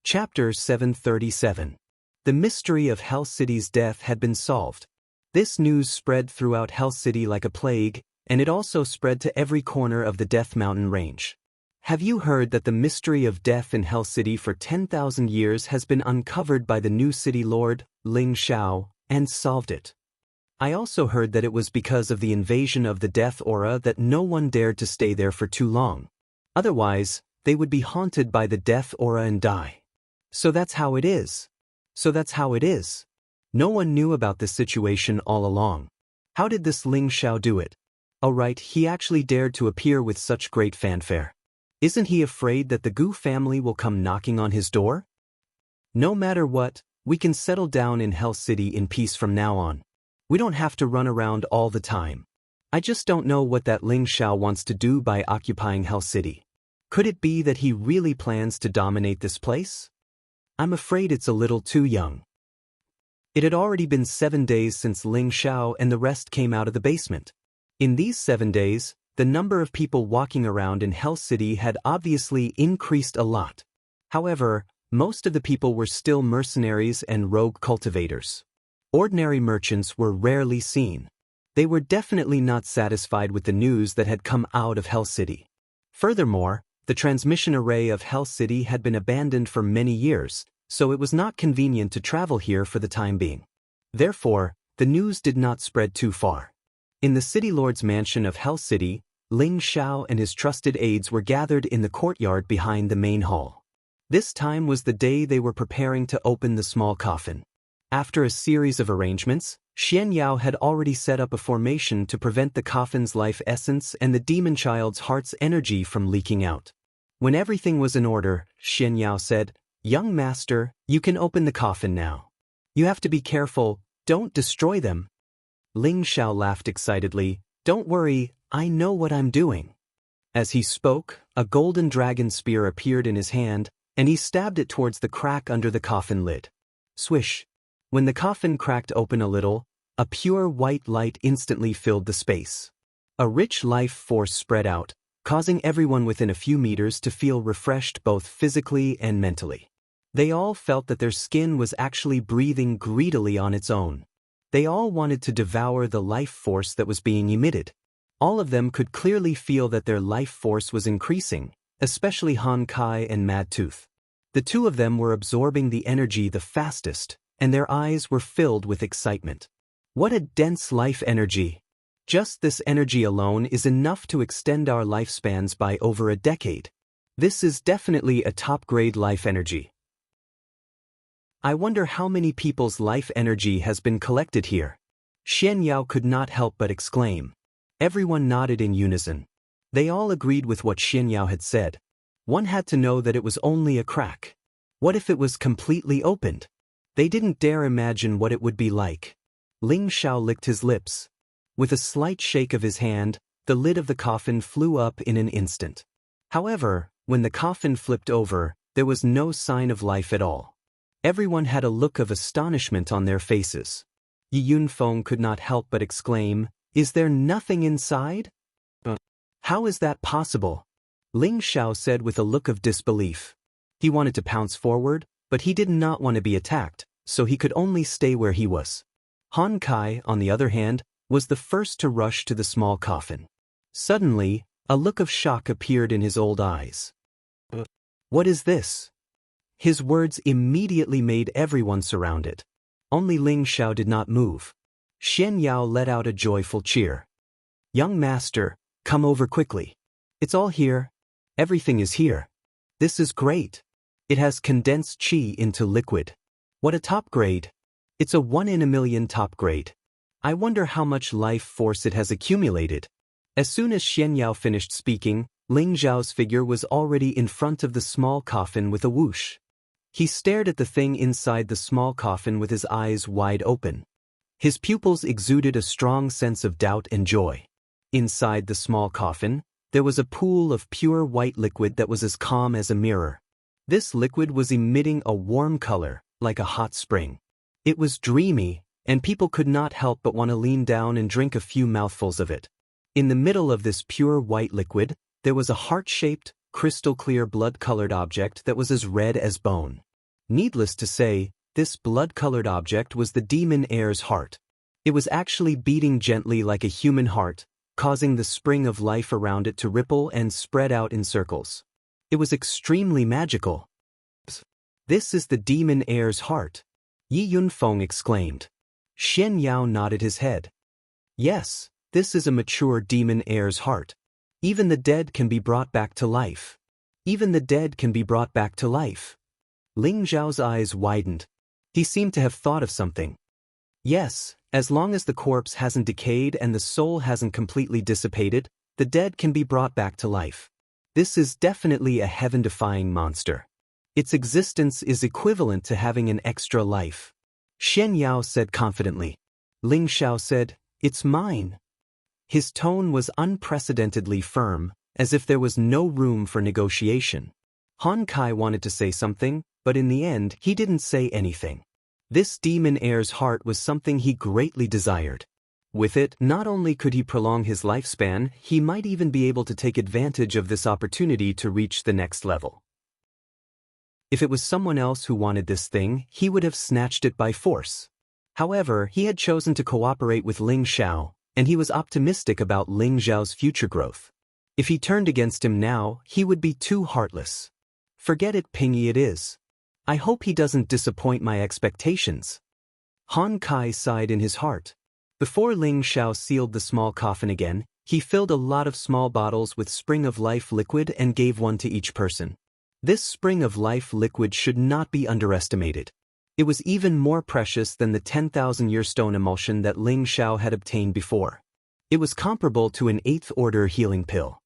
Chapter 737. The mystery of Hell City's death had been solved. This news spread throughout Hell City like a plague, and it also spread to every corner of the Death Mountain range. Have you heard that the mystery of death in Hell City for 10,000 years has been uncovered by the new city lord, Ling Xiao, and solved it? I also heard that it was because of the invasion of the death aura that no one dared to stay there for too long. Otherwise, they would be haunted by the death aura and die. So that's how it is. No one knew about this situation all along. How did this Ling Xiao do it? Oh right, he actually dared to appear with such great fanfare. Isn't he afraid that the Gu family will come knocking on his door? No matter what, we can settle down in Hell City in peace from now on. We don't have to run around all the time. I just don't know what that Ling Xiao wants to do by occupying Hell City. Could it be that he really plans to dominate this place? I'm afraid it's a little too young. It had already been 7 days since Ling Xiao and the rest came out of the basement. In these 7 days, the number of people walking around in Hell City had obviously increased a lot. However, most of the people were still mercenaries and rogue cultivators. Ordinary merchants were rarely seen. They were definitely not satisfied with the news that had come out of Hell City. Furthermore, the transmission array of Hell City had been abandoned for many years, so it was not convenient to travel here for the time being. Therefore, the news did not spread too far. In the city lord's mansion of Hell City, Ling Xiao and his trusted aides were gathered in the courtyard behind the main hall. This time was the day they were preparing to open the small coffin. After a series of arrangements, Xian Yao had already set up a formation to prevent the coffin's life essence and the demon child's heart's energy from leaking out. When everything was in order, Xian Yao said, "Young master, you can open the coffin now. You have to be careful, don't destroy them." Ling Xiao laughed excitedly, "Don't worry, I know what I'm doing." As he spoke, a golden dragon spear appeared in his hand, and he stabbed it towards the crack under the coffin lid. Swish! When the coffin cracked open a little, a pure white light instantly filled the space. A rich life force spread out, causing everyone within a few meters to feel refreshed both physically and mentally. They all felt that their skin was actually breathing greedily on its own. They all wanted to devour the life force that was being emitted. All of them could clearly feel that their life force was increasing, especially Han Kai and Mad Tooth. The two of them were absorbing the energy the fastest, and their eyes were filled with excitement. What a dense life energy! Just this energy alone is enough to extend our lifespans by over a decade. This is definitely a top-grade life energy. I wonder how many people's life energy has been collected here. Xian Yao could not help but exclaim. Everyone nodded in unison. They all agreed with what Xian Yao had said. One had to know that it was only a crack. What if it was completely opened? They didn't dare imagine what it would be like. Ling Xiao licked his lips. With a slight shake of his hand, the lid of the coffin flew up in an instant. However, when the coffin flipped over, there was no sign of life at all. Everyone had a look of astonishment on their faces. Yi Yunfeng could not help but exclaim, "Is there nothing inside? How is that possible?" Ling Xiao said with a look of disbelief. He wanted to pounce forward, but he did not want to be attacked, so he could only stay where he was. Han Kai, on the other hand, was the first to rush to the small coffin. Suddenly, a look of shock appeared in his old eyes. "What is this?" His words immediately made everyone surround it. Only Ling Xiao did not move. Xian Yao let out a joyful cheer. "Young master, come over quickly. It's all here. Everything is here. This is great. It has condensed qi into liquid. What a top grade. It's a 1 in a million top grade. I wonder how much life force it has accumulated." As soon as Xian Yao finished speaking, Ling Xiao's figure was already in front of the small coffin with a whoosh. He stared at the thing inside the small coffin with his eyes wide open. His pupils exuded a strong sense of doubt and joy. Inside the small coffin, there was a pool of pure white liquid that was as calm as a mirror. This liquid was emitting a warm color, like a hot spring. It was dreamy, and people could not help but want to lean down and drink a few mouthfuls of it. In the middle of this pure white liquid, there was a heart-shaped, crystal-clear blood-colored object that was as red as bone. Needless to say, this blood-colored object was the demon heir's heart. It was actually beating gently like a human heart, causing the spring of life around it to ripple and spread out in circles. It was extremely magical. This is the demon heir's heart, Yi Yunfeng exclaimed. Xian Yao nodded his head. Yes, this is a mature demon heir's heart. Even the dead can be brought back to life. Even the dead can be brought back to life. Ling Zhao's eyes widened. He seemed to have thought of something. Yes, as long as the corpse hasn't decayed and the soul hasn't completely dissipated, the dead can be brought back to life. This is definitely a heaven-defying monster. Its existence is equivalent to having an extra life. Xian Yao said confidently. Ling Xiao said, "It's mine." His tone was unprecedentedly firm, as if there was no room for negotiation. Han Kai wanted to say something, but in the end he didn't say anything. This demon heir's heart was something he greatly desired. With it, not only could he prolong his lifespan, he might even be able to take advantage of this opportunity to reach the next level. If it was someone else who wanted this thing, he would have snatched it by force. However, he had chosen to cooperate with Ling Xiao, and he was optimistic about Ling Xiao's future growth. If he turned against him now, he would be too heartless. Forget it, Pingy, it is. I hope he doesn't disappoint my expectations. Han Kai sighed in his heart. Before Ling Xiao sealed the small coffin again, he filled a lot of small bottles with Spring of Life liquid and gave one to each person. This Spring of Life liquid should not be underestimated. It was even more precious than the 10,000-year stone emulsion that Ling Xiao had obtained before. It was comparable to an 8th-order healing pill.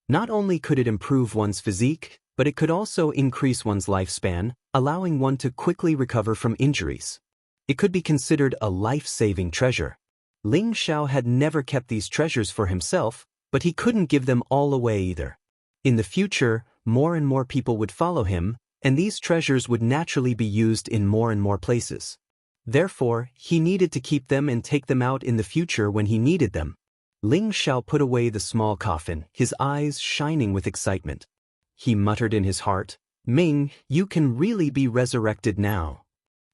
Not only could it improve one's physique, but it could also increase one's lifespan, allowing one to quickly recover from injuries. It could be considered a life-saving treasure. Ling Xiao had never kept these treasures for himself, but he couldn't give them all away either. In the future, more and more people would follow him, and these treasures would naturally be used in more and more places. Therefore, he needed to keep them and take them out in the future when he needed them. Ling Xiao put away the small coffin, his eyes shining with excitement. He muttered in his heart, "Ming, you can really be resurrected now."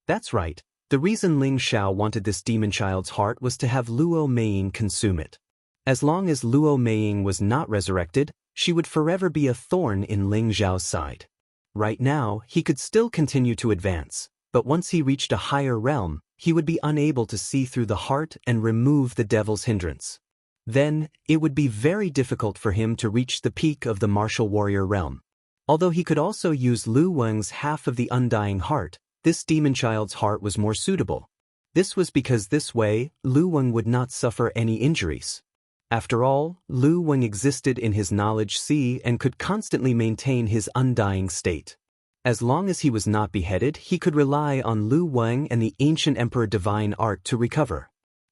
That's right, the reason Ling Xiao wanted this demon child's heart was to have Luo Meiying consume it. As long as Luo Meiying was not resurrected, she would forever be a thorn in Ling Zhao's side. Right now, he could still continue to advance, but once he reached a higher realm, he would be unable to see through the heart and remove the devil's hindrance. Then, it would be very difficult for him to reach the peak of the martial warrior realm. Although he could also use Lu Weng's half of the undying heart, this demon child's heart was more suitable. This was because this way, Lu Weng would not suffer any injuries. After all, Lu Weng existed in his knowledge sea and could constantly maintain his undying state. As long as he was not beheaded, he could rely on Lu Weng and the ancient Emperor Divine Art to recover.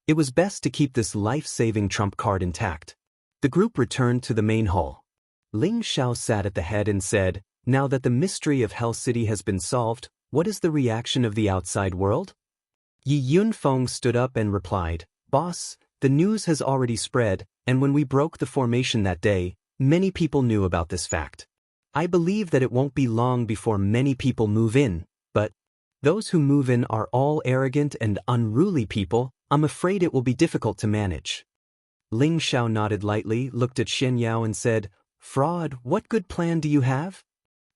It was best to keep this life-saving trump card intact. The group returned to the main hall. Ling Xiao sat at the head and said, "Now that the mystery of Hell City has been solved, what is the reaction of the outside world?" Yi Yunfeng stood up and replied, "Boss, the news has already spread, and when we broke the formation that day, many people knew about this fact. I believe that it won't be long before many people move in, but those who move in are all arrogant and unruly people. I'm afraid it will be difficult to manage." Ling Xiao nodded lightly, looked at Xian Yao and said, "Fraud, what good plan do you have?"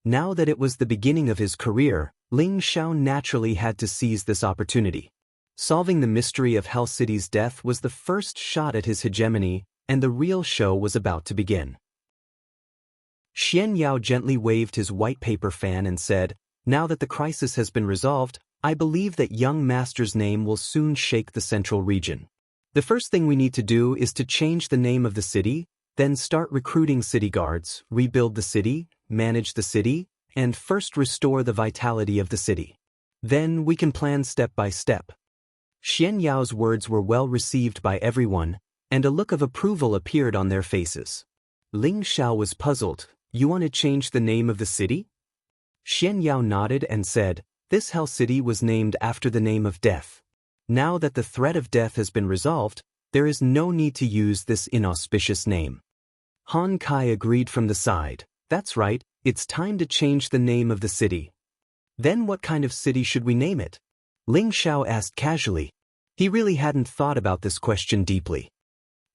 Now that it was the beginning of his career, Ling Xiao naturally had to seize this opportunity. Solving the mystery of Hell City's death was the first shot at his hegemony, and the real show was about to begin. Xian Yao gently waved his white paper fan and said, "Now that the crisis has been resolved, I believe that young master's name will soon shake the central region. The first thing we need to do is to change the name of the city, then start recruiting city guards, rebuild the city, manage the city, and first restore the vitality of the city. Then we can plan step by step." Xian Yao's words were well received by everyone, and a look of approval appeared on their faces. Ling Xiao was puzzled. "You want to change the name of the city?" Xian Yao nodded and said, "This Hell City was named after the name of death. Now that the threat of death has been resolved, there is no need to use this inauspicious name." Han Kai agreed from the side. "That's right, it's time to change the name of the city." Then what kind of city should we name it? Ling Xiao asked casually. He really hadn't thought about this question deeply.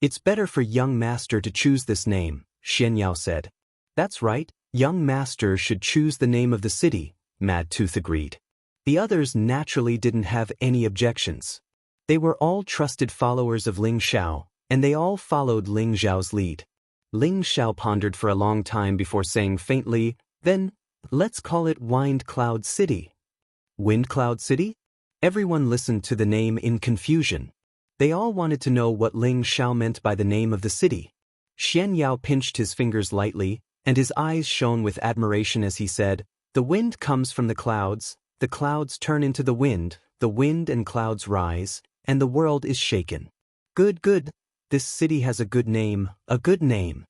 It's better for young master to choose this name, Xian Yao said. That's right, young master should choose the name of the city, Mad Tooth agreed. The others naturally didn't have any objections. They were all trusted followers of Ling Xiao, and they all followed Ling Xiao's lead. Ling Xiao pondered for a long time before saying faintly, "Then, let's call it Wind Cloud City." Wind Cloud City? Everyone listened to the name in confusion. They all wanted to know what Ling Xiao meant by the name of the city. Xian Yao pinched his fingers lightly, and his eyes shone with admiration as he said, "The wind comes from the clouds turn into the wind and clouds rise, and the world is shaken." Good, good. This city has a good name, a good name.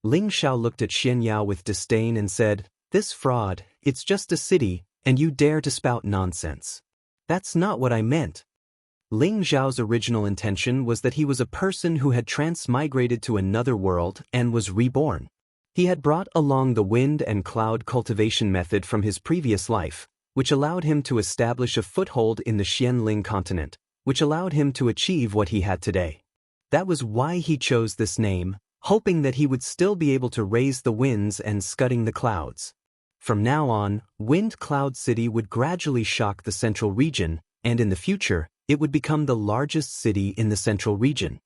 Ling Xiao looked at Xian Yao with disdain and said, "This fraud, it's just a city, and you dare to spout nonsense." "That's not what I meant." Ling Xiao's original intention was that he was a person who had transmigrated to another world and was reborn. He had brought along the wind and cloud cultivation method from his previous life, which allowed him to establish a foothold in the Xianling continent, which allowed him to achieve what he had today. That was why he chose this name, hoping that he would still be able to raise the winds and scudding the clouds. From now on, Wind Cloud City would gradually shock the central region, and in the future, it would become the largest city in the central region.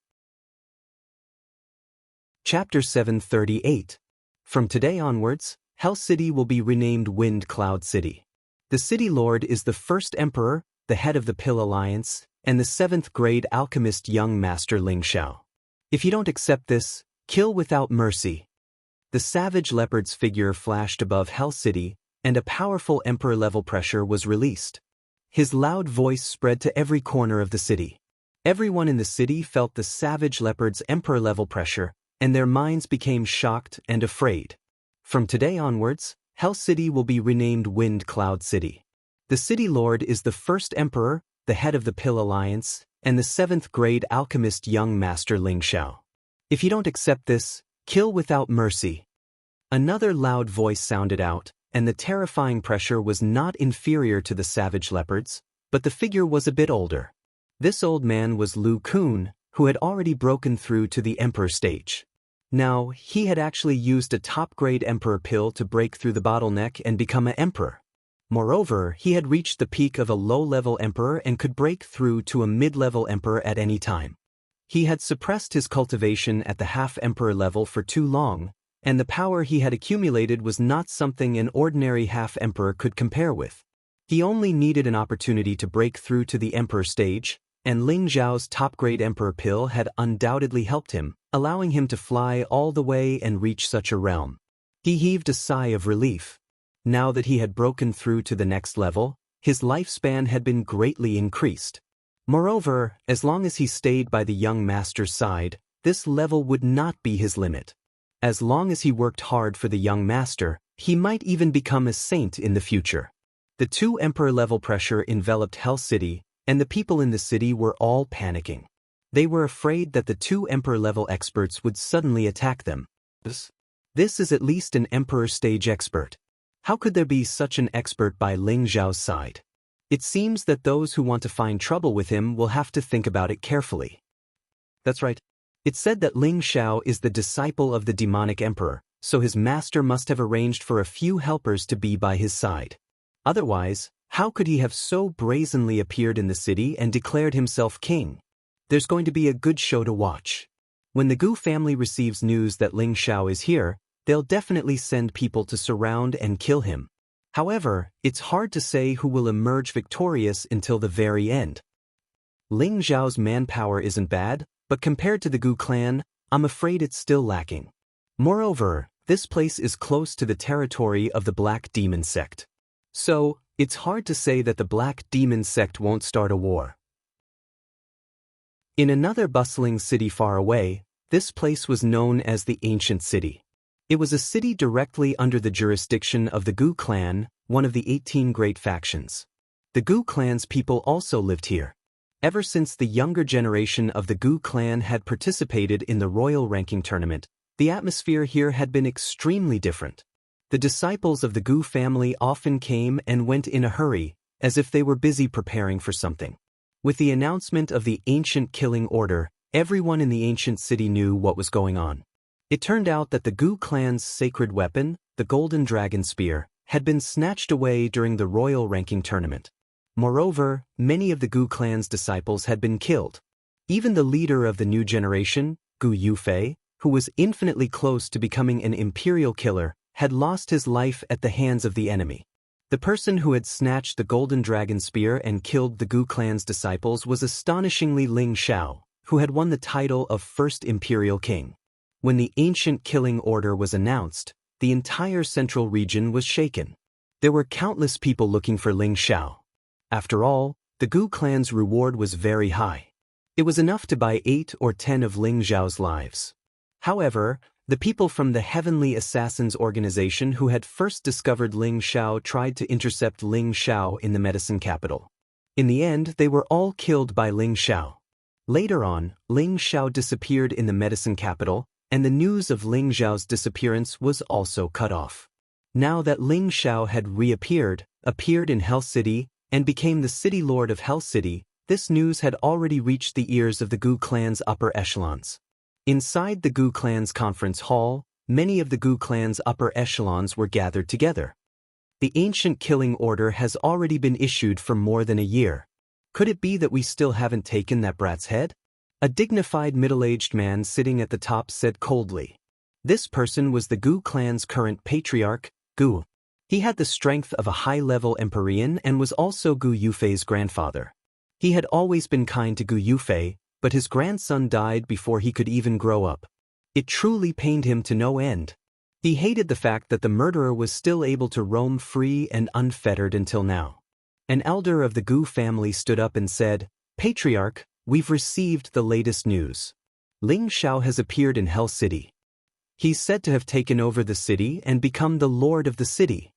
Chapter 738. From today onwards, Hell City will be renamed Wind Cloud City. The city lord is the first emperor, the head of the Pill Alliance, and the 7th grade alchemist young master Ling Xiao. If you don't accept this, kill without mercy. The savage leopard's figure flashed above Hell City, and a powerful emperor-level pressure was released. His loud voice spread to every corner of the city. Everyone in the city felt the savage leopard's emperor-level pressure, and their minds became shocked and afraid. From today onwards, Hell City will be renamed Wind Cloud City. The city lord is the first emperor, the head of the Pill Alliance, and the 7th grade alchemist young master Ling Xiao. If you don't accept this, kill without mercy. Another loud voice sounded out, and the terrifying pressure was not inferior to the savage leopards, but the figure was a bit older. This old man was Lu Kun, who had already broken through to the emperor stage. Now, he had actually used a top-grade emperor pill to break through the bottleneck and become an emperor. Moreover, he had reached the peak of a low-level emperor and could break through to a mid-level emperor at any time. He had suppressed his cultivation at the half-emperor level for too long, and the power he had accumulated was not something an ordinary half-emperor could compare with. He only needed an opportunity to break through to the emperor stage, and Ling Zhao's top-grade emperor pill had undoubtedly helped him, allowing him to fly all the way and reach such a realm. He heaved a sigh of relief. Now that he had broken through to the next level, his lifespan had been greatly increased. Moreover, as long as he stayed by the young master's side, this level would not be his limit. As long as he worked hard for the young master, he might even become a saint in the future. The 2 emperor-level pressure enveloped Hell City, and the people in the city were all panicking. They were afraid that the 2 emperor-level experts would suddenly attack them. This is at least an emperor stage expert. How could there be such an expert by Ling Zhao's side? It seems that those who want to find trouble with him will have to think about it carefully. That's right. It's said that Ling Xiao is the disciple of the demonic emperor, so his master must have arranged for a few helpers to be by his side. Otherwise, how could he have so brazenly appeared in the city and declared himself king? There's going to be a good show to watch. When the Gu family receives news that Ling Xiao is here, they'll definitely send people to surround and kill him. However, it's hard to say who will emerge victorious until the very end. Ling Zhao's manpower isn't bad, but compared to the Gu clan, I'm afraid it's still lacking. Moreover, this place is close to the territory of the Black Demon sect. So, it's hard to say that the Black Demon sect won't start a war. In another bustling city far away, this place was known as the Ancient City. It was a city directly under the jurisdiction of the Gu clan, one of the 18 great factions. The Gu clan's people also lived here. Ever since the younger generation of the Gu clan had participated in the royal ranking tournament, the atmosphere here had been extremely different. The disciples of the Gu family often came and went in a hurry, as if they were busy preparing for something. With the announcement of the ancient killing order, everyone in the ancient city knew what was going on. It turned out that the Gu clan's sacred weapon, the golden dragon spear, had been snatched away during the royal ranking tournament. Moreover, many of the Gu clan's disciples had been killed. Even the leader of the new generation, Gu Yufei, who was infinitely close to becoming an imperial killer, had lost his life at the hands of the enemy. The person who had snatched the golden dragon spear and killed the Gu clan's disciples was astonishingly Ling Xiao, who had won the title of first imperial king. When the ancient killing order was announced, the entire central region was shaken. There were countless people looking for Ling Xiao. After all, the Gu clan's reward was very high. It was enough to buy 8 or 10 of Ling Xiao's lives. However, the people from the Heavenly Assassins organization who had first discovered Ling Xiao tried to intercept Ling Xiao in the medicine capital. In the end, they were all killed by Ling Xiao. Later on, Ling Xiao disappeared in the medicine capital, and the news of Ling Xiao's disappearance was also cut off. Now that Ling Xiao had appeared in Hell City, and became the city lord of Hell City, this news had already reached the ears of the Gu clan's upper echelons. Inside the Gu clan's conference hall, many of the Gu clan's upper echelons were gathered together. The ancient killing order has already been issued for more than a year. Could it be that we still haven't taken that brat's head? A dignified middle-aged man sitting at the top said coldly. This person was the Gu clan's current patriarch, Gu. He had the strength of a high-level Empyrean and was also Gu Yufei's grandfather. He had always been kind to Gu Yufei, but his grandson died before he could even grow up. It truly pained him to no end. He hated the fact that the murderer was still able to roam free and unfettered until now. An elder of the Gu family stood up and said, "Patriarch, we've received the latest news. Ling Xiao has appeared in Hell City. He's said to have taken over the city and become the lord of the city."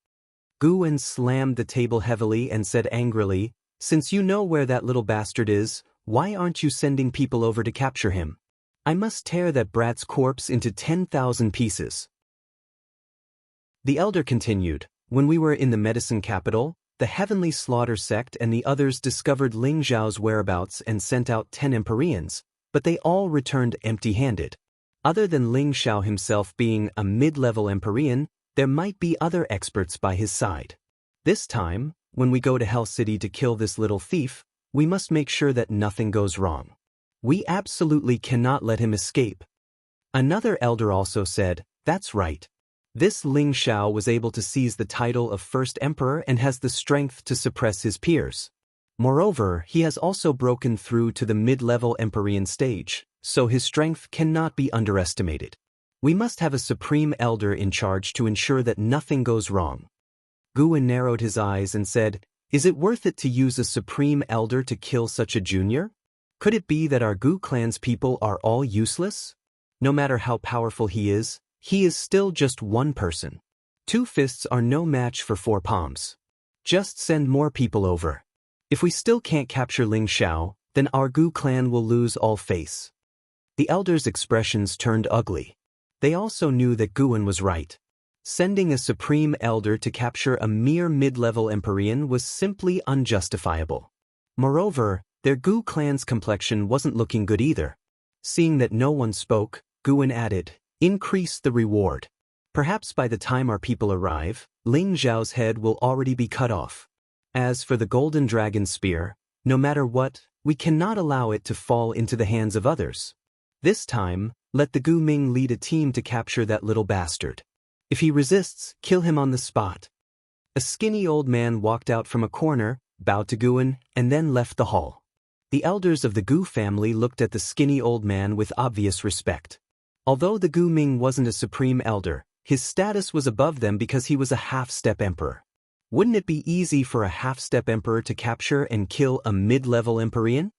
Guan slammed the table heavily and said angrily, "Since you know where that little bastard is, why aren't you sending people over to capture him? I must tear that brat's corpse into 10,000 pieces." The elder continued, "When we were in the medicine capital, the Heavenly Slaughter sect and the others discovered Ling Xiao's whereabouts and sent out 10 Empyreans, but they all returned empty-handed. Other than Ling Xiao himself being a mid-level Empyrean, there might be other experts by his side. This time, when we go to Hell City to kill this little thief, we must make sure that nothing goes wrong. We absolutely cannot let him escape." Another elder also said, "That's right. This Ling Xiao was able to seize the title of First Emperor and has the strength to suppress his peers. Moreover, he has also broken through to the mid-level Empyrean stage, so his strength cannot be underestimated. We must have a supreme elder in charge to ensure that nothing goes wrong." Guan narrowed his eyes and said, "Is it worth it to use a supreme elder to kill such a junior? Could it be that our Gu clan's people are all useless? No matter how powerful he is still just one person. 2 fists are no match for 4 palms. Just send more people over. If we still can't capture Ling Xiao, then our Gu clan will lose all face." The elders' expressions turned ugly. They also knew that Guan was right. Sending a supreme elder to capture a mere mid-level Empyrean was simply unjustifiable. Moreover, their Gu clan's complexion wasn't looking good either. Seeing that no one spoke, Guan added, "Increase the reward. Perhaps by the time our people arrive, Ling Xiao's head will already be cut off. As for the golden dragon spear, no matter what, we cannot allow it to fall into the hands of others. This time, let the Gu Ming lead a team to capture that little bastard. If he resists, kill him on the spot." A skinny old man walked out from a corner, bowed to Guan, and then left the hall. The elders of the Gu family looked at the skinny old man with obvious respect. Although the Gu Ming wasn't a supreme elder, his status was above them because he was a half-step emperor. Wouldn't it be easy for a half-step emperor to capture and kill a mid-level Empyrean?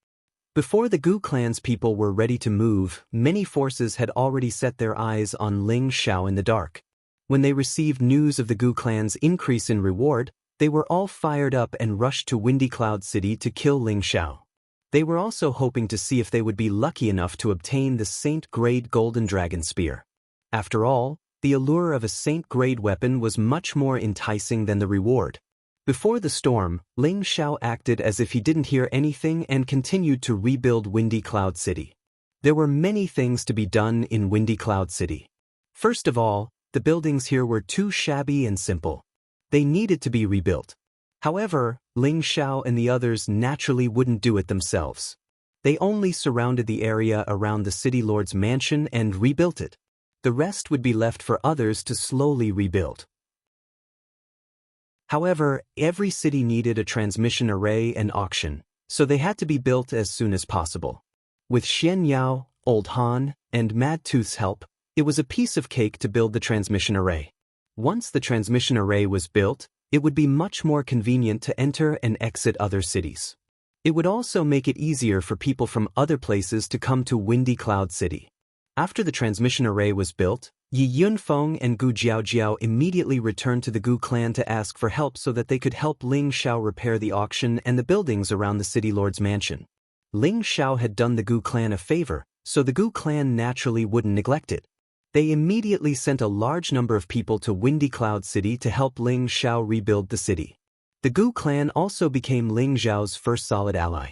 Before the Gu clan's people were ready to move, many forces had already set their eyes on Ling Xiao in the dark. When they received news of the Gu clan's increase in reward, they were all fired up and rushed to Windy Cloud City to kill Ling Xiao. They were also hoping to see if they would be lucky enough to obtain the Saint-grade golden dragon spear. After all, The allure of a saint-grade weapon was much more enticing than the reward. Before the storm, Ling Xiao acted as if he didn't hear anything and continued to rebuild Windy Cloud City. There were many things to be done in Windy Cloud City. First of all, the buildings here were too shabby and simple. They needed to be rebuilt. However, Ling Xiao and the others naturally wouldn't do it themselves. They only surrounded the area around the city lord's mansion and rebuilt it. The rest would be left for others to slowly rebuild. However, every city needed a transmission array and auction, so they had to be built as soon as possible. With Xian Yao, Old Han, and Mad Tooth's help, it was a piece of cake to build the transmission array. Once the transmission array was built, it would be much more convenient to enter and exit other cities. It would also make it easier for people from other places to come to Windy Cloud City. After the transmission array was built, Yi Yunfeng and Gu Jiaojiao immediately returned to the Gu clan to ask for help so that they could help Ling Xiao repair the auction and the buildings around the city lord's mansion. Ling Xiao had done the Gu clan a favor, so the Gu clan naturally wouldn't neglect it. They immediately sent a large number of people to Windy Cloud City to help Ling Xiao rebuild the city. The Gu clan also became Ling Xiao's first solid ally.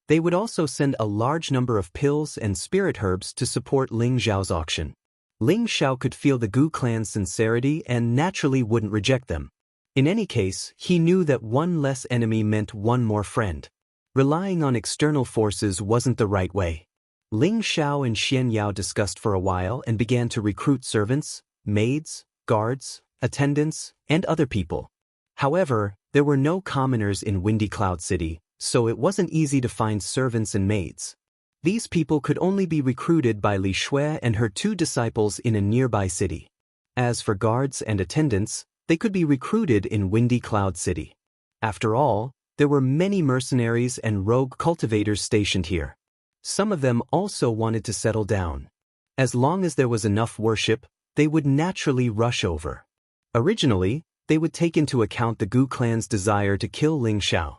They would also send a large number of pills and spirit herbs to support Ling Xiao's auction. Ling Xiao could feel the Gu clan's sincerity and naturally wouldn't reject them. In any case, he knew that one less enemy meant one more friend. Relying on external forces wasn't the right way. Ling Xiao and Xian Yao discussed for a while and began to recruit servants, maids, guards, attendants, and other people. However, there were no commoners in Windy Cloud City, so it wasn't easy to find servants and maids. These people could only be recruited by Li Shui and her 2 disciples in a nearby city. As for guards and attendants, they could be recruited in Windy Cloud City. After all, there were many mercenaries and rogue cultivators stationed here. Some of them also wanted to settle down. As long as there was enough worship, they would naturally rush over. Originally, they would take into account the Gu clan's desire to kill Ling Xiao.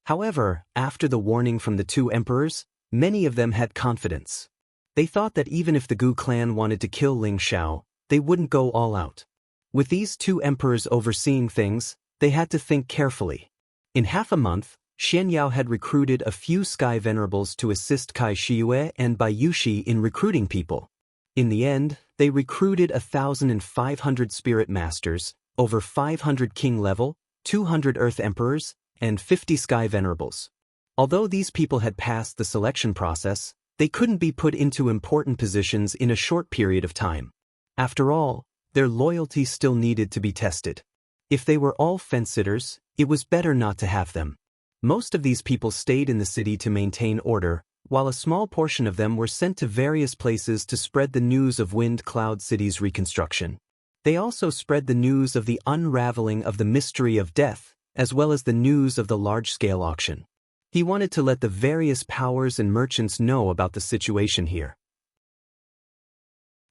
However, after the warning from the 2 emperors, many of them had confidence. They thought that even if the Gu clan wanted to kill Ling Xiao, they wouldn't go all out. With these 2 emperors overseeing things, they had to think carefully. In half a month, Xian Yao had recruited a few sky venerables to assist Kai Shiyue and Bai Yushi in recruiting people. In the end, they recruited 1,500 spirit masters, over 500 king level, 200 earth emperors, and 50 sky venerables. Although these people had passed the selection process, they couldn't be put into important positions in a short period of time. After all, their loyalty still needed to be tested. If they were all fence-sitters, it was better not to have them. Most of these people stayed in the city to maintain order, while a small portion of them were sent to various places to spread the news of Wind Cloud City's reconstruction. They also spread the news of the unraveling of the mystery of death, as well as the news of the large-scale auction. He wanted to let the various powers and merchants know about the situation here.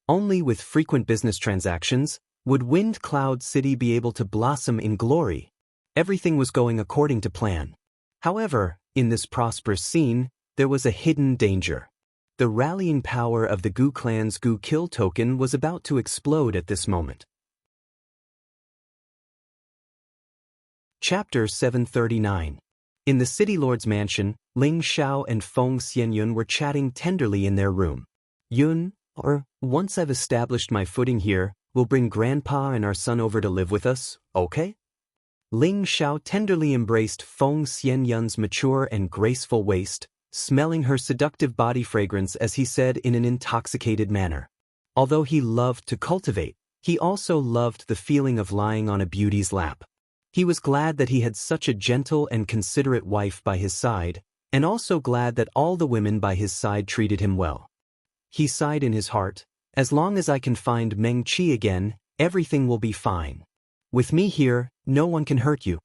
Only with frequent business transactions would Wind Cloud City be able to blossom in glory. Everything was going according to plan. However, in this prosperous scene, there was a hidden danger. The rallying power of the Gu clan's Gu Kill token was about to explode at this moment. Chapter 739. In the city lord's mansion, Ling Xiao and Feng Xianyun were chatting tenderly in their room. Yun, once I've established my footing here, we'll bring Grandpa and our son over to live with us, okay? Ling Xiao tenderly embraced Feng Xianyun's mature and graceful waist, smelling her seductive body fragrance as he said in an intoxicated manner. Although he loved to cultivate, he also loved the feeling of lying on a beauty's lap. He was glad that he had such a gentle and considerate wife by his side, and also glad that all the women by his side treated him well. He sighed in his heart, as long as I can find Meng Qi again, everything will be fine. With me here, no one can hurt you.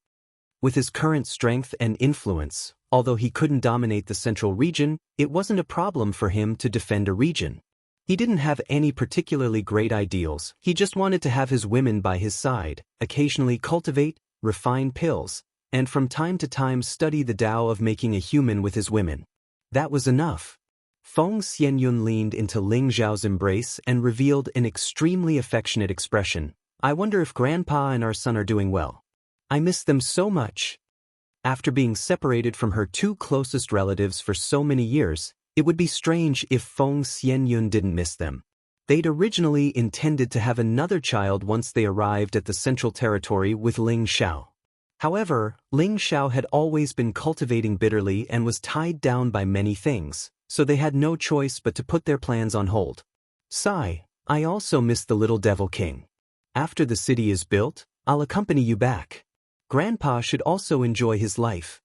With his current strength and influence, although he couldn't dominate the central region, it wasn't a problem for him to defend a region. He didn't have any particularly great ideals, he just wanted to have his women by his side, occasionally cultivate, refine pills, and from time to time study the Tao of making a human with his women. That was enough. Feng Xianyun leaned into Ling Zhao's embrace and revealed an extremely affectionate expression. I wonder if Grandpa and our son are doing well. I miss them so much. After being separated from her two closest relatives for so many years, it would be strange if Feng Xianyun didn't miss them. They'd originally intended to have another child once they arrived at the Central Territory with Ling Xiao. However, Ling Xiao had always been cultivating bitterly and was tied down by many things, so they had no choice but to put their plans on hold. Sigh, I also miss the little devil king. After the city is built, I'll accompany you back. Grandpa should also enjoy his life.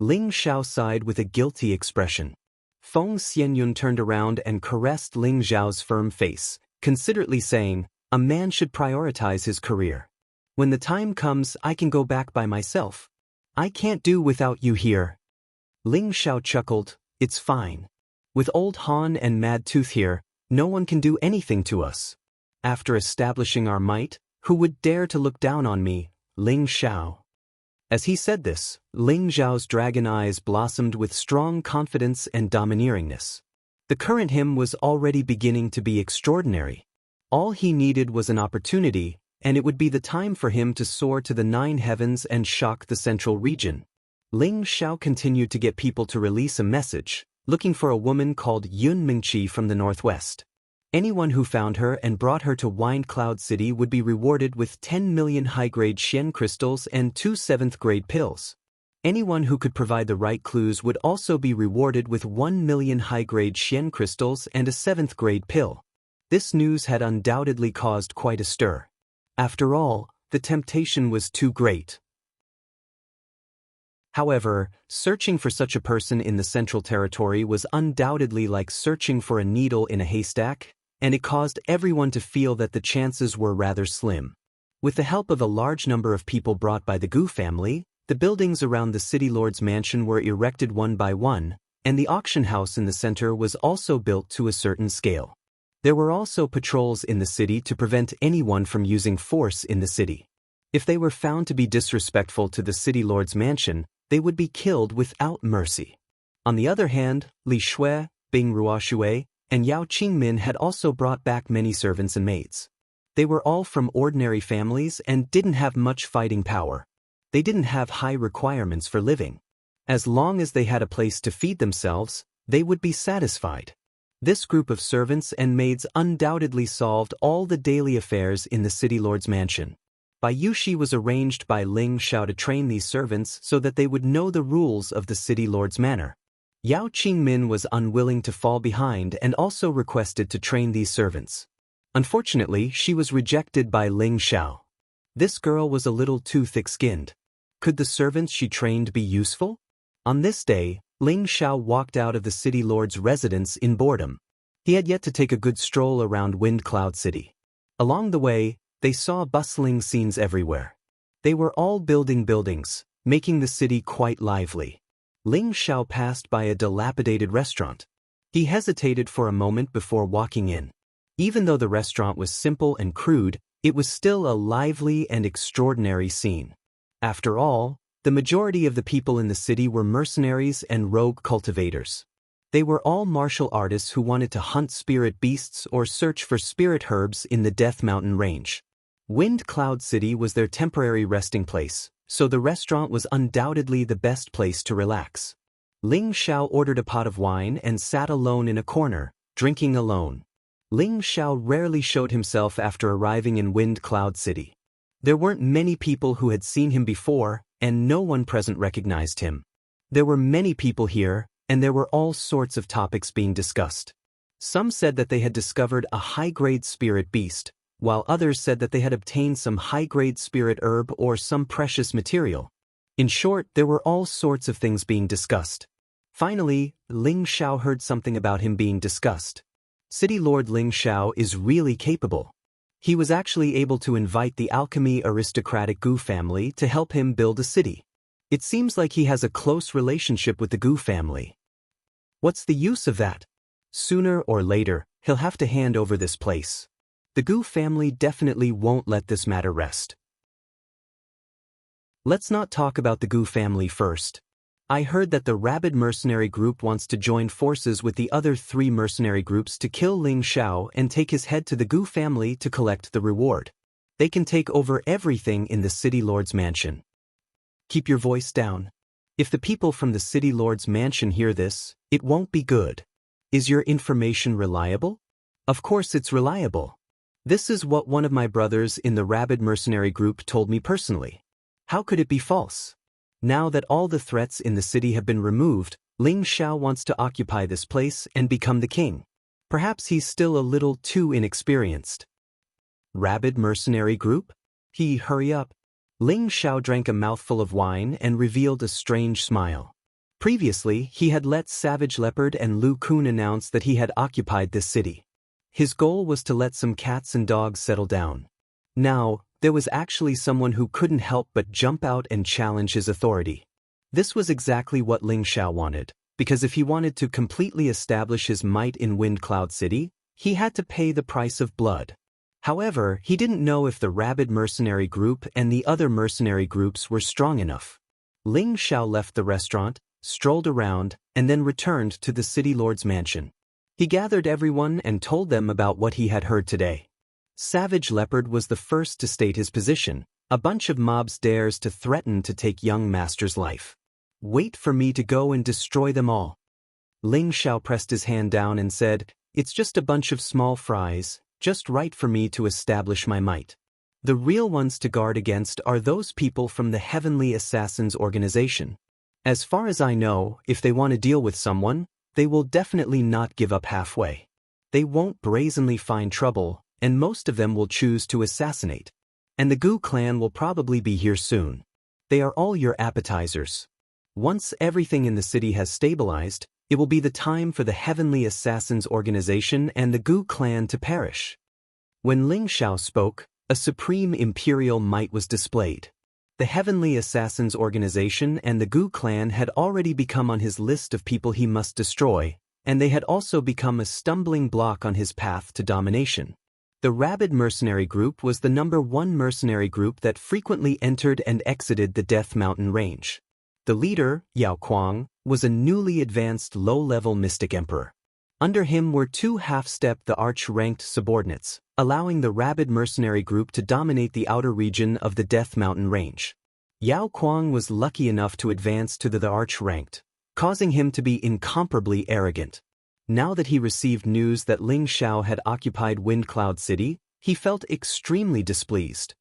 Ling Xiao sighed with a guilty expression. Feng Xianyun turned around and caressed Ling Zhao's firm face, considerately saying, a man should prioritize his career. When the time comes, I can go back by myself. I can't do without you here. Ling Xiao chuckled, it's fine. With old Han and Mad Tooth here, no one can do anything to us. After establishing our might, who would dare to look down on me, Ling Xiao? As he said this, Ling Zhao's dragon eyes blossomed with strong confidence and domineeringness. The current him was already beginning to be extraordinary. All he needed was an opportunity, and it would be the time for him to soar to the 9 heavens and shock the central region. Ling Xiao continued to get people to release a message, looking for a woman called Yun Mingqi from the northwest. Anyone who found her and brought her to Wind Cloud City would be rewarded with 10 million high-grade Xian crystals and 2 7th-grade pills. Anyone who could provide the right clues would also be rewarded with 1 million high-grade Xian crystals and a 7th-grade pill. This news had undoubtedly caused quite a stir. After all, the temptation was too great. However, searching for such a person in the Central Territory was undoubtedly like searching for a needle in a haystack, and it caused everyone to feel that the chances were rather slim. With the help of a large number of people brought by the Gu family, the buildings around the city lord's mansion were erected one by one, and the auction house in the center was also built to a certain scale. There were also patrols in the city to prevent anyone from using force in the city. If they were found to be disrespectful to the city lord's mansion, they would be killed without mercy. On the other hand, Li Shui, Bing Ruoshui, and Yao Qingmin had also brought back many servants and maids. They were all from ordinary families and didn't have much fighting power. They didn't have high requirements for living. As long as they had a place to feed themselves, they would be satisfied. This group of servants and maids undoubtedly solved all the daily affairs in the city lord's mansion. Bai Yushi was arranged by Ling Xiao to train these servants so that they would know the rules of the city lord's manor. Yao Qingmin was unwilling to fall behind and also requested to train these servants. Unfortunately, she was rejected by Ling Xiao. This girl was a little too thick-skinned. Could the servants she trained be useful? On this day, Ling Xiao walked out of the city lord's residence in boredom. He had yet to take a good stroll around Wind Cloud City. Along the way, they saw bustling scenes everywhere. They were all building buildings, making the city quite lively. Ling Xiao passed by a dilapidated restaurant. He hesitated for a moment before walking in. Even though the restaurant was simple and crude, it was still a lively and extraordinary scene. After all, the majority of the people in the city were mercenaries and rogue cultivators. They were all martial artists who wanted to hunt spirit beasts or search for spirit herbs in the Death Mountain Range. Wind Cloud City was their temporary resting place, so the restaurant was undoubtedly the best place to relax. Ling Xiao ordered a pot of wine and sat alone in a corner, drinking alone. Ling Xiao rarely showed himself after arriving in Wind Cloud City. There weren't many people who had seen him before, and no one present recognized him. There were many people here, and there were all sorts of topics being discussed. Some said that they had discovered a high-grade spirit beast, while others said that they had obtained some high-grade spirit herb or some precious material. In short, there were all sorts of things being discussed. Finally, Ling Xiao heard something about him being discussed. City Lord Ling Xiao is really capable. He was actually able to invite the alchemy aristocratic Gu family to help him build a city. It seems like he has a close relationship with the Gu family. What's the use of that? Sooner or later, he'll have to hand over this place. The Gu family definitely won't let this matter rest. Let's not talk about the Gu family first. I heard that the rabid mercenary group wants to join forces with the other 3 mercenary groups to kill Ling Xiao and take his head to the Gu family to collect the reward. They can take over everything in the City Lord's mansion. Keep your voice down. If the people from the City Lord's mansion hear this, it won't be good. Is your information reliable? Of course it's reliable. This is what one of my brothers in the rabid mercenary group told me personally. How could it be false? Now that all the threats in the city have been removed, Ling Xiao wants to occupy this place and become the king. Perhaps he's still a little too inexperienced. Rabid mercenary group? Hurry up. Ling Xiao drank a mouthful of wine and revealed a strange smile. Previously, he had let Savage Leopard and Lu Kun announce that he had occupied this city. His goal was to let some cats and dogs settle down. Now, there was actually someone who couldn't help but jump out and challenge his authority. This was exactly what Ling Xiao wanted, because if he wanted to completely establish his might in Wind Cloud City, he had to pay the price of blood. However, he didn't know if the rabid mercenary group and the other mercenary groups were strong enough. Ling Xiao left the restaurant, strolled around, and then returned to the City Lord's mansion. He gathered everyone and told them about what he had heard today. Savage Leopard was the first to state his position. A bunch of mobs dares to threaten to take young master's life. Wait for me to go and destroy them all. Ling Xiao pressed his hand down and said, "It's just a bunch of small fries, just right for me to establish my might. The real ones to guard against are those people from the Heavenly Assassins organization. As far as I know, if they want to deal with someone, they will definitely not give up halfway. They won't brazenly find trouble, and most of them will choose to assassinate. And the Gu clan will probably be here soon. They are all your appetizers. Once everything in the city has stabilized, it will be the time for the Heavenly Assassins organization and the Gu clan to perish." When Ling Xiao spoke, a supreme imperial might was displayed. The Heavenly Assassins organization and the Gu clan had already become on his list of people he must destroy, and they had also become a stumbling block on his path to domination. The rabid mercenary group was the #1 mercenary group that frequently entered and exited the Death Mountain range. The leader, Yao Kuang, was a newly advanced low-level mystic emperor. Under him were 2 half-step the arch-ranked subordinates, allowing the rabid mercenary group to dominate the outer region of the Death Mountain range. Yao Kuang was lucky enough to advance to the arch-ranked, causing him to be incomparably arrogant. Now that he received news that Ling Xiao had occupied Wind Cloud City, he felt extremely displeased.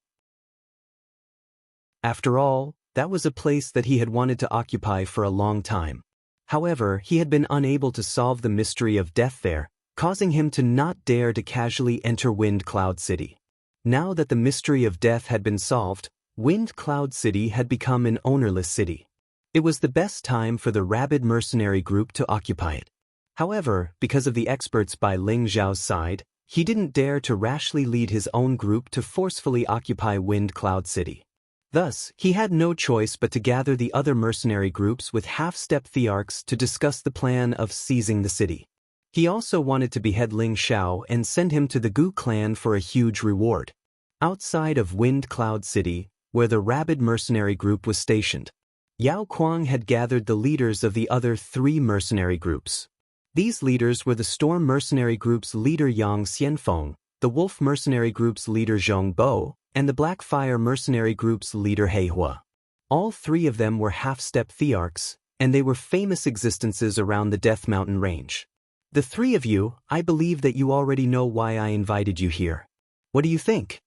After all, that was a place that he had wanted to occupy for a long time. However, he had been unable to solve the mystery of death there, causing him to not dare to casually enter Wind Cloud City. Now that the mystery of death had been solved, Wind Cloud City had become an ownerless city. It was the best time for the rabid mercenary group to occupy it. However, because of the experts by Ling Xiao's side, he didn't dare to rashly lead his own group to forcefully occupy Wind Cloud City. Thus, he had no choice but to gather the other mercenary groups with half-step thearchs to discuss the plan of seizing the city. He also wanted to behead Ling Xiao and send him to the Gu clan for a huge reward. Outside of Wind Cloud City, where the rabid mercenary group was stationed, Yao Kuang had gathered the leaders of the other 3 mercenary groups. These leaders were the Storm mercenary group's leader Yang Xianfeng, the Wolf mercenary group's leader Zhong Bo, and the Black Fire mercenary group's leader He Hua. All 3 of them were half-step thearchs, and they were famous existences around the Death Mountain range. The 3 of you, I believe that you already know why I invited you here. What do you think?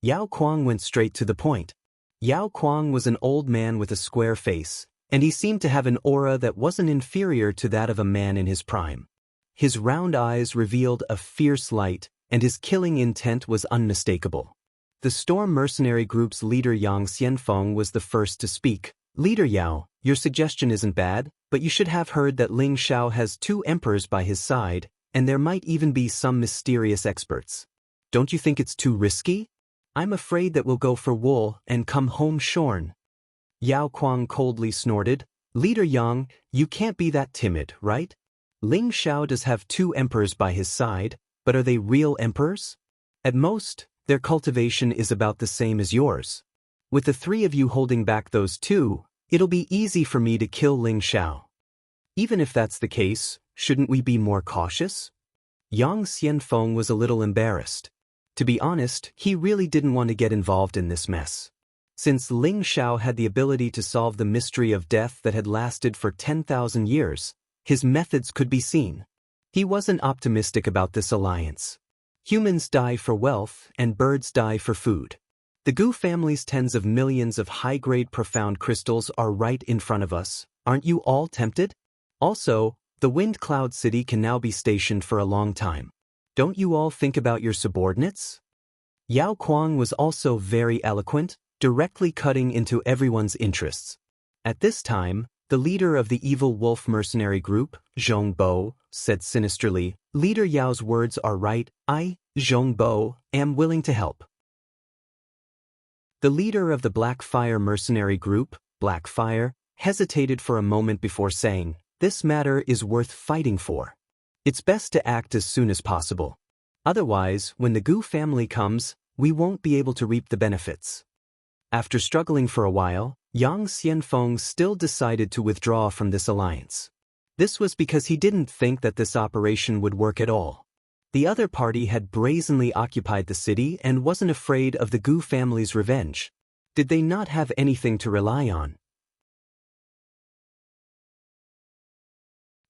Yao Kuang went straight to the point. Yao Kuang was an old man with a square face, and he seemed to have an aura that wasn't inferior to that of a man in his prime. His round eyes revealed a fierce light, and his killing intent was unmistakable. The Storm mercenary group's leader Yang Xianfeng was the first to speak. "Leader Yao, your suggestion isn't bad, but you should have heard that Ling Xiao has 2 emperors by his side, and there might even be some mysterious experts. Don't you think it's too risky? I'm afraid that we'll go for wool and come home shorn." Yao Kuang coldly snorted, "Leader Yang, you can't be that timid, right? Ling Xiao does have 2 emperors by his side, but are they real emperors? At most, their cultivation is about the same as yours. With the 3 of you holding back those 2, It'll be easy for me to kill Ling Xiao. Even if that's the case, shouldn't we be more cautious? Yang Xianfeng was a little embarrassed. To be honest, he really didn't want to get involved in this mess. Since Ling Xiao had the ability to solve the mystery of death that had lasted for 10,000 years, his methods could be seen. He wasn't optimistic about this alliance. Humans die for wealth and birds die for food. The Gu family's tens of millions of high-grade profound crystals are right in front of us. Aren't you all tempted? Also, the Wind Cloud City can now be stationed for a long time. Don't you all think about your subordinates? Yao Kuang was also very eloquent, directly cutting into everyone's interests. At this time, the leader of the evil wolf mercenary group, Zhong Bo, said sinisterly, "Leader Yao's words are right. I, Zhong Bo, am willing to help." The leader of the Black Fire mercenary group, Black Fire, hesitated for a moment before saying, "This matter is worth fighting for. It's best to act as soon as possible. Otherwise, when the Gu family comes, we won't be able to reap the benefits." After struggling for a while, Yang Xianfeng still decided to withdraw from this alliance. This was because he didn't think that this operation would work at all. The other party had brazenly occupied the city and wasn't afraid of the Gu family's revenge. Did they not have anything to rely on?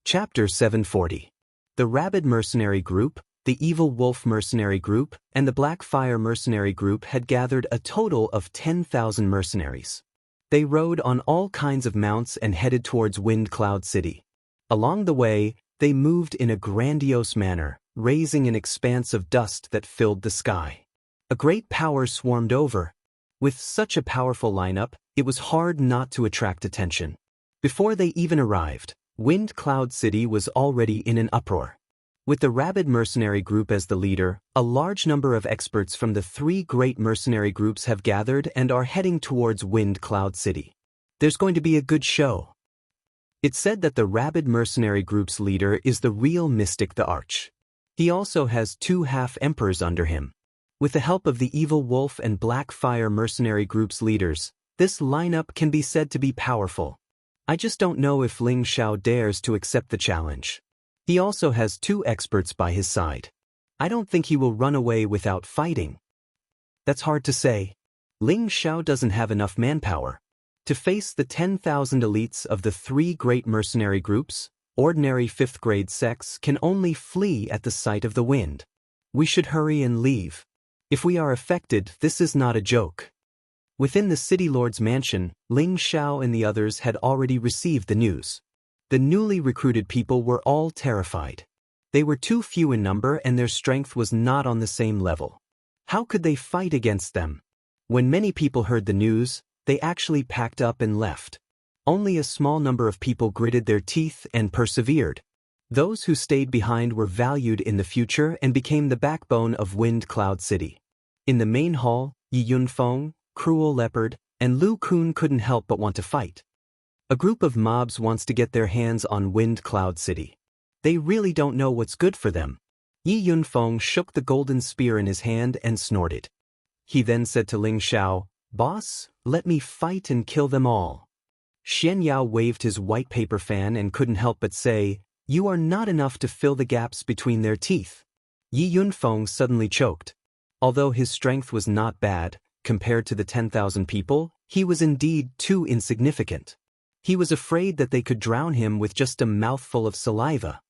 Chapter 740. The Rabid Mercenary Group, the Evil Wolf Mercenary Group, and the Black Fire Mercenary Group had gathered a total of 10,000 mercenaries. They rode on all kinds of mounts and headed towards Wind Cloud City. Along the way, they moved in a grandiose manner, raising an expanse of dust that filled the sky. A great power swarmed over. With such a powerful lineup, it was hard not to attract attention. Before they even arrived, Wind Cloud City was already in an uproar. With the Rabid Mercenary Group as the leader, a large number of experts from the three great mercenary groups have gathered and are heading towards Wind Cloud City. There's going to be a good show. It's said that the Rabid Mercenary Group's leader is the real mystic the Arch. He also has 2 half-emperors under him. With the help of the Evil Wolf and Black Fire Mercenary Group's leaders, this lineup can be said to be powerful. I just don't know if Ling Xiao dares to accept the challenge. He also has 2 experts by his side. I don't think he will run away without fighting. That's hard to say. Ling Xiao doesn't have enough manpower. To face the 10,000 elites of the 3 great mercenary groups, ordinary 5th-grade sects can only flee at the sight of the wind. We should hurry and leave. If we are affected, this is not a joke. Within the city lord's mansion, Ling Xiao and the others had already received the news. The newly recruited people were all terrified. They were too few in number and their strength was not on the same level. How could they fight against them? When many people heard the news, they actually packed up and left. Only a small number of people gritted their teeth and persevered. Those who stayed behind were valued in the future and became the backbone of Wind Cloud City. In the main hall, Yi Yunfeng, Cruel Leopard, and Lu Kun couldn't help but want to fight. A group of mobs wants to get their hands on Wind Cloud City. They really don't know what's good for them. Yi Yunfeng shook the golden spear in his hand and snorted. He then said to Ling Xiao, "Boss, let me fight and kill them all." Xian Yao waved his white paper fan and couldn't help but say, "You are not enough to fill the gaps between their teeth." Yi Yunfeng suddenly choked. Although his strength was not bad, compared to the 10,000 people, he was indeed too insignificant. He was afraid that they could drown him with just a mouthful of saliva.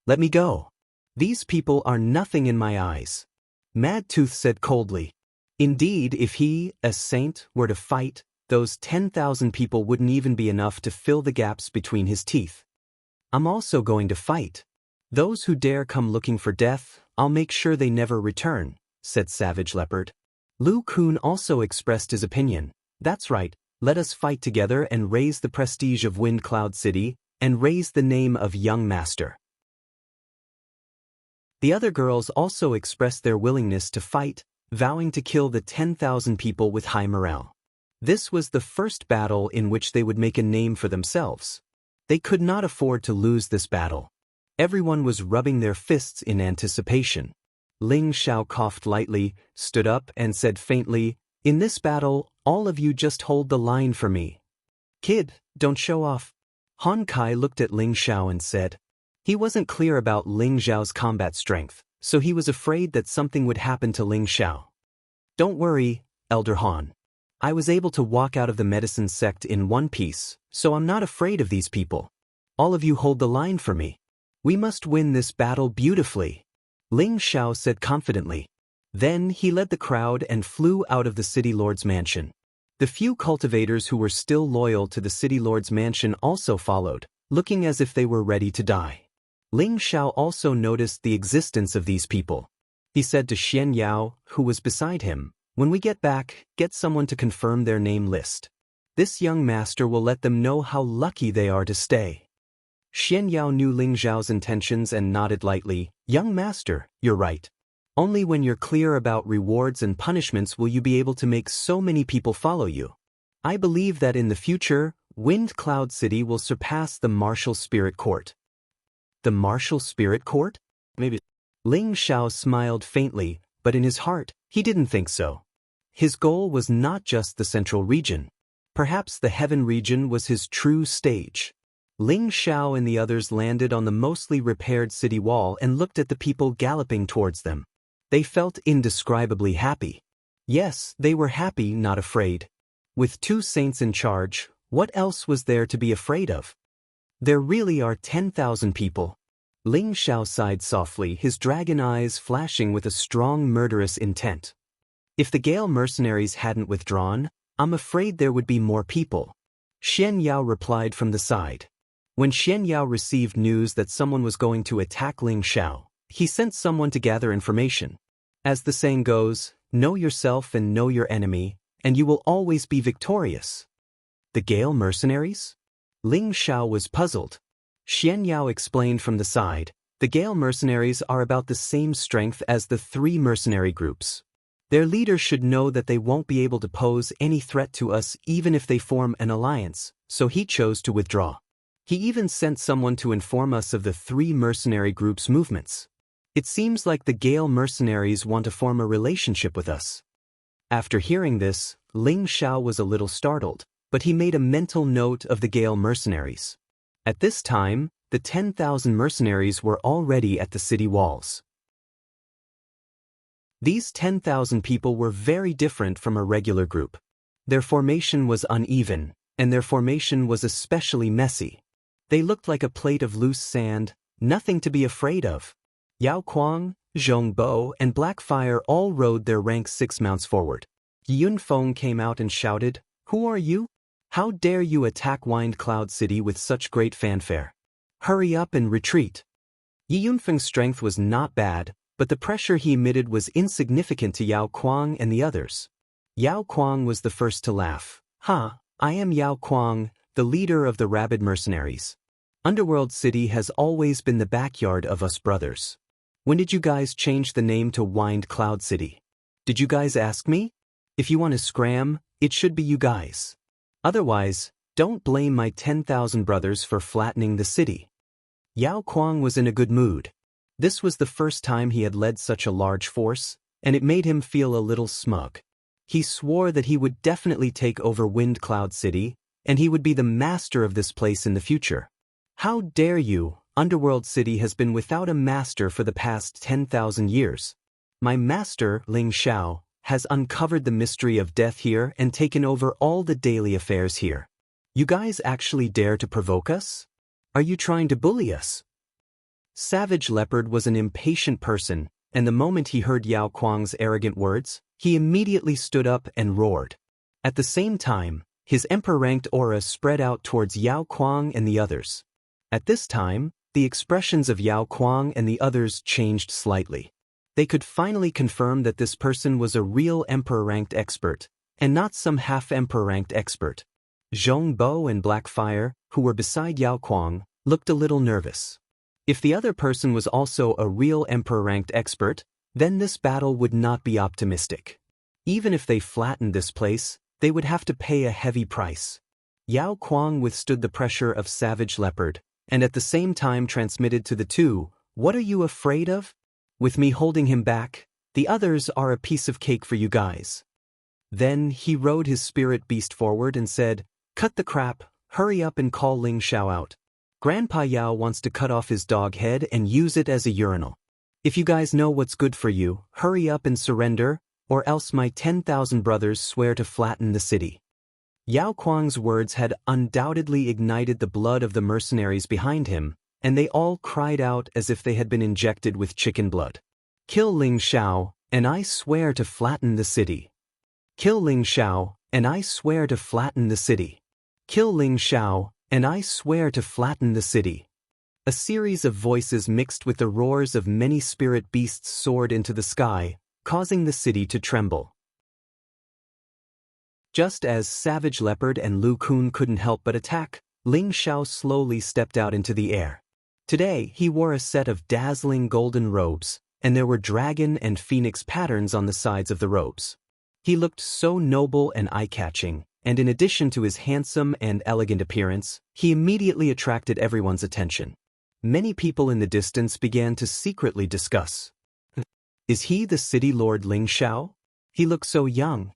"Let me go. These people are nothing in my eyes," Mad Tooth said coldly. Indeed, if he, a saint, were to fight, those 10,000 people wouldn't even be enough to fill the gaps between his teeth. "I'm also going to fight. Those who dare come looking for death, I'll make sure they never return," said Savage Leopard. Lu Kun also expressed his opinion. "That's right. Let us fight together and raise the prestige of Wind Cloud City, and raise the name of Young Master." The other girls also expressed their willingness to fight, vowing to kill the 10,000 people with high morale. This was the first battle in which they would make a name for themselves. They could not afford to lose this battle. Everyone was rubbing their fists in anticipation. Ling Xiao coughed lightly, stood up and said faintly, "In this battle, all of you just hold the line for me." Kid, don't show off. Han Kai looked at Ling Xiao and said. He wasn't clear about Ling Xiao's combat strength, so he was afraid that something would happen to Ling Xiao. Don't worry, Elder Han. I was able to walk out of the medicine sect in one piece, so I'm not afraid of these people. All of you hold the line for me. We must win this battle beautifully, Ling Xiao said confidently. Then he led the crowd and flew out of the city lord's mansion. The few cultivators who were still loyal to the city lord's mansion also followed, looking as if they were ready to die. Ling Xiao also noticed the existence of these people. He said to Xian Yao, who was beside him, when we get back, get someone to confirm their name list. This young master will let them know how lucky they are to stay. Xian Yao knew Ling Xiao's intentions and nodded lightly. Young master, you're right. Only when you're clear about rewards and punishments will you be able to make so many people follow you. I believe that in the future, Wind Cloud City will surpass the Martial Spirit Court. The Martial Spirit Court? Maybe. Ling Xiao smiled faintly, but in his heart, he didn't think so. His goal was not just the Central Region. Perhaps the Heaven Region was his true stage. Ling Xiao and the others landed on the mostly repaired city wall and looked at the people galloping towards them. They felt indescribably happy. Yes, they were happy, not afraid. With 2 saints in charge, what else was there to be afraid of? There really are 10,000 people. Ling Xiao sighed softly, his dragon eyes flashing with a strong murderous intent. If the Gale mercenaries hadn't withdrawn, I'm afraid there would be more people. Xian Yao replied from the side. When Xian Yao received news that someone was going to attack Ling Xiao, he sent someone to gather information. As the saying goes, know yourself and know your enemy, and you will always be victorious. The Gale mercenaries? Ling Xiao was puzzled. Xian Yao explained from the side, the Gale mercenaries are about the same strength as the 3 mercenary groups. Their leader should know that they won't be able to pose any threat to us even if they form an alliance, so he chose to withdraw. He even sent someone to inform us of the 3 mercenary groups' movements. It seems like the Gale mercenaries want to form a relationship with us. After hearing this, Ling Xiao was a little startled, but he made a mental note of the Gale mercenaries. At this time, the 10,000 mercenaries were already at the city walls. These 10,000 people were very different from a regular group. Their formation was uneven, and their formation was especially messy. They looked like a plate of loose sand, nothing to be afraid of. Yao Kuang, Zhong Bo, and Blackfire all rode their rank 6 mounts forward. Yun Feng came out and shouted, "Who are you? How dare you attack Wind Cloud City with such great fanfare? Hurry up and retreat." Yun Feng's strength was not bad, but the pressure he emitted was insignificant to Yao Kuang and the others. Yao Kuang was the first to laugh. "Ha, I am Yao Kuang, the leader of the rabid mercenaries. Underworld City has always been the backyard of us brothers. When did you guys change the name to Wind Cloud City? Did you guys ask me? If you want to scram, it should be you guys. Otherwise, don't blame my 10,000 brothers for flattening the city." Yao Kuang was in a good mood. This was the first time he had led such a large force, and it made him feel a little smug. He swore that he would definitely take over Wind Cloud City, and he would be the master of this place in the future. "How dare you? Underworld City has been without a master for the past 10,000 years. My master, Ling Xiao, has uncovered the mystery of death here and taken over all the daily affairs here. You guys actually dare to provoke us? Are you trying to bully us?" Savage Leopard was an impatient person, and the moment he heard Yao Kuang's arrogant words, he immediately stood up and roared. At the same time, his emperor-ranked aura spread out towards Yao Kuang and the others. At this time, the expressions of Yao Kuang and the others changed slightly. They could finally confirm that this person was a real emperor-ranked expert, and not some half-emperor-ranked expert. Zhong Bo and Blackfire, who were beside Yao Kuang, looked a little nervous. If the other person was also a real emperor-ranked expert, then this battle would not be optimistic. Even if they flattened this place, they would have to pay a heavy price. Yao Kuang withstood the pressure of Savage Leopard, and at the same time transmitted to the 2, "What are you afraid of? With me holding him back, the others are a piece of cake for you guys." Then he rode his spirit beast forward and said, "Cut the crap, hurry up and call Ling Xiao out. Grandpa Yao wants to cut off his dog head and use it as a urinal. If you guys know what's good for you, hurry up and surrender, or else my 10,000 brothers swear to flatten the city. Yao Kuang's words had undoubtedly ignited the blood of the mercenaries behind him, and they all cried out as if they had been injected with chicken blood. Kill Ling Xiao, and I swear to flatten the city. Kill Ling Xiao, and I swear to flatten the city. Kill Ling Xiao, and I swear to flatten the city. A series of voices mixed with the roars of many spirit beasts soared into the sky, causing the city to tremble. Just as Savage Leopard and Lu Kun couldn't help but attack, Ling Xiao slowly stepped out into the air. Today, he wore a set of dazzling golden robes, and there were dragon and phoenix patterns on the sides of the robes. He looked so noble and eye-catching, and in addition to his handsome and elegant appearance, he immediately attracted everyone's attention. Many people in the distance began to secretly discuss. Is he the city lord Ling Xiao? He looks so young.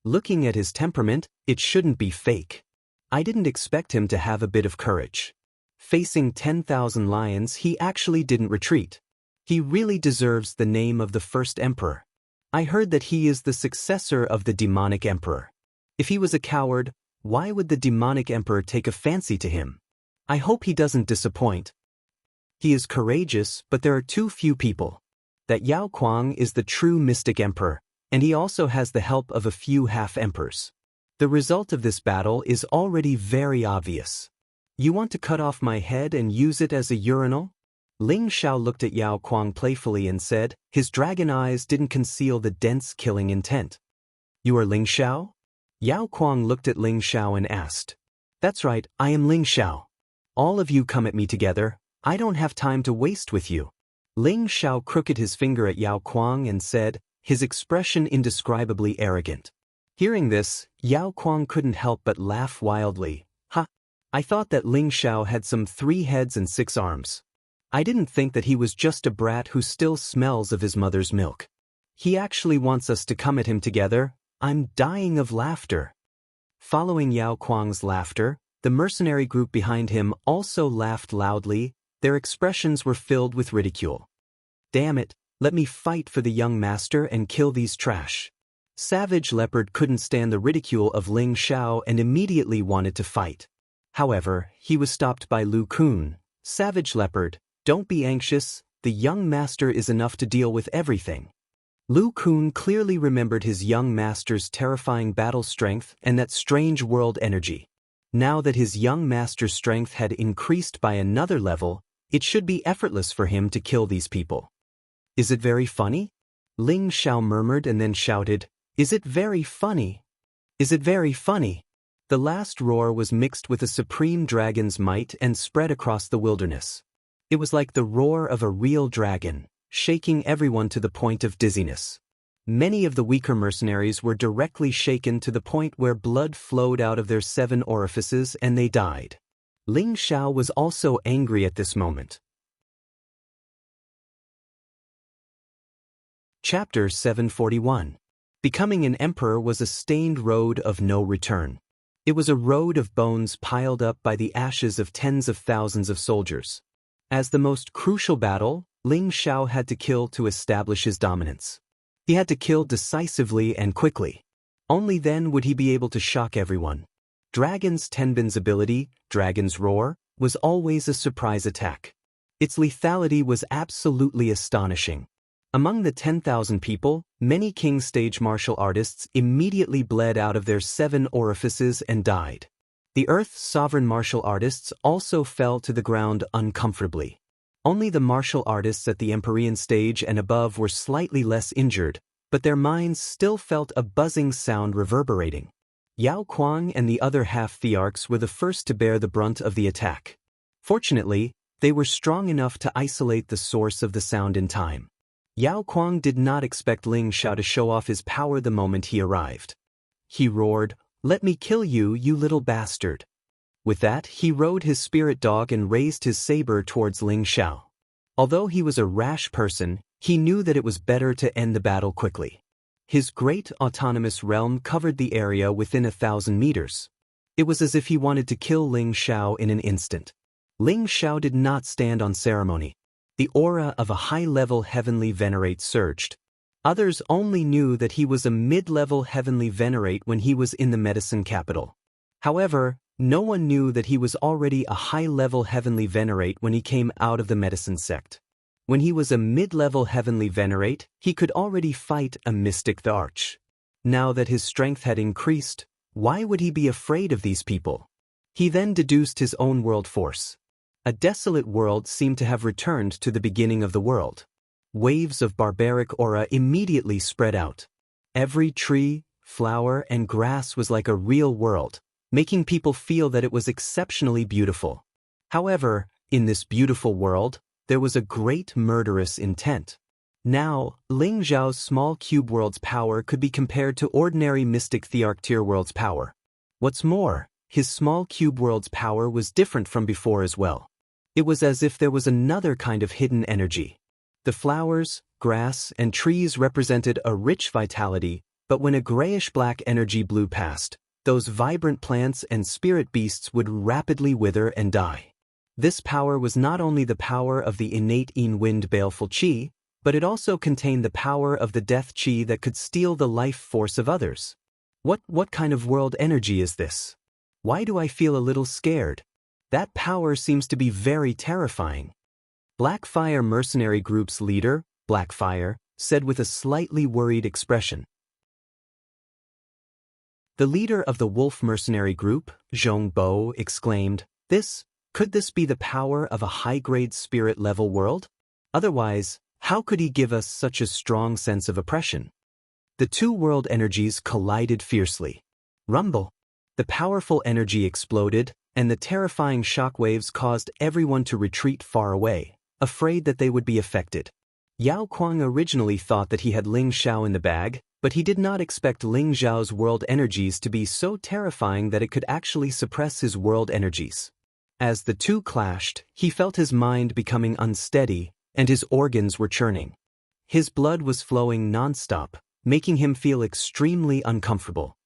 Looking at his temperament, it shouldn't be fake. I didn't expect him to have a bit of courage. Facing 10,000 lions, he actually didn't retreat. He really deserves the name of the first emperor. I heard that he is the successor of the demonic emperor. If he was a coward, why would the demonic emperor take a fancy to him? I hope he doesn't disappoint. He is courageous, but there are too few people. That Yao Kuang is the true mystic emperor, and he also has the help of a few half-emperors. The result of this battle is already very obvious. You want to cut off my head and use it as a urinal? Ling Xiao looked at Yao Kuang playfully and said, his dragon eyes didn't conceal the dense killing intent. You are Ling Xiao? Yao Kuang looked at Ling Xiao and asked. That's right, I am Ling Xiao. All of you come at me together, I don't have time to waste with you. Ling Xiao crooked his finger at Yao Kuang and said, his expression indescribably arrogant. Hearing this, Yao Kuang couldn't help but laugh wildly. Ha! I thought that Ling Xiao had some 3 heads and 6 arms. I didn't think that he was just a brat who still smells of his mother's milk. He actually wants us to come at him together. I'm dying of laughter. Following Yao Kuang's laughter, the mercenary group behind him also laughed loudly. Their expressions were filled with ridicule. Damn it, let me fight for the young master and kill these trash. Savage Leopard couldn't stand the ridicule of Ling Xiao and immediately wanted to fight. However, he was stopped by Lu Kun. Savage Leopard, don't be anxious, the young master is enough to deal with everything. Lu Kun clearly remembered his young master's terrifying battle strength and that strange world energy. Now that his young master's strength had increased by another level, it should be effortless for him to kill these people. Is it very funny? Ling Xiao murmured and then shouted, is it very funny? Is it very funny? The last roar was mixed with a supreme dragon's might and spread across the wilderness. It was like the roar of a real dragon, shaking everyone to the point of dizziness. Many of the weaker mercenaries were directly shaken to the point where blood flowed out of their 7 orifices and they died. Ling Xiao was also angry at this moment. Chapter 741. Becoming an emperor was a stained road of no return. It was a road of bones piled up by the ashes of tens of thousands of soldiers. As the most crucial battle, Ling Xiao had to kill to establish his dominance. He had to kill decisively and quickly. Only then would he be able to shock everyone. Dragon's Tenbin's ability, Dragon's Roar, was always a surprise attack. Its lethality was absolutely astonishing. Among the 10,000 people, many King stage martial artists immediately bled out of their 7 orifices and died. The Earth's sovereign martial artists also fell to the ground uncomfortably. Only the martial artists at the Empyrean stage and above were slightly less injured, but their minds still felt a buzzing sound reverberating. Yao Kuang and the other half-thearchs were the first to bear the brunt of the attack. Fortunately, they were strong enough to isolate the source of the sound in time. Yao Kuang did not expect Ling Xiao to show off his power the moment he arrived. He roared, "Let me kill you, you little bastard." With that, he rode his spirit dog and raised his saber towards Ling Xiao. Although he was a rash person, he knew that it was better to end the battle quickly. His great autonomous realm covered the area within 1,000 meters. It was as if he wanted to kill Ling Xiao in an instant. Ling Xiao did not stand on ceremony. The aura of a high-level heavenly venerate surged. Others only knew that he was a mid-level heavenly venerate when he was in the medicine capital. However, no one knew that he was already a high-level heavenly venerate when he came out of the medicine sect. When he was a mid-level heavenly venerate, he could already fight a mystic the Arch. Now that his strength had increased, why would he be afraid of these people? He then deduced his own world force. A desolate world seemed to have returned to the beginning of the world. Waves of barbaric aura immediately spread out. Every tree, flower, and grass was like a real world, making people feel that it was exceptionally beautiful. However, in this beautiful world, there was a great murderous intent. Now, Ling Xiao's small cube world's power could be compared to ordinary mystic Thearctier world's power. What's more, his small cube world's power was different from before as well. It was as if there was another kind of hidden energy. The flowers, grass, and trees represented a rich vitality, but when a grayish-black energy blew past, those vibrant plants and spirit beasts would rapidly wither and die. This power was not only the power of the innate in-wind baleful qi, but it also contained the power of the death qi that could steal the life force of others. What kind of world energy is this? Why do I feel a little scared? That power seems to be very terrifying. Blackfire mercenary group's leader, Blackfire, said with a slightly worried expression. The leader of the Wolf mercenary group, Zhong Bo, exclaimed, Could this be the power of a high-grade spirit-level world? Otherwise, how could he give us such a strong sense of oppression? The two world energies collided fiercely. Rumble! The powerful energy exploded, and the terrifying shockwaves caused everyone to retreat far away, afraid that they would be affected. Yao Kuang originally thought that he had Ling Xiao in the bag, but he did not expect Ling Xiao's world energies to be so terrifying that it could actually suppress his world energies. As the two clashed, he felt his mind becoming unsteady, and his organs were churning. His blood was flowing non-stop, making him feel extremely uncomfortable.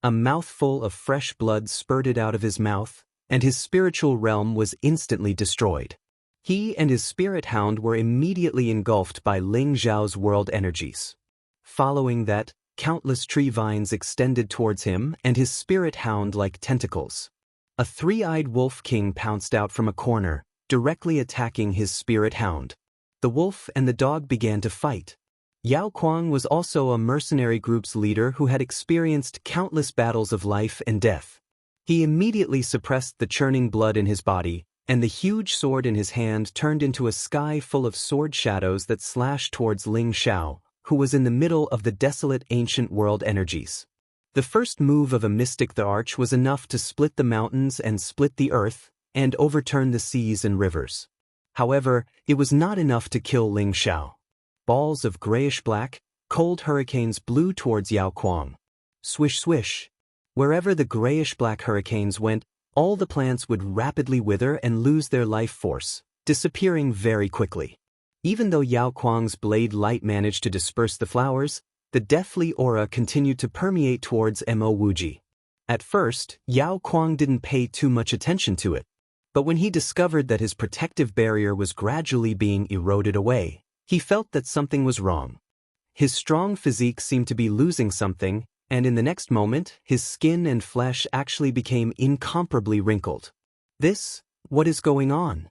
A mouthful of fresh blood spurted out of his mouth, and his spiritual realm was instantly destroyed. He and his spirit hound were immediately engulfed by Ling Xiao's world energies. Following that, countless tree vines extended towards him and his spirit hound like tentacles. A three-eyed wolf king pounced out from a corner, directly attacking his spirit hound. The wolf and the dog began to fight. Yao Kuang was also a mercenary group's leader who had experienced countless battles of life and death. He immediately suppressed the churning blood in his body, and the huge sword in his hand turned into a sky full of sword shadows that slashed towards Ling Xiao, who was in the middle of the desolate ancient world energies. The first move of a mystic the Arch was enough to split the mountains and split the earth, and overturn the seas and rivers. However, it was not enough to kill Ling Xiao. Balls of grayish-black, cold hurricanes blew towards Yao Kuang. Swish swish. Wherever the grayish-black hurricanes went, all the plants would rapidly wither and lose their life force, disappearing very quickly. Even though Yao Kuang's blade light managed to disperse the flowers, the deathly aura continued to permeate towards Mo Wuji. At first, Yao Kuang didn't pay too much attention to it. But when he discovered that his protective barrier was gradually being eroded away, he felt that something was wrong. His strong physique seemed to be losing something, and in the next moment, his skin and flesh actually became incomparably wrinkled. What is going on?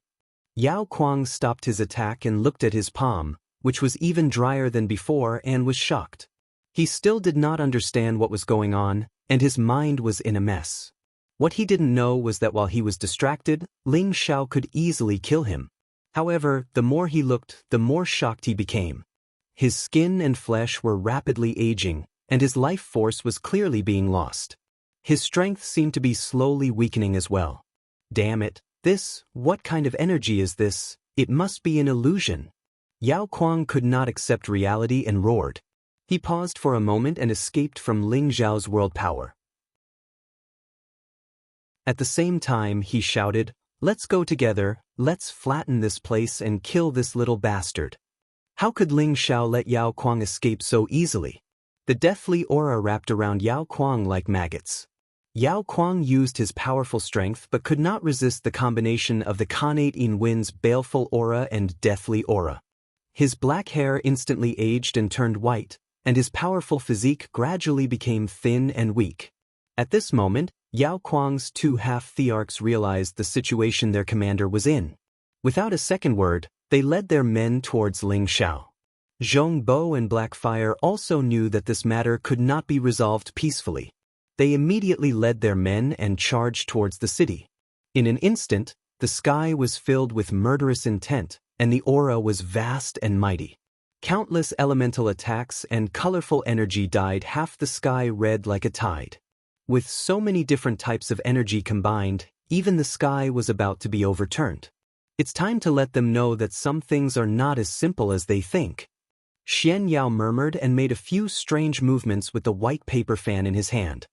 Yao Kuang stopped his attack and looked at his palm, which was even drier than before, and was shocked. He still did not understand what was going on, and his mind was in a mess. What he didn't know was that while he was distracted, Ling Xiao could easily kill him. However, the more he looked, the more shocked he became. His skin and flesh were rapidly aging, and his life force was clearly being lost. His strength seemed to be slowly weakening as well. Damn it, what kind of energy is this? It must be an illusion. Yao Kuang could not accept reality and roared. He paused for a moment and escaped from Ling Xiao's world power. At the same time, he shouted, "Let's go together, let's flatten this place and kill this little bastard." How could Ling Xiao let Yao Kuang escape so easily? The deathly aura wrapped around Yao Kuang like maggots. Yao Kuang used his powerful strength but could not resist the combination of the Khanate in Wind's baleful aura and deathly aura. His black hair instantly aged and turned white, and his powerful physique gradually became thin and weak. At this moment, Yao Kuang's two half-thearchs realized the situation their commander was in. Without a second word, they led their men towards Ling Xiao. Zhong Bo and Blackfire also knew that this matter could not be resolved peacefully. They immediately led their men and charged towards the city. In an instant, the sky was filled with murderous intent, and the aura was vast and mighty. Countless elemental attacks and colorful energy dyed half the sky red like a tide. With so many different types of energy combined, even the sky was about to be overturned. It's time to let them know that some things are not as simple as they think. Xian Yao murmured and made a few strange movements with the white paper fan in his hand.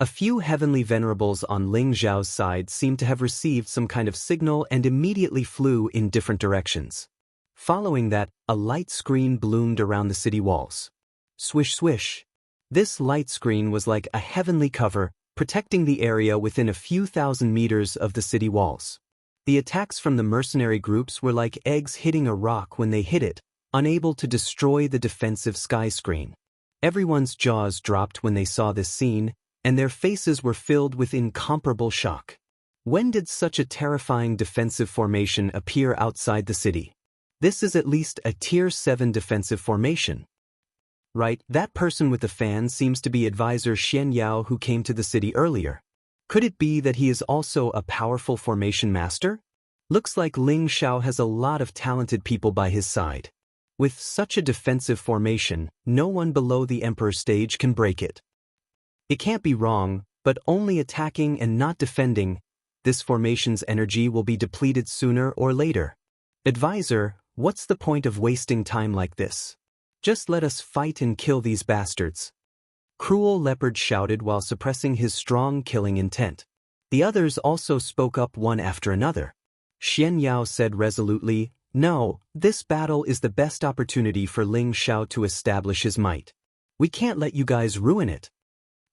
A few heavenly venerables on Ling Xiao's side seemed to have received some kind of signal and immediately flew in different directions. Following that, a light screen bloomed around the city walls. Swish swish. This light screen was like a heavenly cover, protecting the area within a few thousand meters of the city walls. The attacks from the mercenary groups were like eggs hitting a rock when they hit it, unable to destroy the defensive sky screen. Everyone's jaws dropped when they saw this scene, and their faces were filled with incomparable shock. When did such a terrifying defensive formation appear outside the city? This is at least a Tier 7 defensive formation. Right, that person with the fan seems to be Advisor Xian Yao who came to the city earlier. Could it be that he is also a powerful formation master? Looks like Ling Xiao has a lot of talented people by his side. With such a defensive formation, no one below the Emperor stage can break it. It can't be wrong, but only attacking and not defending, this formation's energy will be depleted sooner or later. Advisor, what's the point of wasting time like this? Just let us fight and kill these bastards. Cruel Leopard shouted while suppressing his strong killing intent. The others also spoke up one after another. Xian Yao said resolutely, "No, this battle is the best opportunity for Ling Xiao to establish his might. We can't let you guys ruin it."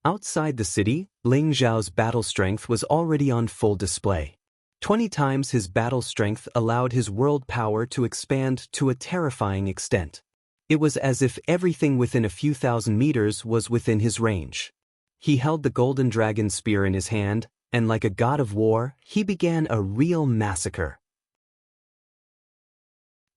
Outside the city, Ling Xiao's battle strength was already on full display. 20 times his battle strength allowed his world power to expand to a terrifying extent. It was as if everything within a few thousand meters was within his range. He held the golden dragon spear in his hand, and like a god of war, he began a real massacre.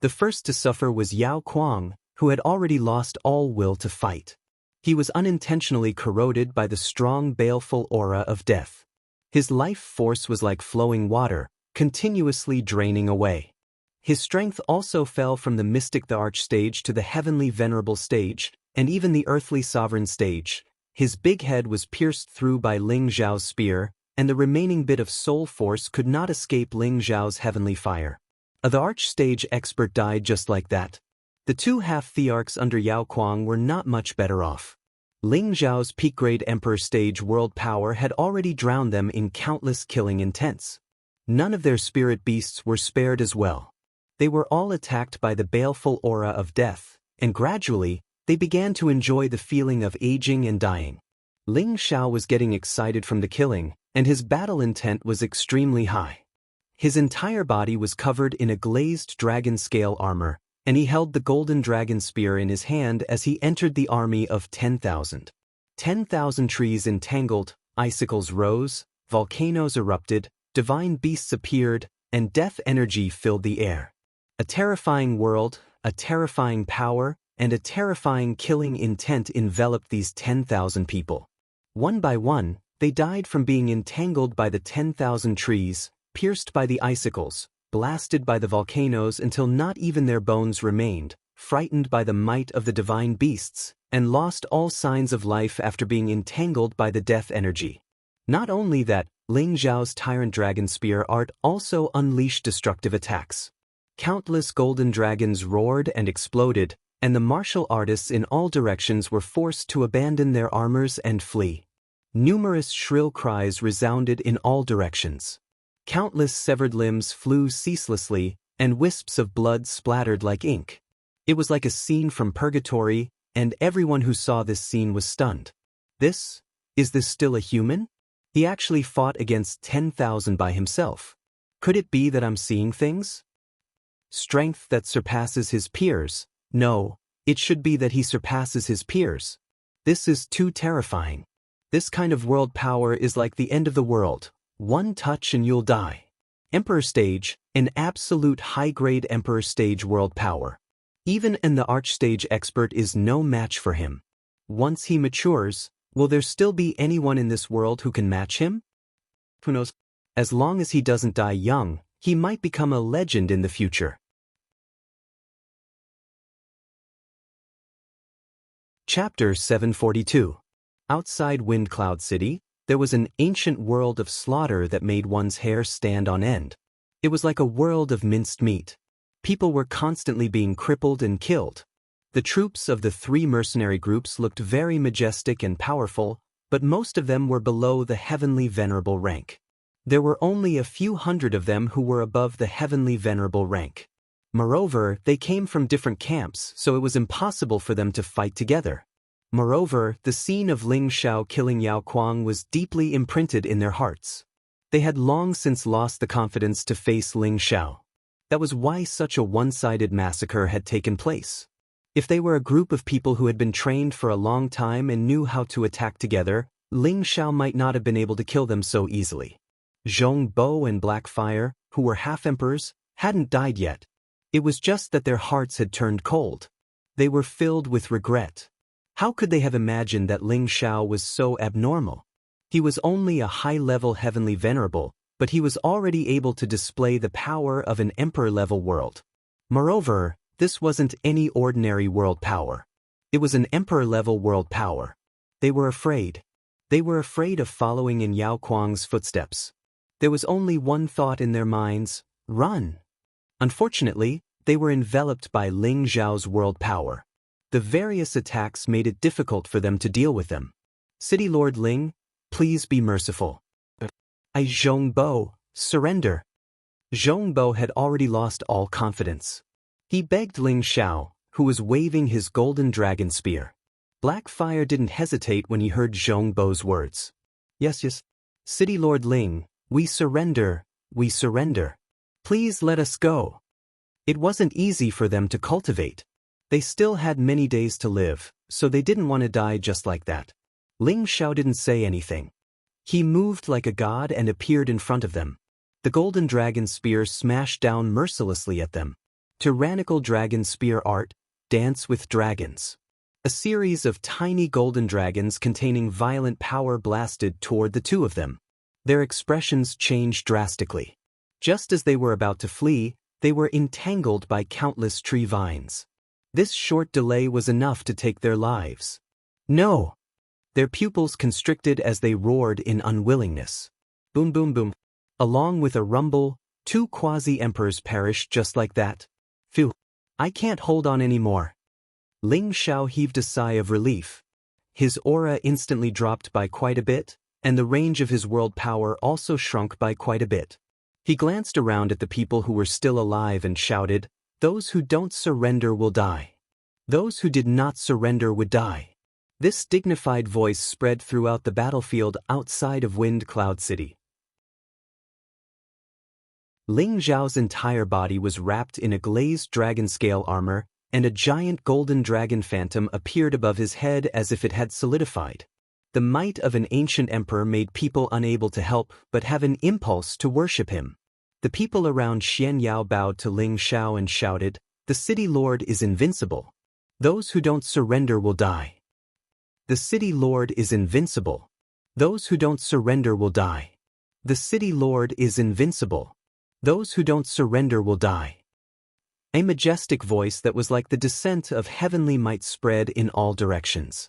The first to suffer was Yao Kuang, who had already lost all will to fight. He was unintentionally corroded by the strong baleful aura of death. His life force was like flowing water, continuously draining away. His strength also fell from the mystic the arch stage to the heavenly venerable stage, and even the earthly sovereign stage. His big head was pierced through by Ling Xiao's spear, and the remaining bit of soul force could not escape Ling Xiao's heavenly fire. The arch stage expert died just like that. The two half-thearchs under Yao Kuang were not much better off. Ling Xiao's peak-grade Emperor stage world power had already drowned them in countless killing intents. None of their spirit beasts were spared as well. They were all attacked by the baleful aura of death, and gradually, they began to enjoy the feeling of aging and dying. Ling Xiao was getting excited from the killing, and his battle intent was extremely high. His entire body was covered in a glazed dragon scale armor, and he held the golden dragon spear in his hand as he entered the army of 10,000. 10,000 trees entangled, icicles rose, volcanoes erupted, divine beasts appeared, and death energy filled the air. A terrifying world, a terrifying power, and a terrifying killing intent enveloped these 10,000 people. One by one, they died from being entangled by the 10,000 trees, pierced by the icicles, blasted by the volcanoes until not even their bones remained, frightened by the might of the divine beasts, and lost all signs of life after being entangled by the death energy. Not only that, Ling Xiao's tyrant dragon spear art also unleashed destructive attacks. Countless golden dragons roared and exploded, and the martial artists in all directions were forced to abandon their armors and flee. Numerous shrill cries resounded in all directions. Countless severed limbs flew ceaselessly, and wisps of blood splattered like ink. It was like a scene from purgatory, and everyone who saw this scene was stunned. Is this still a human? He actually fought against 10,000 by himself. Could it be that I'm seeing things? Strength that surpasses his peers. No, it should be that he surpasses his peers. This is too terrifying. This kind of world power is like the end of the world. One touch and you'll die. Emperor Stage, an absolute high-grade Emperor Stage world power. Even the Archstage expert is no match for him. Once he matures, will there still be anyone in this world who can match him? Who knows? As long as he doesn't die young, he might become a legend in the future. Chapter 742. Outside Wind Cloud City, there was an ancient world of slaughter that made one's hair stand on end. It was like a world of minced meat. People were constantly being crippled and killed. The troops of the 3 mercenary groups looked very majestic and powerful, but most of them were below the heavenly venerable rank. There were only a few hundred of them who were above the heavenly venerable rank. Moreover, they came from different camps, so it was impossible for them to fight together. Moreover, the scene of Ling Xiao killing Yao Kuang was deeply imprinted in their hearts. They had long since lost the confidence to face Ling Xiao. That was why such a one-sided massacre had taken place. If they were a group of people who had been trained for a long time and knew how to attack together, Ling Xiao might not have been able to kill them so easily. Zhong Bo and Blackfire, who were half-emperors, hadn't died yet. It was just that their hearts had turned cold. They were filled with regret. How could they have imagined that Ling Xiao was so abnormal? He was only a high-level heavenly venerable, but he was already able to display the power of an emperor-level world. Moreover, this wasn't any ordinary world power. It was an emperor-level world power. They were afraid. They were afraid of following in Yao Kuang's footsteps. There was only one thought in their minds: run. Unfortunately, they were enveloped by Ling Xiao's world power. The various attacks made it difficult for them to deal with them. City Lord Ling, please be merciful. Zhong Bo, surrender. Zhong Bo had already lost all confidence. He begged Ling Xiao, who was waving his golden dragon spear. Blackfire didn't hesitate when he heard Zhong Bo's words. Yes. City Lord Ling, we surrender, we surrender. Please let us go. It wasn't easy for them to cultivate. They still had many days to live, so they didn't want to die just like that. Ling Xiao didn't say anything. He moved like a god and appeared in front of them. The golden dragon spear smashed down mercilessly at them. Tyrannical dragon spear art, dance with dragons. A series of tiny golden dragons containing violent power blasted toward the 2 of them. Their expressions changed drastically. Just as they were about to flee, they were entangled by countless tree vines. This short delay was enough to take their lives. No! Their pupils constricted as they roared in unwillingness. Boom boom boom. Along with a rumble, 2 quasi-emperors perished just like that. Phew. I can't hold on anymore. Ling Xiao heaved a sigh of relief. His aura instantly dropped by quite a bit, and the range of his world power also shrunk by quite a bit. He glanced around at the people who were still alive and shouted, "Those who don't surrender will die. Those who did not surrender would die." This dignified voice spread throughout the battlefield outside of Wind Cloud City. Ling Xiao's entire body was wrapped in a glazed dragon scale armor, and a giant golden dragon phantom appeared above his head as if it had solidified. The might of an ancient emperor made people unable to help but have an impulse to worship him. The people around Xian Yao bowed to Ling Xiao and shouted, "The city lord is invincible. Those who don't surrender will die. The city lord is invincible. Those who don't surrender will die. The city lord is invincible. Those who don't surrender will die." A majestic voice that was like the descent of heavenly might spread in all directions.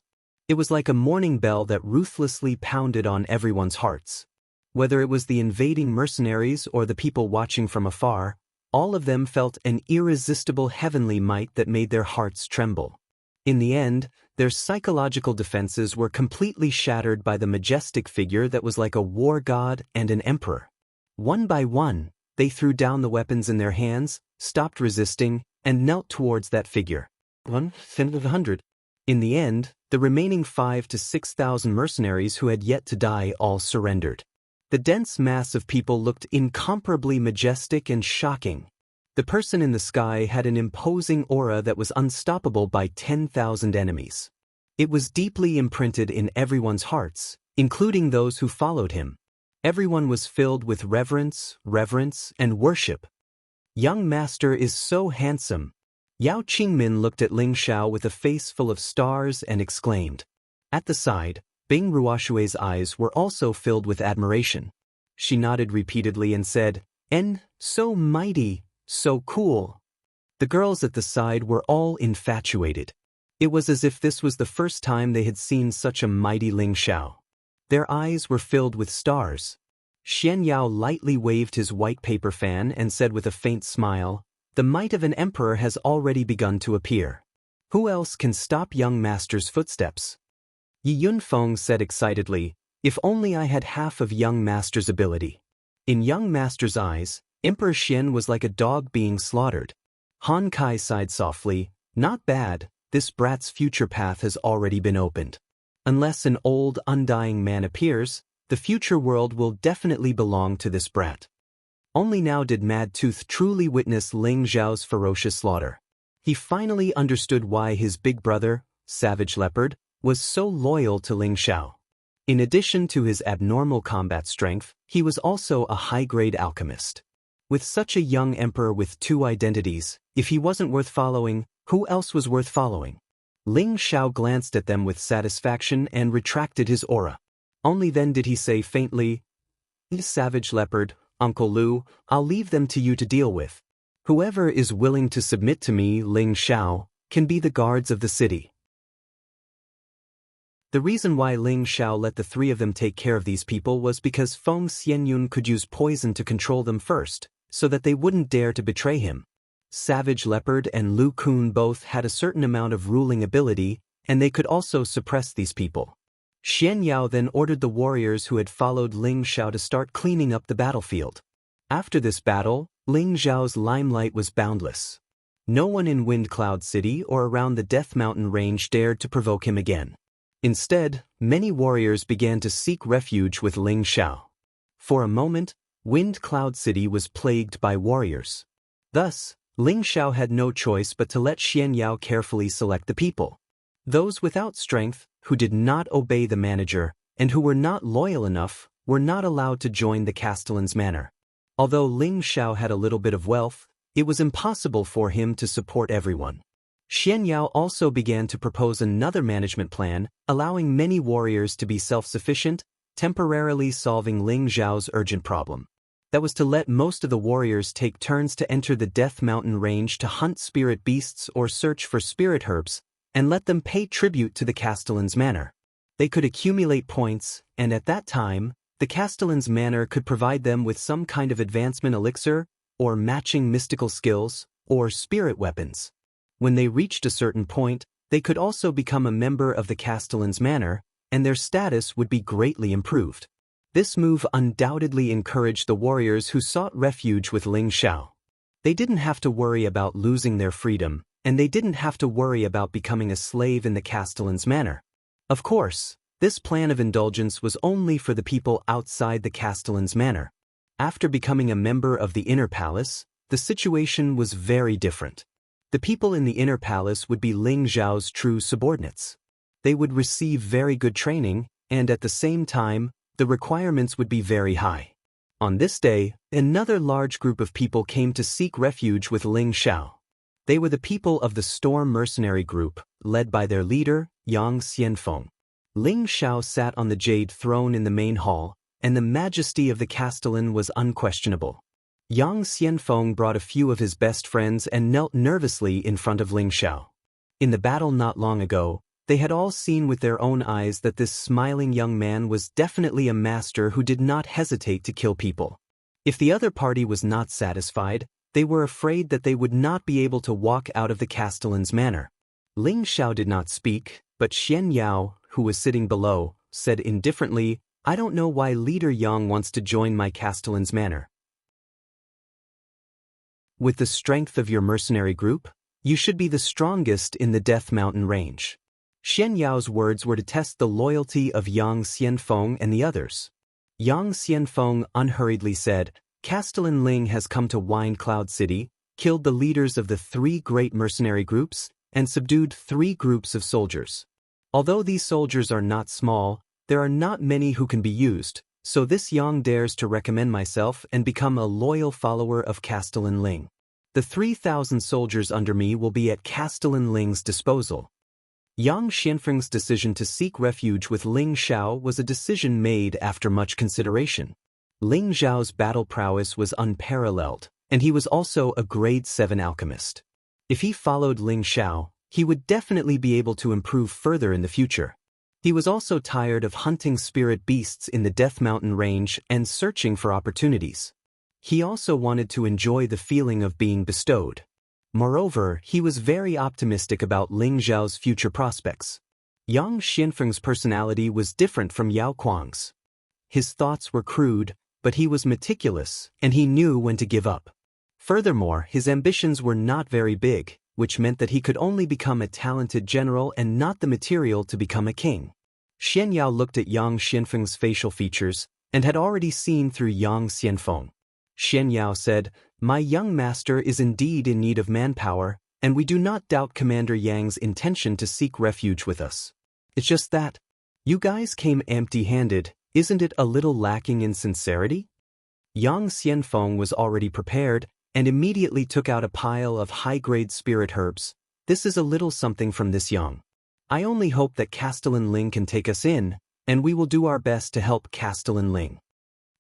It was like a morning bell that ruthlessly pounded on everyone's hearts. Whether it was the invading mercenaries or the people watching from afar, all of them felt an irresistible heavenly might that made their hearts tremble. In the end, their psychological defenses were completely shattered by the majestic figure that was like a war god and an emperor. One by one, they threw down the weapons in their hands, stopped resisting, and knelt towards that figure. 100. In the end, the remaining 5,000 to 6,000 mercenaries who had yet to die all surrendered. The dense mass of people looked incomparably majestic and shocking. The person in the sky had an imposing aura that was unstoppable by 10,000 enemies. It was deeply imprinted in everyone's hearts, including those who followed him. Everyone was filled with reverence, and worship. "Young master is so handsome." Yao Qingmin looked at Ling Xiao with a face full of stars and exclaimed. At the side, Bing Ruoshui's eyes were also filled with admiration. She nodded repeatedly and said, "So mighty, so cool." The girls at the side were all infatuated. It was as if this was the first time they had seen such a mighty Ling Xiao. Their eyes were filled with stars. Xian Yao lightly waved his white paper fan and said with a faint smile, "The might of an emperor has already begun to appear. Who else can stop young master's footsteps?" Yi Yunfeng said excitedly, "If only I had half of young master's ability." In young master's eyes, Emperor Xian was like a dog being slaughtered. Han Kai sighed softly, "Not bad, this brat's future path has already been opened. Unless an old, undying man appears, the future world will definitely belong to this brat." Only now did Mad Tooth truly witness Ling Xiao's ferocious slaughter. He finally understood why his big brother, Savage Leopard, was so loyal to Ling Xiao. In addition to his abnormal combat strength, he was also a high-grade alchemist. With such a young emperor with 2 identities, if he wasn't worth following, who else was worth following? Ling Xiao glanced at them with satisfaction and retracted his aura. Only then did he say faintly, "Savage Leopard, Uncle Lu, I'll leave them to you to deal with. Whoever is willing to submit to me, Ling Xiao, can be the guards of the city." The reason why Ling Xiao let the 3 of them take care of these people was because Feng Xianyun could use poison to control them first, so that they wouldn't dare to betray him. Savage Leopard and Lu Kun both had a certain amount of ruling ability, and they could also suppress these people. Xian Yao then ordered the warriors who had followed Ling Xiao to start cleaning up the battlefield. After this battle, Ling Xiao's limelight was boundless. No one in Wind Cloud City or around the Death Mountain range dared to provoke him again. Instead, many warriors began to seek refuge with Ling Xiao. For a moment, Wind Cloud City was plagued by warriors. Thus, Ling Xiao had no choice but to let Xian Yao carefully select the people. Those without strength, who did not obey the manager, and who were not loyal enough, were not allowed to join the Castellan's manor. Although Ling Xiao had a little bit of wealth, it was impossible for him to support everyone. Xian Yao also began to propose another management plan, allowing many warriors to be self-sufficient, temporarily solving Ling Xiao's urgent problem. That was to let most of the warriors take turns to enter the Death Mountain range to hunt spirit beasts or search for spirit herbs, and let them pay tribute to the Castellan's manor. They could accumulate points, and at that time, the Castellan's manor could provide them with some kind of advancement elixir, or matching mystical skills, or spirit weapons. When they reached a certain point, they could also become a member of the Castellan's manor, and their status would be greatly improved. This move undoubtedly encouraged the warriors who sought refuge with Ling Xiao. They didn't have to worry about losing their freedom, and they didn't have to worry about becoming a slave in the Castellan's manor. Of course, this plan of indulgence was only for the people outside the Castellan's manor. After becoming a member of the Inner Palace, the situation was very different. The people in the Inner Palace would be Ling Xiao's true subordinates. They would receive very good training, and at the same time, the requirements would be very high. On this day, another large group of people came to seek refuge with Ling Xiao. They were the people of the Storm Mercenary Group, led by their leader, Yang Xianfeng. Ling Xiao sat on the jade throne in the main hall, and the majesty of the Castellan was unquestionable. Yang Xianfeng brought a few of his best friends and knelt nervously in front of Ling Xiao. In the battle not long ago, they had all seen with their own eyes that this smiling young man was definitely a master who did not hesitate to kill people. If the other party was not satisfied, they were afraid that they would not be able to walk out of the Castellan's manor. Ling Xiao did not speak, but Xian Yao, who was sitting below, said indifferently, "I don't know why Leader Yang wants to join my Castellan's manor. With the strength of your mercenary group, you should be the strongest in the Death Mountain range. Xian Yao's words were to test the loyalty of Yang Xianfeng and the others. Yang Xianfeng unhurriedly said, Castellan Ling has come to Wine Cloud City, killed the leaders of the 3 great mercenary groups, and subdued 3 groups of soldiers. Although these soldiers are not small, there are not many who can be used, so this Yang dares to recommend myself and become a loyal follower of Castellan Ling. The 3,000 soldiers under me will be at Castellan Ling's disposal. Yang Xianfeng's decision to seek refuge with Ling Xiao was a decision made after much consideration. Ling Xiao's battle prowess was unparalleled, and he was also a grade 7 alchemist. If he followed Ling Xiao, he would definitely be able to improve further in the future. He was also tired of hunting spirit beasts in the Death Mountain range and searching for opportunities. He also wanted to enjoy the feeling of being bestowed. Moreover, he was very optimistic about Ling Xiao's future prospects. Yang Xianfeng's personality was different from Yao Kuang's. His thoughts were crude, but he was meticulous, and he knew when to give up. Furthermore, his ambitions were not very big, which meant that he could only become a talented general and not the material to become a king. Xian Yao looked at Yang Xianfeng's facial features, and had already seen through Yang Xianfeng. Xian Yao said, My young master is indeed in need of manpower, and we do not doubt Commander Yang's intention to seek refuge with us. It's just that, you guys came empty-handed, isn't it a little lacking in sincerity? Yang Xianfeng was already prepared, and immediately took out a pile of high-grade spirit herbs. This is a little something from this Yang. I only hope that Castellan Ling can take us in, and we will do our best to help Castellan Ling.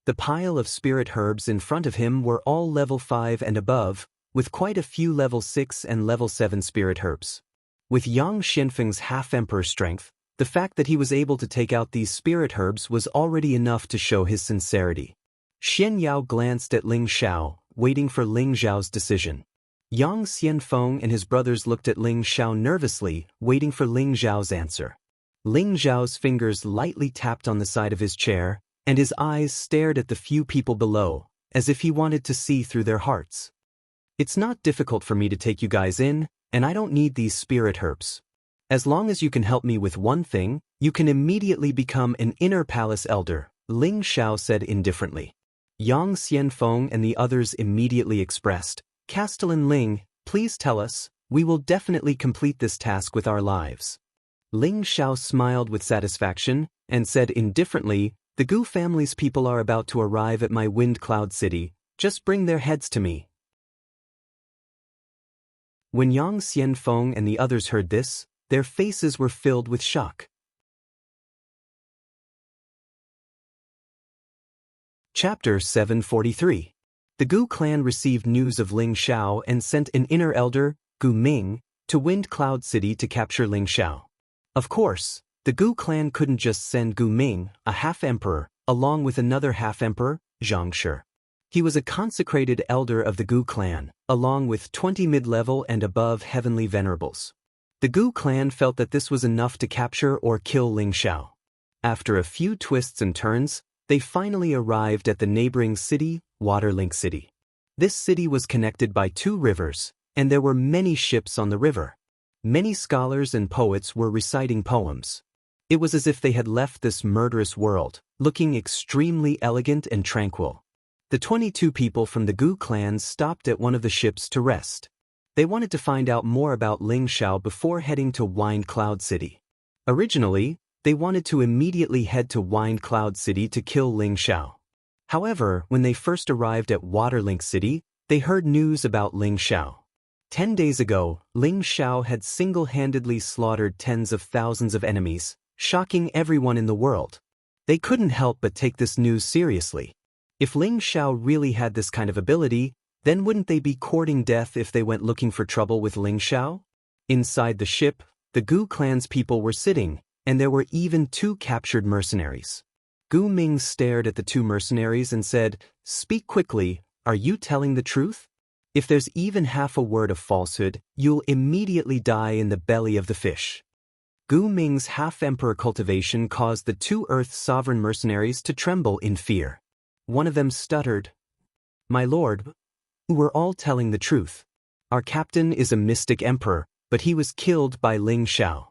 The pile of spirit herbs in front of him were all level 5 and above, with quite a few level 6 and level 7 spirit herbs. With Yang Xianfeng's half-emperor strength, the fact that he was able to take out these spirit herbs was already enough to show his sincerity. Xian Yao glanced at Ling Xiao, waiting for Ling Xiao's decision. Yang Xianfeng and his brothers looked at Ling Xiao nervously, waiting for Ling Xiao's answer. Ling Xiao's fingers lightly tapped on the side of his chair, and his eyes stared at the few people below, as if he wanted to see through their hearts. It's not difficult for me to take you guys in, and I don't need these spirit herbs. As long as you can help me with one thing, you can immediately become an inner palace elder, Ling Xiao said indifferently. Yang Xianfeng and the others immediately expressed, Castellan Ling, please tell us, we will definitely complete this task with our lives. Ling Xiao smiled with satisfaction, and said indifferently, The Gu family's people are about to arrive at my Wind Cloud City, just bring their heads to me. When Yang Xianfeng and the others heard this, their faces were filled with shock. Chapter 743. The Gu clan received news of Ling Xiao and sent an inner elder, Gu Ming, to Wind Cloud City to capture Ling Xiao. Of course, the Gu clan couldn't just send Gu Ming, a half-emperor, along with another half-emperor, Zhang Shi. He was a consecrated elder of the Gu clan, along with 20 mid-level and above heavenly venerables. The Gu clan felt that this was enough to capture or kill Ling Xiao. After a few twists and turns, they finally arrived at the neighboring city, Waterlink City. This city was connected by 2 rivers, and there were many ships on the river. Many scholars and poets were reciting poems. It was as if they had left this murderous world, looking extremely elegant and tranquil. The 22 people from the Gu clan stopped at one of the ships to rest. They wanted to find out more about Ling Xiao before heading to Wine Cloud City. Originally, they wanted to immediately head to Wine Cloud City to kill Ling Xiao. However, when they first arrived at Waterlink City, they heard news about Ling Xiao. 10 days ago, Ling Xiao had single-handedly slaughtered tens of thousands of enemies, shocking everyone in the world. They couldn't help but take this news seriously. If Ling Xiao really had this kind of ability, then wouldn't they be courting death if they went looking for trouble with Ling Xiao? Inside the ship, the Gu clan's people were sitting, and there were even 2 captured mercenaries. Gu Ming stared at the 2 mercenaries and said, Speak quickly, are you telling the truth? If there's even half a word of falsehood, you'll immediately die in the belly of the fish. Gu Ming's half-emperor cultivation caused the 2 Earth sovereign mercenaries to tremble in fear. One of them stuttered, My lord, we're all telling the truth. Our captain is a mystic emperor, but he was killed by Ling Xiao.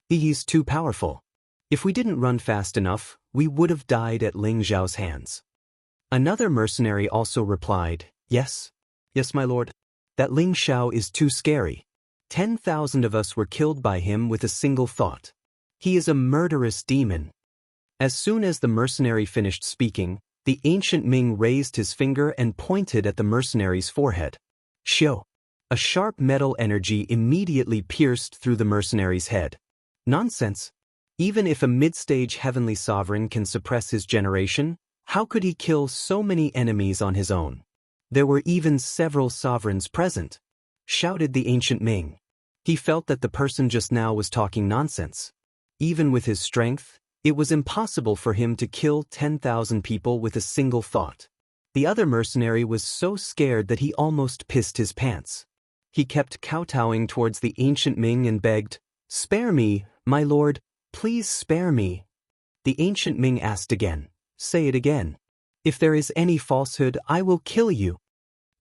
He's too powerful. If we didn't run fast enough, we would have died at Ling Zhao's hands. Another mercenary also replied, Yes, my lord. That Ling Xiao is too scary. 10,000 of us were killed by him with a single thought. He is a murderous demon. As soon as the mercenary finished speaking, the ancient Ming raised his finger and pointed at the mercenary's forehead. Xiao. A sharp metal energy immediately pierced through the mercenary's head. Nonsense. Even if a mid-stage heavenly sovereign can suppress his generation, how could he kill so many enemies on his own? There were even several sovereigns present, shouted the ancient Ming. He felt that the person just now was talking nonsense. Even with his strength, it was impossible for him to kill 10,000 people with a single thought. The other mercenary was so scared that he almost pissed his pants. He kept kowtowing towards the ancient Ming and begged, Spare me, my lord, please spare me. The ancient Ming asked again, Say it again. If there is any falsehood, I will kill you.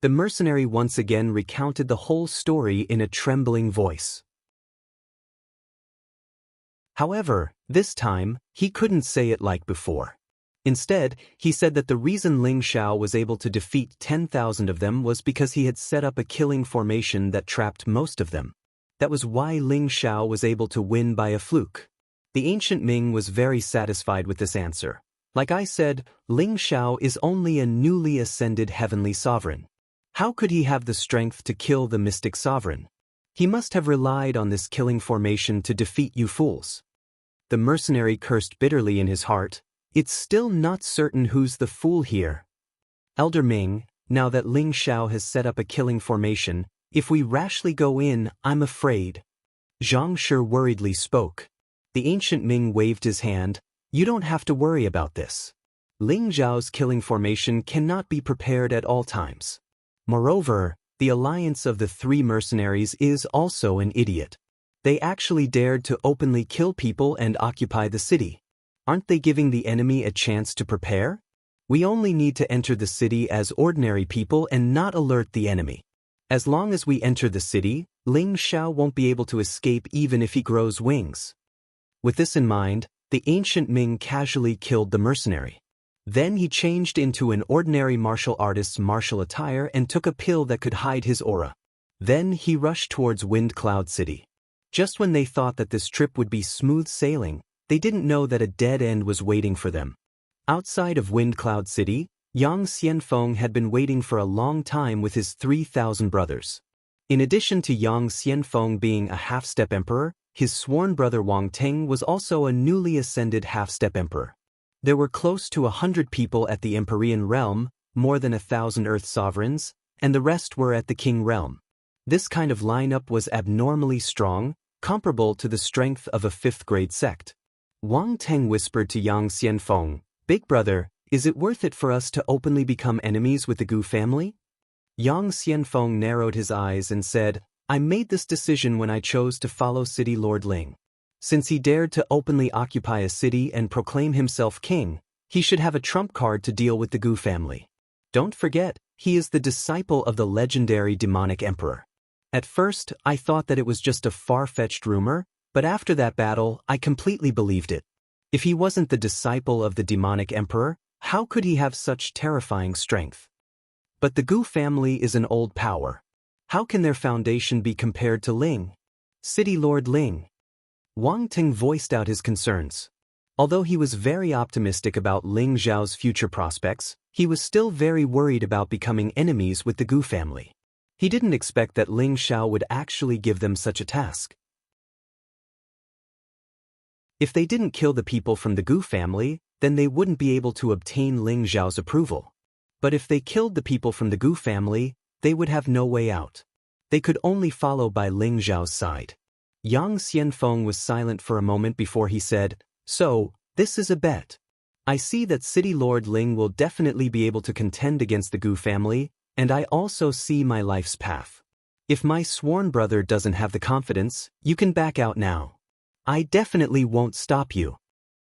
The mercenary once again recounted the whole story in a trembling voice. However, this time, he couldn't say it like before. Instead, he said that the reason Ling Xiao was able to defeat 10,000 of them was because he had set up a killing formation that trapped most of them. That was why Ling Xiao was able to win by a fluke. The ancient Ming was very satisfied with this answer. Like I said, Ling Xiao is only a newly ascended heavenly sovereign. How could he have the strength to kill the mystic sovereign? He must have relied on this killing formation to defeat you fools. The mercenary cursed bitterly in his heart. It's still not certain who's the fool here. Elder Ming, now that Ling Xiao has set up a killing formation, if we rashly go in, I'm afraid. Zhang Shi worriedly spoke. The ancient Ming waved his hand. You don't have to worry about this. Ling Zhao's killing formation cannot be prepared at all times. Moreover, the alliance of the three mercenaries is also an idiot. They actually dared to openly kill people and occupy the city. Aren't they giving the enemy a chance to prepare? We only need to enter the city as ordinary people and not alert the enemy. As long as we enter the city, Ling Xiao won't be able to escape even if he grows wings. With this in mind, the ancient Ming casually killed the mercenary. Then he changed into an ordinary martial artist's martial attire and took a pill that could hide his aura. Then he rushed towards Wind Cloud City. Just when they thought that this trip would be smooth sailing, they didn't know that a dead end was waiting for them. Outside of Wind Cloud City, Yang Xianfeng had been waiting for a long time with his 3,000 brothers. In addition to Yang Xianfeng being a half-step emperor, his sworn brother Wang Teng was also a newly ascended half-step emperor. There were close to 100 people at the Empyrean realm, more than 1,000 Earth sovereigns, and the rest were at the King realm. This kind of lineup was abnormally strong, comparable to the strength of a 5th-grade sect. Wang Teng whispered to Yang Xianfeng, Big brother, is it worth it for us to openly become enemies with the Gu family? Yang Xianfeng narrowed his eyes and said, I made this decision when I chose to follow City Lord Ling. Since he dared to openly occupy a city and proclaim himself king, he should have a trump card to deal with the Gu family. Don't forget, he is the disciple of the legendary demonic emperor. At first, I thought that it was just a far-fetched rumor, but after that battle, I completely believed it. If he wasn't the disciple of the demonic emperor, how could he have such terrifying strength? But the Gu family is an old power. How can their foundation be compared to Ling? City Lord Ling. Wang Teng voiced out his concerns. Although he was very optimistic about Ling Zhao's future prospects, he was still very worried about becoming enemies with the Gu family. He didn't expect that Ling Xiao would actually give them such a task. If they didn't kill the people from the Gu family, then they wouldn't be able to obtain Ling Zhao's approval. But if they killed the people from the Gu family, they would have no way out. They could only follow by Ling Zhao's side. Yang Xianfeng was silent for a moment before he said, So, this is a bet. I see that City Lord Ling will definitely be able to contend against the Gu family, and I also see my life's path. If my sworn brother doesn't have the confidence, you can back out now. I definitely won't stop you.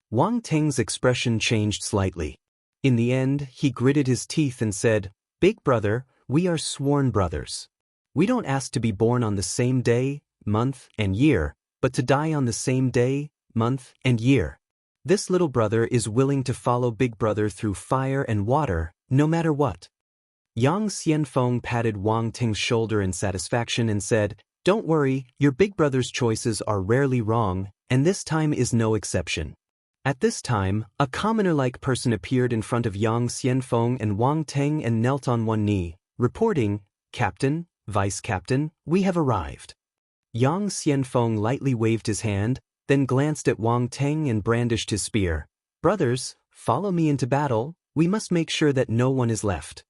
Wang Teng's expression changed slightly. In the end, he gritted his teeth and said, Big brother, we are sworn brothers. We don't ask to be born on the same day, month, and year, but to die on the same day, month, and year. This little brother is willing to follow big brother through fire and water, no matter what. Yang Xianfeng patted Wang Ting's shoulder in satisfaction and said, "Don't worry, your big brother's choices are rarely wrong, and this time is no exception." At this time, a commoner-like person appeared in front of Yang Xianfeng and Wang Ting and knelt on one knee, reporting, "Captain, Vice Captain, we have arrived." Yang Xianfeng lightly waved his hand, then glanced at Wang Ting and brandished his spear. "Brothers, follow me into battle, we must make sure that no one is left."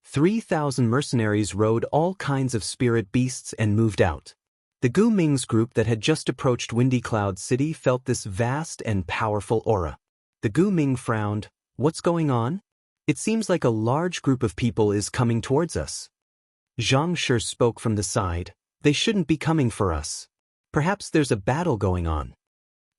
3,000 mercenaries rode all kinds of spirit beasts and moved out. The Gu Ming's group that had just approached Windy Cloud City felt this vast and powerful aura. The Gu Ming frowned. "What's going on? It seems like a large group of people is coming towards us." Zhang Shi spoke from the side. "They shouldn't be coming for us. Perhaps there's a battle going on."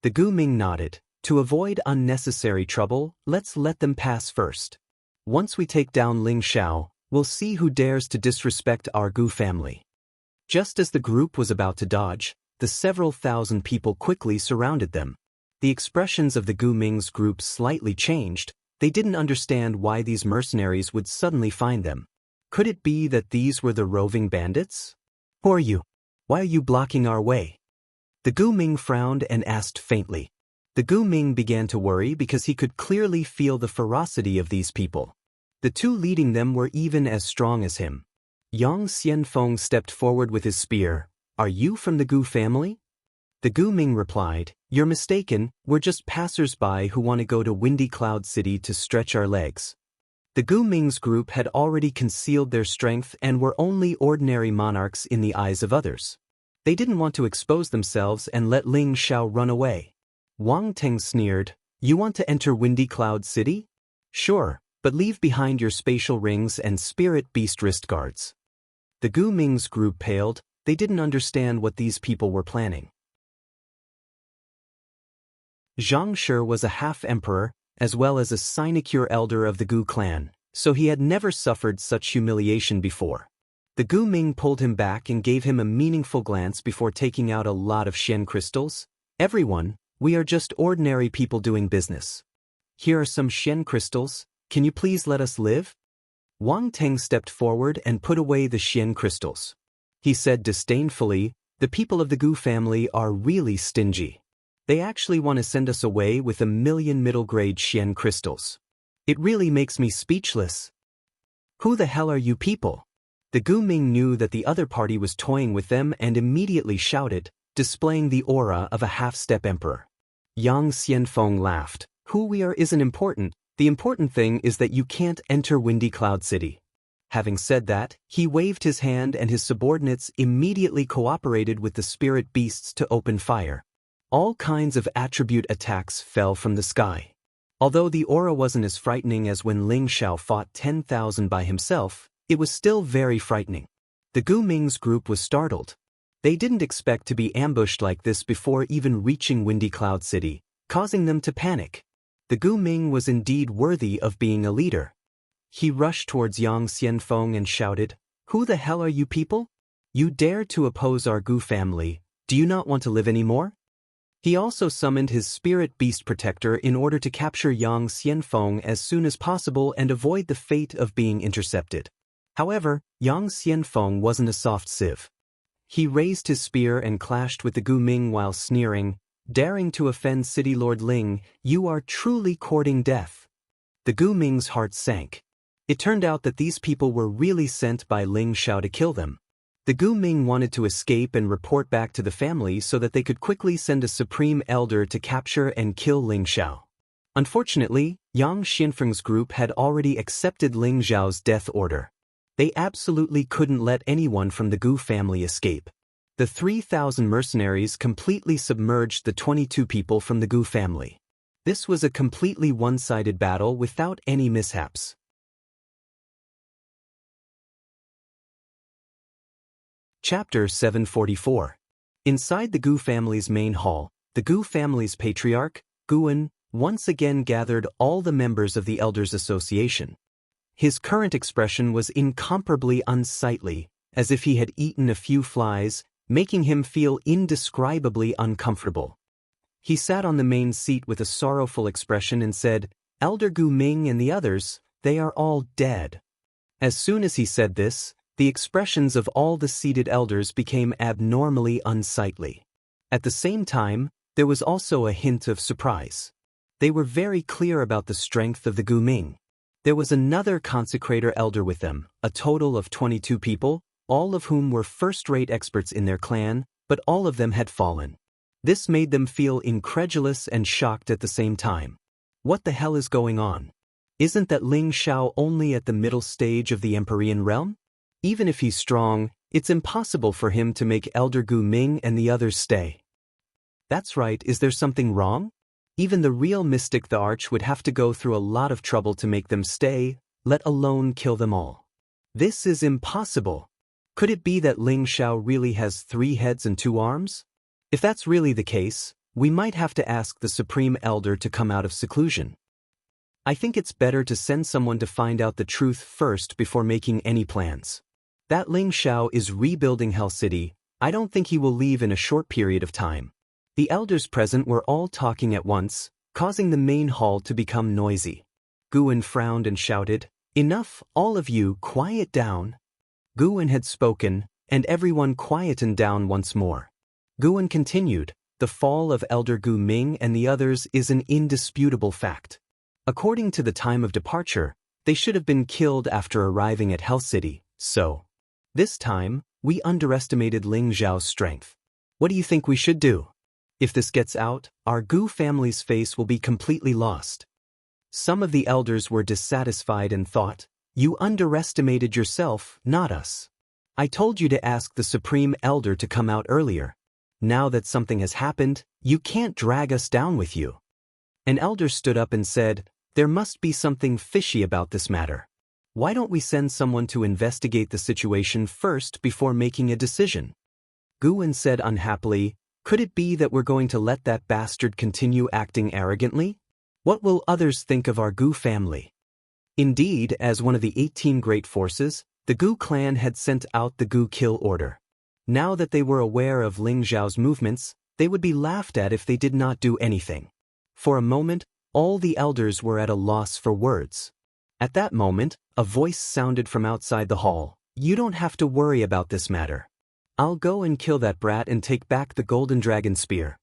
The Gu Ming nodded. "To avoid unnecessary trouble, let's let them pass first. Once we take down Ling Xiao, we'll see who dares to disrespect our Gu family." Just as the group was about to dodge, the several thousand people quickly surrounded them. The expressions of the Gu Ming's group slightly changed. They didn't understand why these mercenaries would suddenly find them. Could it be that these were the roving bandits? "Who are you? Why are you blocking our way?" The Gu Ming frowned and asked faintly. The Gu Ming began to worry because he could clearly feel the ferocity of these people. The two leading them were even as strong as him. Yang Xianfeng stepped forward with his spear. "Are you from the Gu family?" The Gu Ming replied, "You're mistaken, we're just passers-by who want to go to Windy Cloud City to stretch our legs." The Gu Ming's group had already concealed their strength and were only ordinary monarchs in the eyes of others. They didn't want to expose themselves and let Ling Xiao run away. Wang Ting sneered, "You want to enter Windy Cloud City? Sure, but leave behind your spatial rings and spirit beast wrist guards." The Gu Ming's group paled. They didn't understand what these people were planning. Zhang Shi was a half-emperor, as well as a sinecure elder of the Gu clan, so he had never suffered such humiliation before. The Gu Ming pulled him back and gave him a meaningful glance before taking out a lot of Xian crystals. "Everyone, we are just ordinary people doing business. Here are some Xian crystals, can you please let us live?" Wang Ting stepped forward and put away the Xian crystals. He said disdainfully, "The people of the Gu family are really stingy. They actually want to send us away with 1,000,000 middle-grade Xian crystals. It really makes me speechless. Who the hell are you people?" The Gu Ming knew that the other party was toying with them and immediately shouted, displaying the aura of a half-step emperor. Yang Xianfeng laughed. "Who we are isn't important. The important thing is that you can't enter Windy Cloud City." Having said that, he waved his hand and his subordinates immediately cooperated with the spirit beasts to open fire. All kinds of attribute attacks fell from the sky. Although the aura wasn't as frightening as when Ling Xiao fought 10,000 by himself, it was still very frightening. The Gu Ming's group was startled. They didn't expect to be ambushed like this before even reaching Windy Cloud City, causing them to panic. The Gu Ming was indeed worthy of being a leader. He rushed towards Yang Xianfeng and shouted, "Who the hell are you people? You dare to oppose our Gu family, do you not want to live anymore?" He also summoned his spirit beast protector in order to capture Yang Xianfeng as soon as possible and avoid the fate of being intercepted. However, Yang Xianfeng wasn't a soft sieve. He raised his spear and clashed with the Gu Ming while sneering, "Daring to offend City Lord Ling, you are truly courting death." The Gu Ming's heart sank. It turned out that these people were really sent by Ling Xiao to kill them. The Gu Ming wanted to escape and report back to the family so that they could quickly send a supreme elder to capture and kill Ling Xiao. Unfortunately, Yang Xianfeng's group had already accepted Ling Xiao's death order. They absolutely couldn't let anyone from the Gu family escape. The 3,000 mercenaries completely submerged the 22 people from the Gu family. This was a completely one-sided battle without any mishaps. Chapter 744. Inside the Gu family's main hall, the Gu family's patriarch, Guan, once again gathered all the members of the Elders Association. His current expression was incomparably unsightly, as if he had eaten a few flies, making him feel indescribably uncomfortable. He sat on the main seat with a sorrowful expression and said, "Elder Gu Ming and the others, they are all dead." As soon as he said this, the expressions of all the seated elders became abnormally unsightly. At the same time, there was also a hint of surprise. They were very clear about the strength of the Gu Ming. There was another consecrator elder with them, a total of 22 people, all of whom were first-rate experts in their clan, but all of them had fallen. This made them feel incredulous and shocked at the same time. What the hell is going on? Isn't that Ling Xiao only at the middle stage of the Empyrean realm? Even if he's strong, it's impossible for him to make Elder Gu Ming and the others stay. That's right, is there something wrong? Even the real mystic the Arch would have to go through a lot of trouble to make them stay, let alone kill them all. This is impossible. Could it be that Ling Xiao really has 3 heads and 2 arms? If that's really the case, we might have to ask the Supreme Elder to come out of seclusion. I think it's better to send someone to find out the truth first before making any plans. That Ling Xiao is rebuilding Hell City. I don't think he will leave in a short period of time. The elders present were all talking at once, causing the main hall to become noisy. Guwen frowned and shouted, "Enough, all of you, quiet down." Guwen had spoken, and everyone quietened down once more. Guwen continued, "The fall of Elder Gu Ming and the others is an indisputable fact. According to the time of departure, they should have been killed after arriving at Hell City, so this time, we underestimated Ling Xiao's strength. What do you think we should do? If this gets out, our Gu family's face will be completely lost." Some of the elders were dissatisfied and thought, "You underestimated yourself, not us. I told you to ask the Supreme Elder to come out earlier. Now that something has happened, you can't drag us down with you." An elder stood up and said, "There must be something fishy about this matter. Why don't we send someone to investigate the situation first before making a decision?" Guwen said unhappily, "Could it be that we're going to let that bastard continue acting arrogantly? What will others think of our Gu family?" Indeed, as one of the 18 great forces, the Gu clan had sent out the Gu kill order. Now that they were aware of Ling Xiao's movements, they would be laughed at if they did not do anything. For a moment, all the elders were at a loss for words. At that moment, a voice sounded from outside the hall, "You don't have to worry about this matter. I'll go and kill that brat and take back the golden dragon spear."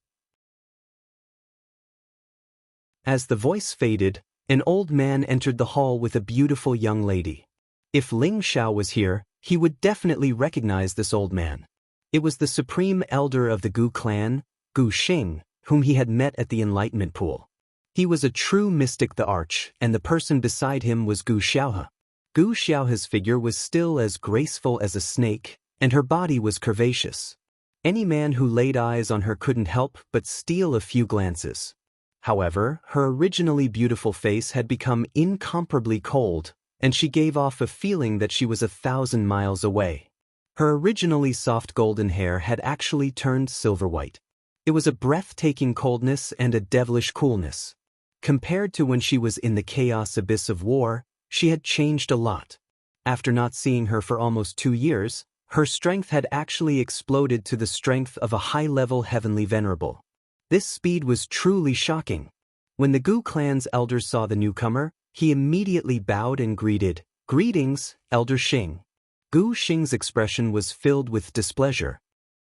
As the voice faded, an old man entered the hall with a beautiful young lady. If Ling Xiao was here, he would definitely recognize this old man. It was the Supreme Elder of the Gu clan, Gu Xing, whom he had met at the Enlightenment Pool. He was a true mystic the Arch, and the person beside him was Gu Xiaohe. Gu Xiaohe's figure was still as graceful as a snake, and her body was curvaceous. Any man who laid eyes on her couldn't help but steal a few glances. However, her originally beautiful face had become incomparably cold, and she gave off a feeling that she was 1,000 miles away. Her originally soft golden hair had actually turned silver white. It was a breathtaking coldness and a devilish coolness. Compared to when she was in the chaos abyss of war, she had changed a lot. After not seeing her for almost 2 years, her strength had actually exploded to the strength of a high-level heavenly venerable. This speed was truly shocking. When the Gu clan's elder saw the newcomer, he immediately bowed and greeted, "Greetings, Elder Xing." Gu Xing's expression was filled with displeasure.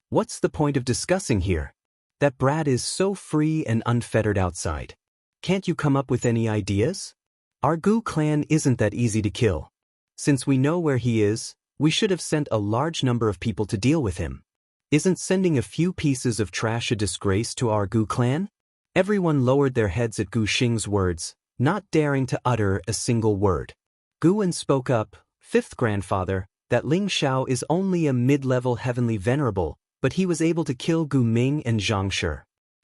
"What's the point of discussing here? That brat is so free and unfettered outside. Can't you come up with any ideas? Our Gu clan isn't that easy to kill. Since we know where he is, we should have sent a large number of people to deal with him. Isn't sending a few pieces of trash a disgrace to our Gu clan?" Everyone lowered their heads at Gu Xing's words, not daring to utter a single word. Guwen spoke up, "Fifth grandfather, that Ling Xiao is only a mid-level heavenly venerable, but he was able to kill Gu Ming and Zhang Shi.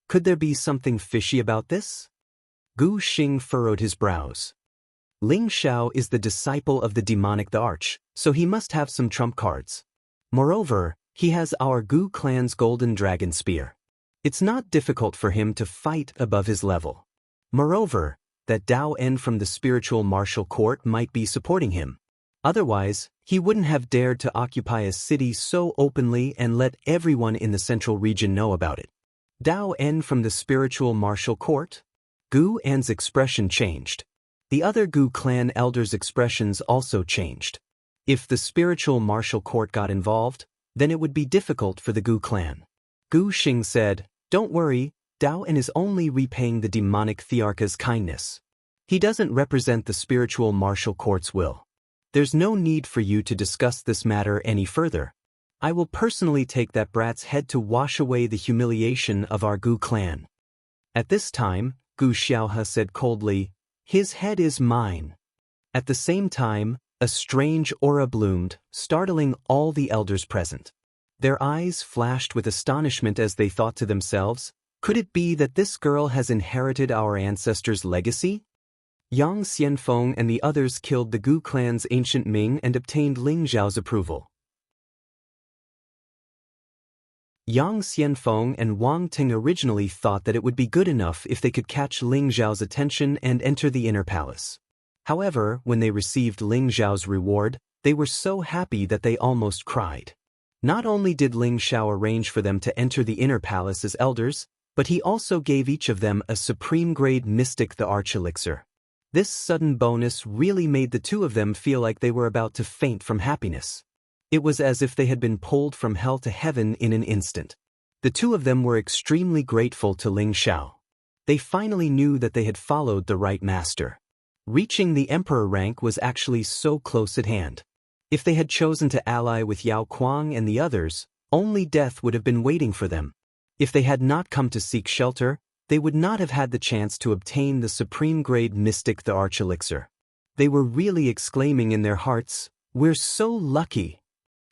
Could there be something fishy about this?" Gu Xing furrowed his brows. Ling Xiao is the disciple of the demonic the Arch, so he must have some trump cards. Moreover, he has our Gu clan's golden dragon spear. It's not difficult for him to fight above his level. Moreover, that Dao En from the spiritual martial court might be supporting him. Otherwise, he wouldn't have dared to occupy a city so openly and let everyone in the central region know about it. Dao En from the spiritual martial court? Gu An's expression changed. The other Gu clan elders' expressions also changed. If the spiritual martial court got involved, then it would be difficult for the Gu clan. Gu Xing said, "Don't worry, Dao En is only repaying the demonic Thearcha's kindness. He doesn't represent the spiritual martial court's will. There's no need for you to discuss this matter any further. I will personally take that brat's head to wash away the humiliation of our Gu clan." At this time, Gu Xiaohe said coldly, "His head is mine." At the same time, a strange aura bloomed, startling all the elders present. Their eyes flashed with astonishment as they thought to themselves, "Could it be that this girl has inherited our ancestors' legacy?" Yang Xianfeng and the others killed the Gu clan's ancient Ming and obtained Ling Zhao's approval. Yang Xianfeng and Wang Ting originally thought that it would be good enough if they could catch Ling Zhao's attention and enter the inner palace. However, when they received Ling Zhao's reward, they were so happy that they almost cried. Not only did Ling Zhao arrange for them to enter the inner palace as elders, but he also gave each of them a supreme-grade mystic the Arch Elixir. This sudden bonus really made the two of them feel like they were about to faint from happiness. It was as if they had been pulled from hell to heaven in an instant. The two of them were extremely grateful to Ling Zhao. They finally knew that they had followed the right master. Reaching the emperor rank was actually so close at hand. If they had chosen to ally with Yao Kuang and the others, only death would have been waiting for them. If they had not come to seek shelter, they would not have had the chance to obtain the supreme-grade mystic the Arch Elixir. They were really exclaiming in their hearts, "We're so lucky!"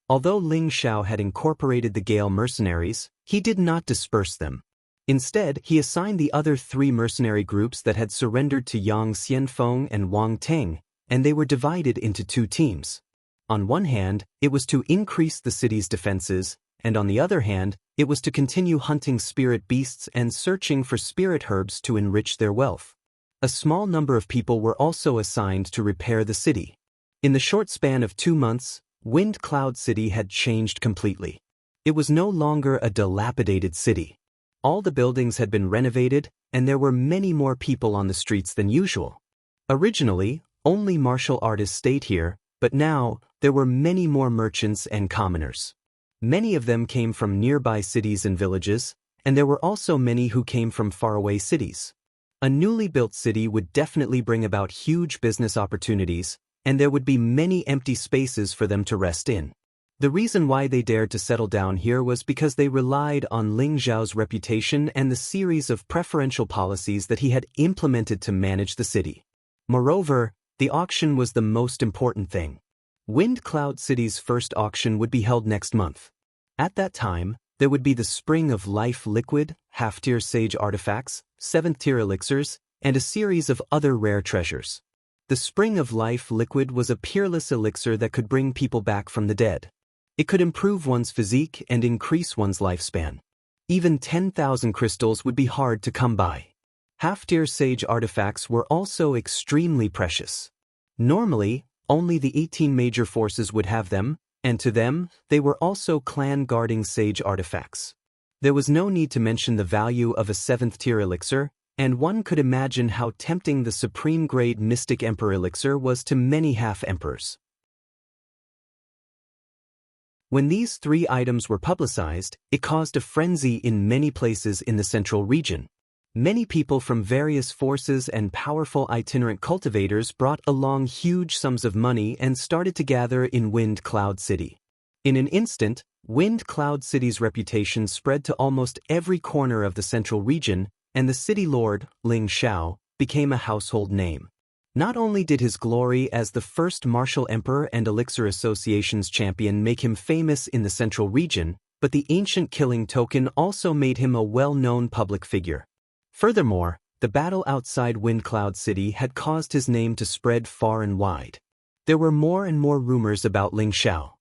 Although Ling Zhao had incorporated the Gale mercenaries, he did not disperse them. Instead, he assigned the other 3 mercenary groups that had surrendered to Yang Xianfeng and Wang Ting, and they were divided into 2 teams. On one hand, it was to increase the city's defenses, and on the other hand, it was to continue hunting spirit beasts and searching for spirit herbs to enrich their wealth. A small number of people were also assigned to repair the city. In the short span of 2 months, Wind Cloud City had changed completely. It was no longer a dilapidated city. All the buildings had been renovated, and there were many more people on the streets than usual. Originally, only martial artists stayed here, but now, there were many more merchants and commoners. Many of them came from nearby cities and villages, and there were also many who came from faraway cities. A newly built city would definitely bring about huge business opportunities, and there would be many empty spaces for them to rest in. The reason why they dared to settle down here was because they relied on Ling Zhao's reputation and the series of preferential policies that he had implemented to manage the city. Moreover, the auction was the most important thing. Wind Cloud City's first auction would be held next month. At that time, there would be the Spring of Life liquid, half-tier sage artifacts, 7th-tier elixirs, and a series of other rare treasures. The Spring of Life liquid was a peerless elixir that could bring people back from the dead. It could improve one's physique and increase one's lifespan. Even 10,000 crystals would be hard to come by. Half-tier sage artifacts were also extremely precious. Normally, only the 18 major forces would have them, and to them, they were also clan-guarding sage artifacts. There was no need to mention the value of a 7th-tier elixir, and one could imagine how tempting the supreme-grade Mystic Emperor elixir was to many half-emperors. When these 3 items were publicized, it caused a frenzy in many places in the central region. Many people from various forces and powerful itinerant cultivators brought along huge sums of money and started to gather in Wind Cloud City. In an instant, Wind Cloud City's reputation spread to almost every corner of the central region, and the city lord, Ling Zhao, became a household name. Not only did his glory as the first martial emperor and Elixir Association's champion make him famous in the central region, but the ancient killing token also made him a well-known public figure. Furthermore, the battle outside Wind Cloud City had caused his name to spread far and wide. There were more and more rumors about Ling Zhao.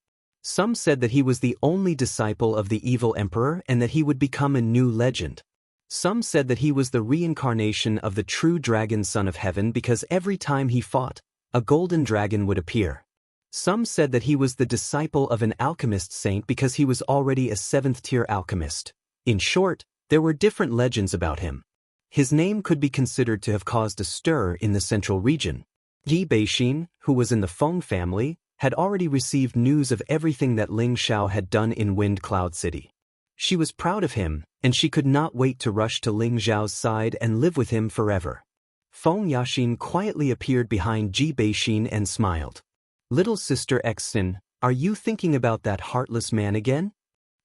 Some said that he was the only disciple of the evil emperor and that he would become a new legend. Some said that he was the reincarnation of the true dragon son of heaven because every time he fought, a golden dragon would appear. Some said that he was the disciple of an alchemist saint because he was already a 7th-tier alchemist. In short, there were different legends about him. His name could be considered to have caused a stir in the central region. Yi Beixin, who was in the Feng family, had already received news of everything that Ling Xiao had done in Wind Cloud City. She was proud of him, and she could not wait to rush to Ling Xiao's side and live with him forever. Feng Yaxin quietly appeared behind Ji Beixin and smiled. "Little sister Xin, are you thinking about that heartless man again?"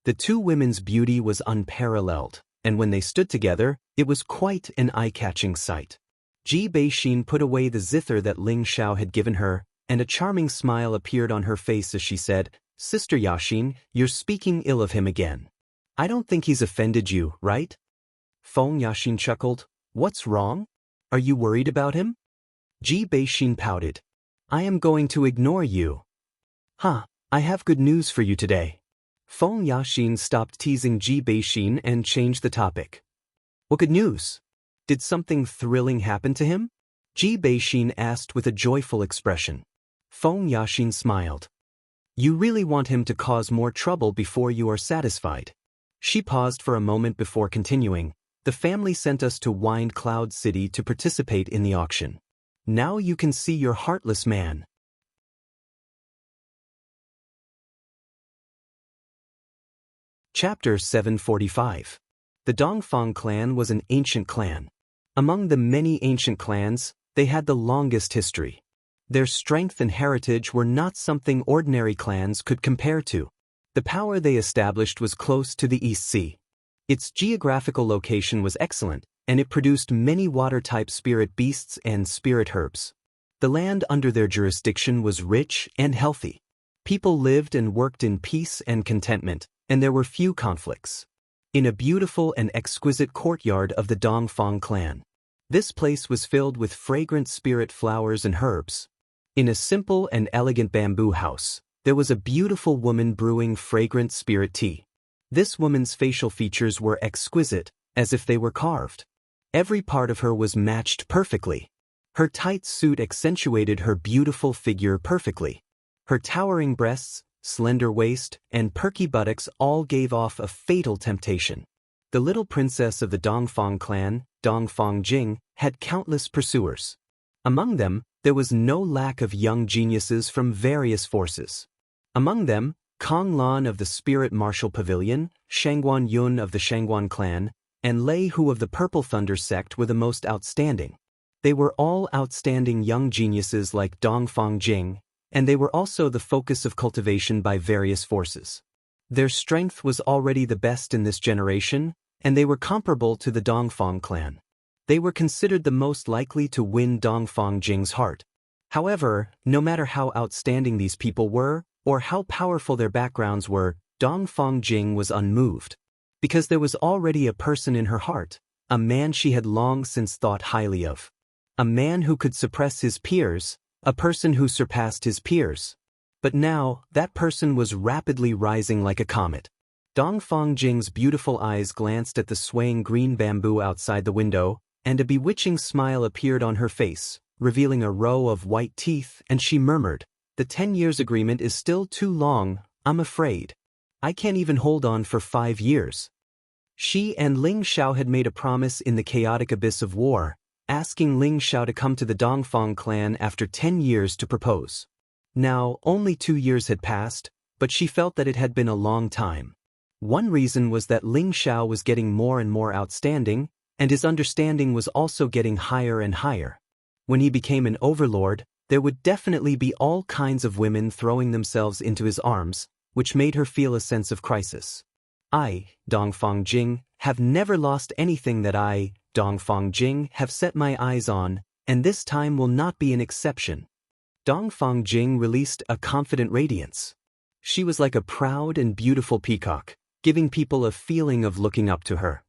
The two women's beauty was unparalleled, and when they stood together, it was quite an eye-catching sight. Ji Beixin put away the zither that Ling Xiao had given her, and a charming smile appeared on her face as she said, "Sister Yaxin, you're speaking ill of him again. I don't think he's offended you, right?" Feng Yaxin chuckled. "What's wrong? Are you worried about him?" Ji Beixin pouted. "I am going to ignore you." I have good news for you today." Feng Yaxin stopped teasing Ji Beixin and changed the topic. "What good news? Did something thrilling happen to him?" Ji Beixin asked with a joyful expression. Feng Yaxin smiled. "You really want him to cause more trouble before you are satisfied." She paused for a moment before continuing. "The family sent us to Wind Cloud City to participate in the auction. Now you can see your heartless man." Chapter 745. The Dongfang clan was an ancient clan. Among the many ancient clans, they had the longest history. Their strength and heritage were not something ordinary clans could compare to. The power they established was close to the East Sea. Its geographical location was excellent, and it produced many water-type spirit beasts and spirit herbs. The land under their jurisdiction was rich and healthy. People lived and worked in peace and contentment, and there were few conflicts. In a beautiful and exquisite courtyard of the Dongfang clan. This place was filled with fragrant spirit flowers and herbs. In a simple and elegant bamboo house, there was a beautiful woman brewing fragrant spirit tea. This woman's facial features were exquisite, as if they were carved. Every part of her was matched perfectly. Her tight suit accentuated her beautiful figure perfectly. Her towering breasts, slender waist, and perky buttocks all gave off a fatal temptation. The little princess of the Dongfang clan, Dongfang Jing, had countless pursuers. Among them, there was no lack of young geniuses from various forces. Among them, Kong Lan of the Spirit Martial Pavilion, Shangguan Yun of the Shangguan clan, and Lei Hu of the Purple Thunder sect were the most outstanding. They were all outstanding young geniuses like Dongfang Jing, and they were also the focus of cultivation by various forces. Their strength was already the best in this generation, and they were comparable to the Dongfang clan. They were considered the most likely to win Dongfang Jing's heart. However, no matter how outstanding these people were, or how powerful their backgrounds were, Dongfang Jing was unmoved. Because there was already a person in her heart, a man she had long since thought highly of. A man who could suppress his peers, a person who surpassed his peers. But now, that person was rapidly rising like a comet. Dongfang Jing's beautiful eyes glanced at the swaying green bamboo outside the window, and a bewitching smile appeared on her face, revealing a row of white teeth, and she murmured, "The 10 years agreement is still too long, I'm afraid. I can't even hold on for 5 years." She and Ling Xiao had made a promise in the chaotic abyss of war, asking Ling Xiao to come to the Dongfang clan after 10 years to propose. Now, only 2 years had passed, but she felt that it had been a long time. One reason was that Ling Xiao was getting more and more outstanding, and his understanding was also getting higher and higher. When he became an overlord, there would definitely be all kinds of women throwing themselves into his arms, which made her feel a sense of crisis. I, Dongfang Jing, have never lost anything that I, Dongfang Jing, have set my eyes on, and this time will not be an exception. Dongfang Jing released a confident radiance. She was like a proud and beautiful peacock, giving people a feeling of looking up to her.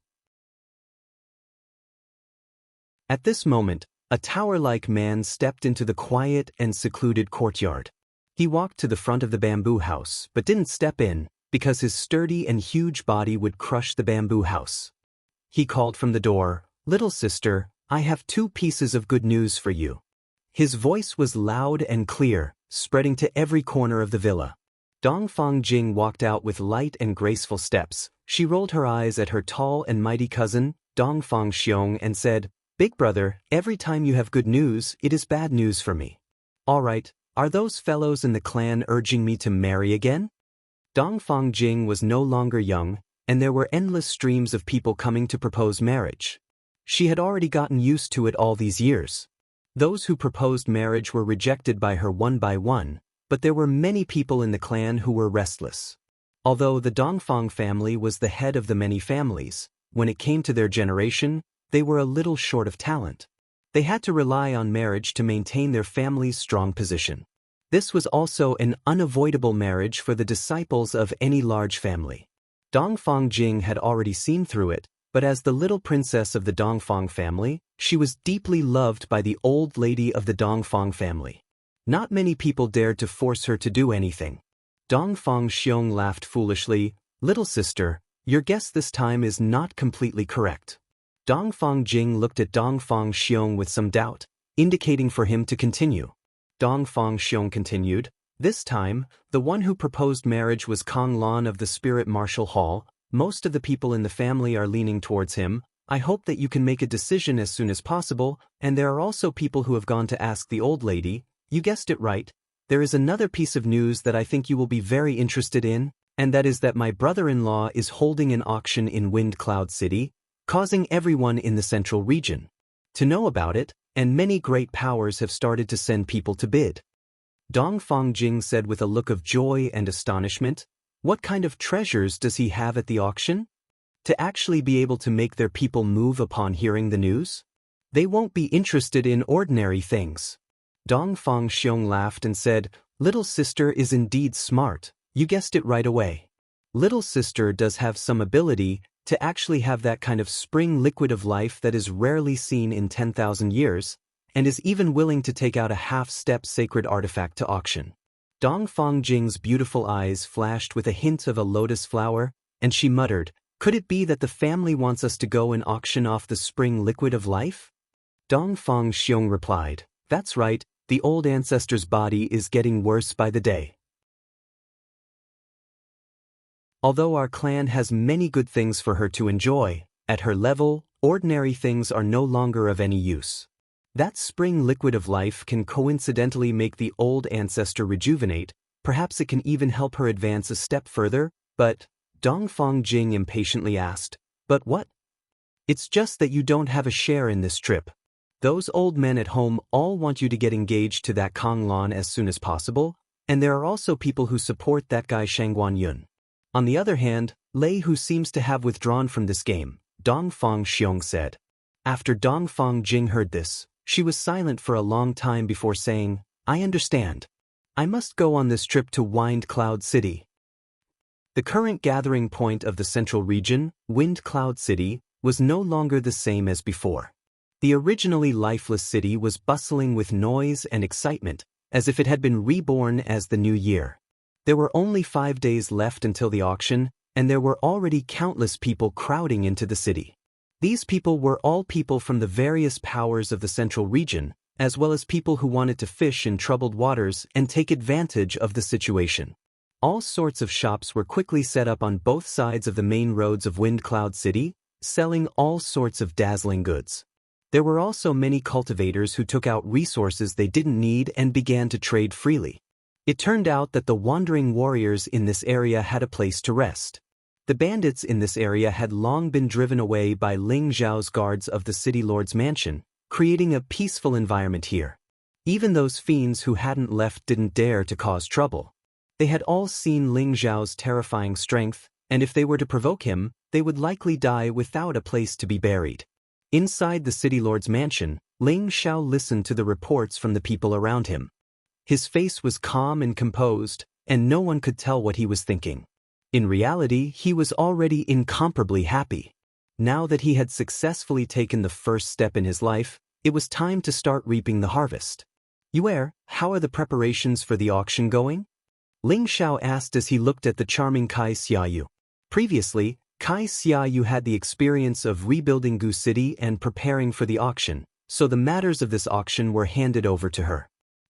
At this moment, a tower-like man stepped into the quiet and secluded courtyard. He walked to the front of the bamboo house, but didn't step in, because his sturdy and huge body would crush the bamboo house. He called from the door, "Little sister, I have 2 pieces of good news for you." His voice was loud and clear, spreading to every corner of the villa. Dongfang Jing walked out with light and graceful steps. She rolled her eyes at her tall and mighty cousin, Dongfang Xiong, and said, "Big brother, every time you have good news, it is bad news for me." "All right, are those fellows in the clan urging me to marry again?" Dongfang Jing was no longer young, and there were endless streams of people coming to propose marriage. She had already gotten used to it all these years. Those who proposed marriage were rejected by her one by one, but there were many people in the clan who were restless. Although the Dongfang family was the head of the many families, when it came to their generation, they were a little short of talent. They had to rely on marriage to maintain their family's strong position. This was also an unavoidable marriage for the disciples of any large family. Dongfang Jing had already seen through it, but as the little princess of the Dongfang family, she was deeply loved by the old lady of the Dongfang family. Not many people dared to force her to do anything. Dongfang Xiong laughed foolishly. "Little sister, your guess this time is not completely correct." Dongfang Jing looked at Dongfang Xiong with some doubt, indicating for him to continue. Dongfang Xiong continued, "This time, the one who proposed marriage was Kong Lan of the Spirit Martial Hall. Most of the people in the family are leaning towards him. I hope that you can make a decision as soon as possible, and there are also people who have gone to ask the old lady. You guessed it right. There is another piece of news that I think you will be very interested in, and that is that my brother-in-law is holding an auction in Wind Cloud City, causing everyone in the central region to know about it, and many great powers have started to send people to bid." Dongfang Jing said with a look of joy and astonishment, "What kind of treasures does he have at the auction? To actually be able to make their people move upon hearing the news? They won't be interested in ordinary things." Dongfang Xiong laughed and said, "Little sister is indeed smart. You guessed it right away. Little sister does have some ability to actually have that kind of spring liquid of life that is rarely seen in 10,000 years, and is even willing to take out a half-step sacred artifact to auction." Dongfang Jing's beautiful eyes flashed with a hint of a lotus flower, and she muttered, "Could it be that the family wants us to go and auction off the spring liquid of life?" Dongfang Xiong replied, "That's right, the old ancestor's body is getting worse by the day. Although our clan has many good things for her to enjoy, at her level, ordinary things are no longer of any use. That spring liquid of life can coincidentally make the old ancestor rejuvenate. Perhaps it can even help her advance a step further, but..." Dongfang Jing impatiently asked, "But what?" "It's just that you don't have a share in this trip. Those old men at home all want you to get engaged to that Kong Lan as soon as possible, and there are also people who support that guy Shangguan Yun. On the other hand, Lei who seems to have withdrawn from this game," Dongfang Xiong said. After Dongfang Jing heard this, she was silent for a long time before saying, "I understand. I must go on this trip to Wind Cloud City." The current gathering point of the central region, Wind Cloud City, was no longer the same as before. The originally lifeless city was bustling with noise and excitement, as if it had been reborn as the new year. There were only 5 days left until the auction, and there were already countless people crowding into the city. These people were all people from the various powers of the central region, as well as people who wanted to fish in troubled waters and take advantage of the situation. All sorts of shops were quickly set up on both sides of the main roads of Wind Cloud City, selling all sorts of dazzling goods. There were also many cultivators who took out resources they didn't need and began to trade freely. It turned out that the wandering warriors in this area had a place to rest. The bandits in this area had long been driven away by Ling Zhao's guards of the city lord's mansion, creating a peaceful environment here. Even those fiends who hadn't left didn't dare to cause trouble. They had all seen Ling Zhao's terrifying strength, and if they were to provoke him, they would likely die without a place to be buried. Inside the city lord's mansion, Ling Zhao listened to the reports from the people around him. His face was calm and composed, and no one could tell what he was thinking. In reality, he was already incomparably happy. Now that he had successfully taken the first step in his life, it was time to start reaping the harvest. "Yue, how are the preparations for the auction going?" Ling Zhao asked as he looked at the charming Kai Xiaoyu. Previously, Kai Xiaoyu had the experience of rebuilding Gu City and preparing for the auction, so the matters of this auction were handed over to her.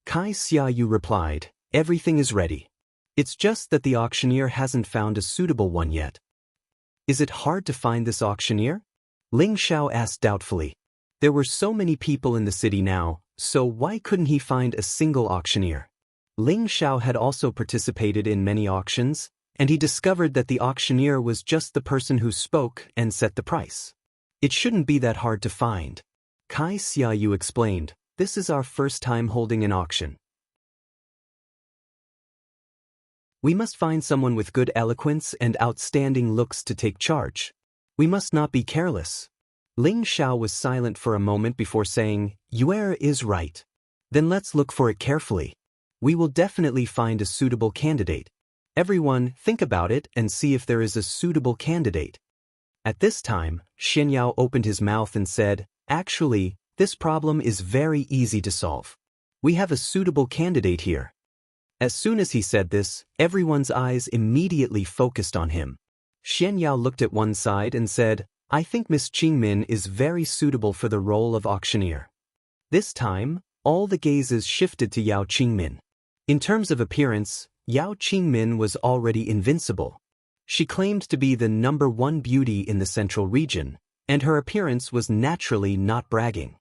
Kai Xiaoyu replied, everything is ready. It's just that the auctioneer hasn't found a suitable one yet. Is it hard to find this auctioneer? Ling Xiao asked doubtfully. There were so many people in the city now, so why couldn't he find a single auctioneer? Ling Xiao had also participated in many auctions, and he discovered that the auctioneer was just the person who spoke and set the price. It shouldn't be that hard to find. Kai Xiaoyu explained, this is our first time holding an auction. We must find someone with good eloquence and outstanding looks to take charge. We must not be careless. Ling Xiao was silent for a moment before saying, Yuer is right. Then let's look for it carefully. We will definitely find a suitable candidate. Everyone, think about it and see if there is a suitable candidate. At this time, Xian Yao opened his mouth and said, actually, this problem is very easy to solve. We have a suitable candidate here. As soon as he said this, everyone's eyes immediately focused on him. Xian Yao looked at one side and said, I think Miss Qingmin is very suitable for the role of auctioneer. This time, all the gazes shifted to Yao Qingmin. In terms of appearance, Yao Qingmin was already invincible. She claimed to be the #1 beauty in the central region, and her appearance was naturally not bragging.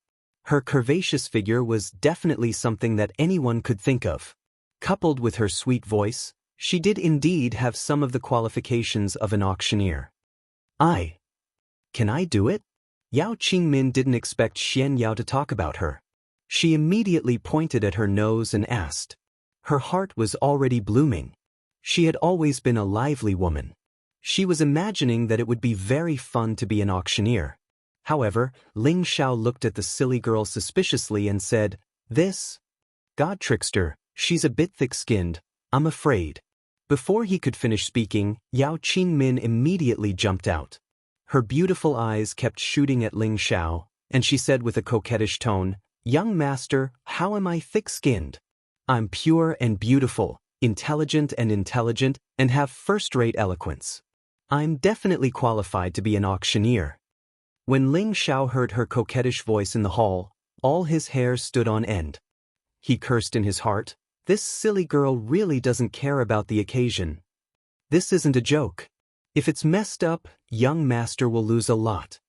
Her curvaceous figure was definitely something that anyone could think of. Coupled with her sweet voice, she did indeed have some of the qualifications of an auctioneer. Can I do it? Yao Qingmin didn't expect Xian Yao to talk about her. She immediately pointed at her nose and asked. Her heart was already blooming. She had always been a lively woman. She was imagining that it would be very fun to be an auctioneer. However, Ling Xiao looked at the silly girl suspiciously and said, this? God trickster, she's a bit thick-skinned, I'm afraid. Before he could finish speaking, Yao Qingmin immediately jumped out. Her beautiful eyes kept shooting at Ling Xiao, and she said with a coquettish tone, young master, how am I thick-skinned? I'm pure and beautiful, intelligent and have first-rate eloquence. I'm definitely qualified to be an auctioneer. When Ling Xiao heard her coquettish voice in the hall, all his hair stood on end. He cursed in his heart, this silly girl really doesn't care about the occasion. This isn't a joke. If it's messed up, young master will lose a lot.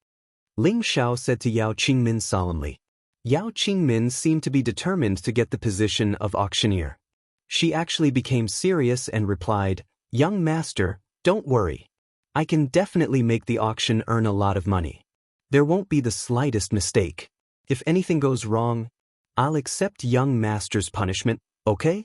Ling Xiao said to Yao Qingmin solemnly. Yao Qingmin seemed to be determined to get the position of auctioneer. She actually became serious and replied, young master, don't worry. I can definitely make the auction earn a lot of money. There won't be the slightest mistake. If anything goes wrong, I'll accept young master's punishment, okay?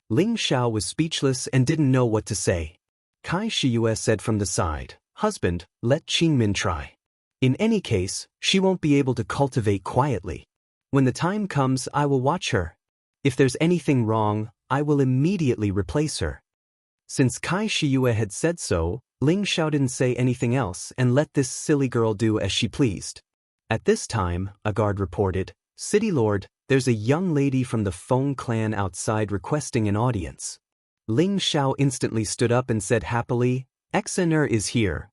Ling Xiao was speechless and didn't know what to say. Kai Shiyue said from the side, husband, let Qingmin try. In any case, she won't be able to cultivate quietly. When the time comes, I will watch her. If there's anything wrong, I will immediately replace her. Since Kai Shiyue had said so, Ling Xiao didn't say anything else and let this silly girl do as she pleased. At this time, a guard reported, City Lord, there's a young lady from the Feng clan outside requesting an audience. Ling Xiao instantly stood up and said happily, Exener is here.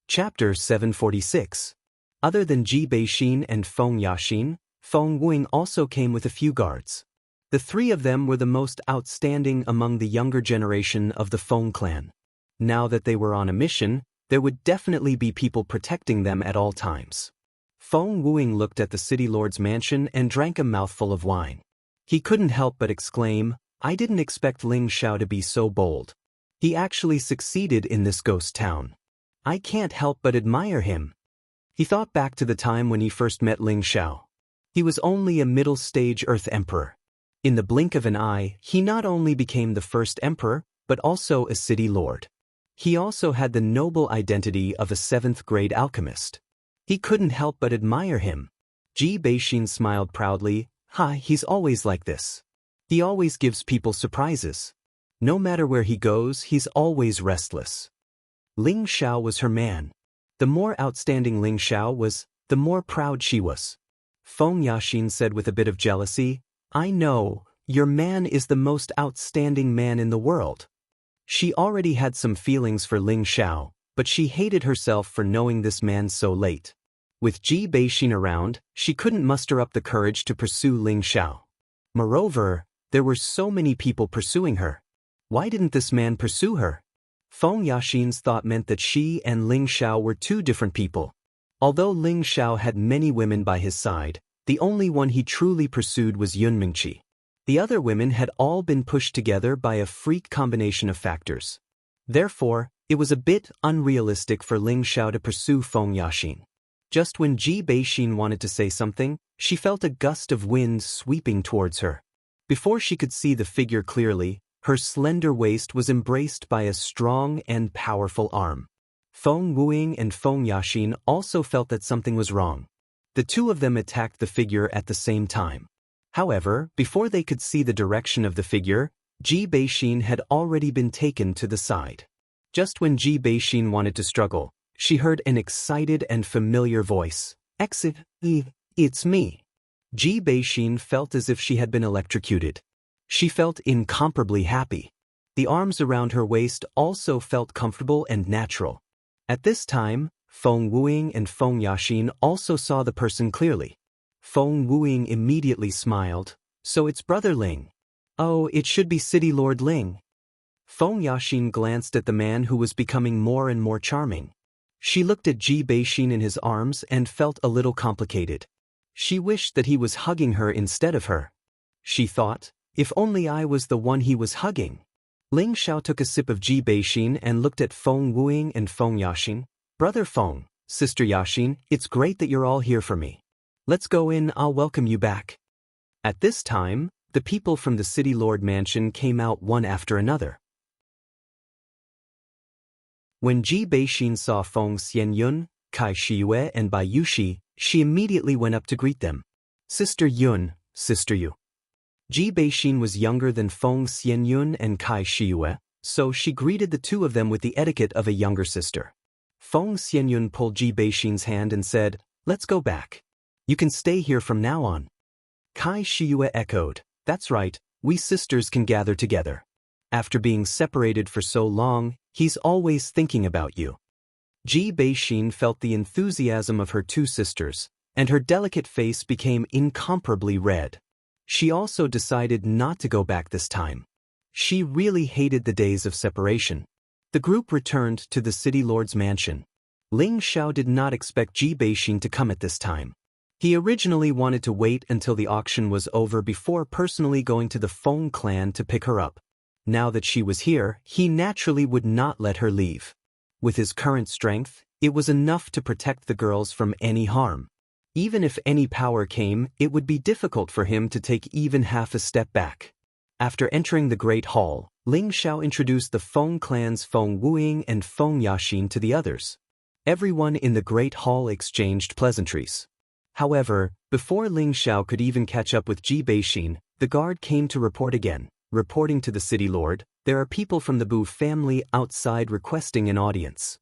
Chapter 746. Other than Ji Beixin and Feng Yaxin, Feng Wuing also came with a few guards. The three of them were the most outstanding among the younger generation of the Feng clan. Now that they were on a mission, there would definitely be people protecting them at all times. Feng Wuing looked at the city lord's mansion and drank a mouthful of wine. He couldn't help but exclaim, I didn't expect Ling Xiao to be so bold. He actually succeeded in this ghost town. I can't help but admire him. He thought back to the time when he first met Ling Xiao. He was only a middle-stage Earth Emperor. In the blink of an eye, he not only became the first emperor, but also a city lord. He also had the noble identity of a 7th-grade alchemist. He couldn't help but admire him. Ji Beixin smiled proudly, he's always like this. He always gives people surprises. No matter where he goes, he's always restless. Ling Xiao was her man. The more outstanding Ling Xiao was, the more proud she was. Feng Yaxin said with a bit of jealousy, I know, your man is the most outstanding man in the world. She already had some feelings for Ling Xiao, but she hated herself for knowing this man so late. With Ji Beixin around, she couldn't muster up the courage to pursue Ling Xiao. Moreover, there were so many people pursuing her. Why didn't this man pursue her? Feng Yaxin's thought meant that she and Ling Xiao were two different people. Although Ling Xiao had many women by his side, the only one he truly pursued was Yun Mingqi. The other women had all been pushed together by a freak combination of factors. Therefore, it was a bit unrealistic for Ling Xiao to pursue Feng Yaxin. Just when Ji Beixin wanted to say something, she felt a gust of wind sweeping towards her. Before she could see the figure clearly, her slender waist was embraced by a strong and powerful arm. Feng Wuing and Feng Yaxin also felt that something was wrong. The two of them attacked the figure at the same time. However, before they could see the direction of the figure, Ji Beixin had already been taken to the side. Just when Ji Beixin wanted to struggle, she heard an excited and familiar voice. "Exit, it's me." Ji Beixin felt as if she had been electrocuted. She felt incomparably happy. The arms around her waist also felt comfortable and natural. At this time, Feng Wuing and Feng Yaxin also saw the person clearly. Feng Wuing immediately smiled. "So it's Brother Ling. Oh, it should be City Lord Ling." Feng Yaxin glanced at the man who was becoming more and more charming. She looked at Ji Beixin in his arms and felt a little complicated. She wished that he was hugging her instead of her. She thought, if only I was the one he was hugging. Ling Xiao took a sip of Ji Beixin and looked at Feng Wuing and Feng Yaxin. "Brother Feng, Sister Yaxin, it's great that you're all here for me. Let's go in, I'll welcome you back." At this time, the people from the City Lord Mansion came out one after another. When Ji Beixin saw Feng Xianyun, Kai Shiyue and Bai Yushi, she immediately went up to greet them. "Sister Yun, Sister Yu." Ji Beixin was younger than Feng Xianyun and Kai Shiyue, so she greeted the two of them with the etiquette of a younger sister. Feng Xianyun pulled Ji Beixin's hand and said, "Let's go back. You can stay here from now on." Kai Shiyue echoed, "That's right, we sisters can gather together. After being separated for so long, he's always thinking about you." Ji Beixin felt the enthusiasm of her two sisters, and her delicate face became incomparably red. She also decided not to go back this time. She really hated the days of separation. The group returned to the City Lord's mansion. Ling Xiao did not expect Ji Beixin to come at this time. He originally wanted to wait until the auction was over before personally going to the Feng clan to pick her up. Now that she was here, he naturally would not let her leave. With his current strength, it was enough to protect the girls from any harm. Even if any power came, it would be difficult for him to take even half a step back. After entering the Great Hall, Ling Xiao introduced the Feng clan's Feng Wuing and Feng Yaxin to the others. Everyone in the Great Hall exchanged pleasantries. However, before Ling Xiao could even catch up with Ji Beixin, the guard came to report again. Reporting to the City Lord, "There are people from the Bu family outside requesting an audience."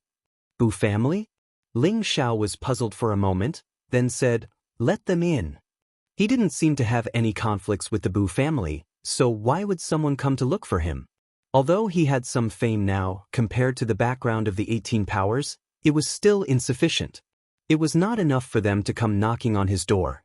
"Bu family?" Ling Xiao was puzzled for a moment, then said, "Let them in." He didn't seem to have any conflicts with the Bu family, so why would someone come to look for him? Although he had some fame now, compared to the background of the 18 powers, it was still insufficient. It was not enough for them to come knocking on his door.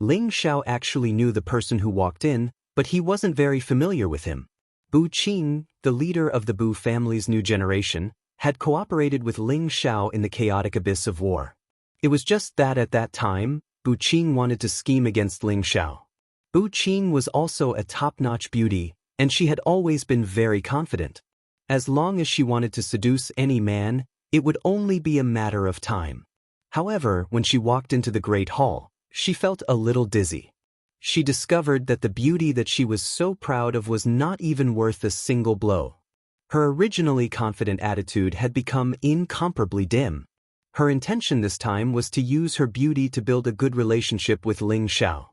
Ling Xiao actually knew the person who walked in, but he wasn't very familiar with him. Bu Qing, the leader of the Bu family's new generation, had cooperated with Ling Xiao in the chaotic abyss of war. It was just that at that time, Bu Qing wanted to scheme against Ling Xiao. Bu Qing was also a top-notch beauty, and she had always been very confident. As long as she wanted to seduce any man, it would only be a matter of time. However, when she walked into the Great Hall, she felt a little dizzy. She discovered that the beauty that she was so proud of was not even worth a single blow. Her originally confident attitude had become incomparably dim. Her intention this time was to use her beauty to build a good relationship with Ling Xiao.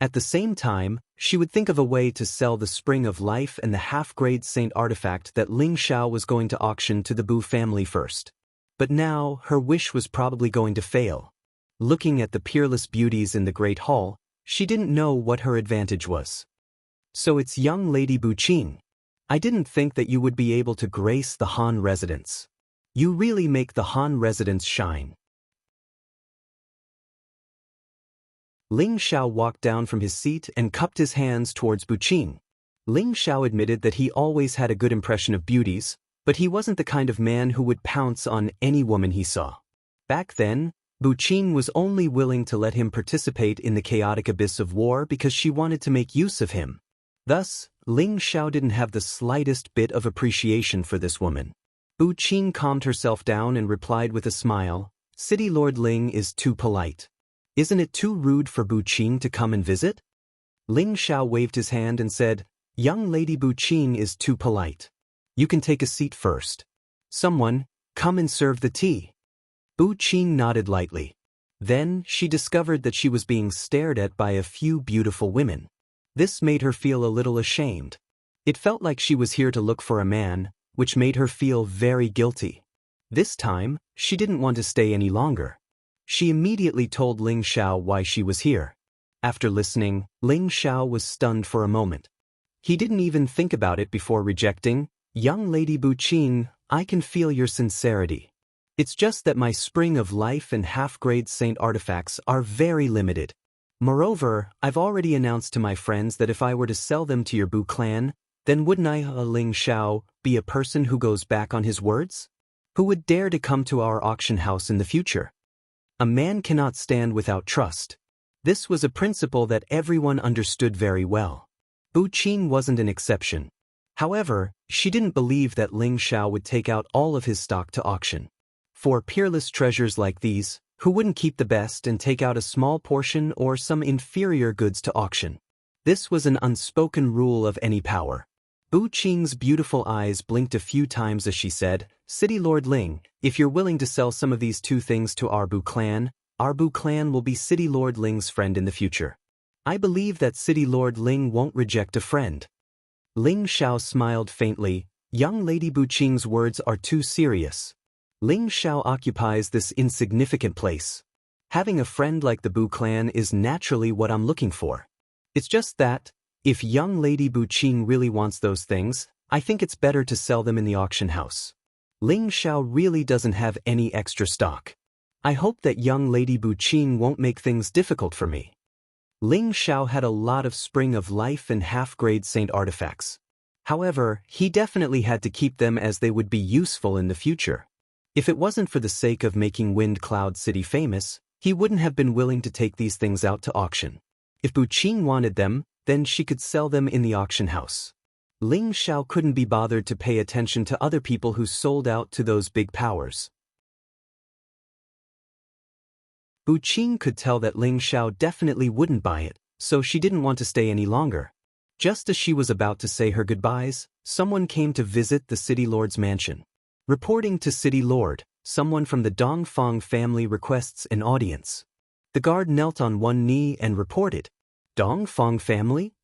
At the same time, she would think of a way to sell the Spring of Life and the half-grade saint artifact that Ling Xiao was going to auction to the Bu family first. But now, her wish was probably going to fail. Looking at the peerless beauties in the Great Hall, she didn't know what her advantage was. "So it's young Lady Bu Qing. I didn't think that you would be able to grace the Han residence. You really make the Han residence shine." Ling Xiao walked down from his seat and cupped his hands towards Buqing. Ling Xiao admitted that he always had a good impression of beauties, but he wasn't the kind of man who would pounce on any woman he saw. Back then, Buqing was only willing to let him participate in the chaotic abyss of war because she wanted to make use of him. Thus, Ling Xiao didn't have the slightest bit of appreciation for this woman. Buqing calmed herself down and replied with a smile, "City Lord Ling is too polite. Isn't it too rude for Buqing to come and visit?" Ling Xiao waved his hand and said, "Young Lady Buqing is too polite. You can take a seat first. Someone, come and serve the tea." Buqing nodded lightly. Then, she discovered that she was being stared at by a few beautiful women. This made her feel a little ashamed. It felt like she was here to look for a man, which made her feel very guilty. This time, she didn't want to stay any longer. She immediately told Ling Xiao why she was here. After listening, Ling Xiao was stunned for a moment. He didn't even think about it before rejecting, "Young Lady Buqing, I can feel your sincerity. It's just that my Spring of Life and half-grade saint artifacts are very limited. Moreover, I've already announced to my friends that if I were to sell them to your Bu clan, then wouldn't I, Ling Xiao, be a person who goes back on his words? Who would dare to come to our auction house in the future? A man cannot stand without trust." This was a principle that everyone understood very well. Buqing wasn't an exception. However, she didn't believe that Ling Xiao would take out all of his stock to auction. For peerless treasures like these, who wouldn't keep the best and take out a small portion or some inferior goods to auction? This was an unspoken rule of any power. Buqing's beautiful eyes blinked a few times as she said, "City Lord Ling, if you're willing to sell some of these two things to our Bu clan will be City Lord Ling's friend in the future. I believe that City Lord Ling won't reject a friend." Ling Xiao smiled faintly. "Young Lady Buqing's words are too serious. Ling Xiao occupies this insignificant place. Having a friend like the Bu clan is naturally what I'm looking for. It's just that, if young Lady Buqing really wants those things, I think it's better to sell them in the auction house. Ling Xiao really doesn't have any extra stock. I hope that young Lady Buqing won't make things difficult for me." Ling Xiao had a lot of Spring of Life and half-grade saint artifacts. However, he definitely had to keep them as they would be useful in the future. If it wasn't for the sake of making Wind Cloud City famous, he wouldn't have been willing to take these things out to auction. If Buqing wanted them, then she could sell them in the auction house. Ling Xiao couldn't be bothered to pay attention to other people who sold out to those big powers. Buqing could tell that Ling Xiao definitely wouldn't buy it, so she didn't want to stay any longer. Just as she was about to say her goodbyes, someone came to visit the City Lord's mansion. Reporting to City Lord, someone from the Dongfang family requests an audience. The guard knelt on one knee and reported, "Dongfang family?"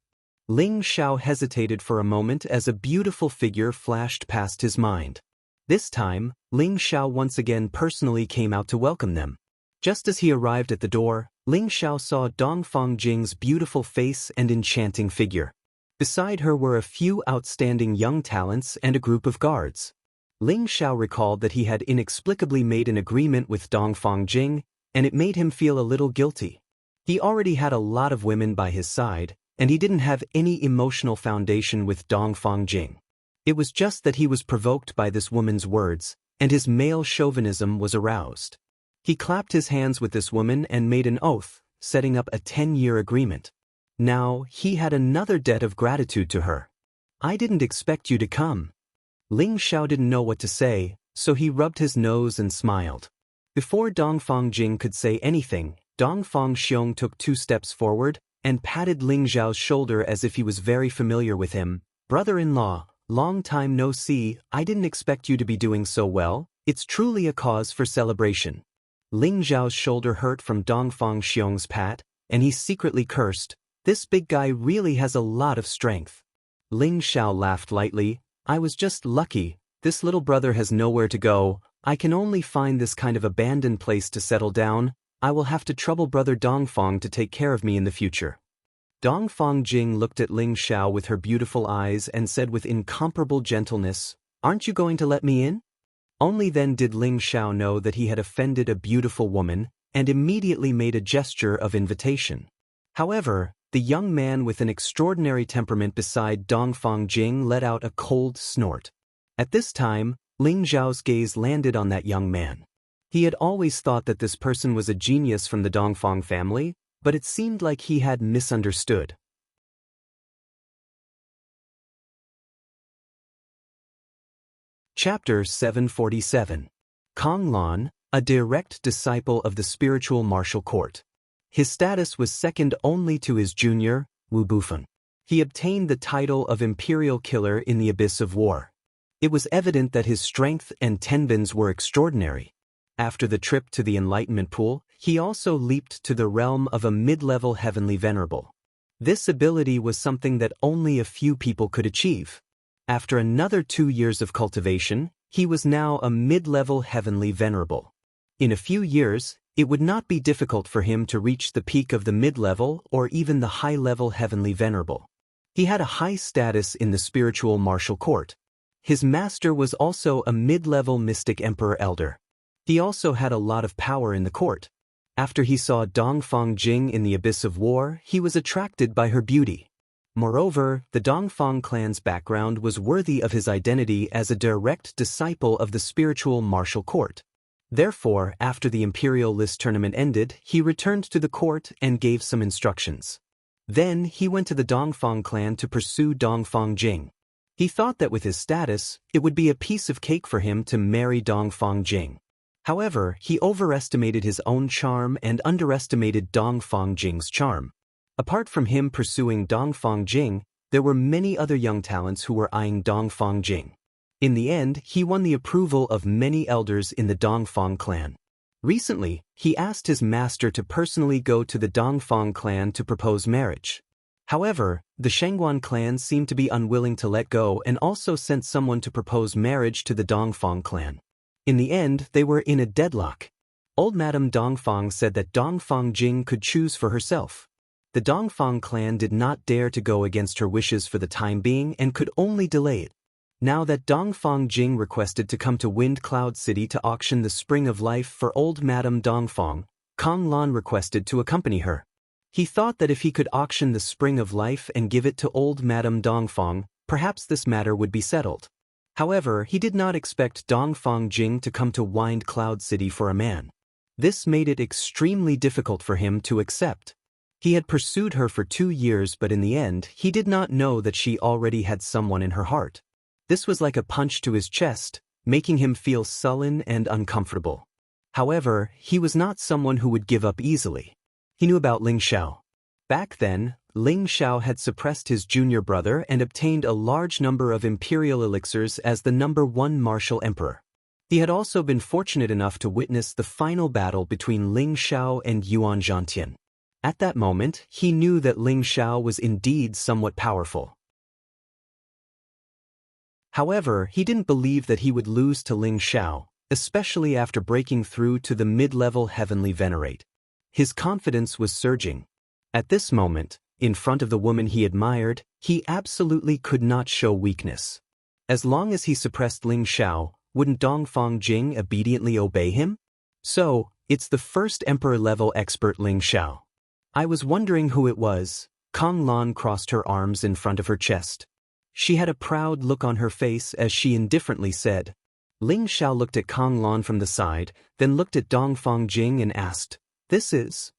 Ling Xiao hesitated for a moment as a beautiful figure flashed past his mind. This time, Ling Xiao once again personally came out to welcome them. Just as he arrived at the door, Ling Xiao saw Dongfang Jing's beautiful face and enchanting figure. Beside her were a few outstanding young talents and a group of guards. Ling Xiao recalled that he had inexplicably made an agreement with Dongfang Jing, and it made him feel a little guilty. He already had a lot of women by his side, and he didn't have any emotional foundation with Dongfang Jing. It was just that he was provoked by this woman's words, and his male chauvinism was aroused. He clapped his hands with this woman and made an oath, setting up a 10-year agreement. Now, he had another debt of gratitude to her. "I didn't expect you to come." Ling Xiao didn't know what to say, so he rubbed his nose and smiled. Before Dongfang Jing could say anything, Dongfang Xiong took 2 steps forward and patted Ling Xiao's shoulder as if he was very familiar with him. "Brother-in-law, long time no see, I didn't expect you to be doing so well. It's truly a cause for celebration." Ling Xiao's shoulder hurt from Dongfang Xiong's pat, and he secretly cursed, "This big guy really has a lot of strength." Ling Xiao laughed lightly, "I was just lucky. This little brother has nowhere to go. I can only find this kind of abandoned place to settle down. I will have to trouble brother Dongfang to take care of me in the future." Dongfang Jing looked at Ling Xiao with her beautiful eyes and said with incomparable gentleness, "Aren't you going to let me in?" Only then did Ling Xiao know that he had offended a beautiful woman, and immediately made a gesture of invitation. However, the young man with an extraordinary temperament beside Dongfang Jing let out a cold snort. At this time, Ling Xiao's gaze landed on that young man. He had always thought that this person was a genius from the Dongfang family, but it seemed like he had misunderstood. Chapter 747. Kong Lan, a direct disciple of the spiritual martial court. His status was second only to his junior, Wu Bufeng. He obtained the title of Imperial Killer in the Abyss of War. It was evident that his strength and tenbins were extraordinary. After the trip to the Enlightenment Pool, he also leaped to the realm of a mid-level heavenly venerable. This ability was something that only a few people could achieve. After another 2 years of cultivation, he was now a mid-level heavenly venerable. In a few years, it would not be difficult for him to reach the peak of the mid-level or even the high-level heavenly venerable. He had a high status in the spiritual martial court. His master was also a mid-level mystic emperor elder. He also had a lot of power in the court. After he saw Dongfang Jing in the Abyss of War, he was attracted by her beauty. Moreover, the Dongfang clan's background was worthy of his identity as a direct disciple of the spiritual martial court. Therefore, after the Imperial List tournament ended, he returned to the court and gave some instructions. Then, he went to the Dongfang clan to pursue Dongfang Jing. He thought that with his status, it would be a piece of cake for him to marry Dongfang Jing. However, he overestimated his own charm and underestimated Dongfang Jing's charm. Apart from him pursuing Dongfang Jing, there were many other young talents who were eyeing Dongfang Jing. In the end, he won the approval of many elders in the Dongfang clan. Recently, he asked his master to personally go to the Dongfang clan to propose marriage. However, the Shengguan clan seemed to be unwilling to let go and also sent someone to propose marriage to the Dongfang clan. In the end, they were in a deadlock. Old Madame Dongfang said that Dongfang Jing could choose for herself. The Dongfang clan did not dare to go against her wishes for the time being and could only delay it. Now that Dongfang Jing requested to come to Wind Cloud City to auction the Spring of Life for old Madame Dongfang, Kong Lan requested to accompany her. He thought that if he could auction the Spring of Life and give it to old Madame Dongfang, perhaps this matter would be settled. However, he did not expect Dongfang Jing to come to Wind Cloud City for a man. This made it extremely difficult for him to accept. He had pursued her for 2 years, but in the end, he did not know that she already had someone in her heart. This was like a punch to his chest, making him feel sullen and uncomfortable. However, he was not someone who would give up easily. He knew about Ling Xiao. Back then, Ling Xiao had suppressed his junior brother and obtained a large number of imperial elixirs as the #1 martial emperor. He had also been fortunate enough to witness the final battle between Ling Xiao and Yuan Zhantian. At that moment, he knew that Ling Xiao was indeed somewhat powerful. However, he didn't believe that he would lose to Ling Xiao, especially after breaking through to the mid-level heavenly venerate. His confidence was surging. At this moment, in front of the woman he admired, he absolutely could not show weakness. As long as he suppressed Ling Xiao, wouldn't Dongfang Jing obediently obey him? So, it's the first emperor-level expert Ling Xiao. I was wondering who it was. Kong Lan crossed her arms in front of her chest. She had a proud look on her face as she indifferently said. Ling Xiao looked at Kong Lan from the side, then looked at Dongfang Jing and asked, "This is?"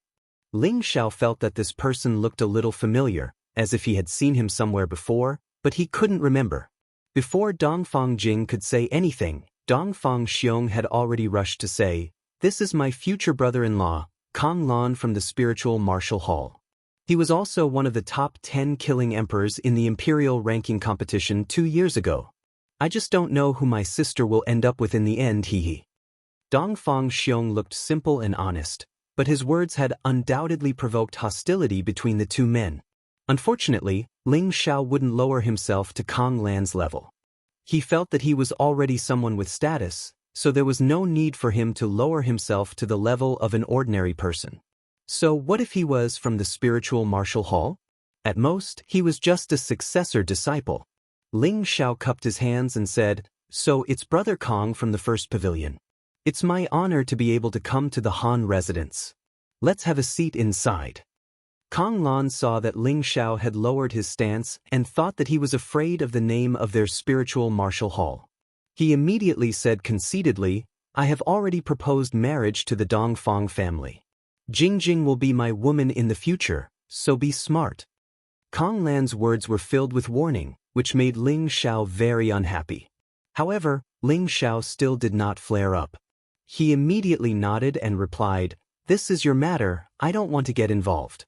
Ling Xiao felt that this person looked a little familiar, as if he had seen him somewhere before, but he couldn't remember. Before Dongfang Jing could say anything, Dongfang Xiong had already rushed to say, "This is my future brother-in-law, Kong Lan from the Spiritual Martial Hall." He was also one of the top 10 killing emperors in the imperial ranking competition 2 years ago. I just don't know who my sister will end up with in the end, hee. Dongfang Xiong looked simple and honest, but his words had undoubtedly provoked hostility between the two men. Unfortunately, Ling Xiao wouldn't lower himself to Kong Lan's level. He felt that he was already someone with status, so there was no need for him to lower himself to the level of an ordinary person. So what if he was from the Spiritual Martial Hall? At most, he was just a successor disciple. Ling Xiao cupped his hands and said, "So it's Brother Kong from the first pavilion." It's my honor to be able to come to the Han residence. Let's have a seat inside. Kang Lan saw that Ling Xiao had lowered his stance and thought that he was afraid of the name of their spiritual martial hall. He immediately said conceitedly, I have already proposed marriage to the Dongfang family. Jingjing will be my woman in the future, so be smart. Kang Lan's words were filled with warning, which made Ling Xiao very unhappy. However, Ling Xiao still did not flare up. He immediately nodded and replied, This is your matter, I don't want to get involved.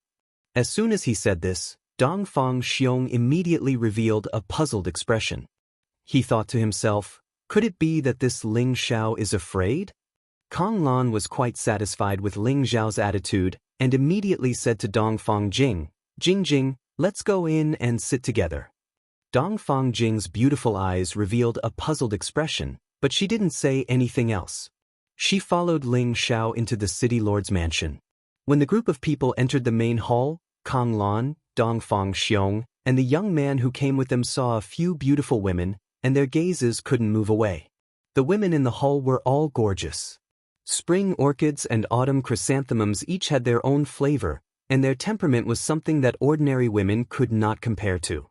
As soon as he said this, Dongfang Xiong immediately revealed a puzzled expression. He thought to himself, could it be that this Ling Xiao is afraid? Kang Lan was quite satisfied with Ling Xiao's attitude and immediately said to Dongfang Jing, Jingjing, let's go in and sit together. Dongfang Jing's beautiful eyes revealed a puzzled expression, but she didn't say anything else. She followed Ling Xiao into the city lord's mansion. When the group of people entered the main hall, Kang Lan, Dongfang Xiong, and the young man who came with them saw a few beautiful women, and their gazes couldn't move away. The women in the hall were all gorgeous. Spring orchids and autumn chrysanthemums each had their own flavor, and their temperament was something that ordinary women could not compare to.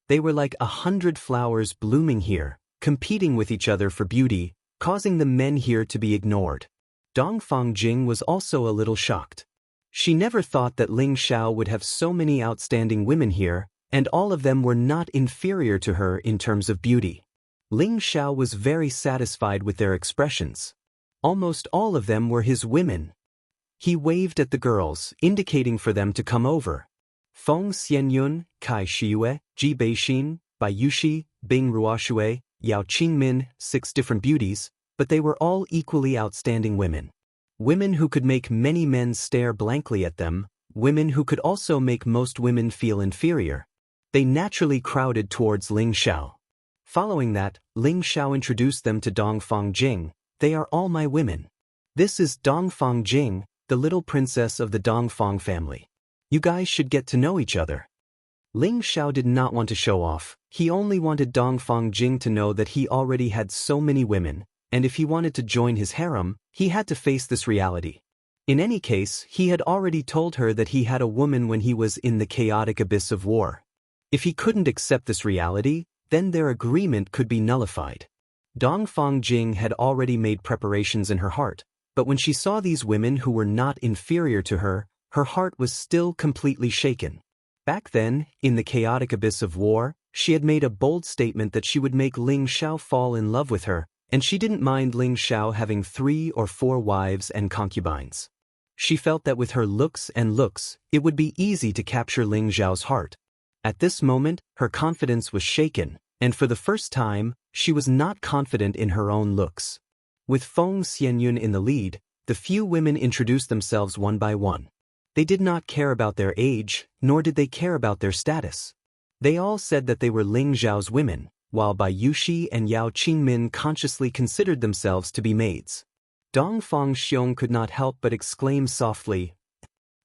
They were like 100 flowers blooming here, competing with each other for beauty, causing the men here to be ignored. Dongfang Jing was also a little shocked. She never thought that Ling Xiao would have so many outstanding women here, and all of them were not inferior to her in terms of beauty. Ling Xiao was very satisfied with their expressions. Almost all of them were his women. He waved at the girls, indicating for them to come over. Feng Xianyun, Kai Shiyue, Ji Beixin, Bai Yushi, Bing Ruoxue, Yao Qingmin, 6 different beauties, but they were all equally outstanding women. Women who could make many men stare blankly at them, women who could also make most women feel inferior. They naturally crowded towards Ling Xiao. Following that, Ling Xiao introduced them to Dongfang Jing. They are all my women. This is Dongfang Jing, the little princess of the Dongfang family. You guys should get to know each other. Ling Xiao did not want to show off. He only wanted Dongfang Jing to know that he already had so many women, and if he wanted to join his harem, he had to face this reality. In any case, he had already told her that he had a woman when he was in the chaotic abyss of war. If he couldn't accept this reality, then their agreement could be nullified. Dongfang Jing had already made preparations in her heart, but when she saw these women who were not inferior to her, her heart was still completely shaken. Back then, in the chaotic abyss of war, she had made a bold statement that she would make Ling Xiao fall in love with her, and she didn't mind Ling Xiao having 3 or 4 wives and concubines. She felt that with her looks, it would be easy to capture Ling Xiao's heart. At this moment, her confidence was shaken, and for the first time, she was not confident in her own looks. With Feng Xianyun in the lead, the few women introduced themselves one by one. They did not care about their age, nor did they care about their status. They all said that they were Ling Xiao's women, while Bai Yushi and Yao Qingmin consciously considered themselves to be maids. Dongfang Xiong could not help but exclaim softly,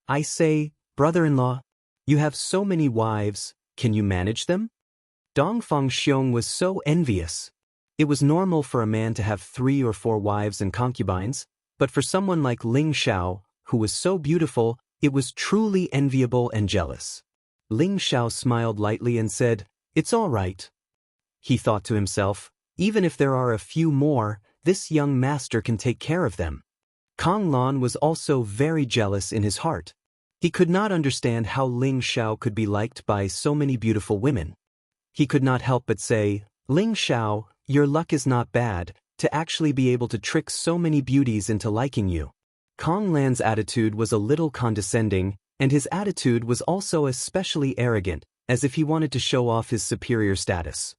I say, brother-in-law, you have so many wives, can you manage them? Dongfang Xiong was so envious. It was normal for a man to have 3 or 4 wives and concubines, but for someone like Ling Xiao, who was so beautiful, it was truly enviable and jealous. Ling Xiao smiled lightly and said, It's all right. He thought to himself, even if there are a few more, this young master can take care of them. Kang Lan was also very jealous in his heart. He could not understand how Ling Xiao could be liked by so many beautiful women. He could not help but say, Ling Xiao, your luck is not bad, to actually be able to trick so many beauties into liking you. Kang Lan's attitude was a little condescending, and his attitude was also especially arrogant, as if he wanted to show off his superior status.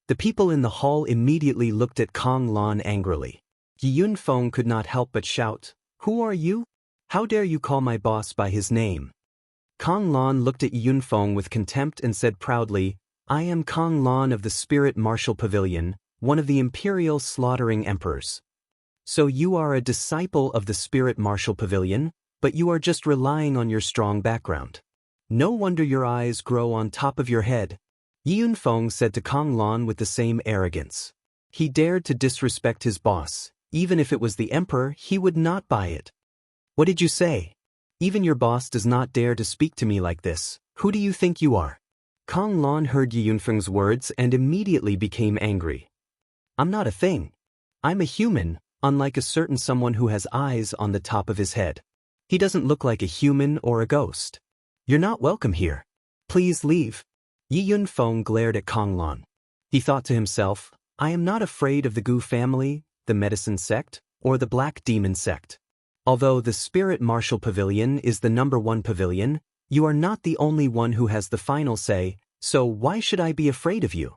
The people in the hall immediately looked at Kang Lan angrily. Yi Yunfeng could not help but shout, Who are you? How dare you call my boss by his name? Kang Lan looked at Yi Yunfeng with contempt and said proudly, I am Kang Lan of the Spirit Martial Pavilion, one of the imperial slaughtering emperors. So you are a disciple of the Spirit Martial Pavilion, but you are just relying on your strong background. No wonder your eyes grow on top of your head. Yi Yunfeng said to Kang Lan with the same arrogance. He dared to disrespect his boss. Even if it was the emperor, he would not buy it. What did you say? Even your boss does not dare to speak to me like this. Who do you think you are? Kang Lan heard Yi Yunfeng's words and immediately became angry. I'm not a thing. I'm a human, unlike a certain someone who has eyes on the top of his head. He doesn't look like a human or a ghost. You're not welcome here. Please leave. Yi Yunfeng glared at Kang Lan. He thought to himself, I am not afraid of the Gu family, the medicine sect, or the black demon sect. Although the spirit martial pavilion is the #1 pavilion, you are not the only one who has the final say, so why should I be afraid of you?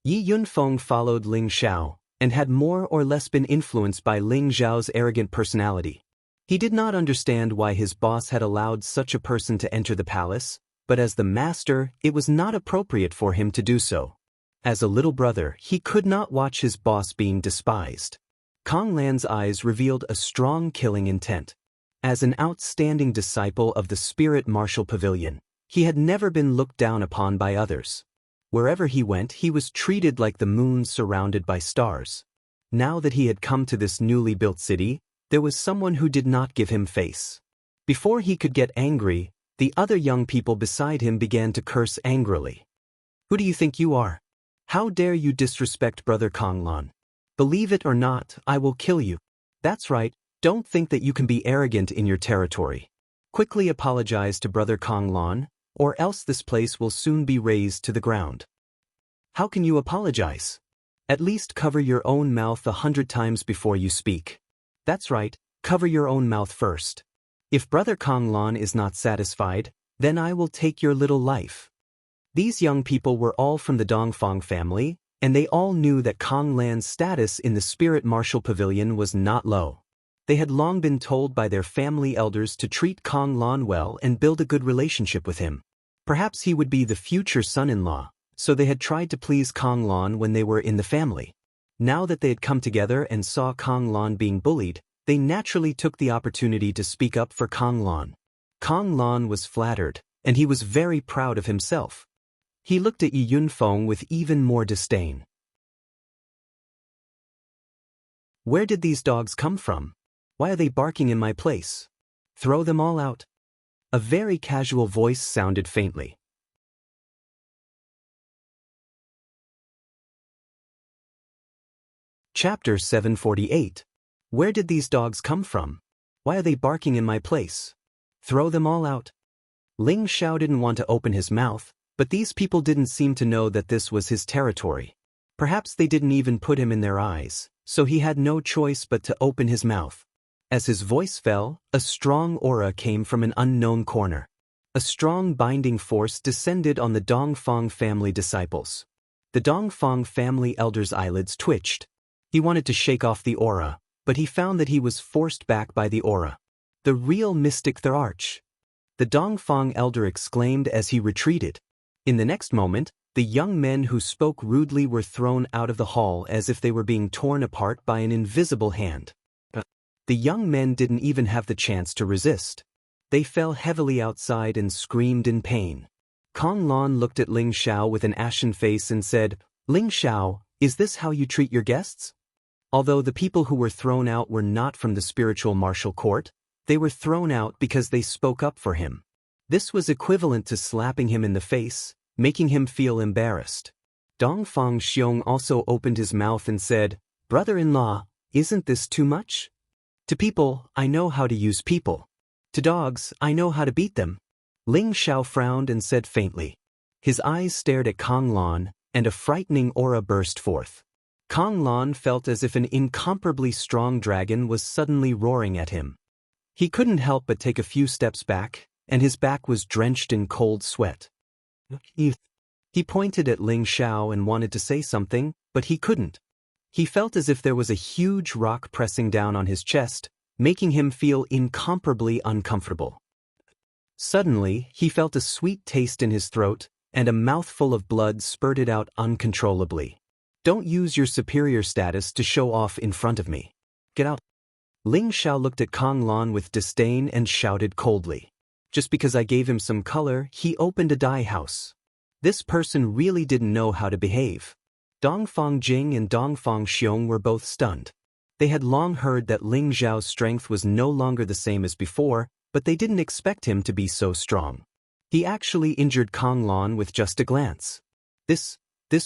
Yi Yunfeng followed Ling Xiao, and had more or less been influenced by Ling Xiao's arrogant personality. He did not understand why his boss had allowed such a person to enter the palace, but as the master, it was not appropriate for him to do so. As a little brother, he could not watch his boss being despised. Kang Lan's eyes revealed a strong killing intent. As an outstanding disciple of the spirit martial pavilion, he had never been looked down upon by others. Wherever he went, he was treated like the moon surrounded by stars. Now that he had come to this newly built city, there was someone who did not give him face. Before he could get angry, the other young people beside him began to curse angrily. Who do you think you are? How dare you disrespect Brother Kang Lan? Believe it or not, I will kill you. That's right, don't think that you can be arrogant in your territory. Quickly apologize to Brother Kang Lan, or else this place will soon be razed to the ground. How can you apologize? At least cover your own mouth 100 times before you speak. That's right, cover your own mouth first. If Brother Kang Lan is not satisfied, then I will take your little life. These young people were all from the Dongfang family, and they all knew that Kang Lan's status in the Spirit Martial Pavilion was not low. They had long been told by their family elders to treat Kang Lan well and build a good relationship with him. Perhaps he would be the future son-in-law, so they had tried to please Kang Lan when they were in the family. Now that they had come together and saw Kang Lan being bullied, they naturally took the opportunity to speak up for Kang Lan. Kang Lan was flattered, and he was very proud of himself. He looked at Yi Yunfeng with even more disdain. Where did these dogs come from? Why are they barking in my place? Throw them all out. A very casual voice sounded faintly. Chapter 748. Where did these dogs come from? Why are they barking in my place? Throw them all out. Ling Xiao didn't want to open his mouth, but these people didn't seem to know that this was his territory. Perhaps they didn't even put him in their eyes, so he had no choice but to open his mouth. As his voice fell, a strong aura came from an unknown corner. A strong binding force descended on the Dongfang family disciples. The Dongfang family elder's eyelids twitched. He wanted to shake off the aura, but he found that he was forced back by the aura. The real mystic Thararch. The Dongfang elder exclaimed as he retreated. In the next moment, the young men who spoke rudely were thrown out of the hall as if they were being torn apart by an invisible hand. The young men didn't even have the chance to resist. They fell heavily outside and screamed in pain. Kang Lan looked at Ling Xiao with an ashen face and said, Ling Xiao, is this how you treat your guests? Although the people who were thrown out were not from the spiritual martial court, they were thrown out because they spoke up for him. This was equivalent to slapping him in the face, making him feel embarrassed. Dongfang Xiong also opened his mouth and said, Brother-in-law, isn't this too much? To people, I know how to use people. To dogs, I know how to beat them. Ling Xiao frowned and said faintly. His eyes stared at Kang Lan, and a frightening aura burst forth. Kang Lan felt as if an incomparably strong dragon was suddenly roaring at him. He couldn't help but take a few steps back, and his back was drenched in cold sweat. He pointed at Ling Xiao and wanted to say something, but he couldn't. He felt as if there was a huge rock pressing down on his chest, making him feel incomparably uncomfortable. Suddenly, he felt a sweet taste in his throat, and a mouthful of blood spurted out uncontrollably. Don't use your superior status to show off in front of me. Get out. Ling Xiao looked at Kang Lan with disdain and shouted coldly. Just because I gave him some color, he opened a dye house. This person really didn't know how to behave. Dongfang Jing and Dongfang Xiong were both stunned. They had long heard that Ling Zhao's strength was no longer the same as before, but they didn't expect him to be so strong. He actually injured Kong Lan with just a glance. This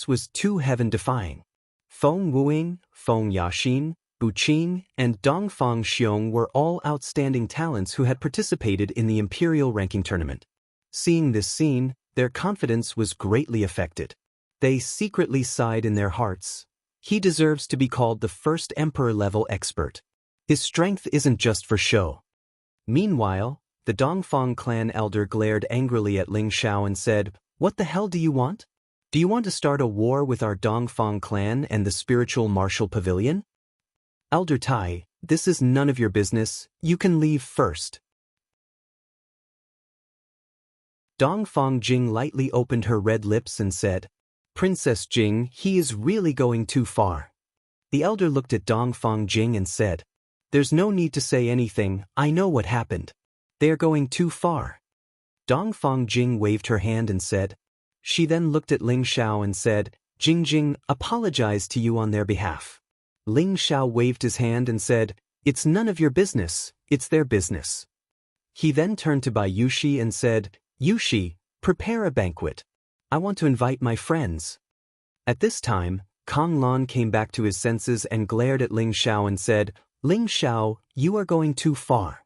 was too heaven-defying. Feng Wuing, Feng Yaxin, Bu Qing, and Dongfang Xiong were all outstanding talents who had participated in the Imperial ranking tournament. Seeing this scene, their confidence was greatly affected. They secretly sighed in their hearts. He deserves to be called the first emperor-level expert. His strength isn't just for show. Meanwhile, the Dongfang clan elder glared angrily at Ling Xiao and said, "What the hell do you want? Do you want to start a war with our Dongfang clan and the spiritual martial pavilion?" "Elder Tai, this is none of your business, you can leave first." Dongfang Jing lightly opened her red lips and said, "Princess Jing, he is really going too far." The elder looked at Dongfang Jing and said, "There's no need to say anything, I know what happened. They are going too far." Dongfang Jing waved her hand and said. She then looked at Ling Xiao and said, "Jing, apologize to you on their behalf." Ling Xiao waved his hand and said, "It's none of your business, it's their business." He then turned to Bai Yushi and said, "Yushi, prepare a banquet. I want to invite my friends." At this time, Kong Lan came back to his senses and glared at Ling Xiao and said, "Ling Xiao, you are going too far."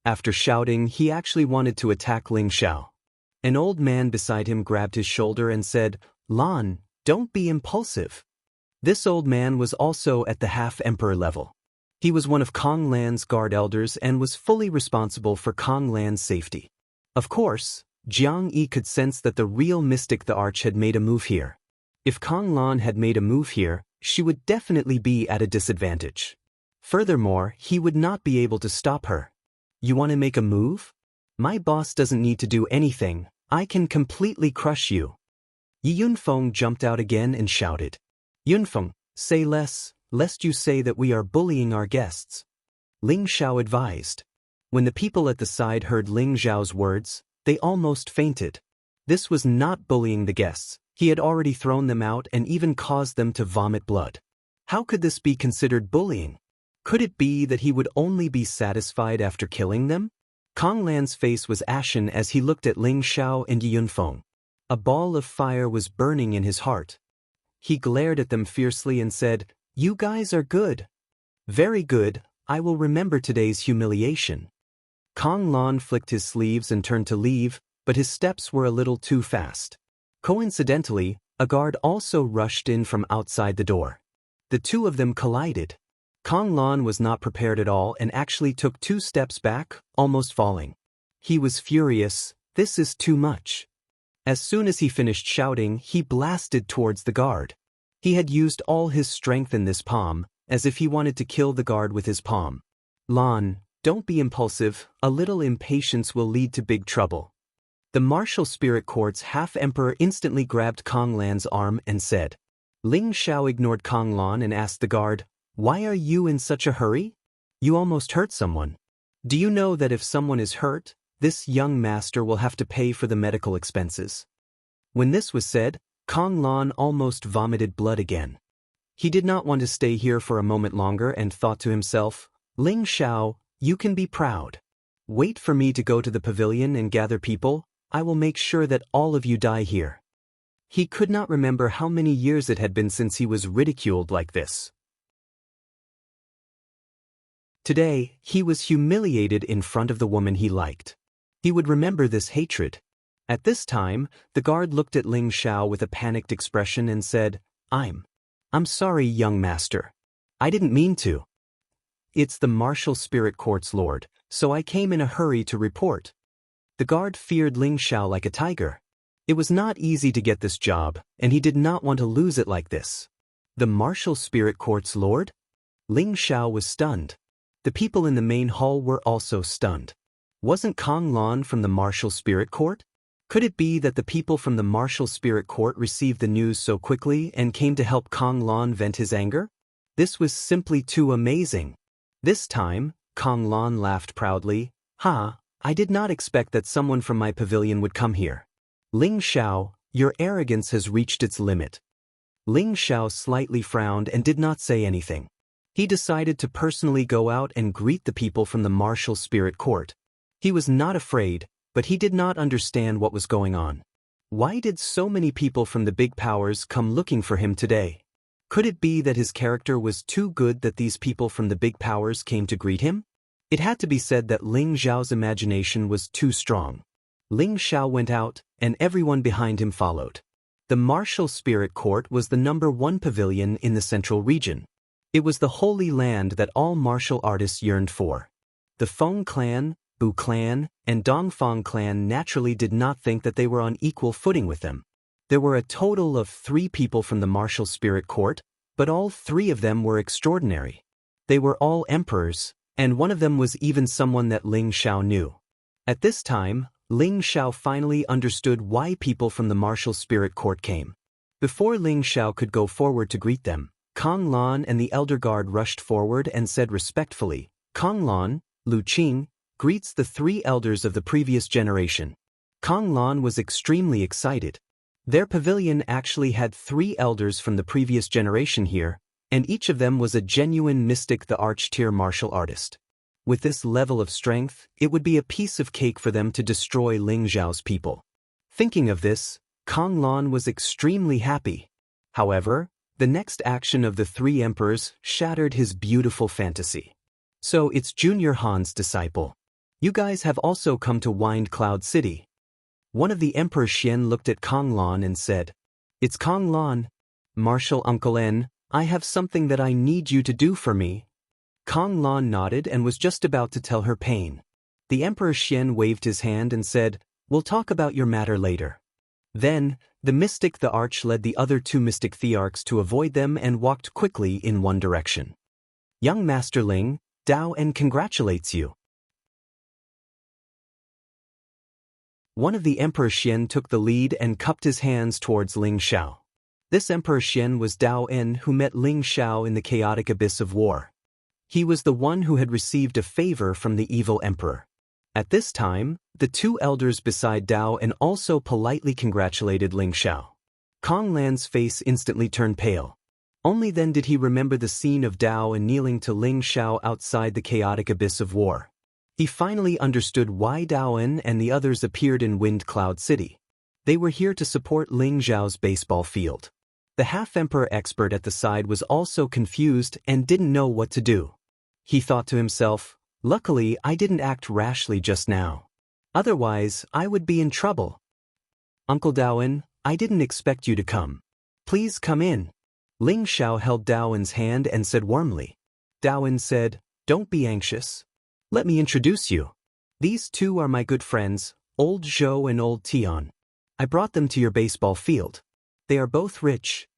After shouting, he actually wanted to attack Ling Xiao. An old man beside him grabbed his shoulder and said, "Lan, don't be impulsive." This old man was also at the half-emperor level. He was one of Kong Lan's guard elders and was fully responsible for Kong Lan's safety. Of course, Jiang Yi could sense that the real mystic the Arch had made a move here. If Kong Lan had made a move here, she would definitely be at a disadvantage. Furthermore, he would not be able to stop her. "You want to make a move? My boss doesn't need to do anything, I can completely crush you." Yi Yunfeng jumped out again and shouted, "Yunfeng, say less, lest you say that we are bullying our guests." Ling Xiao advised. When the people at the side heard Ling Xiao's words, they almost fainted. This was not bullying the guests, he had already thrown them out and even caused them to vomit blood. How could this be considered bullying? Could it be that he would only be satisfied after killing them? Kong Lan's face was ashen as he looked at Ling Xiao and Yi Yunfeng. A ball of fire was burning in his heart. He glared at them fiercely and said, "You guys are good. Very good, I will remember today's humiliation." Kong Lan flicked his sleeves and turned to leave, but his steps were a little too fast. Coincidentally, a guard also rushed in from outside the door. The two of them collided. Kong Lan was not prepared at all and actually took 2 steps back, almost falling. He was furious, this is too much. As soon as he finished shouting, he blasted towards the guard. He had used all his strength in this palm, as if he wanted to kill the guard with his palm. "Lan, don't be impulsive, a little impatience will lead to big trouble." The martial spirit court's half-emperor instantly grabbed Kong Lan's arm and said. Ling Xiao ignored Kong Lan and asked the guard, "Why are you in such a hurry? You almost hurt someone. Do you know that if someone is hurt, this young master will have to pay for the medical expenses?" When this was said, Kong Lan almost vomited blood again. He did not want to stay here for a moment longer and thought to himself, "Ling Xiao, you can be proud. Wait for me to go to the pavilion and gather people, I will make sure that all of you die here." He could not remember how many years it had been since he was ridiculed like this. Today, he was humiliated in front of the woman he liked. He would remember this hatred. At this time, the guard looked at Ling Xiao with a panicked expression and said, I'm sorry, young master. I didn't mean to. It's the martial spirit court's lord, so I came in a hurry to report." The guard feared Ling Xiao like a tiger. It was not easy to get this job, and he did not want to lose it like this. The martial spirit court's lord? Ling Xiao was stunned. The people in the main hall were also stunned. Wasn't Kong Lan from the martial spirit court? Could it be that the people from the martial spirit court received the news so quickly and came to help Kong Lan vent his anger? This was simply too amazing. This time, Kong Lan laughed proudly. "Ha, I did not expect that someone from my pavilion would come here. Ling Xiao, Your arrogance has reached its limit. Ling Xiao slightly frowned and did not say anything. He decided to personally go out and greet the people from the martial spirit court. He was not afraid, but he did not understand what was going on. Why did so many people from the big powers come looking for him today? Could it be that his character was too good that these people from the big powers came to greet him? It had to be said that Ling Xiao's imagination was too strong. Ling Xiao went out, and everyone behind him followed. The martial spirit court was the #1 pavilion in the central region. It was the holy land that all martial artists yearned for. The Feng clan, Bu clan, and Dongfang clan naturally did not think that they were on equal footing with them. There were a total of 3 people from the martial spirit court, but all 3 of them were extraordinary. They were all emperors, and one of them was even someone that Ling Xiao knew. At this time, Ling Xiao finally understood why people from the martial spirit court came. Before Ling Xiao could go forward to greet them, Kong Lan and the elder guard rushed forward and said respectfully, "Kong Lan, Lu Qing, greets the 3 elders of the previous generation." Kong Lan was extremely excited. Their pavilion actually had 3 elders from the previous generation here, and each of them was a genuine mystic, the arch-tier martial artist. With this level of strength, it would be a piece of cake for them to destroy Ling Xiao's people. Thinking of this, Kong Lan was extremely happy. However, the next action of the 3 emperors shattered his beautiful fantasy. "So it's Junior Han's disciple. You guys have also come to Wind Cloud City." One of the Emperor Xian looked at Kong Lan and said, "It's Kong Lan. Martial Uncle N, I have something that I need you to do for me." Kong Lan nodded and was just about to tell her pain. The Emperor Xian waved his hand and said, "We'll talk about your matter later." Then, the mystic the Arch led the other 2 mystic thearchs to avoid them and walked quickly in one direction. "Young Master Ling, Dao En congratulates you." One of the Emperor Xian took the lead and cupped his hands towards Ling Xiao. This Emperor Xian was Dao En, who met Ling Xiao in the chaotic abyss of war. He was the one who had received a favor from the evil emperor. At this time, the 2 elders beside Dao En also politely congratulated Ling Xiao. Kong Lan's face instantly turned pale. Only then did he remember the scene of Dao En kneeling to Ling Xiao outside the chaotic abyss of war. He finally understood why Dao En and the others appeared in Wind Cloud City. They were here to support Ling Xiao's baseball field. The half-emperor expert at the side was also confused and didn't know what to do. He thought to himself, "Luckily I didn't act rashly just now. Otherwise, I would be in trouble." "Uncle Dao En, I didn't expect you to come. Please come in." Ling Xiao held Dao En's hand and said warmly. Dao En said, "Don't be anxious. Let me introduce you. These 2 are my good friends, Old Zhou and Old Tian. I brought them to your baseball field. They are both rich."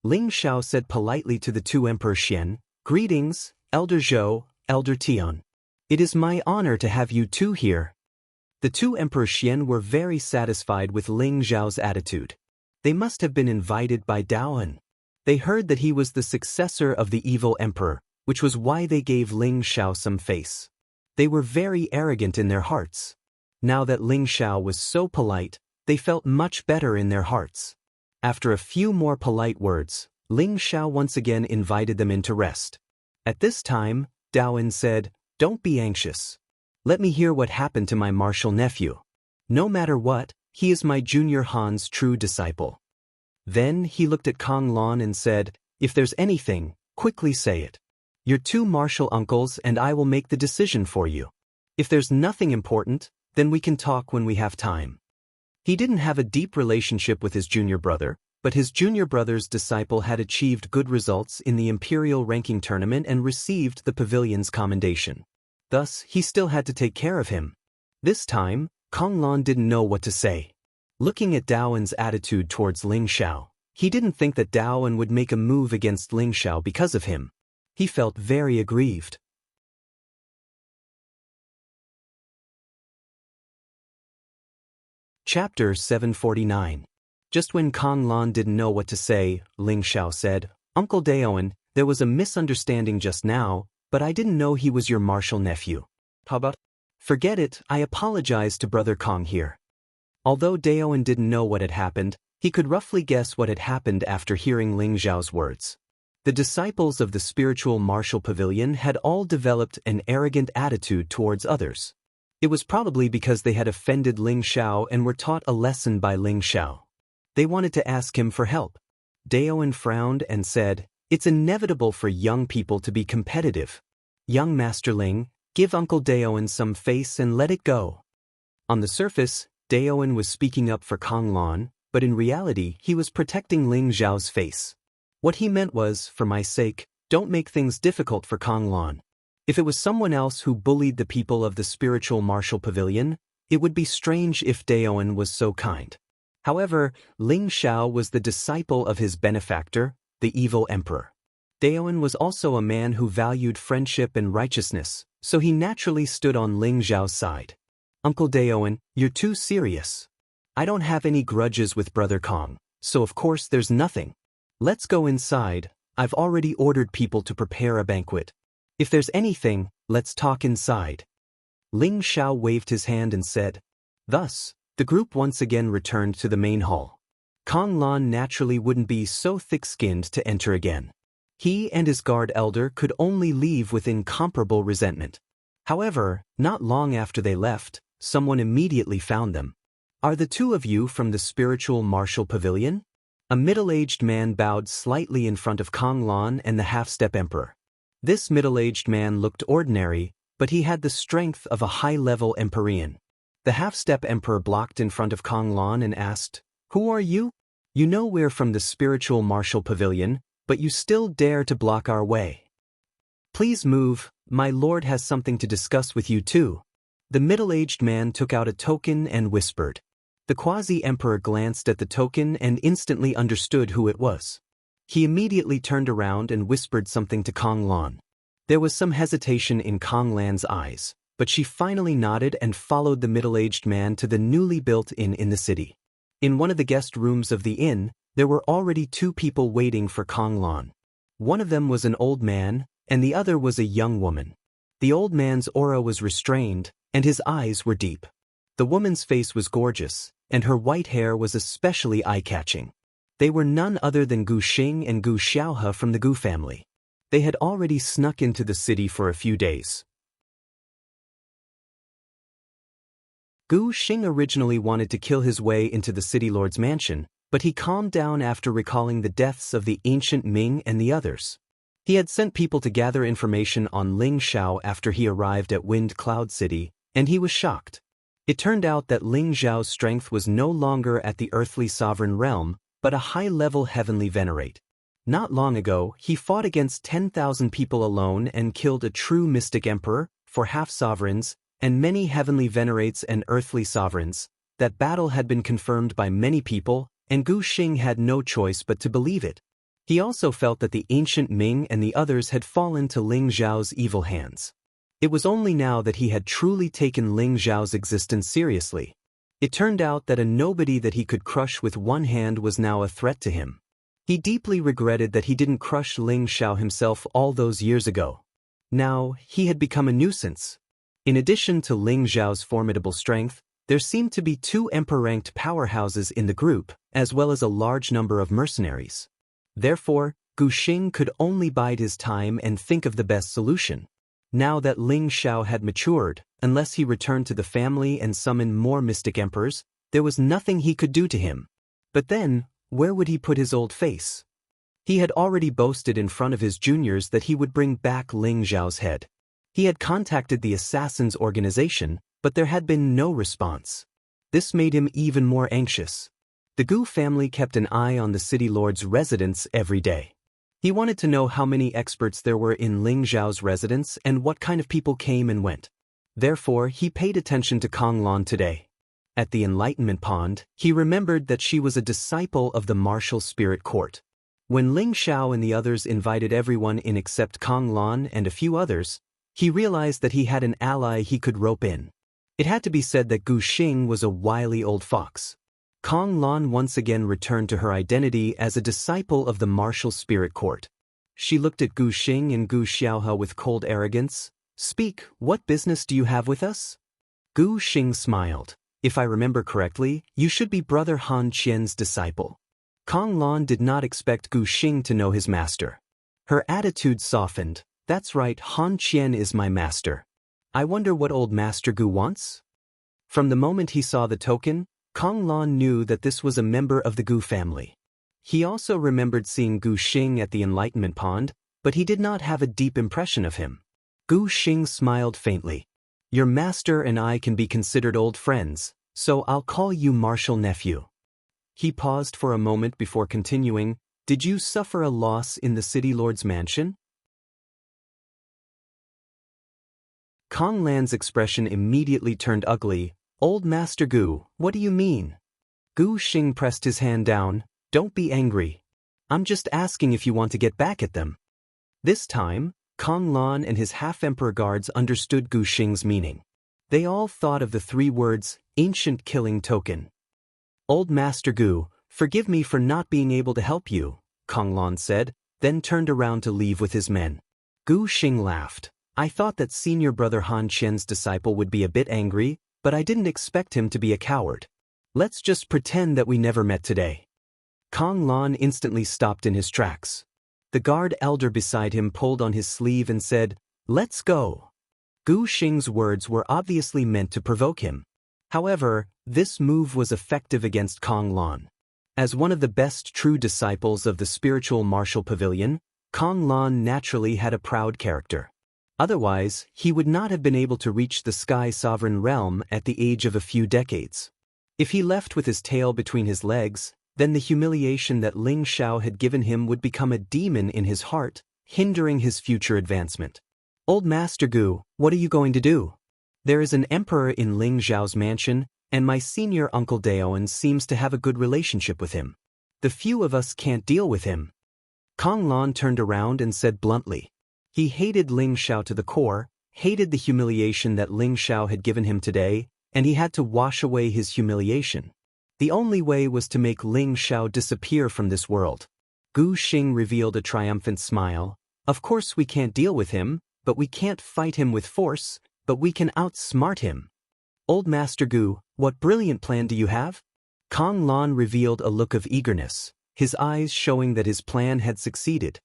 Ling Xiao said politely to the 2 Emperor Xian, "Greetings, Elder Zhou, Elder Tian. It is my honor to have you 2 here." The 2 Emperor Xian were very satisfied with Ling Xiao's attitude. They must have been invited by Dao En. They heard that he was the successor of the evil emperor, which was why they gave Ling Xiao some face. They were very arrogant in their hearts. Now that Ling Xiao was so polite, they felt much better in their hearts. After a few more polite words, Ling Xiao once again invited them in to rest. At this time, Dao En said, "Don't be anxious. Let me hear what happened to my martial nephew. No matter what, he is my Junior Han's true disciple." Then he looked at Kong Lan and said, "If there's anything, quickly say it. Your 2 martial uncles and I will make the decision for you. If there's nothing important, then we can talk when we have time." He didn't have a deep relationship with his junior brother, but his junior brother's disciple had achieved good results in the Imperial Ranking Tournament and received the pavilion's commendation. Thus, he still had to take care of him. This time, Kong Lan didn't know what to say. Looking at Dao En's attitude towards Ling Xiao, he didn't think that Dao En would make a move against Ling Xiao because of him. He felt very aggrieved. Chapter 749. Just when Kong Lan didn't know what to say, Ling Xiao said, "Uncle Dao En, there was a misunderstanding just now, but I didn't know he was your martial nephew." "How about?" "Forget it, I apologize to Brother Kong here." Although Daoan didn't know what had happened, he could roughly guess what had happened after hearing Ling Zhao's words. The disciples of the spiritual martial pavilion had all developed an arrogant attitude towards others. It was probably because they had offended Ling Xiao and were taught a lesson by Ling Xiao. They wanted to ask him for help. Daoan frowned and said, "It's inevitable for young people to be competitive. Young Master Ling, give Uncle Daoan some face and let it go." On the surface, Daoan was speaking up for Kong Lan, but in reality he was protecting Ling Zhao's face. What he meant was, for my sake, don't make things difficult for Kong Lan. If it was someone else who bullied the people of the spiritual martial pavilion, it would be strange if Daoan was so kind. However, Ling Xiao was the disciple of his benefactor, the evil emperor. Daoan was also a man who valued friendship and righteousness, so he naturally stood on Ling Zhao's side. "Uncle Daoan, you're too serious. I don't have any grudges with Brother Kong, so of course there's nothing. Let's go inside. I've already ordered people to prepare a banquet. If there's anything, let's talk inside." Ling Xiao waved his hand and said. Thus, the group once again returned to the main hall. Kong Lan naturally wouldn't be so thick-skinned to enter again. He and his guard elder could only leave with incomparable resentment. However, not long after they left, someone immediately found them. "Are the two of you from the spiritual martial pavilion?" A middle-aged man bowed slightly in front of Kong Lan and the half-step emperor. This middle-aged man looked ordinary, but he had the strength of a high-level Empyrean. The half-step emperor blocked in front of Kong Lan and asked, "Who are you? You know we're from the spiritual martial pavilion, but you still dare to block our way. Please move, my lord has something to discuss with you too." The middle-aged man took out a token and whispered. The quasi-emperor glanced at the token and instantly understood who it was. He immediately turned around and whispered something to Kong Lan. There was some hesitation in Kong Lan's eyes, but she finally nodded and followed the middle-aged man to the newly built inn in the city. In one of the guest rooms of the inn, there were already two people waiting for Kong Lan. One of them was an old man, and the other was a young woman. The old man's aura was restrained, and his eyes were deep. The woman's face was gorgeous, and her white hair was especially eye-catching. They were none other than Gu Xing and Gu Xiaohe from the Gu family. They had already snuck into the city for a few days. Gu Xing originally wanted to kill his way into the city lord's mansion, but he calmed down after recalling the deaths of the ancient Ming and the others. He had sent people to gather information on Ling Xiao after he arrived at Wind Cloud City, and he was shocked. It turned out that Ling Zhao's strength was no longer at the earthly sovereign realm, but a high-level heavenly venerate. Not long ago, he fought against 10,000 people alone and killed a true mystic emperor, for half-sovereigns, and many heavenly venerates and earthly sovereigns. That battle had been confirmed by many people, and Gu Xing had no choice but to believe it. He also felt that the ancient Ming and the others had fallen to Ling Zhao's evil hands. It was only now that he had truly taken Ling Zhao's existence seriously. It turned out that a nobody that he could crush with one hand was now a threat to him. He deeply regretted that he didn't crush Ling Xiao himself all those years ago. Now, he had become a nuisance. In addition to Ling Zhao's formidable strength, there seemed to be two emperor-ranked powerhouses in the group, as well as a large number of mercenaries. Therefore, Gu Xing could only bide his time and think of the best solution. Now that Ling Xiao had matured, unless he returned to the family and summoned more mystic emperors, there was nothing he could do to him. But then, where would he put his old face? He had already boasted in front of his juniors that he would bring back Ling Zhao's head. He had contacted the Assassins organization, but there had been no response. This made him even more anxious. The Gu family kept an eye on the city lord's residence every day. He wanted to know how many experts there were in Ling Zhao's residence and what kind of people came and went. Therefore, he paid attention to Kong Lan today. At the Enlightenment Pond, he remembered that she was a disciple of the martial spirit court. When Ling Xiao and the others invited everyone in except Kong Lan and a few others, he realized that he had an ally he could rope in. It had to be said that Gu Xing was a wily old fox. Kong Lan once again returned to her identity as a disciple of the martial spirit court. She looked at Gu Xing and Gu Xiaohe with cold arrogance. "Speak, what business do you have with us?" Gu Xing smiled. If I remember correctly, you should be Brother Han Qian's disciple. Kong Lan did not expect Gu Xing to know his master. Her attitude softened. That's right, Han Qian is my master. I wonder what old Master Gu wants? From the moment he saw the token, Kong Lan knew that this was a member of the Gu family. He also remembered seeing Gu Xing at the Enlightenment Pond, but he did not have a deep impression of him. Gu Xing smiled faintly. Your master and I can be considered old friends, so I'll call you Marshal Nephew. He paused for a moment before continuing, Did you suffer a loss in the City Lord's mansion? Kong Lan's expression immediately turned ugly. Old Master Gu, what do you mean? Gu Xing pressed his hand down. Don't be angry. I'm just asking if you want to get back at them. This time, Kong Lan and his half-emperor guards understood Gu Xing's meaning. They all thought of the 3 words, ancient killing token. Old Master Gu, forgive me for not being able to help you, Kong Lan said, then turned around to leave with his men. Gu Xing laughed. I thought that senior brother Han Qian's disciple would be a bit angry, but I didn't expect him to be a coward. Let's just pretend that we never met today. Kong Lan instantly stopped in his tracks. The guard elder beside him pulled on his sleeve and said, Let's go. Gu Xing's words were obviously meant to provoke him. However, this move was effective against Kong Lan. As one of the best true disciples of the spiritual martial pavilion, Kong Lan naturally had a proud character. Otherwise, he would not have been able to reach the Sky Sovereign realm at the age of a few decades. If he left with his tail between his legs, then the humiliation that Ling Xiao had given him would become a demon in his heart, hindering his future advancement. Old Master Gu, what are you going to do? There is an emperor in Ling Xiao's mansion, and my senior uncle Daoan seems to have a good relationship with him. The few of us can't deal with him. Kong Lan turned around and said bluntly. He hated Ling Xiao to the core, hated the humiliation that Ling Xiao had given him today, and he had to wash away his humiliation. The only way was to make Ling Xiao disappear from this world. Gu Xing revealed a triumphant smile. Of course we can't deal with him, but we can't fight him with force, but we can outsmart him. Old Master Gu, what brilliant plan do you have? Kong Lan revealed a look of eagerness, his eyes showing that his plan had succeeded.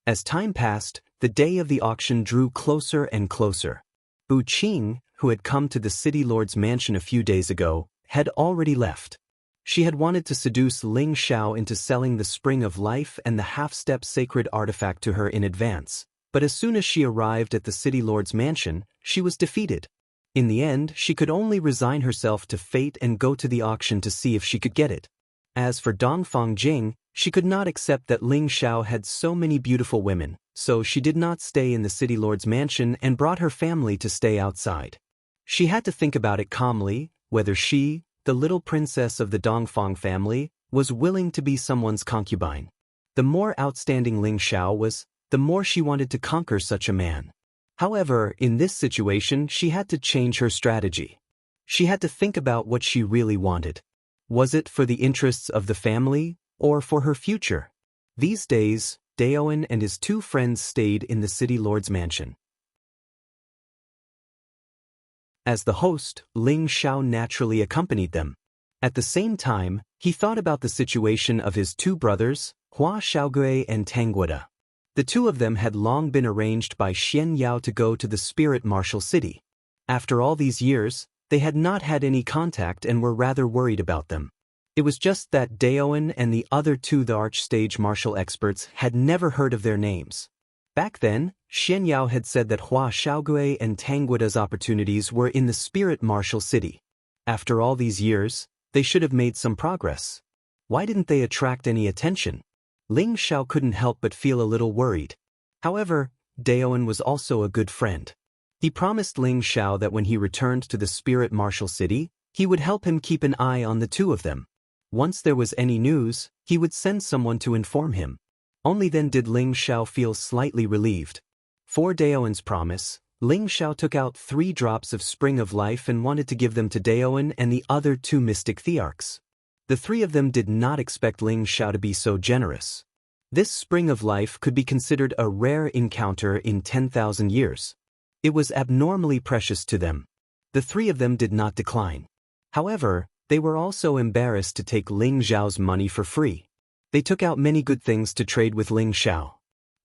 As time passed, the day of the auction drew closer and closer. Bu Qing, who had come to the City Lord's mansion a few days ago, had already left. She had wanted to seduce Ling Xiao into selling the Spring of Life and the half-step sacred artifact to her in advance, but as soon as she arrived at the City Lord's mansion, she was defeated. In the end, she could only resign herself to fate and go to the auction to see if she could get it. As for Dongfang Jing, she could not accept that Ling Xiao had so many beautiful women, so she did not stay in the City Lord's mansion and brought her family to stay outside. She had to think about it calmly, whether she, the little princess of the Dongfang family, was willing to be someone's concubine. The more outstanding Ling Xiao was, the more she wanted to conquer such a man. However, in this situation she had to change her strategy. She had to think about what she really wanted. Was it for the interests of the family, or for her future? These days, Daoan and his 2 friends stayed in the City Lord's mansion. As the host, Ling Xiao naturally accompanied them. At the same time, he thought about the situation of his 2 brothers, Hua Xiaogui and Tangguoda. The 2 of them had long been arranged by Xian Yao to go to the Spirit Martial City. After all these years, they had not had any contact and were rather worried about them. It was just that Daoan and the other 2 the Archstage martial experts had never heard of their names. Back then, Xian Yao had said that Hua Xiaogui and Tangguoda's opportunities were in the Spirit Martial City. After all these years, they should have made some progress. Why didn't they attract any attention? Ling Xiao couldn't help but feel a little worried. However, Daoan was also a good friend. He promised Ling Xiao that when he returned to the Spirit Martial City, he would help him keep an eye on the 2 of them. Once there was any news, he would send someone to inform him. Only then did Ling Xiao feel slightly relieved. For Daoan's promise, Ling Xiao took out 3 drops of Spring of Life and wanted to give them to Daoan and the other 2 mystic thearchs. The 3 of them did not expect Ling Xiao to be so generous. This Spring of Life could be considered a rare encounter in 10,000 years. It was abnormally precious to them. The 3 of them did not decline. However, they were also embarrassed to take Ling Xiao's money for free. They took out many good things to trade with Ling Xiao.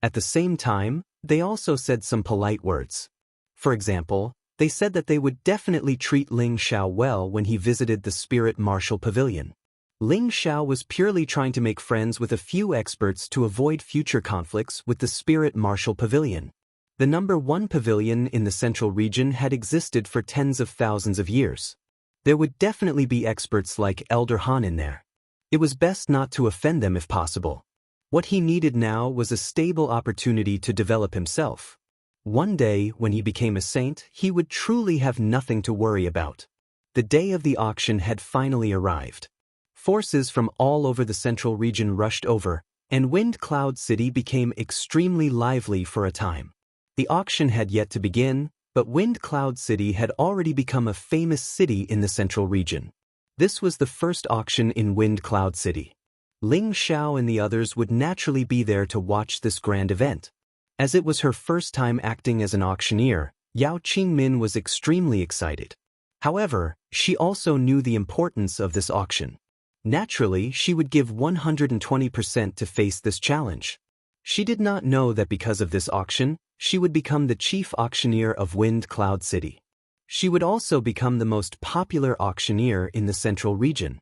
At the same time, they also said some polite words. For example, they said that they would definitely treat Ling Xiao well when he visited the Spirit Martial Pavilion. Ling Xiao was purely trying to make friends with a few experts to avoid future conflicts with the Spirit Martial Pavilion. The #1 pavilion in the central region had existed for tens of thousands of years. There would definitely be experts like Elder Han in there. It was best not to offend them if possible. What he needed now was a stable opportunity to develop himself. One day, when he became a saint, he would truly have nothing to worry about. The day of the auction had finally arrived. Forces from all over the central region rushed over, and Wind Cloud City became extremely lively for a time. The auction had yet to begin, but Wind Cloud City had already become a famous city in the central region. This was the first auction in Wind Cloud City. Ling Xiao and the others would naturally be there to watch this grand event. As it was her first time acting as an auctioneer, Yao Qingmin was extremely excited. However, she also knew the importance of this auction. Naturally, she would give 120% to face this challenge. She did not know that because of this auction, she would become the chief auctioneer of Wind Cloud City. She would also become the most popular auctioneer in the central region.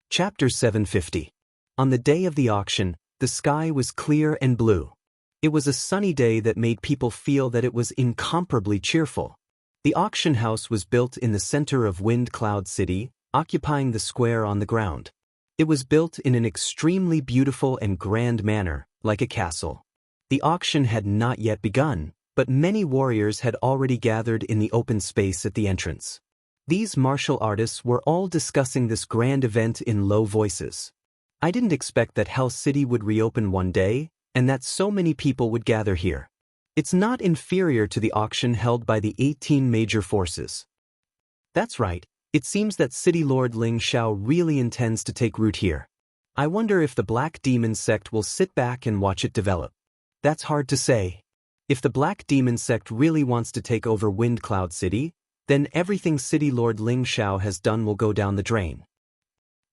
Chapter 750. On the day of the auction, the sky was clear and blue. It was a sunny day that made people feel that it was incomparably cheerful. The auction house was built in the center of Wind Cloud City, occupying the square on the ground. It was built in an extremely beautiful and grand manner, like a castle. The auction had not yet begun, but many warriors had already gathered in the open space at the entrance. These martial artists were all discussing this grand event in low voices. I didn't expect that Hell City would reopen one day, and that so many people would gather here. It's not inferior to the auction held by the 18 major forces. That's right, it seems that City Lord Ling Xiao really intends to take root here. I wonder if the Black Demon sect will sit back and watch it develop. That's hard to say. If the Black Demon sect really wants to take over Wind Cloud City, then everything City Lord Ling Xiao has done will go down the drain.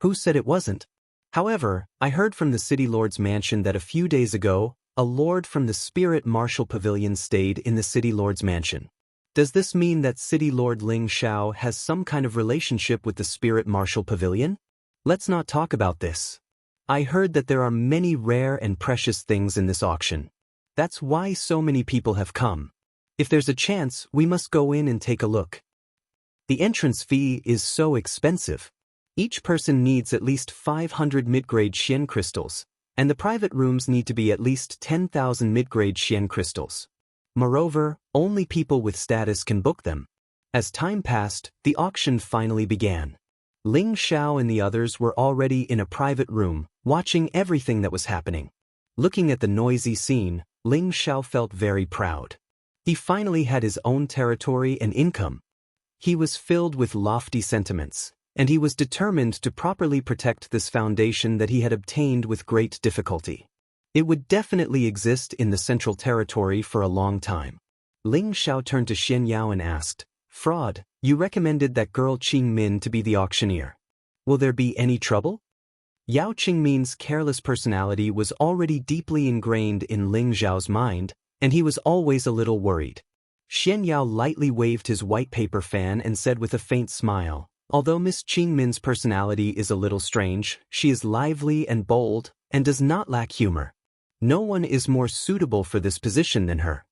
Who said it wasn't? However, I heard from the City Lord's mansion that a few days ago, a lord from the Spirit Martial Pavilion stayed in the City Lord's mansion. Does this mean that City Lord Ling Xiao has some kind of relationship with the Spirit Martial Pavilion? Let's not talk about this. I heard that there are many rare and precious things in this auction. That's why so many people have come. If there's a chance, we must go in and take a look. The entrance fee is so expensive. Each person needs at least 500 mid-grade Xian crystals, and the private rooms need to be at least 10,000 mid-grade Xian crystals. Moreover, only people with status can book them. As time passed, the auction finally began. Ling Xiao and the others were already in a private room, watching everything that was happening. Looking at the noisy scene, Ling Xiao felt very proud. He finally had his own territory and income. He was filled with lofty sentiments, and he was determined to properly protect this foundation that he had obtained with great difficulty. It would definitely exist in the central territory for a long time. Ling Xiao turned to Xian Yao and asked, "Fraud, you recommended that girl Qingmin to be the auctioneer. Will there be any trouble?" Yao Qingmin's careless personality was already deeply ingrained in Ling Xiao's mind, and he was always a little worried. Xian Yao lightly waved his white paper fan and said with a faint smile, "Although Miss Qingmin's personality is a little strange, she is lively and bold, and does not lack humor. No one is more suitable for this position than her."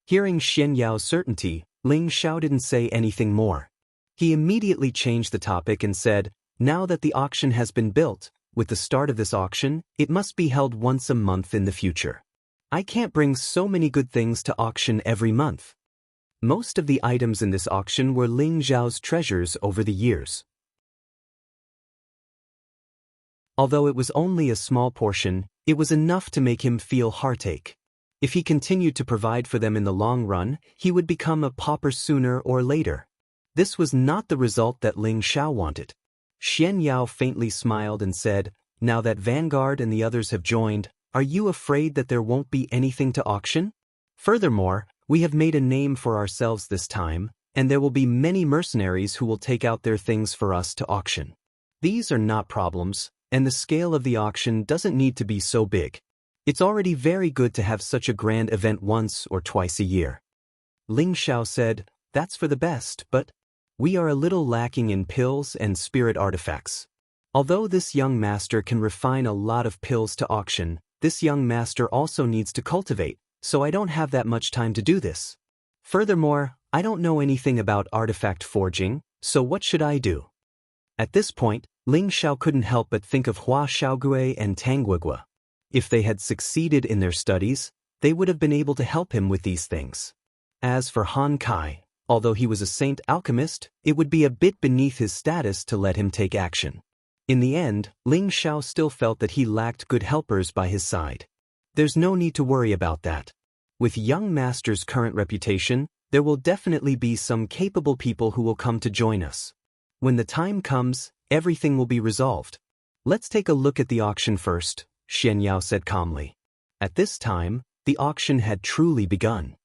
Hearing Xian Yao's certainty, Ling Xiao didn't say anything more. He immediately changed the topic and said, "Now that the auction has been built, with the start of this auction, it must be held once a month in the future. I can't bring so many good things to auction every month." Most of the items in this auction were Ling Xiao's treasures over the years. Although it was only a small portion, it was enough to make him feel heartache. If he continued to provide for them in the long run, he would become a pauper sooner or later. This was not the result that Ling Xiao wanted. Xian Yao faintly smiled and said, "Now that Vanguard and the others have joined, are you afraid that there won't be anything to auction? Furthermore, We have made a name for ourselves this time, and there will be many mercenaries who will take out their things for us to auction. These are not problems, and the scale of the auction doesn't need to be so big. It's already very good to have such a grand event once or twice a year. Ling Xiao said, "That's for the best, but we are a little lacking in pills and spirit artifacts. Although this young master can refine a lot of pills to auction, this young master also needs to cultivate, so I don't have that much time to do this. Furthermore, I don't know anything about artifact forging, so what should I do?" At this point, Ling Xiao couldn't help but think of Hua Xiaogui and Tang Guigua. If they had succeeded in their studies, they would have been able to help him with these things. As for Han Kai, although he was a saint alchemist, it would be a bit beneath his status to let him take action. In the end, Ling Xiao still felt that he lacked good helpers by his side. There's no need to worry about that. With young master's current reputation, there will definitely be some capable people who will come to join us. When the time comes, everything will be resolved. Let's take a look at the auction first, Xian Yao said calmly. At this time, the auction had truly begun.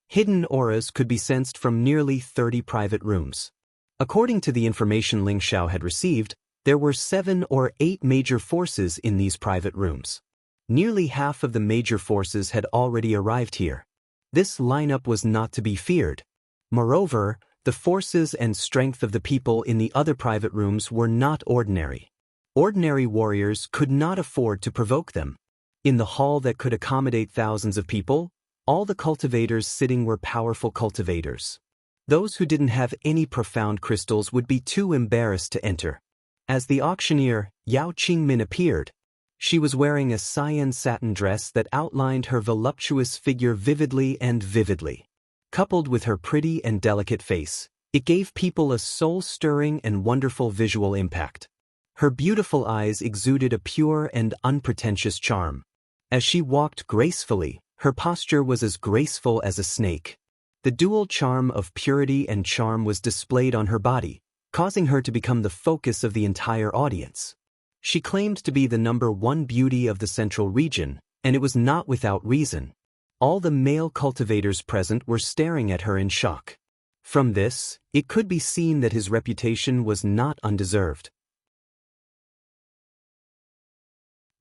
Hidden auras could be sensed from nearly 30 private rooms. According to the information Ling Xiao had received, there were 7 or 8 major forces in these private rooms. Nearly half of the major forces had already arrived here. This lineup was not to be feared. Moreover, the forces and strength of the people in the other private rooms were not ordinary. Ordinary warriors could not afford to provoke them. In the hall that could accommodate thousands of people, all the cultivators sitting were powerful cultivators. Those who didn't have any profound crystals would be too embarrassed to enter. As the auctioneer, Yao Qingmin, appeared, she was wearing a cyan satin dress that outlined her voluptuous figure vividly and vividly. Coupled with her pretty and delicate face, it gave people a soul-stirring and wonderful visual impact. Her beautiful eyes exuded a pure and unpretentious charm. As she walked gracefully, her posture was as graceful as a snake. The dual charm of purity and charm was displayed on her body, causing her to become the focus of the entire audience. She claimed to be the #1 beauty of the central region, and it was not without reason. All the male cultivators present were staring at her in shock. From this, it could be seen that his reputation was not undeserved.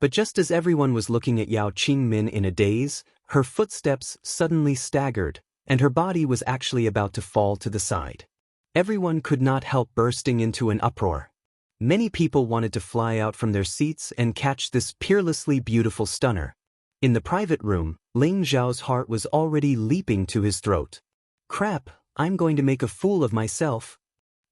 But just as everyone was looking at Yao Qingmin in a daze, her footsteps suddenly staggered, and her body was actually about to fall to the side. Everyone could not help bursting into an uproar. Many people wanted to fly out from their seats and catch this peerlessly beautiful stunner. In the private room, Ling Zhao's heart was already leaping to his throat. "Crap, I'm going to make a fool of myself."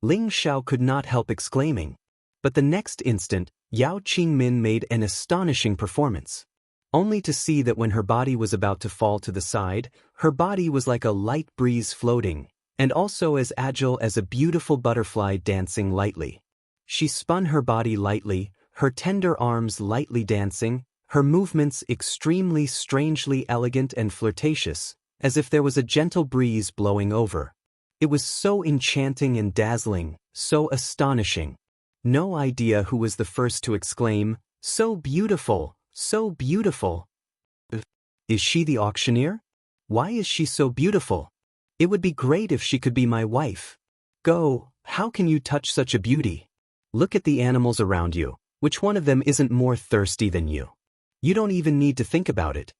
Ling Xiao could not help exclaiming. But the next instant, Yao Qingmin made an astonishing performance. Only to see that when her body was about to fall to the side, her body was like a light breeze floating, and also as agile as a beautiful butterfly dancing lightly. She spun her body lightly, her tender arms lightly dancing, her movements extremely strangely elegant and flirtatious, as if there was a gentle breeze blowing over. It was so enchanting and dazzling, so astonishing. No idea who was the first to exclaim, "So beautiful, so beautiful." Is she the auctioneer? Why is she so beautiful? It would be great if she could be my wife. Go, how can you touch such a beauty? Look at the animals around you. Which one of them isn't more thirsty than you? You don't even need to think about it.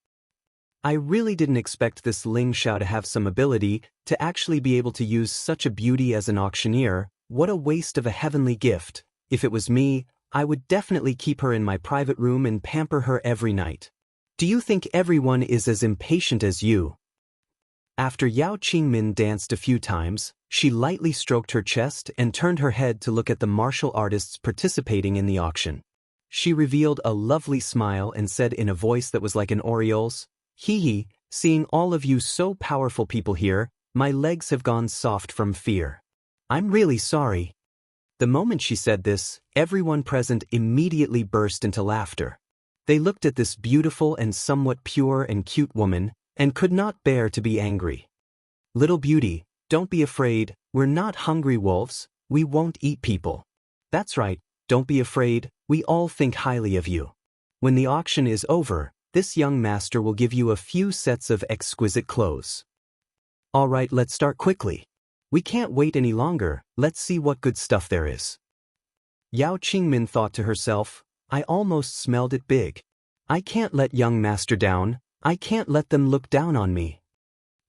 I really didn't expect this Ling Xiao to have some ability to actually be able to use such a beauty as an auctioneer. What a waste of a heavenly gift. If it was me, I would definitely keep her in my private room and pamper her every night. Do you think everyone is as impatient as you? After Yao Qingmin danced a few times, she lightly stroked her chest and turned her head to look at the martial artists participating in the auction. She revealed a lovely smile and said in a voice that was like an oriole's, "Hee hee, seeing all of you so powerful people here, my legs have gone soft from fear. I'm really sorry." The moment she said this, everyone present immediately burst into laughter. They looked at this beautiful and somewhat pure and cute woman, and could not bear to be angry. "Little beauty, don't be afraid, we're not hungry wolves, we won't eat people." "That's right, don't be afraid, we all think highly of you. When the auction is over, this young master will give you a few sets of exquisite clothes." Alright, let's start quickly. We can't wait any longer, let's see what good stuff there is. Yao Qingmin thought to herself, I almost smelled it big. I can't let young master down, I can't let them look down on me.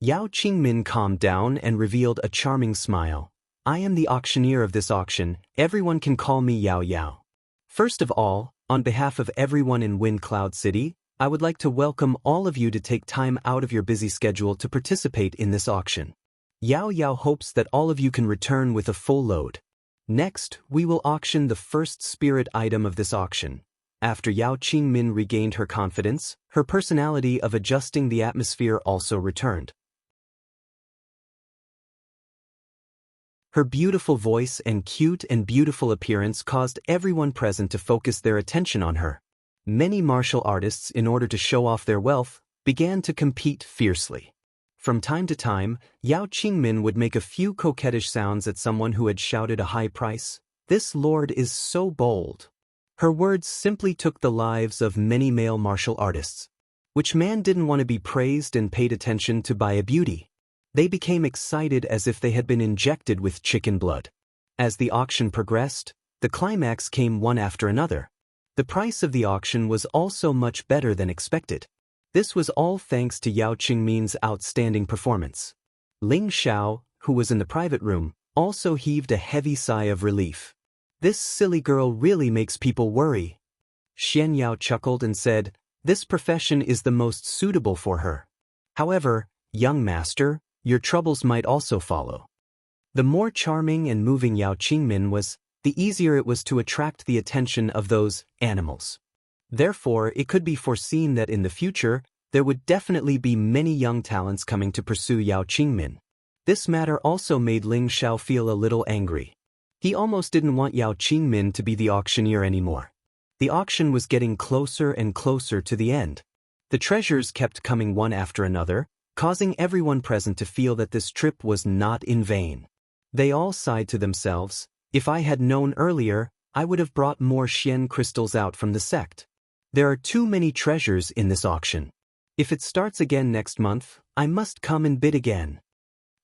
Yao Qingmin calmed down and revealed a charming smile. I am the auctioneer of this auction, everyone can call me Yao Yao. First of all, on behalf of everyone in Wind Cloud City, I would like to welcome all of you to take time out of your busy schedule to participate in this auction. Yao Yao hopes that all of you can return with a full load. Next, we will auction the first spirit item of this auction. After Yao Qingmin regained her confidence, her personality of adjusting the atmosphere also returned. Her beautiful voice and cute and beautiful appearance caused everyone present to focus their attention on her. Many martial artists, in order to show off their wealth, began to compete fiercely. From time to time, Yao Qingmin would make a few coquettish sounds at someone who had shouted a high price. This lord is so bold. Her words simply took the lives of many male martial artists. Which man didn't want to be praised and paid attention to by a beauty? They became excited as if they had been injected with chicken blood. As the auction progressed, the climax came one after another. The price of the auction was also much better than expected. This was all thanks to Yao Qingmin's outstanding performance. Ling Xiao, who was in the private room, also heaved a heavy sigh of relief. This silly girl really makes people worry. Xian Yao chuckled and said, this profession is the most suitable for her. However, young master, your troubles might also follow. The more charming and moving Yao Qingmin was, the easier it was to attract the attention of those animals. Therefore, it could be foreseen that in the future, there would definitely be many young talents coming to pursue Yao Qingmin. This matter also made Ling Xiao feel a little angry. He almost didn't want Yao Qingmin to be the auctioneer anymore. The auction was getting closer and closer to the end. The treasures kept coming one after another, causing everyone present to feel that this trip was not in vain. They all sighed to themselves, if I had known earlier, I would have brought more Xian crystals out from the sect. There are too many treasures in this auction. If it starts again next month, I must come and bid again.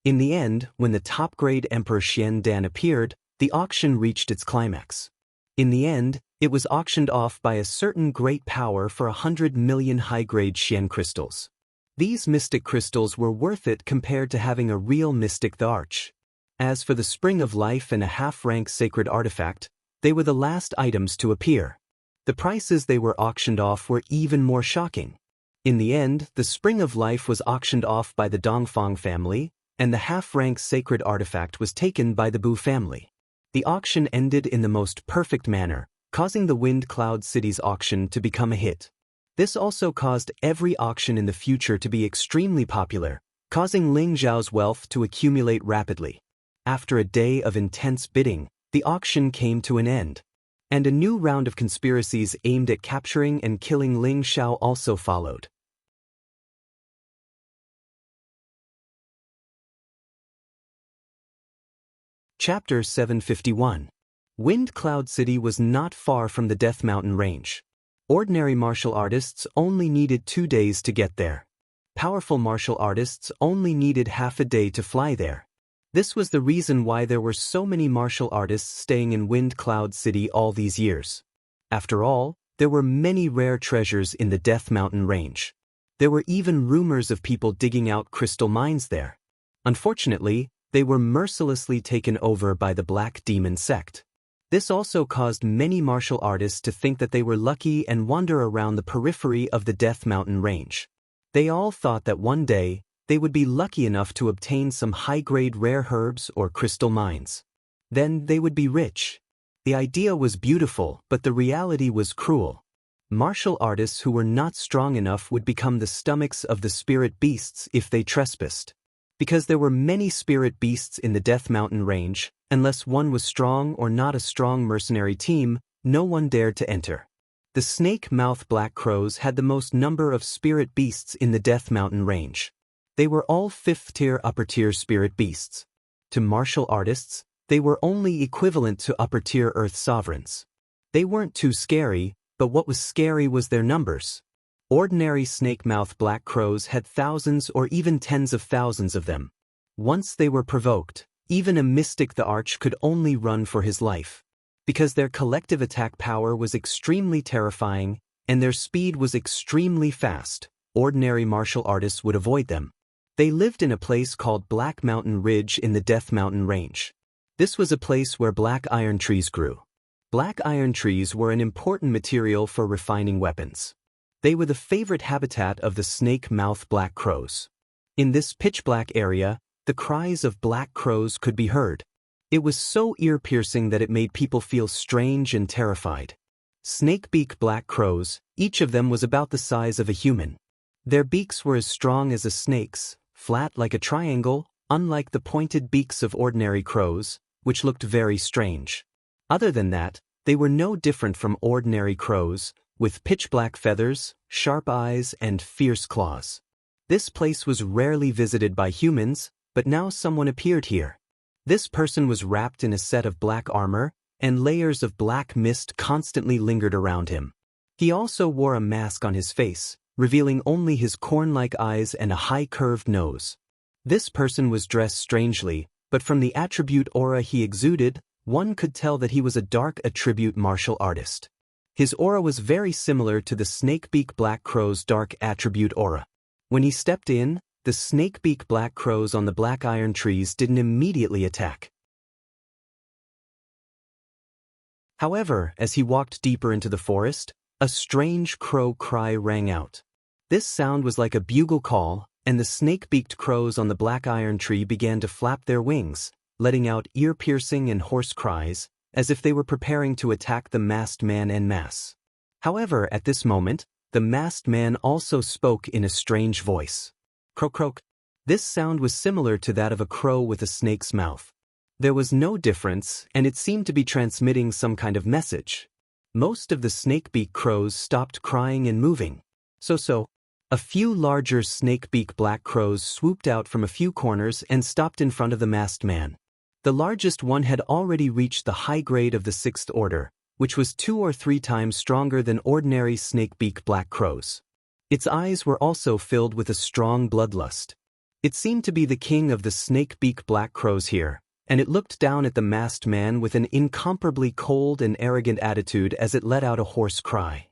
In the end, when the top-grade Emperor Xian Dan appeared, the auction reached its climax. In the end, it was auctioned off by a certain great power for 100 million high-grade Xian crystals. These mystic crystals were worth it compared to having a real mystic the Arch. As for the Spring of Life and a half-rank sacred artifact, they were the last items to appear. The prices they were auctioned off were even more shocking. In the end, the Spring of Life was auctioned off by the Dongfang family, and the half-rank sacred artifact was taken by the Bu family. The auction ended in the most perfect manner, causing the Wind Cloud City's auction to become a hit. This also caused every auction in the future to be extremely popular, causing Ling Xiao's wealth to accumulate rapidly. After a day of intense bidding, the auction came to an end. And a new round of conspiracies aimed at capturing and killing Ling Xiao also followed. Chapter 751. Wind Cloud City was not far from the Death Mountain range. Ordinary martial artists only needed 2 days to get there. Powerful martial artists only needed half a day to fly there. This was the reason why there were so many martial artists staying in Wind Cloud City all these years. After all, there were many rare treasures in the Death Mountain range. There were even rumors of people digging out crystal mines there. Unfortunately, they were mercilessly taken over by the Black Demon sect. This also caused many martial artists to think that they were lucky and wander around the periphery of the Death Mountain range. They all thought that one day, they would be lucky enough to obtain some high-grade rare herbs or crystal mines. Then they would be rich. The idea was beautiful, but the reality was cruel. Martial artists who were not strong enough would become the stomachs of the spirit beasts if they trespassed. Because there were many spirit beasts in the Death Mountain range, unless one was strong or not a strong mercenary team, no one dared to enter. The snake-mouth black crows had the most number of spirit beasts in the Death Mountain range. They were all 5th-tier upper-tier spirit beasts. To martial artists, they were only equivalent to upper-tier Earth sovereigns. They weren't too scary, but what was scary was their numbers. Ordinary snake-mouth black crows had thousands or even tens of thousands of them. Once they were provoked, even a mystic the Arch could only run for his life. Because their collective attack power was extremely terrifying, and their speed was extremely fast, ordinary martial artists would avoid them. They lived in a place called Black Mountain Ridge in the Death Mountain Range. This was a place where black iron trees grew. Black iron trees were an important material for refining weapons. They were the favorite habitat of the snake-mouth black crows. In this pitch-black area, the cries of black crows could be heard. It was so ear-piercing that it made people feel strange and terrified. Snake-beak black crows, each of them was about the size of a human. Their beaks were as strong as a snake's, flat like a triangle, unlike the pointed beaks of ordinary crows, which looked very strange. Other than that, they were no different from ordinary crows, with pitch-black feathers, sharp eyes, and fierce claws. This place was rarely visited by humans, but now someone appeared here. This person was wrapped in a set of black armor, and layers of black mist constantly lingered around him. He also wore a mask on his face, revealing only his corn-like eyes and a high-curved nose. This person was dressed strangely, but from the attribute aura he exuded, one could tell that he was a dark attribute martial artist. His aura was very similar to the snakebeak black crow's dark attribute aura. When he stepped in, the snakebeak black crows on the black iron trees didn't immediately attack. However, as he walked deeper into the forest, a strange crow cry rang out. This sound was like a bugle call, and the snake-beaked crows on the black iron tree began to flap their wings, letting out ear-piercing and hoarse cries, as if they were preparing to attack the masked man en masse. However, at this moment, the masked man also spoke in a strange voice. Croak croak. This sound was similar to that of a crow with a snake's mouth. There was no difference, and it seemed to be transmitting some kind of message. Most of the snakebeak crows stopped crying and moving. So, a few larger snakebeak black crows swooped out from a few corners and stopped in front of the masked man. The largest one had already reached the high grade of the 6th order, which was 2 or 3 times stronger than ordinary snakebeak black crows. Its eyes were also filled with a strong bloodlust. It seemed to be the king of the snakebeak black crows here, and it looked down at the masked man with an incomparably cold and arrogant attitude as it let out a hoarse cry.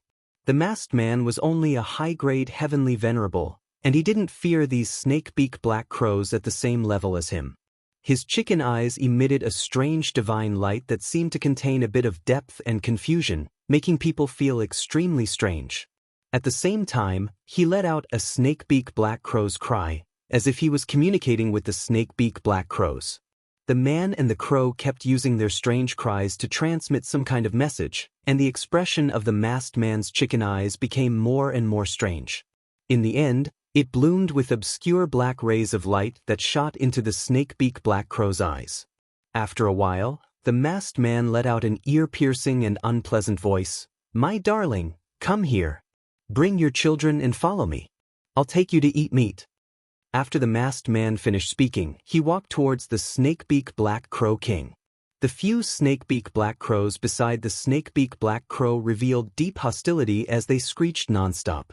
The masked man was only a high-grade heavenly venerable, and he didn't fear these snakebeak black crows at the same level as him. His chicken eyes emitted a strange divine light that seemed to contain a bit of depth and confusion, making people feel extremely strange. At the same time, he let out a snakebeak black crow's cry, as if he was communicating with the snakebeak black crows. The man and the crow kept using their strange cries to transmit some kind of message, and the expression of the masked man's chicken eyes became more and more strange. In the end, it bloomed with obscure black rays of light that shot into the snakebeak black crow's eyes. After a while, the masked man let out an ear-piercing and unpleasant voice. "My darling, come here. Bring your children and follow me. I'll take you to eat meat." After the masked man finished speaking, he walked towards the snakebeak black crow king. The few snakebeak black crows beside the snakebeak black crow revealed deep hostility as they screeched nonstop.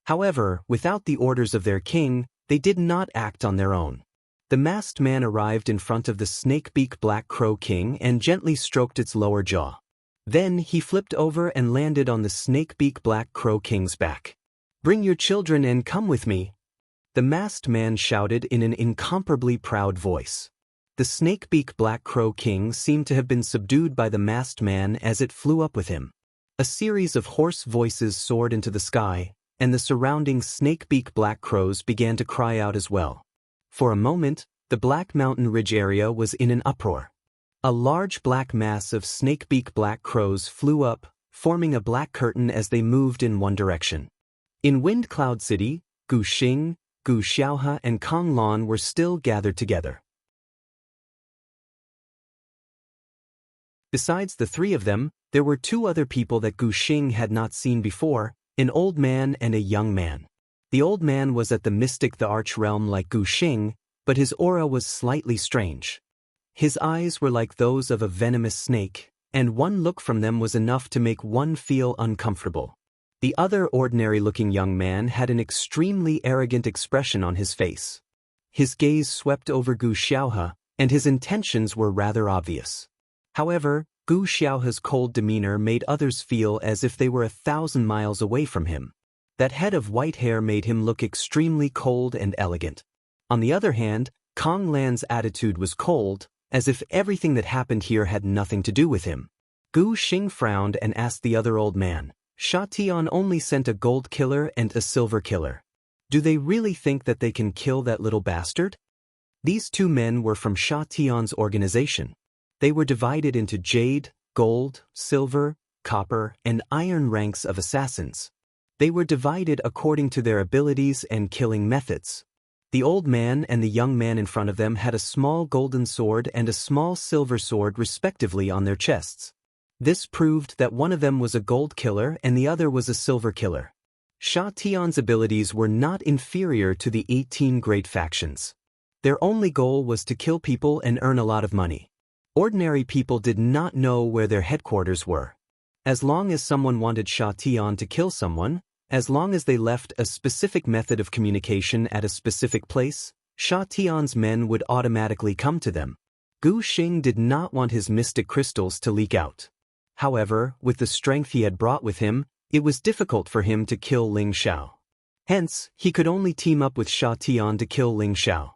However, without the orders of their king, they did not act on their own. The masked man arrived in front of the snakebeak black crow king and gently stroked its lower jaw. Then he flipped over and landed on the snakebeak black crow king's back. "Bring your children and come with me," the masked man shouted in an incomparably proud voice. The snakebeak black crow king seemed to have been subdued by the masked man as it flew up with him. A series of hoarse voices soared into the sky, and the surrounding snakebeak black crows began to cry out as well. For a moment, the Black Mountain Ridge area was in an uproar. A large black mass of snakebeak black crows flew up, forming a black curtain as they moved in one direction. In Wind Cloud City, Gu Xing, Gu Xiaohe and Kong Lan were still gathered together. Besides the 3 of them, there were 2 other people that Gu Xing had not seen before, an old man and a young man. The old man was at the mystic the arch realm like Gu Xing, but his aura was slightly strange. His eyes were like those of a venomous snake, and one look from them was enough to make one feel uncomfortable. The other ordinary-looking young man had an extremely arrogant expression on his face. his gaze swept over Gu Xiaohe, and his intentions were rather obvious. However, Gu Xiaohe's cold demeanor made others feel as if they were 1,000 miles away from him. That head of white hair made him look extremely cold and elegant. On the other hand, Kong Lan's attitude was cold, as if everything that happened here had nothing to do with him. Gu Xing frowned and asked the other old man, "Sha Tian only sent a gold killer and a silver killer. Do they really think that they can kill that little bastard?" These two men were from Sha Tian's organization. They were divided into jade, gold, silver, copper, and iron ranks of assassins. They were divided according to their abilities and killing methods. The old man and the young man in front of them had a small golden sword and a small silver sword respectively on their chests. This proved that one of them was a gold killer and the other was a silver killer. Sha Tian's abilities were not inferior to the 18 great factions. Their only goal was to kill people and earn a lot of money. Ordinary people did not know where their headquarters were. As long as someone wanted Sha Tian to kill someone, as long as they left a specific method of communication at a specific place, Sha Tian's men would automatically come to them. Gu Xing did not want his mystic crystals to leak out. However, with the strength he had brought with him, it was difficult for him to kill Ling Xiao. Hence, he could only team up with Sha Tian to kill Ling Xiao.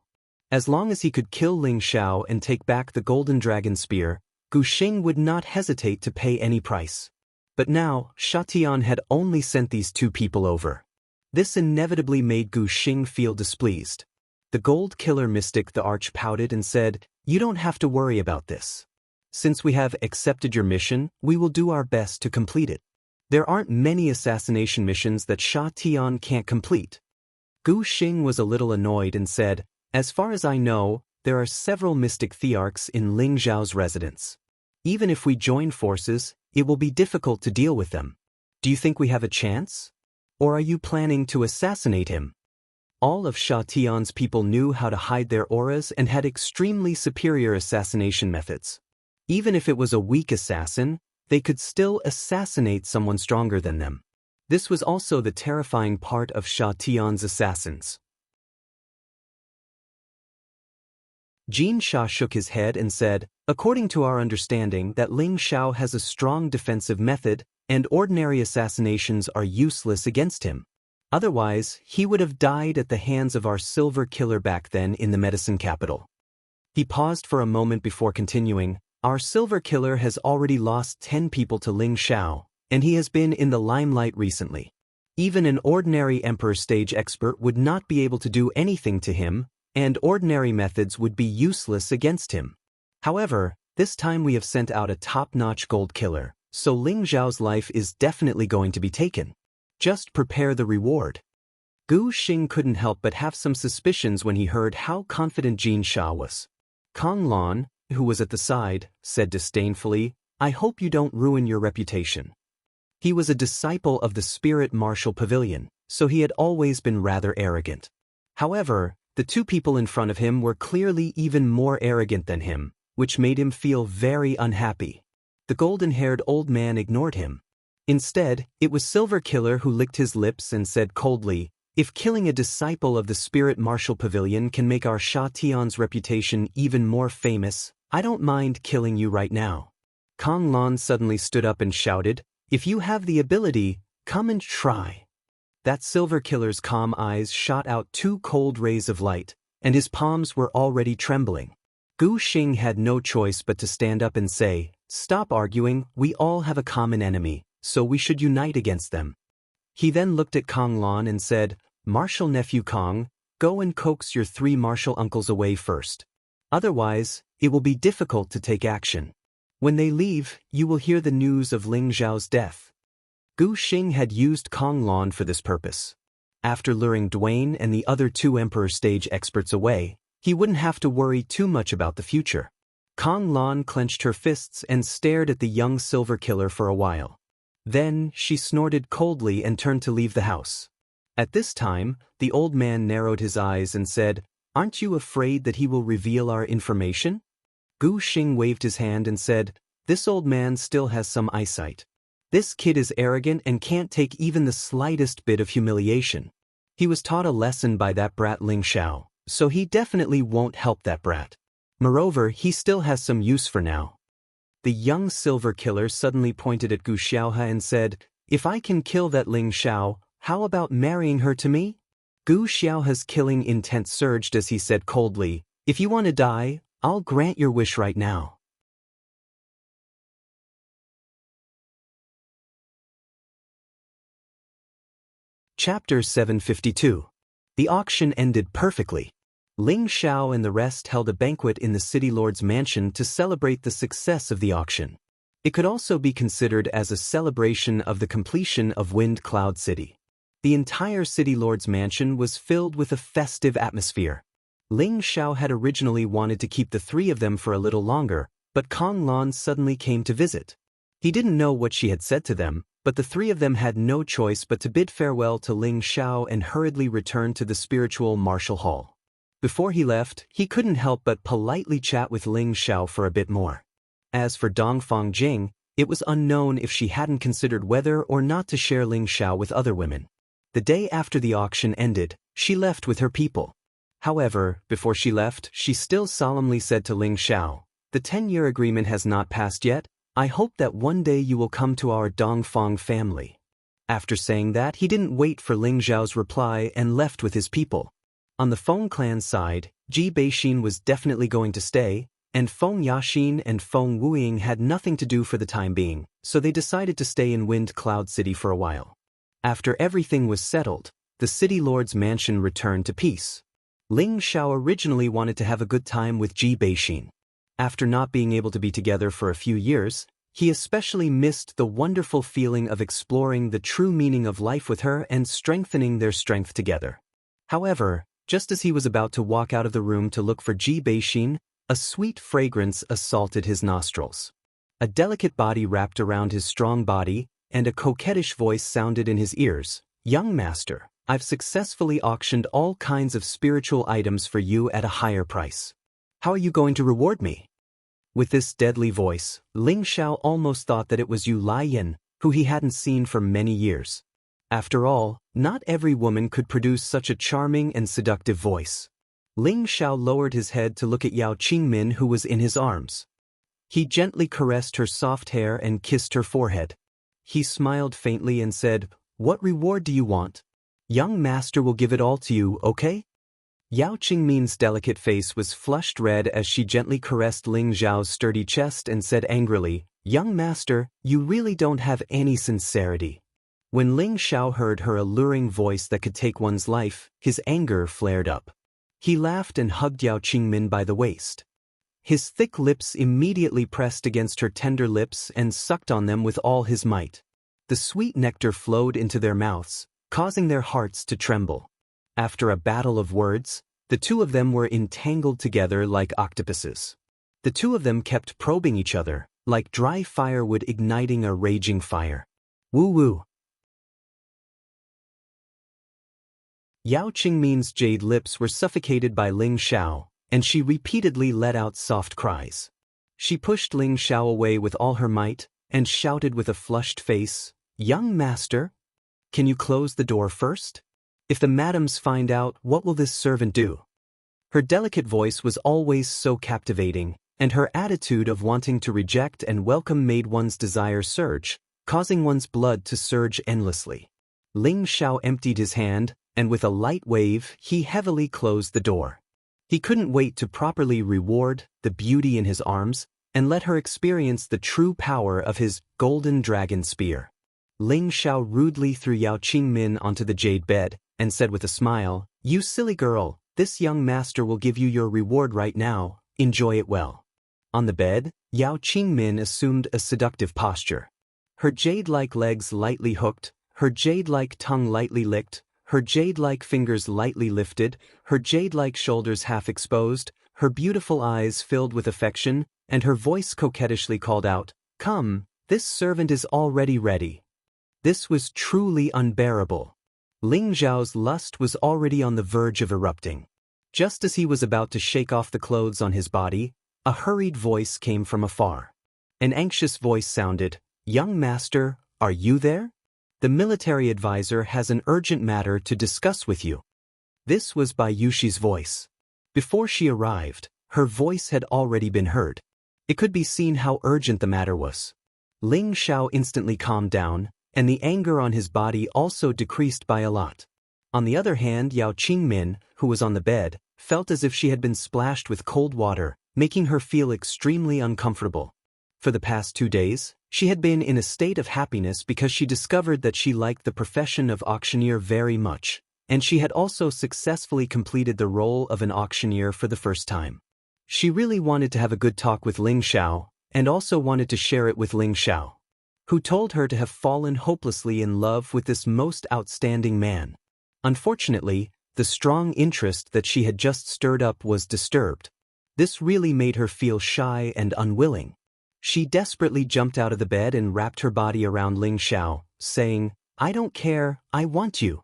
As long as he could kill Ling Xiao and take back the Golden Dragon Spear, Gu Xing would not hesitate to pay any price. But now, Sha Tian had only sent these two people over. This inevitably made Gu Xing feel displeased. The gold killer mystic the arch pouted and said, "You don't have to worry about this. Since we have accepted your mission, we will do our best to complete it. There aren't many assassination missions that Sha Tian can't complete." Gu Xing was a little annoyed and said, "As far as I know, there are several mystic thearchs in Ling Zhao's residence. Even if we join forces, it will be difficult to deal with them. Do you think we have a chance? Or are you planning to assassinate him?" All of Sha Tian's people knew how to hide their auras and had extremely superior assassination methods. Even if it was a weak assassin, they could still assassinate someone stronger than them. This was also the terrifying part of Sha Tian's assassins. Jin Sha shook his head and said, "According to our understanding that Ling Xiao has a strong defensive method, and ordinary assassinations are useless against him. Otherwise, he would have died at the hands of our silver killer back then in the medicine capital." He paused for a moment before continuing, "Our silver killer has already lost 10 people to Ling Xiao, and he has been in the limelight recently. Even an ordinary Emperor stage expert would not be able to do anything to him, and ordinary methods would be useless against him. However, this time we have sent out a top-notch gold killer, so Ling Zhao's life is definitely going to be taken. Just prepare the reward." Gu Xing couldn't help but have some suspicions when he heard how confident Jin Sha was. Kong Lan, who was at the side, said disdainfully, "I hope you don't ruin your reputation." He was a disciple of the Spirit Martial Pavilion, so he had always been rather arrogant. However, the two people in front of him were clearly even more arrogant than him, which made him feel very unhappy. The golden-haired old man ignored him. Instead, it was Silver Killer who licked his lips and said coldly, "If killing a disciple of the Spirit Martial Pavilion can make our Sha Tian's reputation even more famous, I don't mind killing you right now." Kong Lan suddenly stood up and shouted, "If you have the ability, come and try." That Silver Killer's calm eyes shot out 2 cold rays of light, and his palms were already trembling. Gu Xing had no choice but to stand up and say, "Stop arguing, we all have a common enemy, so we should unite against them." He then looked at Kong Lan and said, "Martial nephew Kong, go and coax your 3 martial uncles away first. Otherwise, it will be difficult to take action. When they leave, you will hear the news of Ling Zhao's death." Gu Xing had used Kong Lan for this purpose. After luring Dwayne and the other 2 Emperor stage experts away, he wouldn't have to worry too much about the future. Kong Lan clenched her fists and stared at the young Silver Killer for a while. Then, she snorted coldly and turned to leave the house. At this time, the old man narrowed his eyes and said, "Aren't you afraid that he will reveal our information?" Gu Xing waved his hand and said, "This old man still has some eyesight. This kid is arrogant and can't take even the slightest bit of humiliation. He was taught a lesson by that brat Ling Xiao, so he definitely won't help that brat. Moreover, he still has some use for now. The young silver killer suddenly pointed at Gu Xiaohe and said, "If I can kill that Ling Xiao, how about marrying her to me?" Gu Xiaohe's killing intent surged as he said coldly, "If you want to die, I'll grant your wish right now." Chapter 752. The auction ended perfectly. Ling Xiao and the rest held a banquet in the city lord's mansion to celebrate the success of the auction. It could also be considered as a celebration of the completion of Wind Cloud City. The entire city lord's mansion was filled with a festive atmosphere. Ling Xiao had originally wanted to keep the three of them for a little longer, but Kong Lan suddenly came to visit. He didn't know what she had said to them, but the three of them had no choice but to bid farewell to Ling Xiao and hurriedly return to the spiritual martial hall. Before he left, he couldn't help but politely chat with Ling Xiao for a bit more. As for Dongfang Jing, it was unknown if she hadn't considered whether or not to share Ling Xiao with other women. The day after the auction ended, she left with her people. However, before she left, she still solemnly said to Ling Xiao, "The 10-year agreement has not passed yet. I hope that one day you will come to our Dongfang family." After saying that, he didn't wait for Ling Xiao's reply and left with his people. On the Feng clan side, Ji Beixin was definitely going to stay, and Feng Yaxin and Feng Wuying had nothing to do for the time being, so they decided to stay in Wind Cloud City for a while. After everything was settled, the city lord's mansion returned to peace. Ling Xiao originally wanted to have a good time with Ji Beixin. After not being able to be together for a few years, he especially missed the wonderful feeling of exploring the true meaning of life with her and strengthening their strength together. However, just as he was about to walk out of the room to look for Ji Beixin, a sweet fragrance assaulted his nostrils. A delicate body wrapped around his strong body, and a coquettish voice sounded in his ears, "Young master, I've successfully auctioned all kinds of spiritual items for you at a higher price. How are you going to reward me?" With this deadly voice, Ling Xiao almost thought that it was Yu Laiyan, who he hadn't seen for many years. After all, not every woman could produce such a charming and seductive voice. Ling Xiao lowered his head to look at Yao Qingmin, who was in his arms. He gently caressed her soft hair and kissed her forehead. He smiled faintly and said, "What reward do you want? Young master will give it all to you, okay?" Yao Qingmin's delicate face was flushed red as she gently caressed Ling Xiao's sturdy chest and said angrily, "Young master, you really don't have any sincerity." When Ling Xiao heard her alluring voice that could take one's life, his anger flared up. He laughed and hugged Yao Qingmin by the waist. His thick lips immediately pressed against her tender lips and sucked on them with all his might. The sweet nectar flowed into their mouths, causing their hearts to tremble. After a battle of words, the two of them were entangled together like octopuses. The two of them kept probing each other, like dry firewood igniting a raging fire. Woo-woo. Yao Qingmin's jade lips were suffocated by Ling Xiao, and she repeatedly let out soft cries. She pushed Ling Xiao away with all her might, and shouted with a flushed face, "Young master, can you close the door first? If the madams find out, what will this servant do?" Her delicate voice was always so captivating, and her attitude of wanting to reject and welcome made one's desire surge, causing one's blood to surge endlessly. Ling Xiao emptied his hand, and with a light wave, he heavily closed the door. He couldn't wait to properly reward the beauty in his arms and let her experience the true power of his golden dragon spear. Ling Xiao rudely threw Yao Qingmin onto the jade bed and said with a smile, "You silly girl, this young master will give you your reward right now, enjoy it well." On the bed, Yao Qingmin assumed a seductive posture. Her jade-like legs lightly hooked, her jade-like tongue lightly licked, her jade-like fingers lightly lifted, her jade-like shoulders half exposed, her beautiful eyes filled with affection, and her voice coquettishly called out, "Come, this servant is already ready." This was truly unbearable. Ling Xiao's lust was already on the verge of erupting. Just as he was about to shake off the clothes on his body, a hurried voice came from afar. An anxious voice sounded, "Young master, are you there? The military advisor has an urgent matter to discuss with you." This was Bai Yuxi's voice. Before she arrived, her voice had already been heard. It could be seen how urgent the matter was. Ling Xiao instantly calmed down, and the anger on his body also decreased by a lot. On the other hand, Yao Qingmin, who was on the bed, felt as if she had been splashed with cold water, making her feel extremely uncomfortable. For the past 2 days, she had been in a state of happiness because she discovered that she liked the profession of auctioneer very much, and she had also successfully completed the role of an auctioneer for the first time. She really wanted to have a good talk with Ling Xiao, and also wanted to share it with Ling Xiao, who told her to have fallen hopelessly in love with this most outstanding man. Unfortunately, the strong interest that she had just stirred up was disturbed. This really made her feel shy and unwilling. She desperately jumped out of the bed and wrapped her body around Ling Xiao, saying, "I don't care, I want you."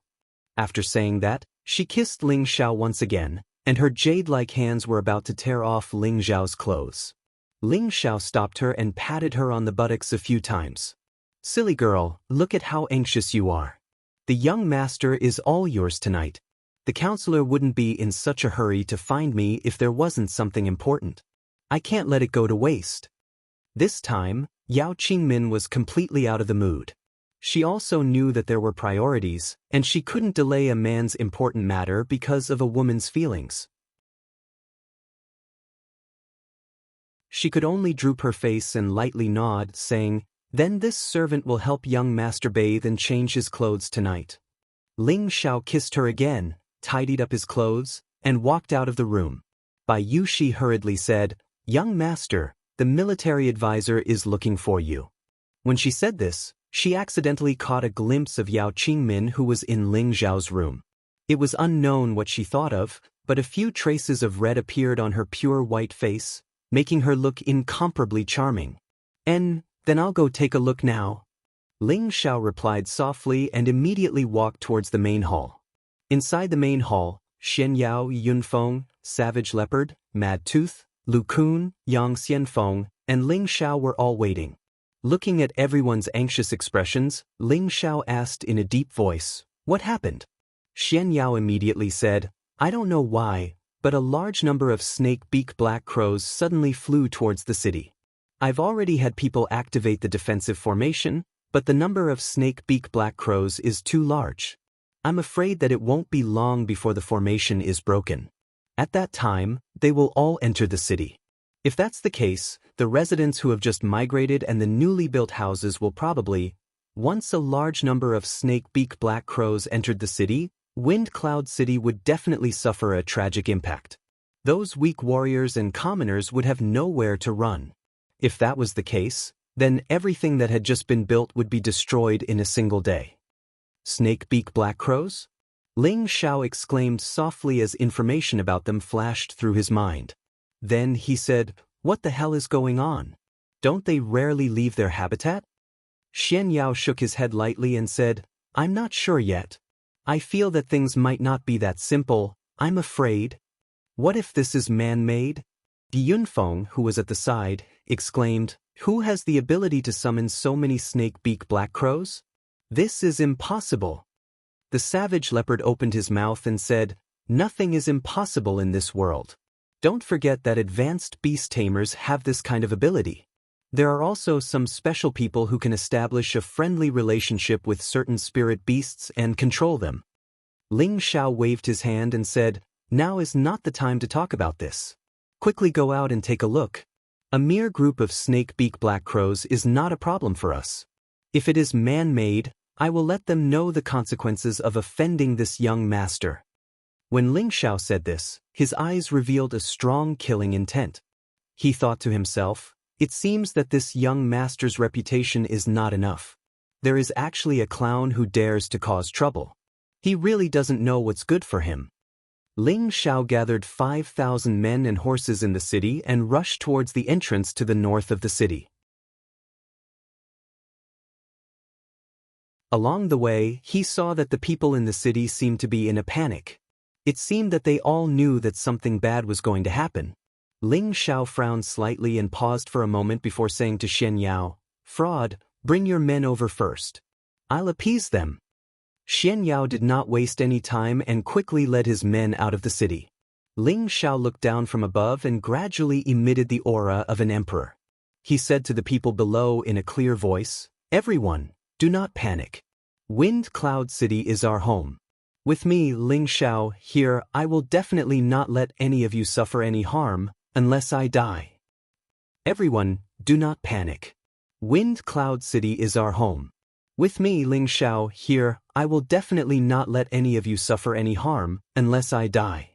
After saying that, she kissed Ling Xiao once again, and her jade-like hands were about to tear off Ling Xiao's clothes. Ling Xiao stopped her and patted her on the buttocks a few times. "Silly girl, look at how anxious you are. The young master is all yours tonight. The counselor wouldn't be in such a hurry to find me if there wasn't something important. I can't let it go to waste." This time, Yao Qingmin was completely out of the mood. She also knew that there were priorities, and she couldn't delay a man's important matter because of a woman's feelings. She could only droop her face and lightly nod, saying, "Then this servant will help young master bathe and change his clothes tonight." Ling Xiao kissed her again, tidied up his clothes, and walked out of the room. Bai Yushi hurriedly said, "Young master, the military advisor is looking for you." When she said this, she accidentally caught a glimpse of Yao Qingmin, who was in Ling Xiao's room. It was unknown what she thought of, but a few traces of red appeared on her pure white face, making her look incomparably charming. Then I'll go take a look now." Ling Xiao replied softly and immediately walked towards the main hall. Inside the main hall, Xian Yao, Yunfeng, Savage Leopard, Mad Tooth, Lu Kun, Yang Xianfeng, and Ling Xiao were all waiting. Looking at everyone's anxious expressions, Ling Xiao asked in a deep voice, "What happened?" Xian Yao immediately said, "I don't know why, but a large number of snake-beak black crows suddenly flew towards the city. I've already had people activate the defensive formation, but the number of snake-beak black crows is too large. I'm afraid that it won't be long before the formation is broken. At that time, they will all enter the city. If that's the case, the residents who have just migrated and the newly built houses will probably, once a large number of snake-beak black crows entered the city, Wind Cloud City would definitely suffer a tragic impact. Those weak warriors and commoners would have nowhere to run. If that was the case, then everything that had just been built would be destroyed in a single day." "Snake-beak black crows?" Ling Xiao exclaimed softly as information about them flashed through his mind. Then he said, "What the hell is going on? Don't they rarely leave their habitat?" Xian Yao shook his head lightly and said, "I'm not sure yet. I feel that things might not be that simple, I'm afraid." "What if this is man-made?" Yunfeng, who was at the side, exclaimed, "Who has the ability to summon so many snake-beak black crows? This is impossible." The savage leopard opened his mouth and said, "Nothing is impossible in this world. Don't forget that advanced beast tamers have this kind of ability. There are also some special people who can establish a friendly relationship with certain spirit beasts and control them." Ling Xiao waved his hand and said, "Now is not the time to talk about this. Quickly go out and take a look. A mere group of snake-beak black crows is not a problem for us. If it is man-made, I will let them know the consequences of offending this young master." When Ling Xiao said this, his eyes revealed a strong killing intent. He thought to himself, "It seems that this young master's reputation is not enough. There is actually a clown who dares to cause trouble. He really doesn't know what's good for him." Ling Xiao gathered 5,000 men and horses in the city and rushed towards the entrance to the north of the city. Along the way, he saw that the people in the city seemed to be in a panic. It seemed that they all knew that something bad was going to happen. Ling Xiao frowned slightly and paused for a moment before saying to Xian Yao, "Fraud, bring your men over first. I'll appease them." Xian Yao did not waste any time and quickly led his men out of the city. Ling Xiao looked down from above and gradually emitted the aura of an emperor. He said to the people below in a clear voice, "Everyone, do not panic. Wind Cloud City is our home. With me, Ling Xiao, here I will definitely not let any of you suffer any harm, unless I die. Everyone, do not panic. Wind Cloud City is our home. With me, Ling Xiao, here I will definitely not let any of you suffer any harm, unless I die.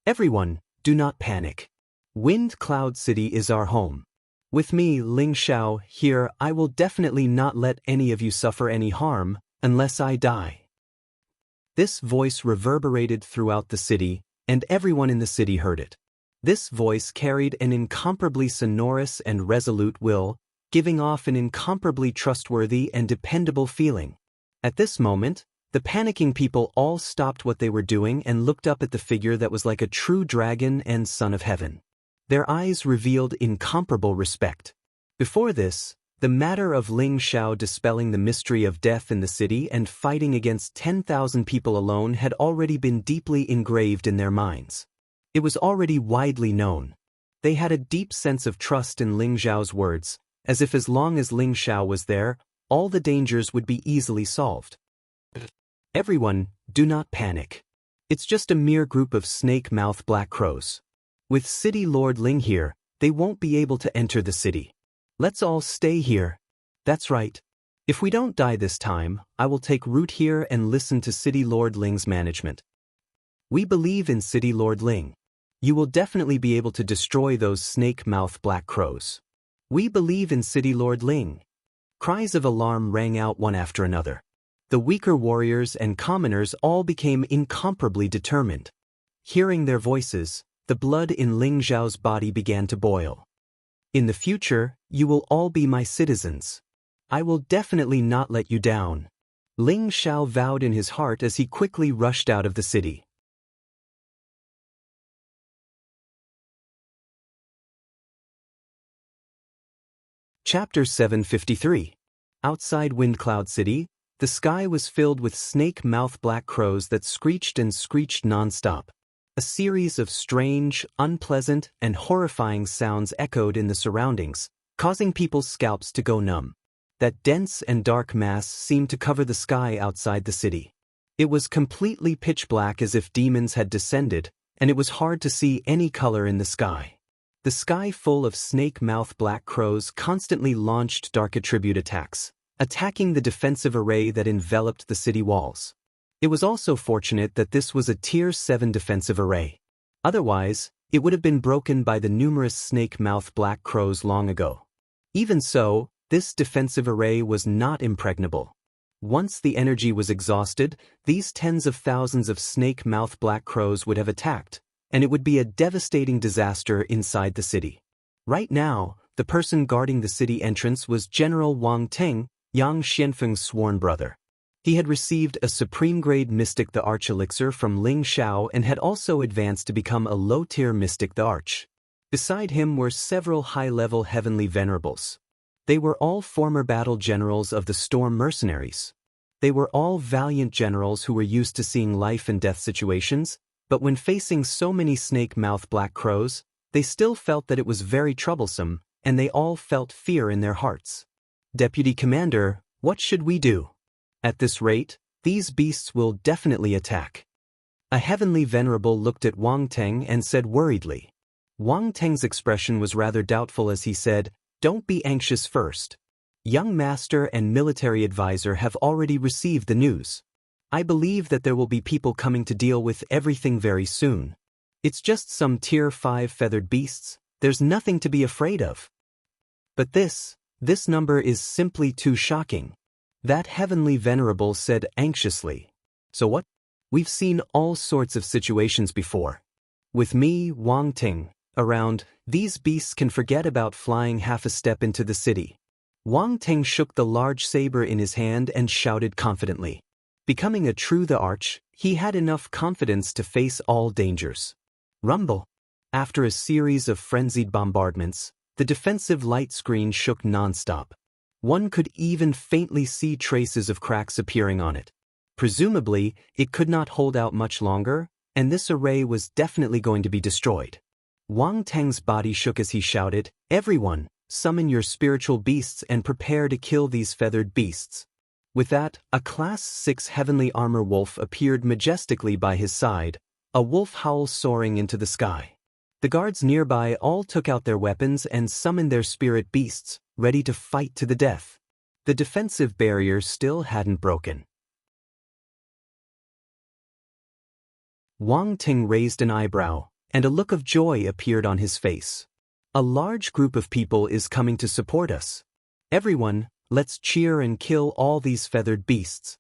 Everyone, do not panic. Wind Cloud City is our home. With me, Ling Xiao, here I will definitely not let any of you suffer any harm, unless I die." This voice reverberated throughout the city, and everyone in the city heard it. This voice carried an incomparably sonorous and resolute will, giving off an incomparably trustworthy and dependable feeling. At this moment, the panicking people all stopped what they were doing and looked up at the figure that was like a true dragon and son of heaven. Their eyes revealed incomparable respect. Before this, the matter of Ling Xiao dispelling the mystery of death in the city and fighting against 10,000 people alone had already been deeply engraved in their minds. It was already widely known. They had a deep sense of trust in Ling Xiao's words, as if as long as Ling Xiao was there, all the dangers would be easily solved. Everyone, do not panic. It's just a mere group of snake-mouthed black crows. With City Lord Ling here, they won't be able to enter the city. Let's all stay here. That's right. If we don't die this time, I will take root here and listen to City Lord Ling's management. We believe in City Lord Ling. You will definitely be able to destroy those snake-mouthed black crows. We believe in City Lord Ling. Cries of alarm rang out one after another. The weaker warriors and commoners all became incomparably determined. Hearing their voices, the blood in Ling Xiao's body began to boil. In the future, you will all be my citizens. I will definitely not let you down. Ling Xiao vowed in his heart as he quickly rushed out of the city. Chapter 753. Outside Wind Cloud City, the sky was filled with snake-mouthed black crows that screeched and screeched non-stop. A series of strange, unpleasant, and horrifying sounds echoed in the surroundings, causing people's scalps to go numb. That dense and dark mass seemed to cover the sky outside the city. It was completely pitch black as if demons had descended, and it was hard to see any color in the sky. The sky full of snake-mouthed black crows constantly launched dark attribute attacks, attacking the defensive array that enveloped the city walls. It was also fortunate that this was a Tier 7 defensive array. Otherwise, it would have been broken by the numerous snake-mouthed black crows long ago. Even so, this defensive array was not impregnable. Once the energy was exhausted, these tens of thousands of snake-mouthed black crows would have attacked, and it would be a devastating disaster inside the city. Right now, the person guarding the city entrance was General Wang Ting, Yang Xianfeng's sworn brother. He had received a supreme-grade Mystic the Arch elixir from Ling Xiao and had also advanced to become a low-tier Mystic the Arch. Beside him were several high-level heavenly venerables. They were all former battle generals of the Storm Mercenaries. They were all valiant generals who were used to seeing life and death situations, but when facing so many snake-mouthed black crows, they still felt that it was very troublesome, and they all felt fear in their hearts. "Deputy Commander, what should we do? At this rate, these beasts will definitely attack." A heavenly venerable looked at Wang Teng and said worriedly. Wang Teng's expression was rather doubtful as he said, "Don't be anxious first. Young Master and military advisor have already received the news. I believe that there will be people coming to deal with everything very soon. It's just some Tier 5 feathered beasts, there's nothing to be afraid of." But this number is simply too shocking. That heavenly venerable said anxiously. "So what? We've seen all sorts of situations before. With me, Wang Ting, around, these beasts can forget about flying half a step into the city." Wang Ting shook the large saber in his hand and shouted confidently. Becoming a true the Arch, he had enough confidence to face all dangers. Rumble. After a series of frenzied bombardments, the defensive light screen shook non-stop. One could even faintly see traces of cracks appearing on it. Presumably, it could not hold out much longer, and this array was definitely going to be destroyed. Wang Teng's body shook as he shouted, "Everyone, summon your spiritual beasts and prepare to kill these feathered beasts." With that, a Class 6 heavenly armor wolf appeared majestically by his side, a wolf howl soaring into the sky. The guards nearby all took out their weapons and summoned their spirit beasts, ready to fight to the death. The defensive barrier still hadn't broken. Wang Ting raised an eyebrow, and a look of joy appeared on his face. A large group of people is coming to support us. Everyone, let's cheer and kill all these feathered beasts.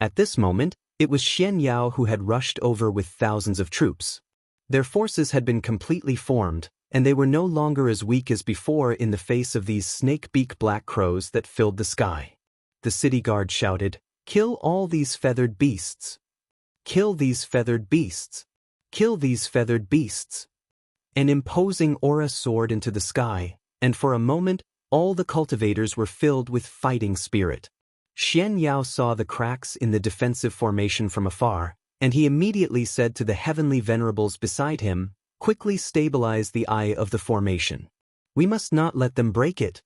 At this moment, it was Xian Yao who had rushed over with thousands of troops. Their forces had been completely formed, and they were no longer as weak as before in the face of these snake-beak black crows that filled the sky. The city guard shouted, "Kill all these feathered beasts! Kill these feathered beasts! Kill these feathered beasts!" An imposing aura soared into the sky, and for a moment, all the cultivators were filled with fighting spirit. Xian Yao saw the cracks in the defensive formation from afar, and he immediately said to the heavenly venerables beside him, "Quickly stabilize the eye of the formation. We must not let them break it."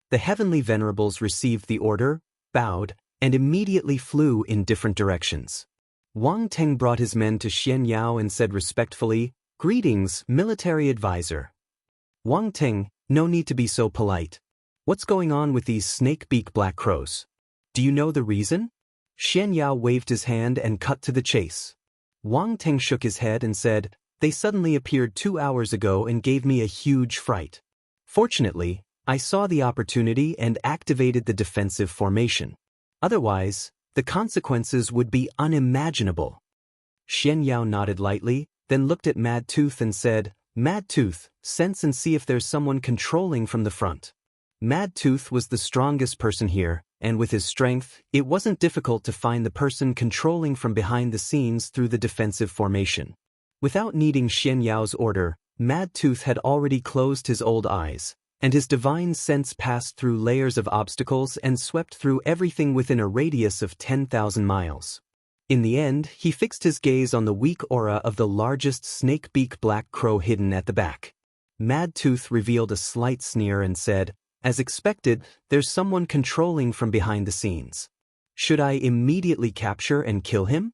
The heavenly venerables received the order, bowed, and immediately flew in different directions. Wang Teng brought his men to Xian Yao and said respectfully, "Greetings, military advisor." "Wang Teng, no need to be so polite. What's going on with these snake-beak black crows? Do you know the reason?" Xian Yao waved his hand and cut to the chase. Wang Teng shook his head and said, "They suddenly appeared 2 hours ago and gave me a huge fright. Fortunately, I saw the opportunity and activated the defensive formation. Otherwise, the consequences would be unimaginable." Xian Yao nodded lightly, then looked at Mad Tooth and said, "Mad Tooth, sense and see if there's someone controlling from the front." Mad Tooth was the strongest person here, and with his strength, it wasn't difficult to find the person controlling from behind the scenes through the defensive formation. Without needing Xian Yao's order, Mad Tooth had already closed his old eyes, and his divine sense passed through layers of obstacles and swept through everything within a radius of 10,000 miles. In the end, he fixed his gaze on the weak aura of the largest snake-beak black crow hidden at the back. Mad Tooth revealed a slight sneer and said, "As expected, there's someone controlling from behind the scenes. Should I immediately capture and kill him?"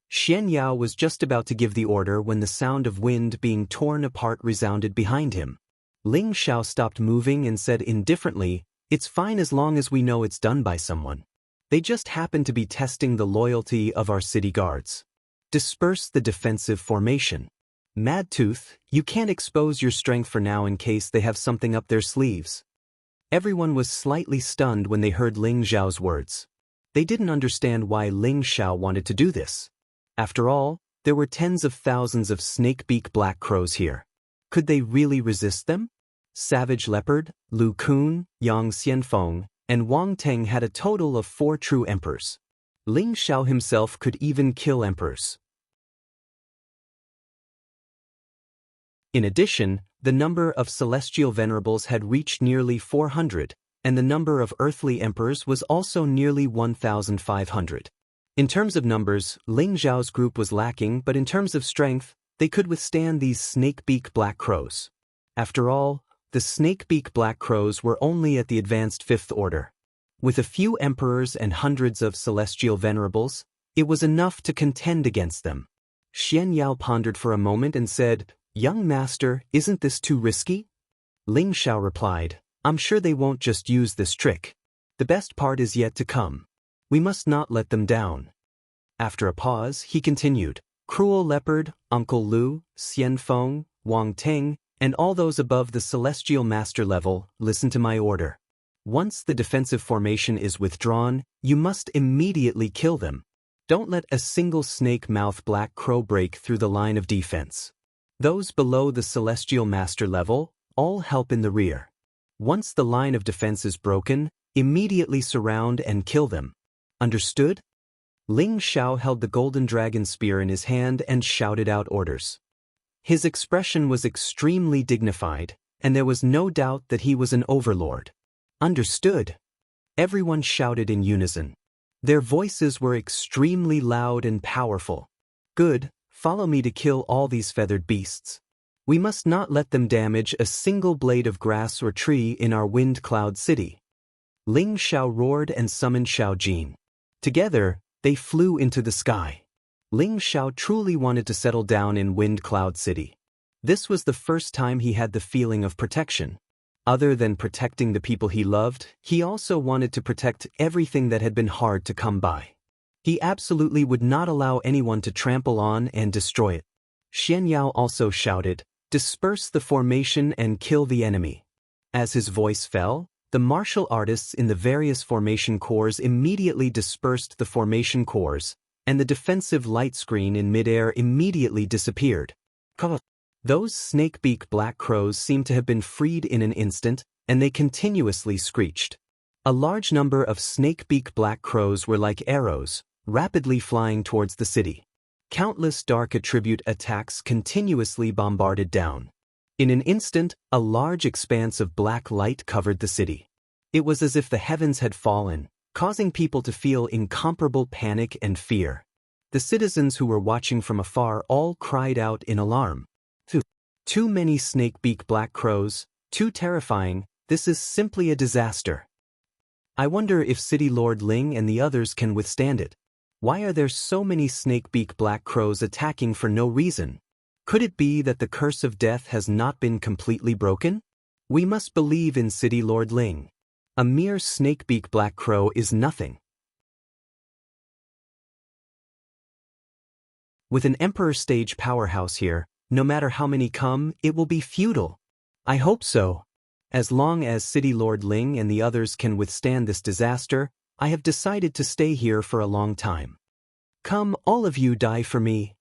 Xian Yao was just about to give the order when the sound of wind being torn apart resounded behind him. Ling Xiao stopped moving and said indifferently, "It's fine as long as we know it's done by someone. They just happen to be testing the loyalty of our city guards. Disperse the defensive formation. Mad Tooth, you can't expose your strength for now in case they have something up their sleeves." Everyone was slightly stunned when they heard Ling Xiao's words. They didn't understand why Ling Xiao wanted to do this. After all, there were tens of thousands of snake-beak black crows here. Could they really resist them? Savage Leopard, Lu Kun, Yang Xianfeng, and Wang Teng had a total of 4 true emperors. Ling Xiao himself could even kill emperors. In addition, the number of celestial venerables had reached nearly 400, and the number of earthly emperors was also nearly 1,500. In terms of numbers, Ling Xiao's group was lacking, but in terms of strength, they could withstand these snake-beak black crows. After all, the snake-beak black crows were only at the advanced 5th order. With a few emperors and hundreds of celestial venerables, it was enough to contend against them. Xian Yao pondered for a moment and said, "Young master, isn't this too risky?" Ling Xiao replied, "I'm sure they won't just use this trick. The best part is yet to come. We must not let them down." After a pause, he continued, "Cruel Leopard, Uncle Lu, Xianfeng, Wang Teng, and all those above the celestial master level, listen to my order. Once the defensive formation is withdrawn, you must immediately kill them. Don't let a single snake-mouth black crow break through the line of defense. Those below the celestial master level, all help in the rear. Once the line of defense is broken, immediately surround and kill them. Understood?" Ling Xiao held the golden dragon spear in his hand and shouted out orders. His expression was extremely dignified, and there was no doubt that he was an overlord. "Understood." Everyone shouted in unison. Their voices were extremely loud and powerful. "Good, Follow me to kill all these feathered beasts. We must not let them damage a single blade of grass or tree in our wind cloud city." Ling Xiao roared and summoned Xiao Jin. Together, they flew into the sky. Ling Xiao truly wanted to settle down in Wind Cloud City. This was the first time he had the feeling of protection. Other than protecting the people he loved, he also wanted to protect everything that had been hard to come by. He absolutely would not allow anyone to trample on and destroy it. Xian Yao also shouted, "Disperse the formation and kill the enemy." As his voice fell, the martial artists in the various formation corps immediately dispersed the formation corps, and the defensive light screen in midair immediately disappeared. Those snakebeak black crows seemed to have been freed in an instant, and they continuously screeched. A large number of snakebeak black crows were like arrows, rapidly flying towards the city. Countless dark attribute attacks continuously bombarded down. In an instant, a large expanse of black light covered the city. It was as if the heavens had fallen, causing people to feel incomparable panic and fear. The citizens who were watching from afar all cried out in alarm. Too many snakebeak black crows, too terrifying, this is simply a disaster. I wonder if City Lord Ling and the others can withstand it. Why are there so many snakebeak black crows attacking for no reason? Could it be that the curse of death has not been completely broken? We must believe in City Lord Ling. A mere snakebeak black crow is nothing. With an Emperor stage powerhouse here, no matter how many come, it will be futile. I hope so. As long as City Lord Ling and the others can withstand this disaster, I have decided to stay here for a long time. Come, all of you, die for me.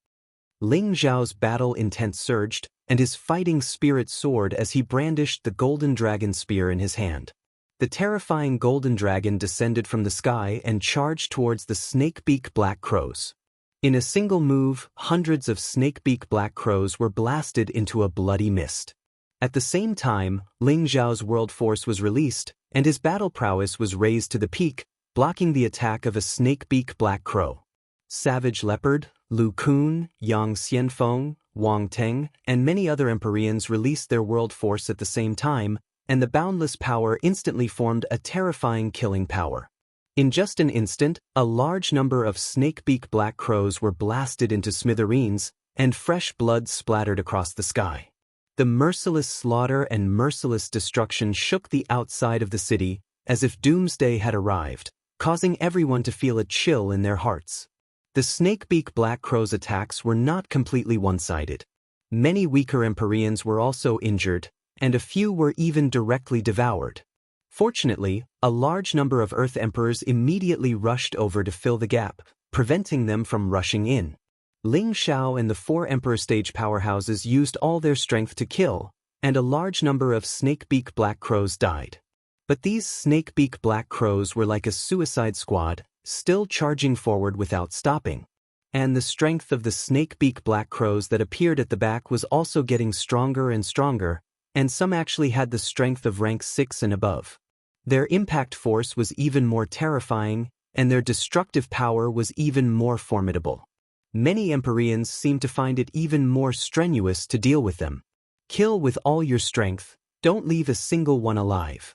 Ling Zhao's battle intent surged, and his fighting spirit soared as he brandished the golden dragon spear in his hand. The terrifying golden dragon descended from the sky and charged towards the snakebeak black crows. In a single move, hundreds of snakebeak black crows were blasted into a bloody mist. At the same time, Ling Zhao's world force was released, and his battle prowess was raised to the peak, blocking the attack of a snakebeak black crow. Savage Leopard, Lu Kun, Yang Xianfeng, Wang Teng, and many other Empyreans released their world force at the same time, and the boundless power instantly formed a terrifying killing power. In just an instant, a large number of snakebeak black crows were blasted into smithereens, and fresh blood splattered across the sky. The merciless slaughter and merciless destruction shook the outside of the city, as if doomsday had arrived, causing everyone to feel a chill in their hearts. The snakebeak black crow's attacks were not completely one-sided. Many weaker Empyreans were also injured, and a few were even directly devoured. Fortunately, a large number of Earth Emperors immediately rushed over to fill the gap, preventing them from rushing in. Ling Xiao and the 4 Emperor stage powerhouses used all their strength to kill, and a large number of snakebeak black crows died. But these snakebeak black crows were like a suicide squad, still charging forward without stopping. And the strength of the snakebeak black crows that appeared at the back was also getting stronger and stronger, and some actually had the strength of rank 6 and above. Their impact force was even more terrifying, and their destructive power was even more formidable. Many Empyreans seemed to find it even more strenuous to deal with them. Kill with all your strength, don't leave a single one alive.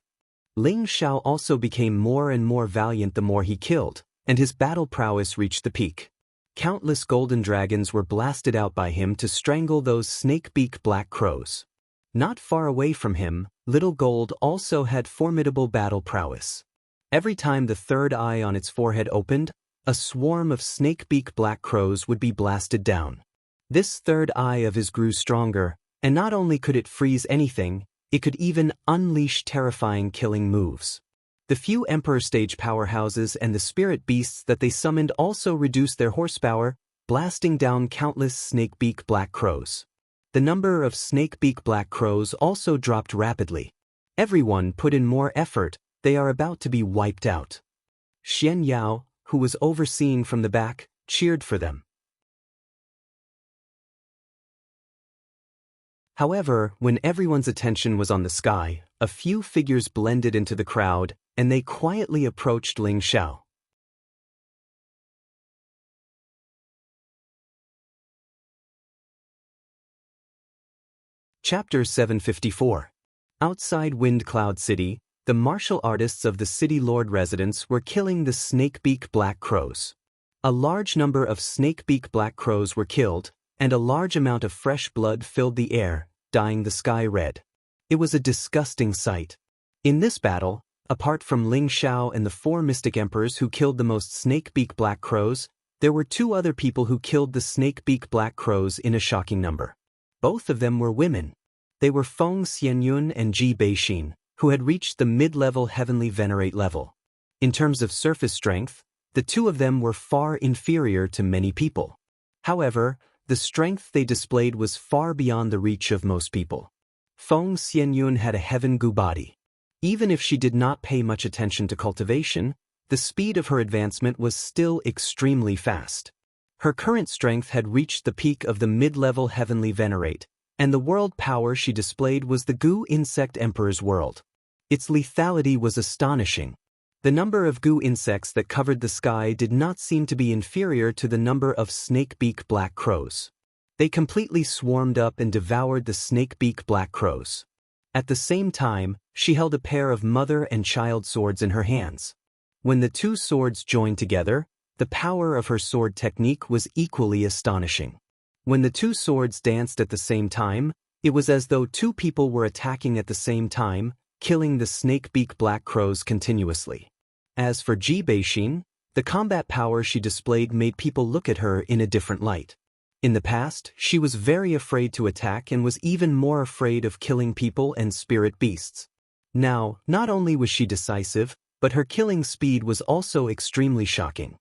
Ling Xiao also became more and more valiant the more he killed, and his battle prowess reached the peak. Countless golden dragons were blasted out by him to strangle those snakebeak black crows. Not far away from him, Little Gold also had formidable battle prowess. Every time the third eye on its forehead opened, a swarm of snakebeak black crows would be blasted down. This third eye of his grew stronger, and not only could it freeze anything, it could even unleash terrifying killing moves. The few Emperor stage powerhouses and the spirit beasts that they summoned also reduced their horsepower, blasting down countless snakebeak black crows. The number of snakebeak black crows also dropped rapidly. Everyone put in more effort, they are about to be wiped out. Xian Yao, who was overseeing from the back, cheered for them. However, when everyone's attention was on the sky, a few figures blended into the crowd, and they quietly approached Ling Xiao. Chapter 754. Outside Wind Cloud City, the martial artists of the City Lord residence were killing the snakebeak black crows. A large number of snakebeak black crows were killed, and a large amount of fresh blood filled the air, dyeing the sky red. It was a disgusting sight. In this battle, apart from Ling Xiao and the 4 mystic emperors who killed the most snakebeak black crows, there were 2 other people who killed the snakebeak black crows in a shocking number. Both of them were women. They were Feng Xianyun and Ji Beixin, who had reached the mid-level heavenly venerate level. In terms of surface strength, the 2 of them were far inferior to many people. However, the strength they displayed was far beyond the reach of most people. Feng Xianyun had a heaven gu body. Even if she did not pay much attention to cultivation, the speed of her advancement was still extremely fast. Her current strength had reached the peak of the mid-level heavenly venerate, and the world power she displayed was the Gu Insect Emperor's world. Its lethality was astonishing. The number of Gu insects that covered the sky did not seem to be inferior to the number of snakebeak black crows. They completely swarmed up and devoured the snakebeak black crows. At the same time, she held a pair of mother and child swords in her hands. When the 2 swords joined together, the power of her sword technique was equally astonishing. When the 2 swords danced at the same time, it was as though 2 people were attacking at the same time, killing the snakebeak black crows continuously. As for Ji Beixin, the combat power she displayed made people look at her in a different light. In the past, she was very afraid to attack and was even more afraid of killing people and spirit beasts. Now, not only was she decisive, but her killing speed was also extremely shocking.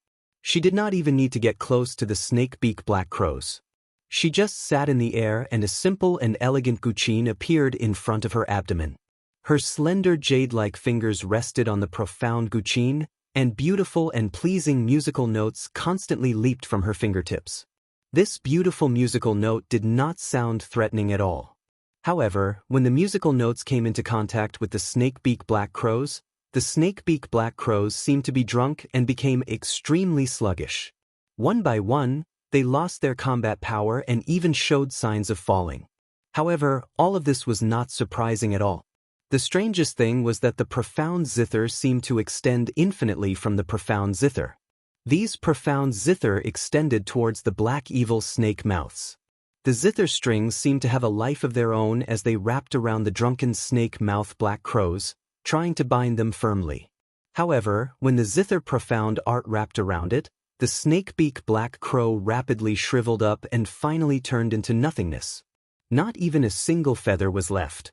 She did not even need to get close to the snakebeak black crows. She just sat in the air and a simple and elegant guqin appeared in front of her abdomen. Her slender jade-like fingers rested on the profound guqin, and beautiful and pleasing musical notes constantly leaped from her fingertips. This beautiful musical note did not sound threatening at all. However, when the musical notes came into contact with the snakebeak black crows, the snakebeak black crows seemed to be drunk and became extremely sluggish. One by one, they lost their combat power and even showed signs of falling. However, all of this was not surprising at all. The strangest thing was that the profound zither seemed to extend infinitely from the profound zither. These profound zither extended towards the black evil snake mouths. The zither strings seemed to have a life of their own as they wrapped around the drunken snake mouth black crows, trying to bind them firmly. However, when the zither profound art wrapped around it, the snakebeak black crow rapidly shriveled up and finally turned into nothingness. Not even a single feather was left.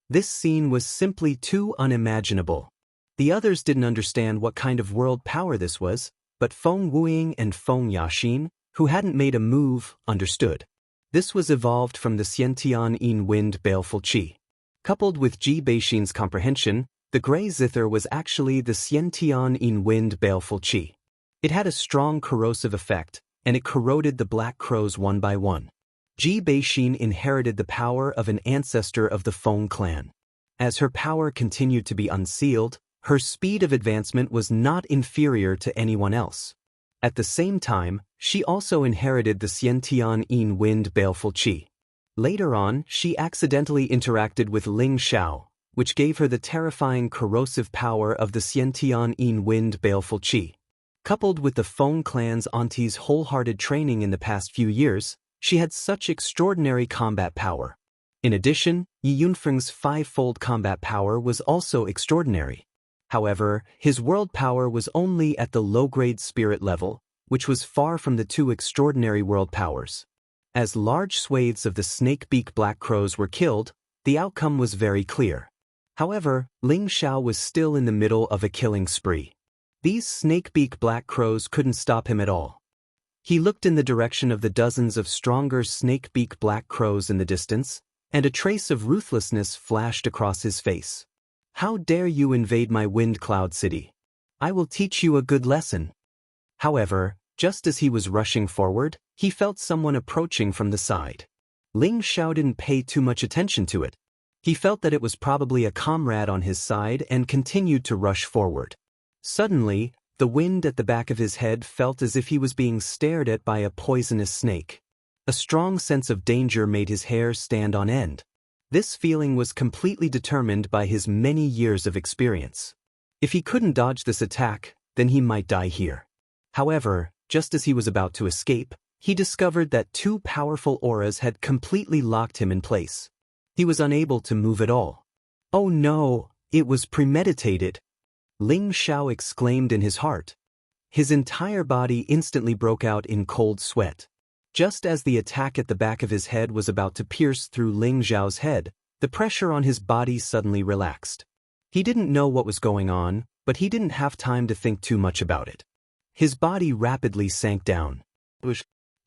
This scene was simply too unimaginable. The others didn't understand what kind of world power this was, but Feng Wuying and Feng Yaxin, who hadn't made a move, understood. This was evolved from the Xiantian Yin Wind Baleful Qi. Coupled with Ji Beixin's comprehension, the gray zither was actually the Xiantian Yin Wind Baleful Qi. It had a strong corrosive effect, and it corroded the black crows one by one. Ji Beixin inherited the power of an ancestor of the Feng clan. As her power continued to be unsealed, her speed of advancement was not inferior to anyone else. At the same time, she also inherited the Xiantian Yin Wind Baleful Qi. Later on, she accidentally interacted with Ling Xiao, which gave her the terrifying corrosive power of the Xiantian Yin Wind Baleful Qi. Coupled with the Feng clan's auntie's wholehearted training in the past few years, she had such extraordinary combat power. In addition, Yi Yunfeng's 5-fold combat power was also extraordinary. However, his world power was only at the low-grade spirit level, which was far from the 2 extraordinary world powers. As large swathes of the snakebeak black crows were killed, the outcome was very clear. However, Ling Xiao was still in the middle of a killing spree. These snakebeak black crows couldn't stop him at all. He looked in the direction of the dozens of stronger snakebeak black crows in the distance, and a trace of ruthlessness flashed across his face. "How dare you invade my wind cloud city? I will teach you a good lesson." However, just as he was rushing forward, he felt someone approaching from the side. Ling Xiao didn't pay too much attention to it. He felt that it was probably a comrade on his side and continued to rush forward. Suddenly, the wind at the back of his head felt as if he was being stared at by a poisonous snake. A strong sense of danger made his hair stand on end. This feeling was completely determined by his many years of experience. If he couldn't dodge this attack, then he might die here. However, just as he was about to escape, he discovered that two powerful auras had completely locked him in place. He was unable to move at all. Oh no, it was premeditated! Ling Xiao exclaimed in his heart. His entire body instantly broke out in cold sweat. Just as the attack at the back of his head was about to pierce through Ling Xiao's head, the pressure on his body suddenly relaxed. He didn't know what was going on, but he didn't have time to think too much about it. His body rapidly sank down.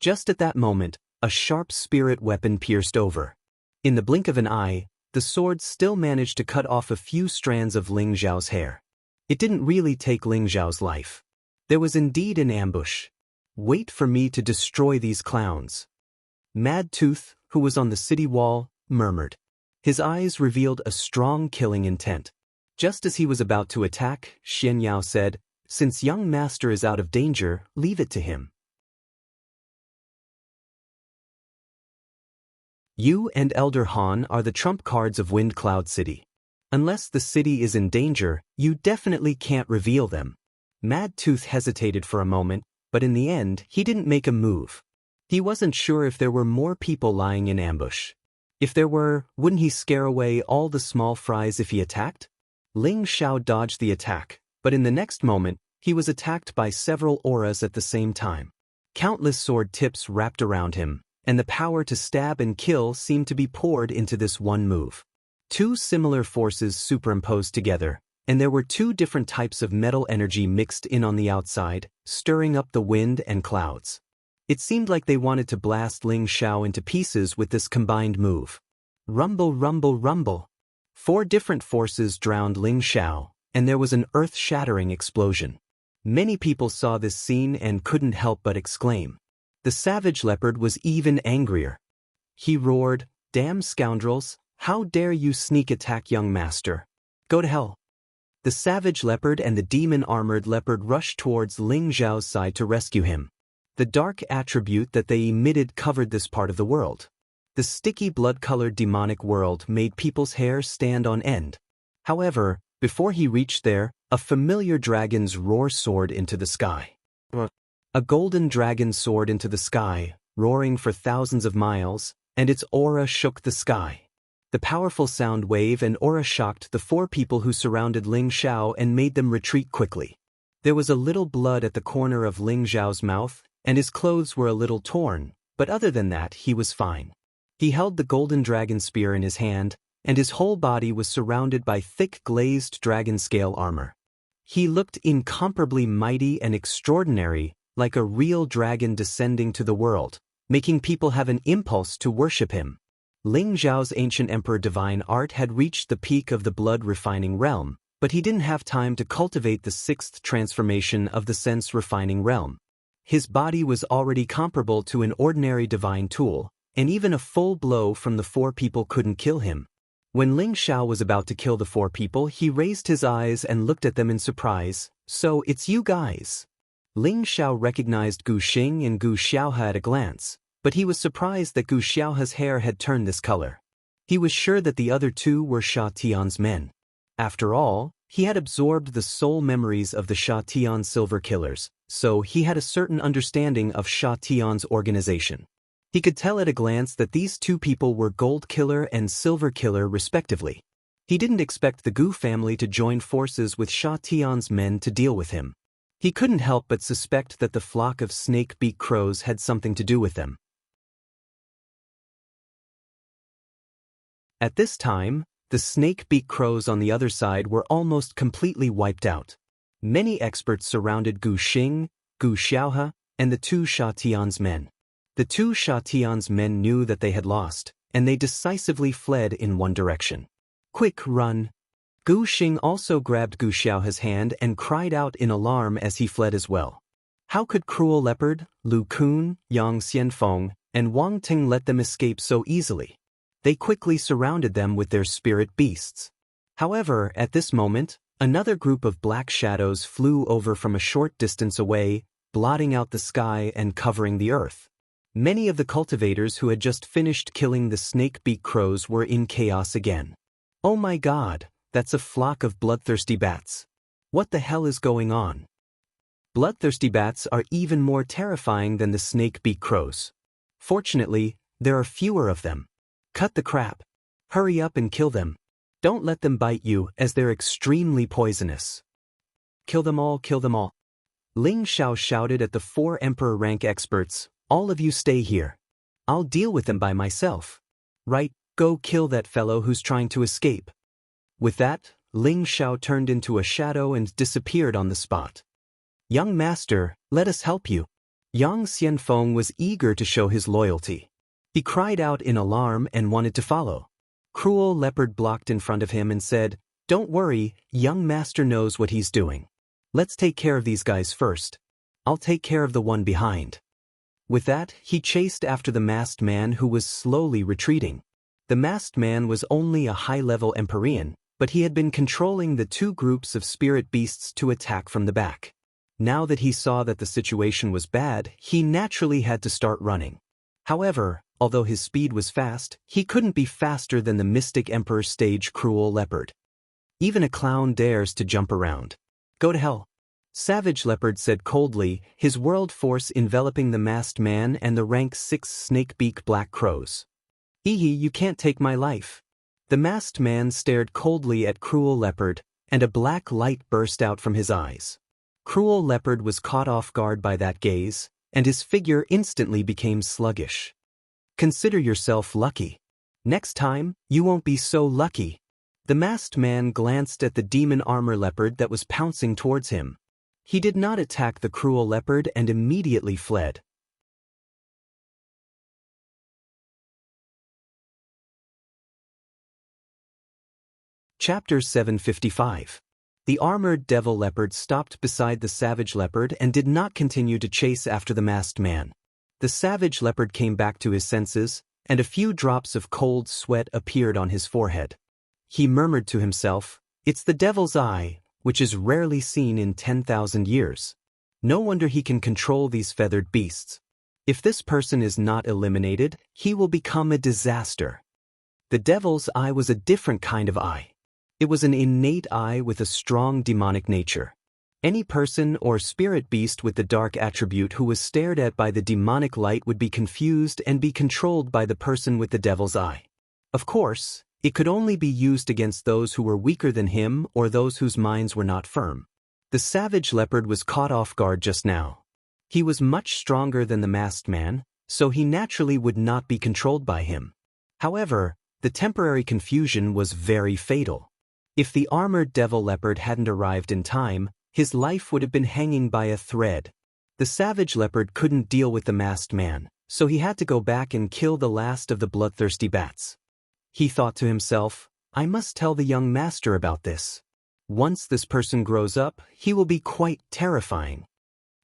Just at that moment, a sharp spirit weapon pierced over. In the blink of an eye, the sword still managed to cut off a few strands of Ling Xiao's hair. It didn't really take Ling Xiao's life. There was indeed an ambush. Wait for me to destroy these clowns. Mad Tooth, who was on the city wall, murmured. His eyes revealed a strong killing intent. Just as he was about to attack, Xian Yao said, "Since young master is out of danger, leave it to him." You and Elder Han are the trump cards of Wind Cloud City. Unless the city is in danger, you definitely can't reveal them. Mad Tooth hesitated for a moment, but in the end, he didn't make a move. He wasn't sure if there were more people lying in ambush. If there were, wouldn't he scare away all the small fries if he attacked? Ling Xiao dodged the attack, but in the next moment, he was attacked by several auras at the same time. Countless sword tips wrapped around him, and the power to stab and kill seemed to be poured into this one move. Two similar forces superimposed together, and there were two different types of metal energy mixed in on the outside, stirring up the wind and clouds. It seemed like they wanted to blast Ling Xiao into pieces with this combined move. Rumble, rumble, rumble. 4 different forces drowned Ling Xiao, and there was an earth-shattering explosion. Many people saw this scene and couldn't help but exclaim. The savage leopard was even angrier. He roared, "Damn scoundrels, how dare you sneak attack young master? Go to hell." The savage leopard and the demon-armored leopard rushed towards Ling Xiao's side to rescue him. The dark attribute that they emitted covered this part of the world. The sticky blood-colored demonic world made people's hair stand on end. However, before he reached there, a familiar dragon's roar soared into the sky. A golden dragon soared into the sky, roaring for thousands of miles, and its aura shook the sky. The powerful sound wave and aura shocked the 4 people who surrounded Ling Xiao and made them retreat quickly. There was a little blood at the corner of Ling Xiao's mouth, and his clothes were a little torn, but other than that he was fine. He held the golden dragon spear in his hand, and his whole body was surrounded by thick glazed dragon scale armor. He looked incomparably mighty and extraordinary, like a real dragon descending to the world, making people have an impulse to worship him. Ling Xiao's ancient emperor divine art had reached the peak of the blood-refining realm, but he didn't have time to cultivate the 6th transformation of the sense-refining realm. His body was already comparable to an ordinary divine tool, and even a full blow from the 4 people couldn't kill him. When Ling Xiao was about to kill the 4 people, he raised his eyes and looked at them in surprise. "So, it's you guys." Ling Xiao recognized Gu Xing and Gu Xiaohe at a glance, but he was surprised that Gu Xiaohe's hair had turned this color. He was sure that the other 2 were Sha Tian's men. After all, he had absorbed the soul memories of the Sha Tian Silver Killers, so he had a certain understanding of Sha Tian's organization. He could tell at a glance that these 2 people were Gold Killer and Silver Killer respectively. He didn't expect the Gu family to join forces with Sha Tian's men to deal with him. He couldn't help but suspect that the flock of snake-beak crows had something to do with them. At this time, the snake-beak crows on the other side were almost completely wiped out. Many experts surrounded Gu Xing, Gu Xiaohe, and the 2 Sha Tian's men. The 2 Sha Tian's men knew that they had lost, and they decisively fled in one direction. "Quick, run!" Gu Xing also grabbed Gu Xiaohe's hand and cried out in alarm as he fled as well. How could Cruel Leopard, Lu Kun, Yang Xianfeng, and Wang Ting let them escape so easily? They quickly surrounded them with their spirit beasts. However, at this moment, another group of black shadows flew over from a short distance away, blotting out the sky and covering the earth. Many of the cultivators who had just finished killing the snake-beak crows were in chaos again. Oh my God, that's a flock of bloodthirsty bats. What the hell is going on? Bloodthirsty bats are even more terrifying than the snake-beak crows. Fortunately, there are fewer of them. Cut the crap. Hurry up and kill them. Don't let them bite you, as they're extremely poisonous. Kill them all, kill them all. Ling Xiao shouted at the 4 emperor rank experts, all of you stay here. I'll deal with them by myself. Right, go kill that fellow who's trying to escape. With that, Ling Xiao turned into a shadow and disappeared on the spot. Young master, let us help you. Yang Xianfeng was eager to show his loyalty. He cried out in alarm and wanted to follow. Cruel Leopard blocked in front of him and said, "Don't worry, young master knows what he's doing. Let's take care of these guys first. I'll take care of the one behind." With that, he chased after the masked man who was slowly retreating. The masked man was only a high-level Empyrean, but he had been controlling the 2 groups of spirit beasts to attack from the back. Now that he saw that the situation was bad, he naturally had to start running. However, although his speed was fast, he couldn't be faster than the Mystic Emperor stage Cruel Leopard. Even a clown dares to jump around. Go to hell. Savage Leopard said coldly, his world force enveloping the masked man and the rank 6 snakebeak black crows. You can't take my life. The masked man stared coldly at Cruel Leopard, and a black light burst out from his eyes. Cruel Leopard was caught off guard by that gaze, and his figure instantly became sluggish. Consider yourself lucky. Next time, you won't be so lucky. The masked man glanced at the demon armor leopard that was pouncing towards him. He did not attack the Cruel Leopard and immediately fled. Chapter 755. The armored devil leopard stopped beside the savage leopard and did not continue to chase after the masked man. The savage leopard came back to his senses, and a few drops of cold sweat appeared on his forehead. He murmured to himself, "It's the devil's eye, which is rarely seen in 10,000 years. No wonder he can control these feathered beasts. If this person is not eliminated, he will become a disaster." The devil's eye was a different kind of eye. It was an innate eye with a strong demonic nature. Any person or spirit beast with the dark attribute who was stared at by the demonic light would be confused and be controlled by the person with the devil's eye. Of course, it could only be used against those who were weaker than him or those whose minds were not firm. The savage leopard was caught off guard just now. He was much stronger than the masked man, so he naturally would not be controlled by him. However, the temporary confusion was very fatal. If the armored devil leopard hadn't arrived in time, his life would have been hanging by a thread. The savage leopard couldn't deal with the masked man, so he had to go back and kill the last of the bloodthirsty bats. He thought to himself, "I must tell the young master about this. Once this person grows up, he will be quite terrifying."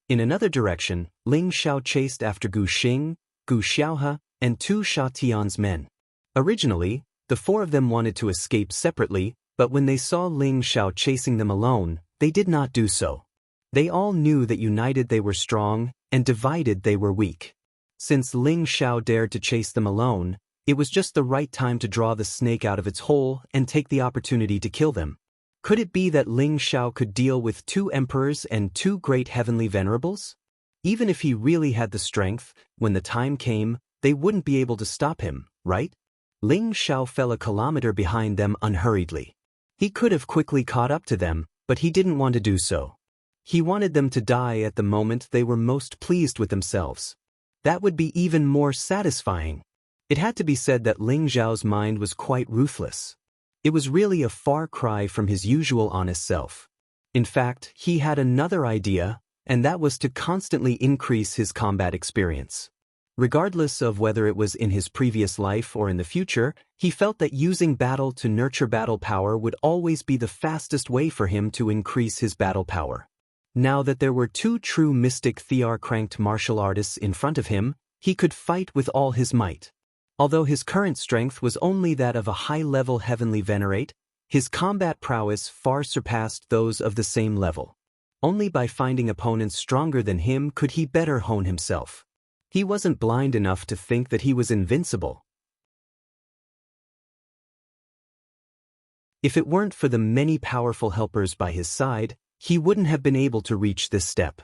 In another direction, Ling Xiao chased after Gu Xing, Gu Xiaohe, and 2 Sha Tian's men. Originally, the 4 of them wanted to escape separately, but when they saw Ling Xiao chasing them alone, they did not do so. They all knew that united they were strong, and divided they were weak. Since Ling Xiao dared to chase them alone, it was just the right time to draw the snake out of its hole and take the opportunity to kill them. Could it be that Ling Xiao could deal with 2 emperors and 2 great heavenly venerables? Even if he really had the strength, when the time came, they wouldn't be able to stop him, right? Ling Xiao fell a kilometer behind them unhurriedly. He could have quickly caught up to them, but he didn't want to do so. He wanted them to die at the moment they were most pleased with themselves. That would be even more satisfying. It had to be said that Ling Xiao's mind was quite ruthless. It was really a far cry from his usual honest self. In fact, he had another idea, and that was to constantly increase his combat experience. Regardless of whether it was in his previous life or in the future, he felt that using battle to nurture battle power would always be the fastest way for him to increase his battle power. Now that there were 2 true mystic Thear-cranked martial artists in front of him, he could fight with all his might. Although his current strength was only that of a high-level heavenly venerate, his combat prowess far surpassed those of the same level. Only by finding opponents stronger than him could he better hone himself. He wasn't blind enough to think that he was invincible. If it weren't for the many powerful helpers by his side, he wouldn't have been able to reach this step.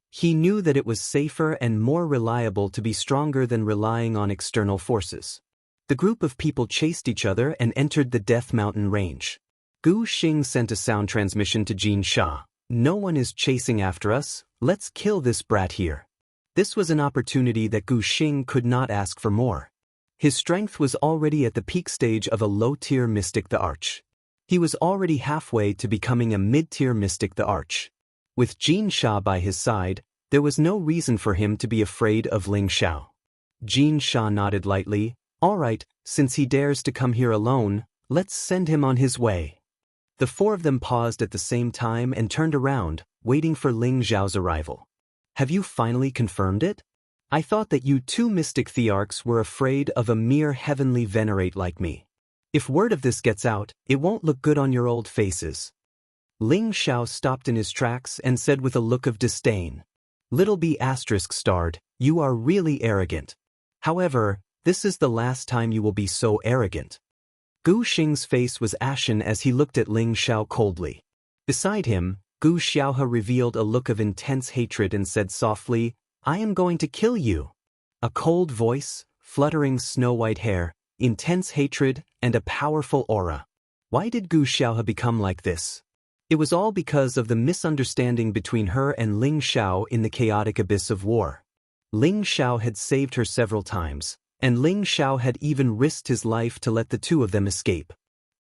He knew that it was safer and more reliable to be stronger than relying on external forces. The group of people chased each other and entered the Death Mountain range. Gu Xing sent a sound transmission to Jin Sha. "No one is chasing after us, let's kill this brat here." This was an opportunity that Gu Xing could not ask for more. His strength was already at the peak stage of a low-tier mystic the Arch. He was already halfway to becoming a mid-tier mystic the Arch. With Jin Sha by his side, there was no reason for him to be afraid of Ling Xiao. Jin Sha nodded lightly. "All right, since he dares to come here alone, let's send him on his way." The four of them paused at the same time and turned around, waiting for Ling Xiao's arrival. "Have you finally confirmed it? I thought that you two mystic thearchs were afraid of a mere heavenly venerate like me. If word of this gets out, it won't look good on your old faces." Ling Xiao stopped in his tracks and said with a look of disdain, "Little b****, you are really arrogant. However, this is the last time you will be so arrogant." Gu Xing's face was ashen as he looked at Ling Xiao coldly. Beside him, Gu Xiaohe revealed a look of intense hatred and said softly, "I am going to kill you." A cold voice, fluttering snow-white hair, intense hatred, and a powerful aura. Why did Gu Xiaohe become like this? It was all because of the misunderstanding between her and Ling Xiao in the chaotic abyss of war. Ling Xiao had saved her several times, and Ling Xiao had even risked his life to let the two of them escape.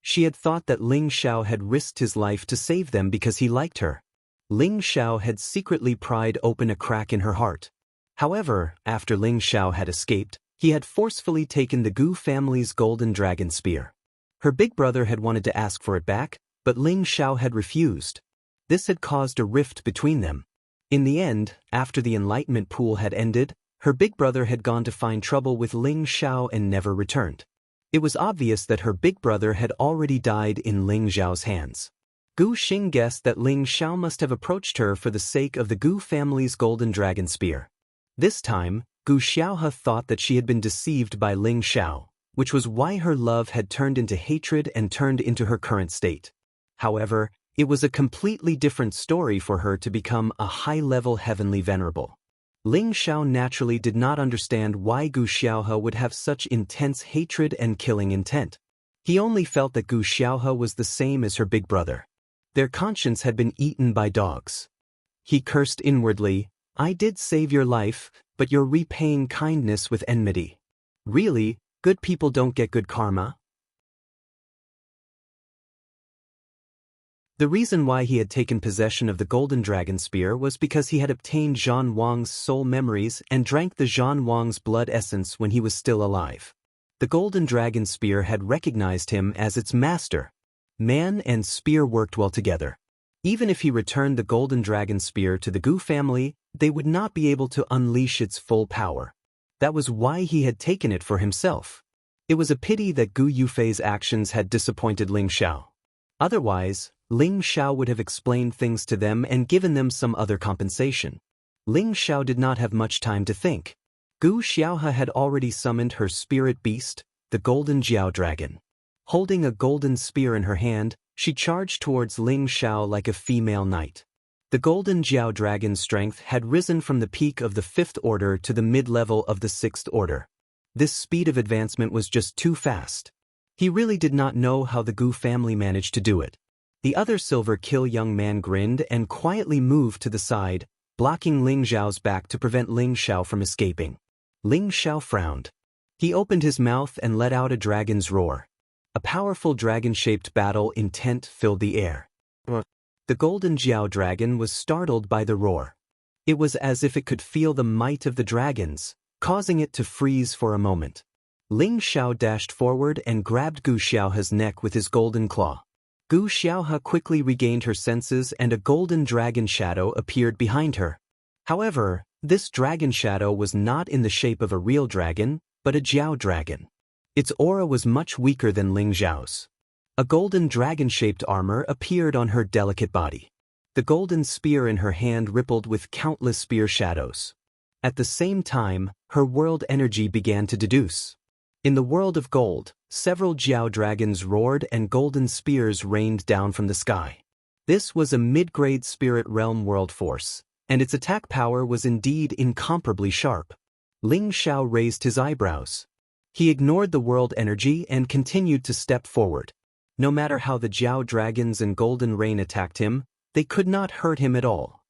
She had thought that Ling Xiao had risked his life to save them because he liked her. Ling Xiao had secretly pried open a crack in her heart. However, after Ling Xiao had escaped, he had forcefully taken the Gu family's golden dragon spear. Her big brother had wanted to ask for it back, but Ling Xiao had refused. This had caused a rift between them. In the end, after the enlightenment pool had ended, her big brother had gone to find trouble with Ling Xiao and never returned. It was obvious that her big brother had already died in Ling Xiao's hands. Gu Xing guessed that Ling Xiao must have approached her for the sake of the Gu family's golden dragon spear. This time, Gu Xiaohe thought that she had been deceived by Ling Xiao, which was why her love had turned into hatred and turned into her current state. However, it was a completely different story for her to become a high-level heavenly venerable. Ling Xiao naturally did not understand why Gu Xiaohe would have such intense hatred and killing intent. He only felt that Gu Xiaohe was the same as her big brother. Their conscience had been eaten by dogs. He cursed inwardly, "I did save your life, but you're repaying kindness with enmity. Really, good people don't get good karma?" The reason why he had taken possession of the golden dragon spear was because he had obtained Zhan Wang's soul memories and drank the Zhan Wang's blood essence when he was still alive. The golden dragon spear had recognized him as its master. Man and spear worked well together. Even if he returned the golden dragon spear to the Gu family, they would not be able to unleash its full power. That was why he had taken it for himself. It was a pity that Gu Yufei's actions had disappointed Ling Xiao. Otherwise, Ling Xiao would have explained things to them and given them some other compensation. Ling Xiao did not have much time to think. Gu Xiaohe had already summoned her spirit beast, the golden Jiao dragon. Holding a golden spear in her hand, she charged towards Ling Xiao like a female knight. The golden Jiao dragon's strength had risen from the peak of the 5th order to the mid-level of the 6th order. This speed of advancement was just too fast. He really did not know how the Gu family managed to do it. The other silver kill young man grinned and quietly moved to the side, blocking Ling Xiao's back to prevent Ling Xiao from escaping. Ling Xiao frowned. He opened his mouth and let out a dragon's roar. A powerful dragon-shaped battle intent filled the air. The golden Jiao dragon was startled by the roar. It was as if it could feel the might of the dragons, causing it to freeze for a moment. Ling Xiao dashed forward and grabbed Gu Xiaohe's neck with his golden claw. Gu Xiaohe quickly regained her senses and a golden dragon shadow appeared behind her. However, this dragon shadow was not in the shape of a real dragon, but a Jiao dragon. Its aura was much weaker than Ling Xiao's. A golden dragon-shaped armor appeared on her delicate body. The golden spear in her hand rippled with countless spear shadows. At the same time, her world energy began to deduce. In the world of gold, several Jiao dragons roared and golden spears rained down from the sky. This was a mid-grade spirit realm world force, and its attack power was indeed incomparably sharp. Ling Xiao raised his eyebrows. He ignored the world energy and continued to step forward. No matter how the Jiao dragons and golden rain attacked him, they could not hurt him at all.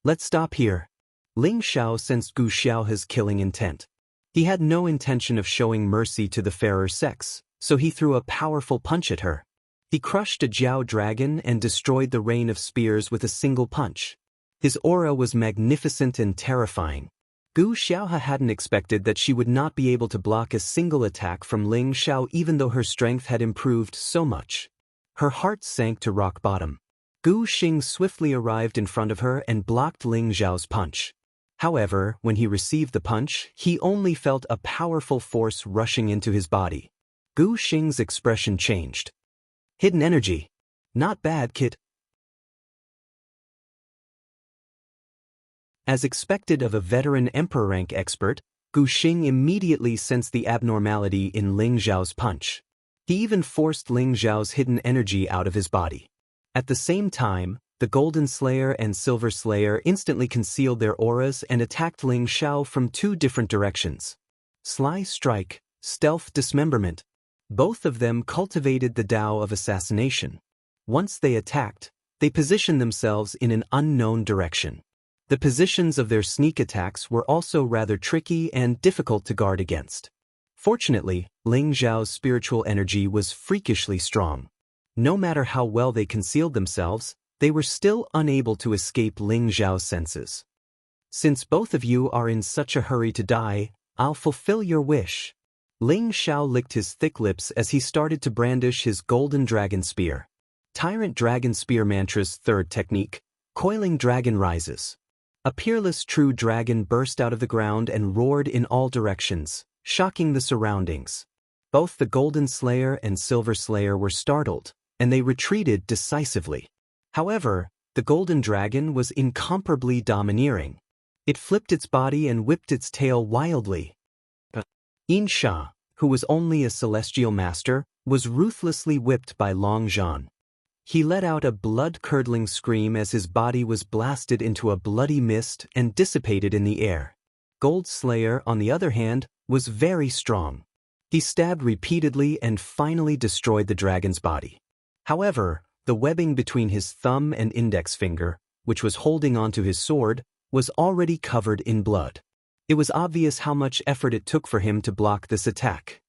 Let's stop here. Ling Xiao sensed Gu Xiaohe's killing intent. He had no intention of showing mercy to the fairer sex, so he threw a powerful punch at her. He crushed a Jiao dragon and destroyed the rain of spears with a single punch. His aura was magnificent and terrifying. Gu Xiaohe hadn't expected that she would not be able to block a single attack from Ling Xiao even though her strength had improved so much. Her heart sank to rock bottom. Gu Xing swiftly arrived in front of her and blocked Ling Xiao's punch. However, when he received the punch, he only felt a powerful force rushing into his body. Gu Xing's expression changed. Hidden energy. Not bad, kid. As expected of a veteran emperor rank expert, Gu Xing immediately sensed the abnormality in Ling Xiao's punch. He even forced Ling Xiao's hidden energy out of his body. At the same time, the Golden Slayer and Silver Slayer instantly concealed their auras and attacked Ling Xiao from two different directions. Sly Strike, Stealth Dismemberment. Both of them cultivated the Tao of assassination. Once they attacked, they positioned themselves in an unknown direction. The positions of their sneak attacks were also rather tricky and difficult to guard against. Fortunately, Ling Xiao's spiritual energy was freakishly strong. No matter how well they concealed themselves, they were still unable to escape Ling Xiao's senses. Since both of you are in such a hurry to die, I'll fulfill your wish. Ling Xiao licked his thick lips as he started to brandish his golden dragon spear. Tyrant Dragon Spear Mantra's third technique, Coiling Dragon Rises. A peerless true dragon burst out of the ground and roared in all directions, shocking the surroundings. Both the Golden Slayer and Silver Slayer were startled, and they retreated decisively. However, the Golden Dragon was incomparably domineering. It flipped its body and whipped its tail wildly. Yin Sha, who was only a celestial master, was ruthlessly whipped by Long Zhan. He let out a blood-curdling scream as his body was blasted into a bloody mist and dissipated in the air. Gold Slayer, on the other hand, was very strong. He stabbed repeatedly and finally destroyed the dragon's body. However, the webbing between his thumb and index finger, which was holding onto his sword, was already covered in blood. It was obvious how much effort it took for him to block this attack.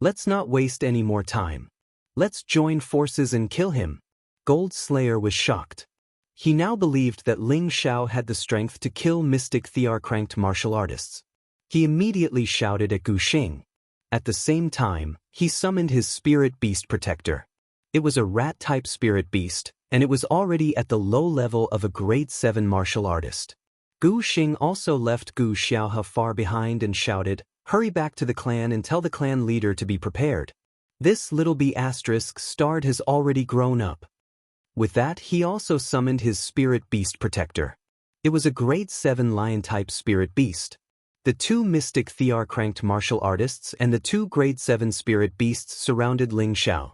Let's not waste any more time. Let's join forces and kill him. Gold Slayer was shocked. He now believed that Ling Xiao had the strength to kill mystic Thear-cranked martial artists. He immediately shouted at Gu Xing. At the same time, he summoned his spirit beast protector. It was a rat-type spirit beast, and it was already at the low level of a grade 7 martial artist. Gu Xing also left Gu Xiaohe far behind and shouted, "Hurry back to the clan and tell the clan leader to be prepared. This little B** starred has already grown up." With that, he also summoned his spirit beast protector. It was a grade 7 lion-type spirit beast. The two mystic Thear-cranked martial artists and the two grade 7 spirit beasts surrounded Ling Xiao.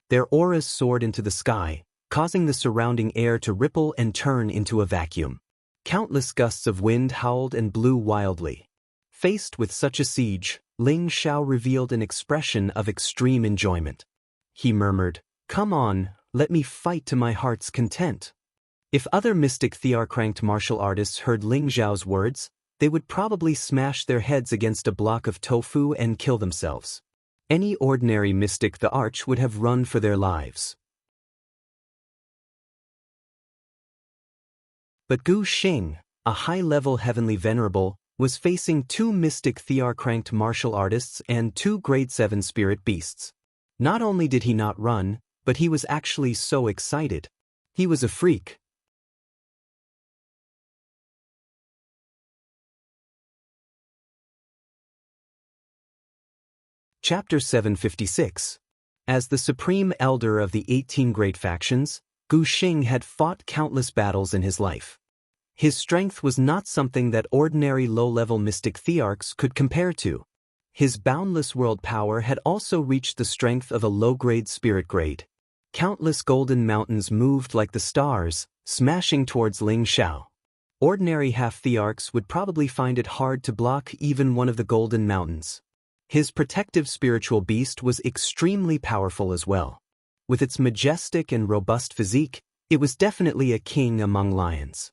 Their auras soared into the sky, causing the surrounding air to ripple and turn into a vacuum. Countless gusts of wind howled and blew wildly. Faced with such a siege, Ling Xiao revealed an expression of extreme enjoyment. He murmured, "Come on, let me fight to my heart's content." If other mystic Thear-cranked martial artists heard Ling Xiao's words, they would probably smash their heads against a block of tofu and kill themselves. Any ordinary mystic the Arch would have run for their lives. But Gu Xing, a high-level heavenly venerable, was facing two mystic Thear-cranked martial artists and two grade 7 spirit beasts. Not only did he not run, but he was actually so excited. He was a freak. Chapter 756. As the supreme elder of the 18 great factions, Gu Xing had fought countless battles in his life. His strength was not something that ordinary low-level mystic thearchs could compare to. His boundless world power had also reached the strength of a low-grade spirit grade. Countless golden mountains moved like the stars, smashing towards Ling Xiao. Ordinary half-thearchs would probably find it hard to block even one of the golden mountains. His protective spiritual beast was extremely powerful as well. With its majestic and robust physique, it was definitely a king among lions.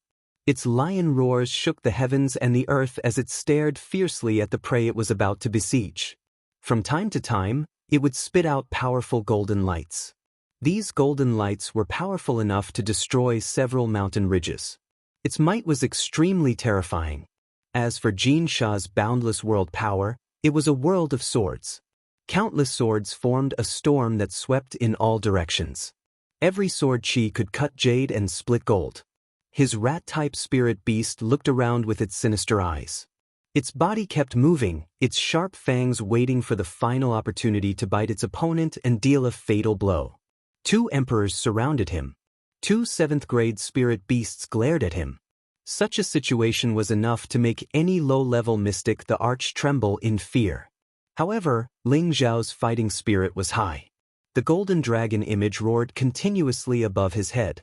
Its lion roars shook the heavens and the earth as it stared fiercely at the prey it was about to besiege. From time to time, it would spit out powerful golden lights. These golden lights were powerful enough to destroy several mountain ridges. Its might was extremely terrifying. As for Jin Sha's boundless world power, it was a world of swords. Countless swords formed a storm that swept in all directions. Every sword chi could cut jade and split gold. His rat-type spirit beast looked around with its sinister eyes. Its body kept moving, its sharp fangs waiting for the final opportunity to bite its opponent and deal a fatal blow. 2 emperors surrounded him. 2 7th-grade spirit beasts glared at him. Such a situation was enough to make any low-level mystic the arch tremble in fear. However, Ling Xiao's fighting spirit was high. The golden dragon image roared continuously above his head.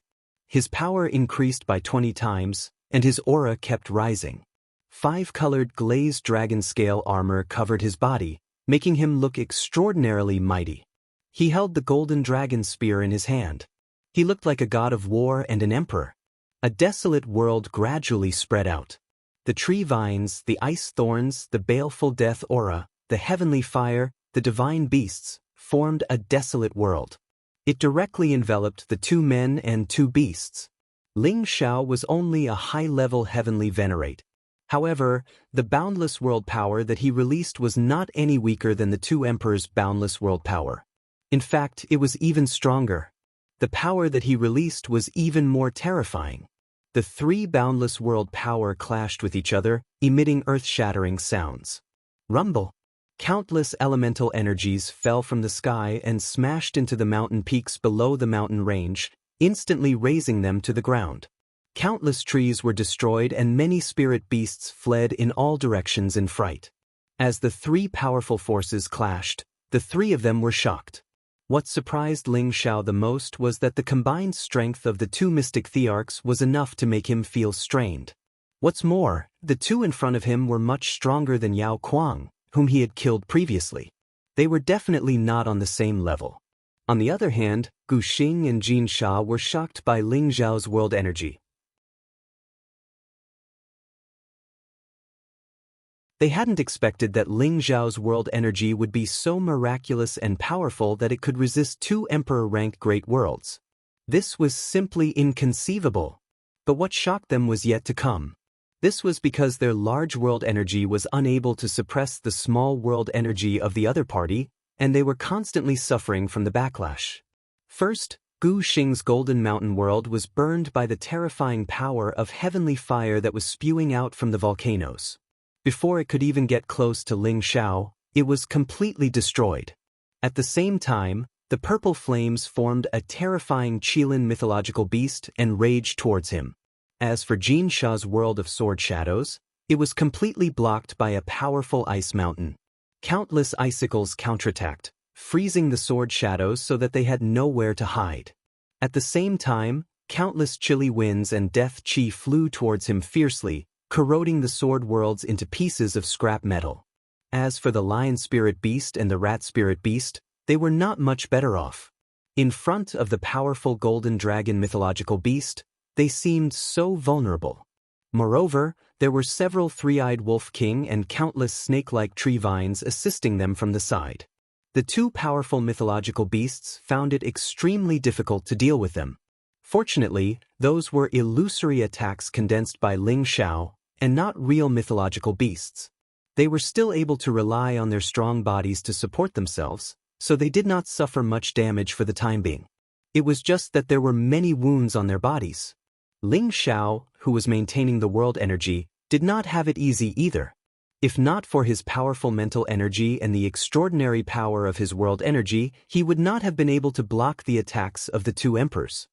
His power increased by 20 times, and his aura kept rising. 5-colored glazed dragon scale armor covered his body, making him look extraordinarily mighty. He held the golden dragon spear in his hand. He looked like a god of war and an emperor. A desolate world gradually spread out. The tree vines, the ice thorns, the baleful death aura, the heavenly fire, the divine beasts, formed a desolate world. It directly enveloped the 2 men and 2 beasts. Ling Xiao was only a high-level heavenly venerate. However, the boundless world power that he released was not any weaker than the 2 emperors' boundless world power. In fact, it was even stronger. The power that he released was even more terrifying. The 3 boundless world power clashed with each other, emitting earth-shattering sounds. Rumble. Countless elemental energies fell from the sky and smashed into the mountain peaks below the mountain range, instantly raising them to the ground. Countless trees were destroyed and many spirit beasts fled in all directions in fright. As the 3 powerful forces clashed, the 3 of them were shocked. What surprised Ling Xiao the most was that the combined strength of the 2 mystic thearchs was enough to make him feel strained. What's more, the 2 in front of him were much stronger than Yao Kuang, whom he had killed previously. They were definitely not on the same level. On the other hand, Gu Xing and Jin Sha were shocked by Ling Xiao's world energy. They hadn't expected that Ling Xiao's world energy would be so miraculous and powerful that it could resist 2 emperor-ranked great worlds. This was simply inconceivable. But what shocked them was yet to come. This was because their large world energy was unable to suppress the small world energy of the other party, and they were constantly suffering from the backlash. First, Gu Xing's Golden Mountain world was burned by the terrifying power of heavenly fire that was spewing out from the volcanoes. Before it could even get close to Ling Xiao, it was completely destroyed. At the same time, the purple flames formed a terrifying Qilin mythological beast and raged towards him. As for Jin Sha's world of sword shadows, it was completely blocked by a powerful ice mountain. Countless icicles counterattacked, freezing the sword shadows so that they had nowhere to hide. At the same time, countless chilly winds and death chi flew towards him fiercely, corroding the sword worlds into pieces of scrap metal. As for the lion spirit beast and the rat spirit beast, they were not much better off. In front of the powerful golden dragon mythological beast, they seemed so vulnerable. Moreover, there were several 3-eyed wolf king and countless snake-like tree vines assisting them from the side. The 2 powerful mythological beasts found it extremely difficult to deal with them. Fortunately, those were illusory attacks condensed by Ling Xiao, and not real mythological beasts. They were still able to rely on their strong bodies to support themselves, so they did not suffer much damage for the time being. It was just that there were many wounds on their bodies. Ling Xiao, who was maintaining the world energy, did not have it easy either. If not for his powerful mental energy and the extraordinary power of his world energy, he would not have been able to block the attacks of the 2 emperors.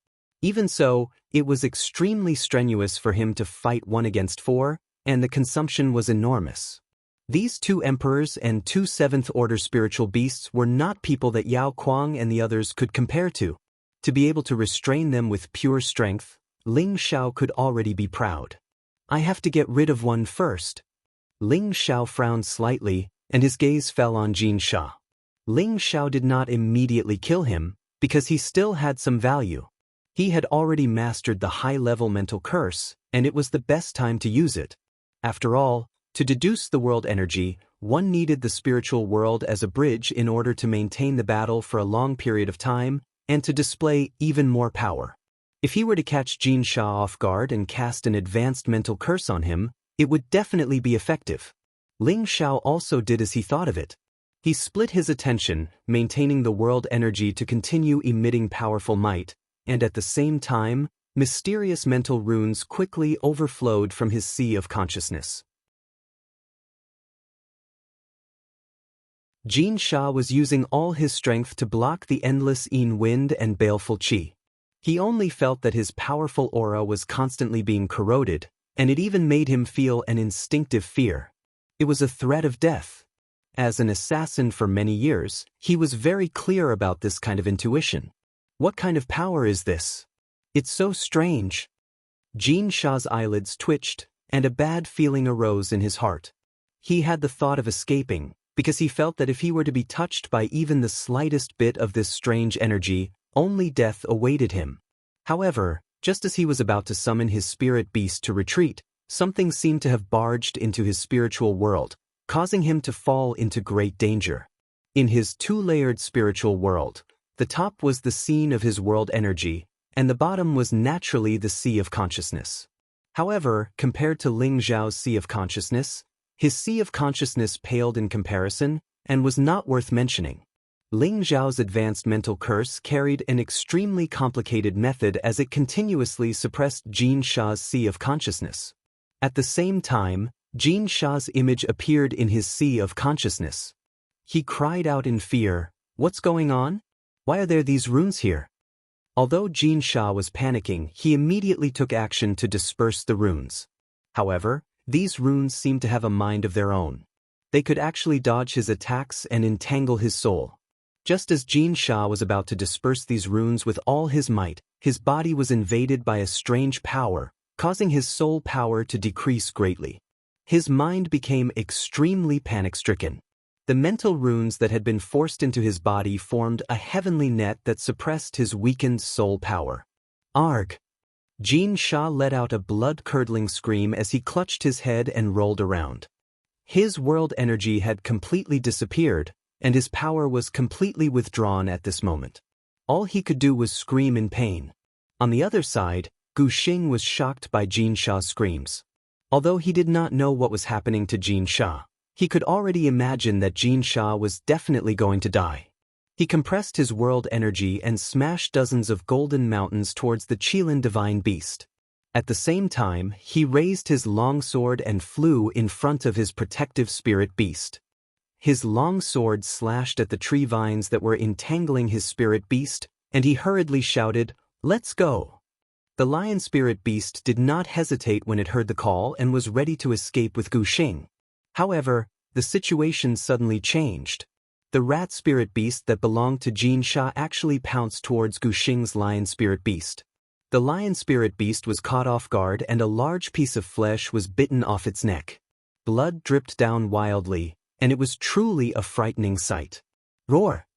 Even so, it was extremely strenuous for him to fight 1 against 4, and the consumption was enormous. These 2 emperors and 2 seventh-order spiritual beasts were not people that Yao Kuang and the others could compare to. To be able to restrain them with pure strength, Ling Xiao could already be proud. I have to get rid of one first. Ling Xiao frowned slightly, and his gaze fell on Jin Sha. Ling Xiao did not immediately kill him, because he still had some value. He had already mastered the high-level mental curse, and it was the best time to use it. After all, to deduce the world energy, one needed the spiritual world as a bridge in order to maintain the battle for a long period of time, and to display even more power. If he were to catch Jin Sha off guard and cast an advanced mental curse on him, it would definitely be effective. Ling Xiao also did as he thought of it. He split his attention, maintaining the world energy to continue emitting powerful might, and at the same time, mysterious mental runes quickly overflowed from his sea of consciousness. Jin Sha was using all his strength to block the endless Yin wind and baleful qi. He only felt that his powerful aura was constantly being corroded, and it even made him feel an instinctive fear. It was a threat of death. As an assassin for many years, he was very clear about this kind of intuition. What kind of power is this? It's so strange. Jin Sha's eyelids twitched, and a bad feeling arose in his heart. He had the thought of escaping, because he felt that if he were to be touched by even the slightest bit of this strange energy, only death awaited him. However, just as he was about to summon his spirit beast to retreat, something seemed to have barged into his spiritual world, causing him to fall into great danger. In his 2-layered spiritual world, the top was the scene of his world energy, and the bottom was naturally the sea of consciousness. However, compared to Ling Xiao's sea of consciousness, his sea of consciousness paled in comparison, and was not worth mentioning. Ling Xiao's advanced mental curse carried an extremely complicated method as it continuously suppressed Jin Sha's sea of consciousness. At the same time, Jin Sha's image appeared in his sea of consciousness. He cried out in fear, "What's going on? Why are there these runes here?" Although Jin Sha was panicking, he immediately took action to disperse the runes. However, these runes seemed to have a mind of their own. They could actually dodge his attacks and entangle his soul. Just as Jin Sha was about to disperse these runes with all his might, his body was invaded by a strange power, causing his soul power to decrease greatly. His mind became extremely panic-stricken. The mental runes that had been forced into his body formed a heavenly net that suppressed his weakened soul power. Arg! Jin Sha let out a blood-curdling scream as he clutched his head and rolled around. His world energy had completely disappeared, and his power was completely withdrawn at this moment. All he could do was scream in pain. On the other side, Gu Xing was shocked by Jin Sha's screams. Although he did not know what was happening to Jin Sha, he could already imagine that Jin Sha was definitely going to die. He compressed his world energy and smashed dozens of golden mountains towards the Qilin divine beast. At the same time, he raised his long sword and flew in front of his protective spirit beast. His long sword slashed at the tree vines that were entangling his spirit beast, and he hurriedly shouted, "Let's go!" The lion spirit beast did not hesitate when it heard the call and was ready to escape with Gu Xing. However, the situation suddenly changed. The rat spirit beast that belonged to Jin Sha actually pounced towards Gu Xing's lion spirit beast. The lion spirit beast was caught off guard and a large piece of flesh was bitten off its neck. Blood dripped down wildly, and it was truly a frightening sight. Roar!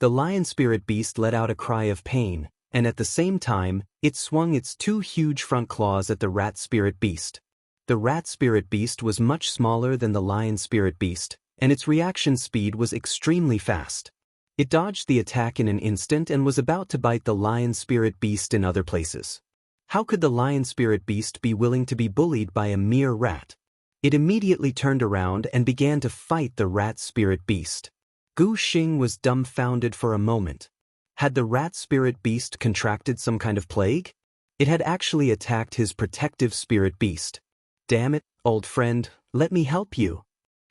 The lion spirit beast let out a cry of pain, and at the same time, it swung its 2 huge front claws at the rat spirit beast. The rat spirit beast was much smaller than the lion spirit beast, and its reaction speed was extremely fast. It dodged the attack in an instant and was about to bite the lion spirit beast in other places. How could the lion spirit beast be willing to be bullied by a mere rat? It immediately turned around and began to fight the rat spirit beast. Gu Xing was dumbfounded for a moment. Had the rat spirit beast contracted some kind of plague? It had actually attacked his protective spirit beast. "Damn it, old friend, let me help you."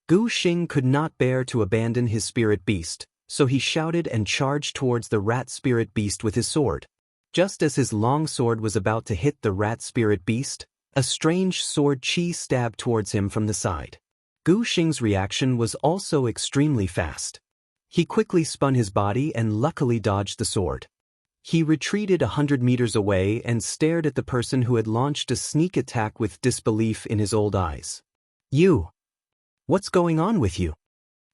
Gu Xing could not bear to abandon his spirit beast, so he shouted and charged towards the rat spirit beast with his sword. Just as his long sword was about to hit the rat spirit beast, a strange sword chi stabbed towards him from the side. Gu Xing's reaction was also extremely fast. He quickly spun his body and luckily dodged the sword. He retreated 100 meters away and stared at the person who had launched a sneak attack with disbelief in his old eyes. "You! What's going on with you?"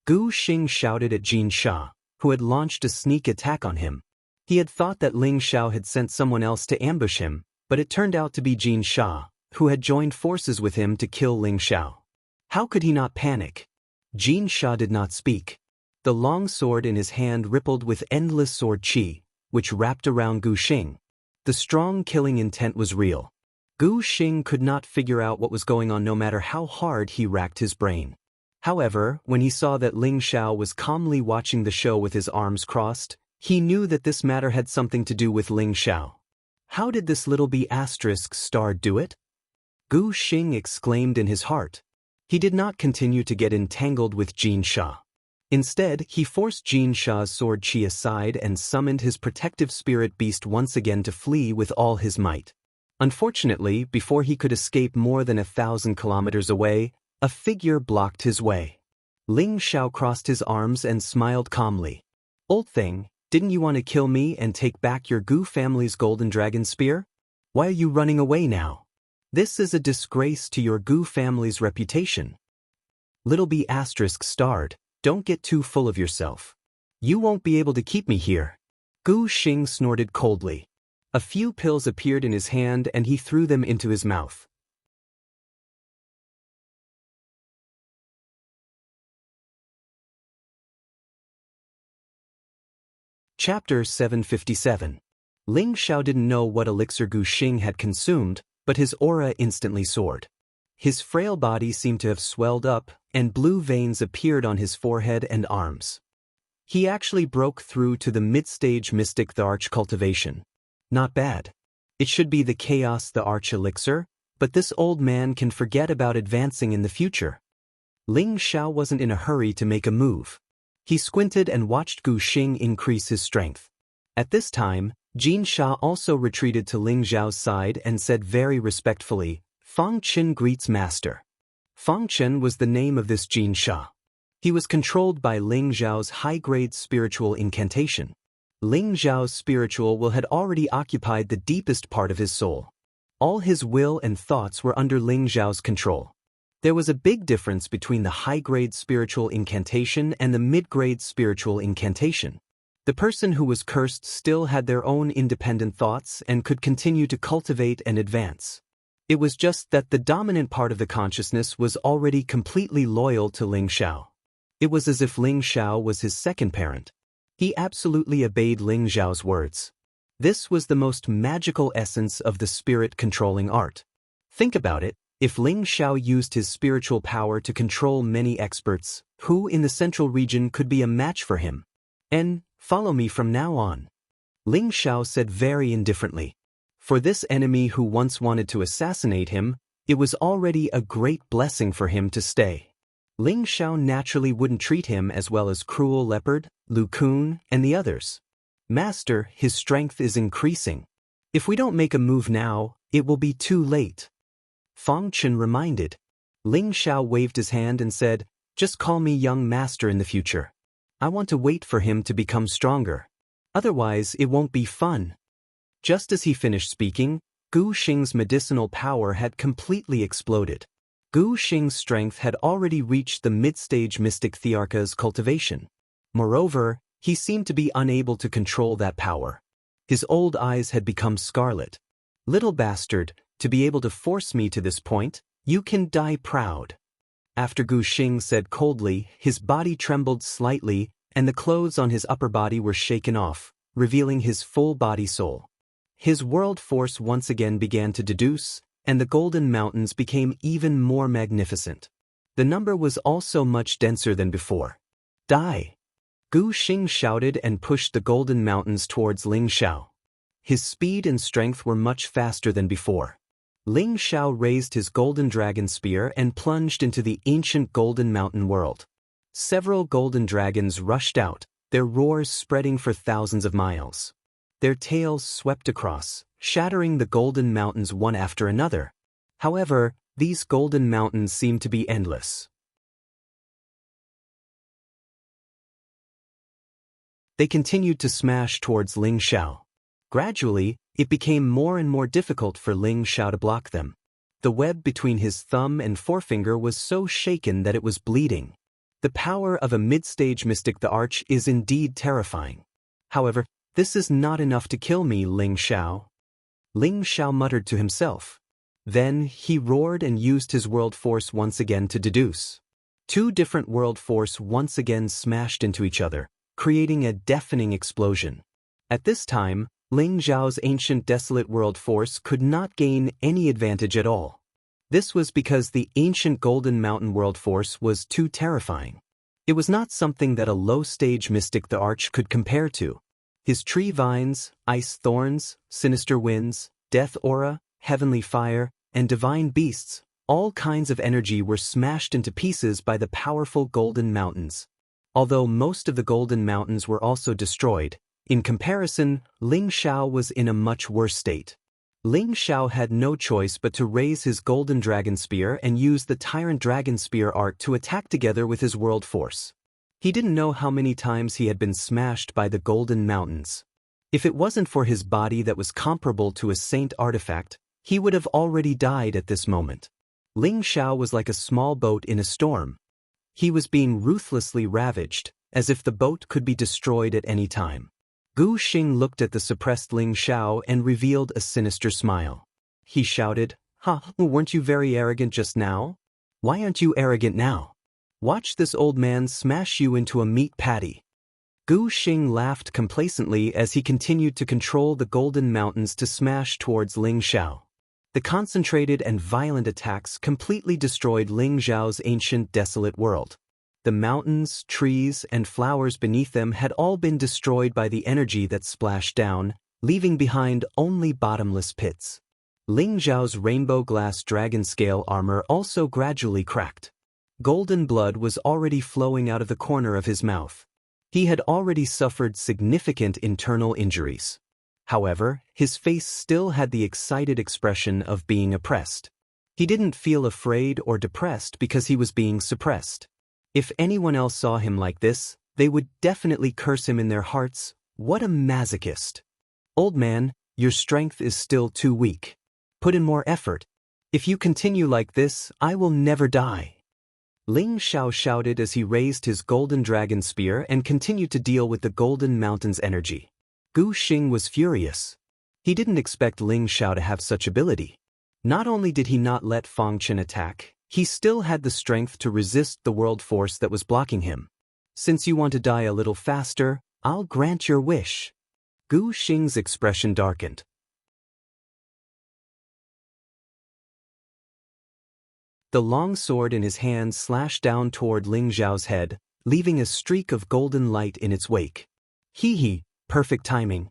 Gu Xing shouted at Jin Sha, who had launched a sneak attack on him. He had thought that Ling Xiao had sent someone else to ambush him, but it turned out to be Jin Sha, who had joined forces with him to kill Ling Xiao. How could he not panic? Jin Sha did not speak. The long sword in his hand rippled with endless sword chi, which wrapped around Gu Xing. The strong killing intent was real. Gu Xing could not figure out what was going on no matter how hard he racked his brain. However, when he saw that Ling Xiao was calmly watching the show with his arms crossed, he knew that this matter had something to do with Ling Xiao. How did this little B** star do it? Gu Xing exclaimed in his heart. He did not continue to get entangled with Jin Sha. Instead, he forced Jin Sha's sword chi aside and summoned his protective spirit beast once again to flee with all his might. Unfortunately, before he could escape more than 1,000 kilometers away, a figure blocked his way. Ling Xiao crossed his arms and smiled calmly. "Old thing, didn't you want to kill me and take back your Gu family's golden dragon spear? Why are you running away now? This is a disgrace to your Gu family's reputation." Little B** starred, "Don't get too full of yourself. You won't be able to keep me here." Gu Xing snorted coldly. A few pills appeared in his hand and he threw them into his mouth. Chapter 757. Ling Xiao didn't know what elixir Gu Xing had consumed, but his aura instantly soared. His frail body seemed to have swelled up, and blue veins appeared on his forehead and arms. He actually broke through to the mid-stage mystic the arch cultivation. Not bad. It should be the chaos the arch elixir, but this old man can forget about advancing in the future. Ling Xiao wasn't in a hurry to make a move. He squinted and watched Gu Xing increase his strength. At this time, Jin Sha also retreated to Ling Xiao's side and said very respectfully, "Fang Chen greets master." Fang Chen was the name of this Jin Sha. He was controlled by Ling Xiao's high-grade spiritual incantation. Ling Xiao's spiritual will had already occupied the deepest part of his soul. All his will and thoughts were under Ling Xiao's control. There was a big difference between the high-grade spiritual incantation and the mid-grade spiritual incantation. The person who was cursed still had their own independent thoughts and could continue to cultivate and advance. It was just that the dominant part of the consciousness was already completely loyal to Ling Xiao. It was as if Ling Xiao was his second parent. He absolutely obeyed Ling Xiao's words. This was the most magical essence of the spirit-controlling art. Think about it. If Ling Xiao used his spiritual power to control many experts, who in the central region could be a match for him? Follow me from now on. Ling Xiao said very indifferently. For this enemy who once wanted to assassinate him, it was already a great blessing for him to stay. Ling Xiao naturally wouldn't treat him as well as Cruel Leopard, Lu Kun, and the others. "Master, his strength is increasing. If we don't make a move now, it will be too late." Fang Chen reminded. Ling Xiao waved his hand and said, "Just call me young master in the future. I want to wait for him to become stronger. Otherwise, it won't be fun." Just as he finished speaking, Gu Xing's medicinal power had completely exploded. Gu Xing's strength had already reached the mid-stage mystic Thearka's cultivation. Moreover, he seemed to be unable to control that power. His old eyes had become scarlet. "Little bastard, to be able to force me to this point, you can die proud." After Gu Xing said coldly, his body trembled slightly, and the clothes on his upper body were shaken off, revealing his full body soul. His world force once again began to deduce, and the golden mountains became even more magnificent. The number was also much denser than before. "Die!" Gu Xing shouted and pushed the golden mountains towards Ling Xiao. His speed and strength were much faster than before. Ling Xiao raised his golden dragon spear and plunged into the ancient golden mountain world. Several golden dragons rushed out, their roars spreading for thousands of miles. Their tails swept across, shattering the golden mountains one after another. However, these golden mountains seemed to be endless. They continued to smash towards Ling Xiao. Gradually, it became more and more difficult for Ling Xiao to block them. The web between his thumb and forefinger was so shaken that it was bleeding. The power of a mid-stage mystic the Arch is indeed terrifying. However, this is not enough to kill me, Ling Xiao. Ling Xiao muttered to himself. Then he roared and used his world force once again to deduce. Two different world force once again smashed into each other, creating a deafening explosion. At this time, Ling Xiao's ancient desolate world force could not gain any advantage at all. This was because the ancient Golden Mountain world force was too terrifying. It was not something that a low-stage mystic the Arch could compare to. His tree vines, ice thorns, sinister winds, death aura, heavenly fire, and divine beasts, all kinds of energy were smashed into pieces by the powerful Golden Mountains. Although most of the Golden Mountains were also destroyed, in comparison, Ling Xiao was in a much worse state. Ling Xiao had no choice but to raise his Golden Dragon Spear and use the Tyrant Dragon Spear art to attack together with his world force. He didn't know how many times he had been smashed by the Golden Mountains. If it wasn't for his body that was comparable to a saint artifact, he would have already died at this moment. Ling Xiao was like a small boat in a storm. He was being ruthlessly ravaged, as if the boat could be destroyed at any time. Gu Xing looked at the suppressed Ling Xiao and revealed a sinister smile. He shouted, weren't you very arrogant just now? Why aren't you arrogant now? Watch this old man smash you into a meat patty. Gu Xing laughed complacently as he continued to control the Golden Mountains to smash towards Ling Xiao. The concentrated and violent attacks completely destroyed Ling Xiao's ancient desolate world. The mountains, trees, and flowers beneath them had all been destroyed by the energy that splashed down, leaving behind only bottomless pits. Ling Xiao's rainbow glass dragon scale armor also gradually cracked. Golden blood was already flowing out of the corner of his mouth. He had already suffered significant internal injuries. However, his face still had the excited expression of being oppressed. He didn't feel afraid or depressed because he was being suppressed. If anyone else saw him like this, they would definitely curse him in their hearts. What a masochist. Old man, your strength is still too weak. Put in more effort. If you continue like this, I will never die. Ling Xiao shouted as he raised his Golden Dragon Spear and continued to deal with the Golden Mountain's energy. Gu Xing was furious. He didn't expect Ling Xiao to have such ability. Not only did he not let Fang Chen attack, he still had the strength to resist the world force that was blocking him. Since you want to die a little faster, I'll grant your wish. Gu Xing's expression darkened. The long sword in his hand slashed down toward Ling Xiao's head, leaving a streak of golden light in its wake. Hee, perfect timing.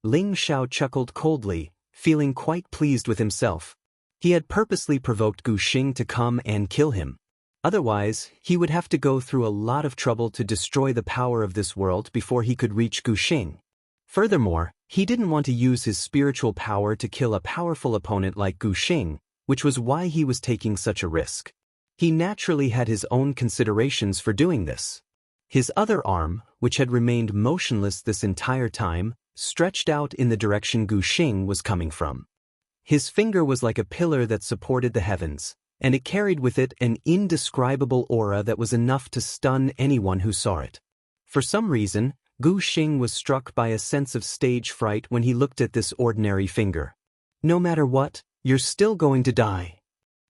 Ling Xiao chuckled coldly, feeling quite pleased with himself. He had purposely provoked Gu Xing to come and kill him. Otherwise, he would have to go through a lot of trouble to destroy the power of this world before he could reach Gu Xing. Furthermore, he didn't want to use his spiritual power to kill a powerful opponent like Gu Xing, which was why he was taking such a risk. He naturally had his own considerations for doing this. His other arm, which had remained motionless this entire time, stretched out in the direction Gu Xing was coming from. His finger was like a pillar that supported the heavens, and it carried with it an indescribable aura that was enough to stun anyone who saw it. For some reason, Gu Xing was struck by a sense of stage fright when he looked at this ordinary finger. No matter what, you're still going to die.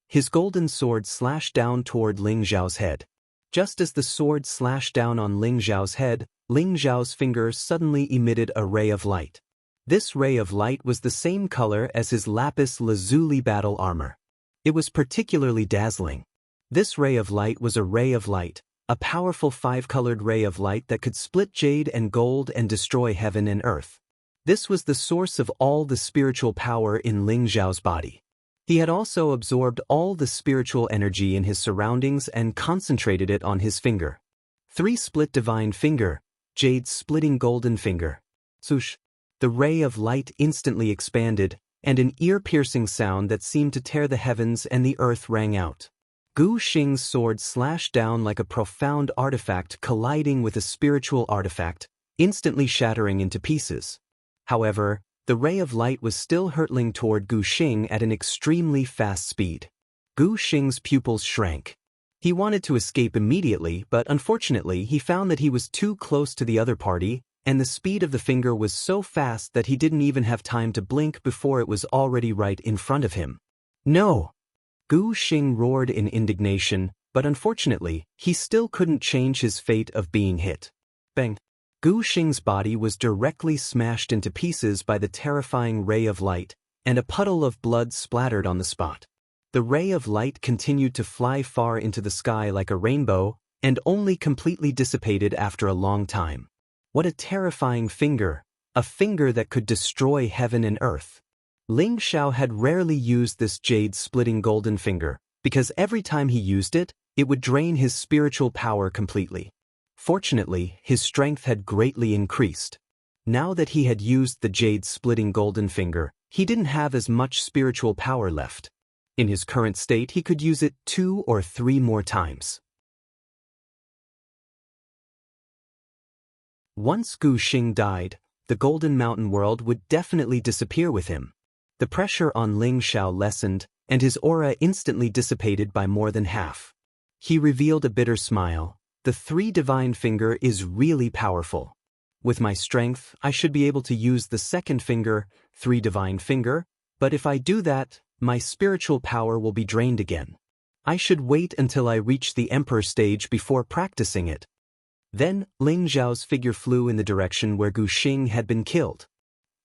His golden sword slashed down toward Ling Xiao's head. Just as the sword slashed down on Ling Xiao's head, Ling Xiao's finger suddenly emitted a ray of light. This ray of light was the same color as his lapis lazuli battle armor. It was particularly dazzling. This ray of light was a ray of light, a powerful five-colored ray of light that could split jade and gold and destroy heaven and earth. This was the source of all the spiritual power in Ling Xiao's body. He had also absorbed all the spiritual energy in his surroundings and concentrated it on his finger. Three-split divine finger, jade-splitting golden finger. Swoosh! The ray of light instantly expanded, and an ear-piercing sound that seemed to tear the heavens and the earth rang out. Gu Xing's sword slashed down like a profound artifact colliding with a spiritual artifact, instantly shattering into pieces. However, the ray of light was still hurtling toward Gu Xing at an extremely fast speed. Gu Xing's pupils shrank. He wanted to escape immediately, but unfortunately he found that he was too close to the other party, and the speed of the finger was so fast that he didn't even have time to blink before it was already right in front of him. No! Gu Xing roared in indignation, but unfortunately, he still couldn't change his fate of being hit. Bang! Gu Xing's body was directly smashed into pieces by the terrifying ray of light, and a puddle of blood splattered on the spot. The ray of light continued to fly far into the sky like a rainbow, and only completely dissipated after a long time. What a terrifying finger! A finger that could destroy heaven and earth. Ling Xiao had rarely used this jade-splitting golden finger, because every time he used it, it would drain his spiritual power completely. Fortunately, his strength had greatly increased. Now that he had used the jade-splitting golden finger, he didn't have as much spiritual power left. In his current state, he could use it 2 or 3 more times. Once Gu Xing died, the Golden Mountain world would definitely disappear with him. The pressure on Ling Xiao lessened, and his aura instantly dissipated by more than half. He revealed a bitter smile. The 3 divine finger is really powerful. With my strength, I should be able to use the second finger, 3 divine finger, but if I do that, my spiritual power will be drained again. I should wait until I reach the Emperor stage before practicing it. Then, Ling Xiao's figure flew in the direction where Gu Xing had been killed.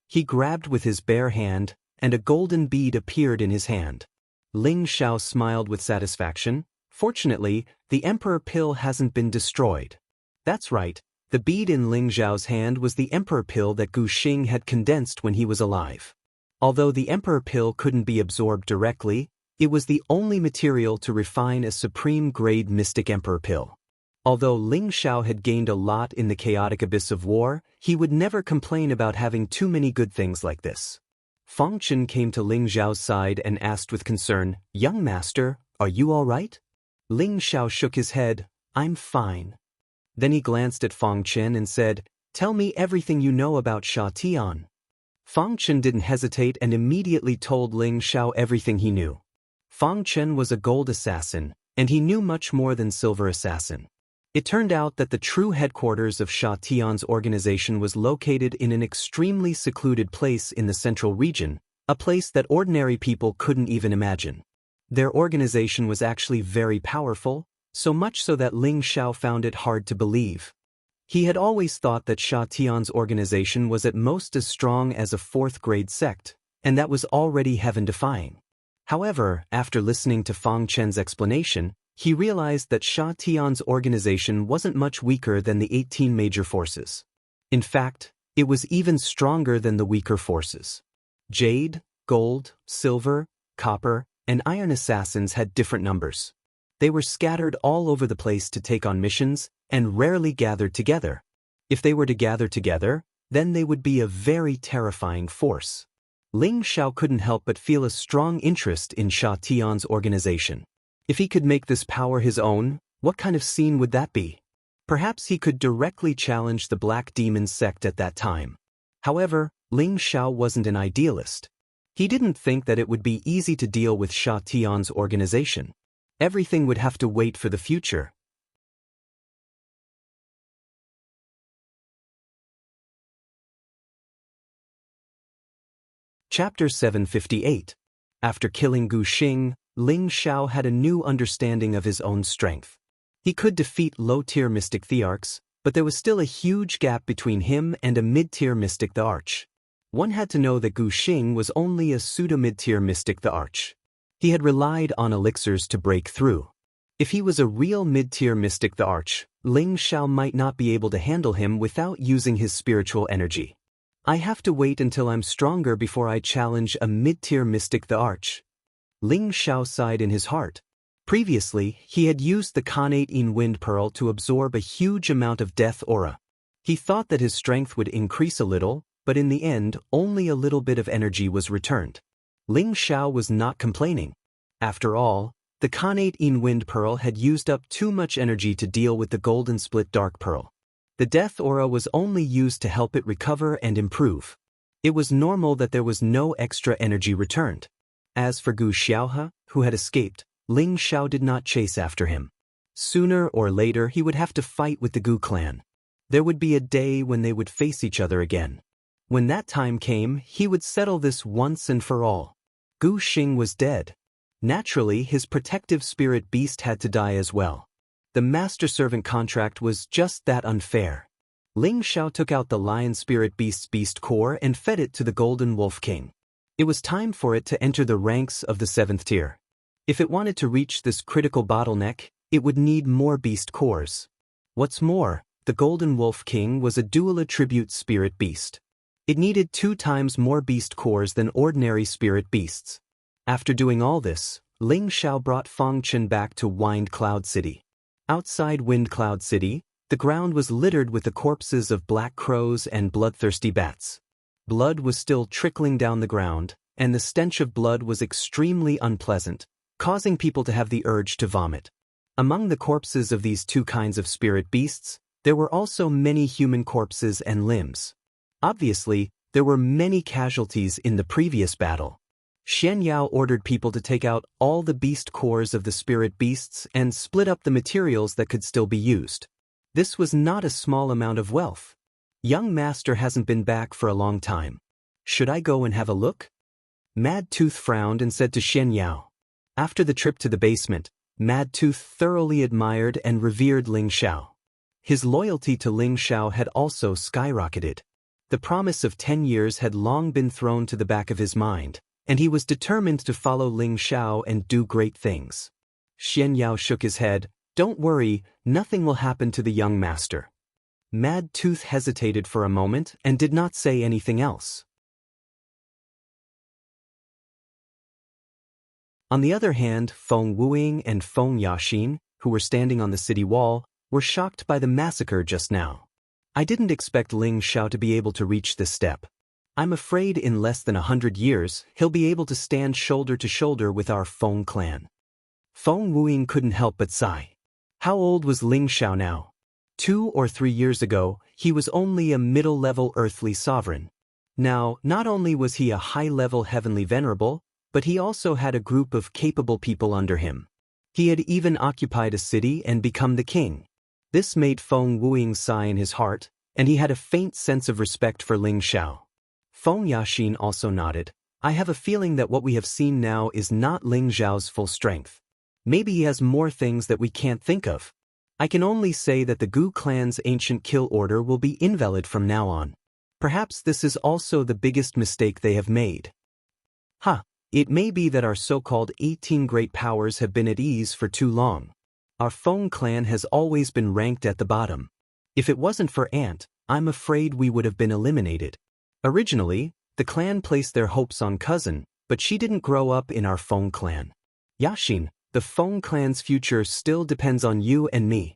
He grabbed with his bare hand, and a golden bead appeared in his hand. Ling Xiao smiled with satisfaction. Fortunately, the Emperor pill hasn't been destroyed. That's right, the bead in Ling Xiao's hand was the Emperor pill that Gu Xing had condensed when he was alive. Although the Emperor pill couldn't be absorbed directly, it was the only material to refine a supreme-grade mystic Emperor pill. Although Ling Xiao had gained a lot in the chaotic abyss of war, he would never complain about having too many good things like this. Fang Chen came to Ling Xiao's side and asked with concern, "Young master, are you all right?" Ling Xiao shook his head, "I'm fine." Then he glanced at Fang Chen and said, "Tell me everything you know about Sha Tian." Fang Chen didn't hesitate and immediately told Ling Xiao everything he knew. Fang Chen was a gold assassin, and he knew much more than silver assassin. It turned out that the true headquarters of Sha Tian's organization was located in an extremely secluded place in the central region, a place that ordinary people couldn't even imagine. Their organization was actually very powerful, so much so that Ling Xiao found it hard to believe. He had always thought that Sha Tian's organization was at most as strong as a 4th-grade sect, and that was already heaven-defying. However, after listening to Fang Chen's explanation, he realized that Sha Tian's organization wasn't much weaker than the 18 major forces. In fact, it was even stronger than the weaker forces. Jade, gold, silver, copper, and iron assassins had different numbers. They were scattered all over the place to take on missions, and rarely gathered together. If they were to gather together, then they would be a very terrifying force. Ling Xiao couldn't help but feel a strong interest in Sha Tian's organization. If he could make this power his own, what kind of scene would that be? Perhaps he could directly challenge the Black Demon sect at that time. However, Ling Xiao wasn't an idealist. He didn't think that it would be easy to deal with Sha Tian's organization. Everything would have to wait for the future. Chapter 758. After killing Gu Xing, Ling Xiao had a new understanding of his own strength. He could defeat low-tier mystic Thearchs, but there was still a huge gap between him and a mid-tier mystic the Arch. One had to know that Gu Xing was only a pseudo-mid-tier mystic the Arch. He had relied on elixirs to break through. If he was a real mid-tier mystic the Arch, Ling Xiao might not be able to handle him without using his spiritual energy. I have to wait until I'm stronger before I challenge a mid-tier mystic the Arch. Ling Xiao sighed in his heart. Previously, he had used the Khanate In Wind Pearl to absorb a huge amount of death aura. He thought that his strength would increase a little, but in the end, only a little bit of energy was returned. Ling Xiao was not complaining. After all, the Khanate In Wind Pearl had used up too much energy to deal with the Golden Split Dark Pearl. The Death Aura was only used to help it recover and improve. It was normal that there was no extra energy returned. As for Gu Xiaohe, who had escaped, Ling Xiao did not chase after him. Sooner or later he would have to fight with the Gu clan. There would be a day when they would face each other again. When that time came, he would settle this once and for all. Gu Xing was dead. Naturally, his protective spirit beast had to die as well. The master-servant contract was just that unfair. Ling Xiao took out the lion spirit beast's beast core and fed it to the golden wolf king. It was time for it to enter the ranks of the 7th tier. If it wanted to reach this critical bottleneck, it would need more beast cores. What's more, the golden wolf king was a dual attribute spirit beast. It needed 2 times more beast cores than ordinary spirit beasts. After doing all this, Ling Xiao brought Feng Chen back to Wind Cloud City. Outside Wind Cloud City, the ground was littered with the corpses of black crows and bloodthirsty bats. Blood was still trickling down the ground, and the stench of blood was extremely unpleasant, causing people to have the urge to vomit. Among the corpses of these 2 kinds of spirit beasts, there were also many human corpses and limbs. Obviously, there were many casualties in the previous battle. Xian Yao ordered people to take out all the beast cores of the spirit beasts and split up the materials that could still be used. This was not a small amount of wealth. Young Master hasn't been back for a long time. Should I go and have a look? Mad Tooth frowned and said to Xian Yao. After the trip to the basement, Mad Tooth thoroughly admired and revered Ling Xiao. His loyalty to Ling Xiao had also skyrocketed. The promise of 10 years had long been thrown to the back of his mind, and he was determined to follow Ling Xiao and do great things. Xian Yao shook his head. Don't worry, nothing will happen to the young master. Mad Tooth hesitated for a moment and did not say anything else. On the other hand, Feng Wuing and Feng Yaxin, who were standing on the city wall, were shocked by the massacre just now. I didn't expect Ling Xiao to be able to reach this step. I'm afraid in less than 100 years, he'll be able to stand shoulder to shoulder with our Feng clan. Feng Wuing couldn't help but sigh. How old was Ling Xiao now? 2 or 3 years ago, he was only a middle-level earthly sovereign. Now, not only was he a high-level heavenly venerable, but he also had a group of capable people under him. He had even occupied a city and become the king. This made Feng Wuing sigh in his heart, and he had a faint sense of respect for Ling Xiao. Feng Yaxin also nodded. I have a feeling that what we have seen now is not Ling Xiao's full strength. Maybe he has more things that we can't think of. I can only say that the Gu clan's ancient kill order will be invalid from now on. Perhaps this is also the biggest mistake they have made. It may be that our so-called 18 great powers have been at ease for too long. Our Feng clan has always been ranked at the bottom. If it wasn't for Ant, I'm afraid we would have been eliminated. Originally, the clan placed their hopes on Cousin, but she didn't grow up in our Feng clan. Yaxin, the Feng clan's future still depends on you and me.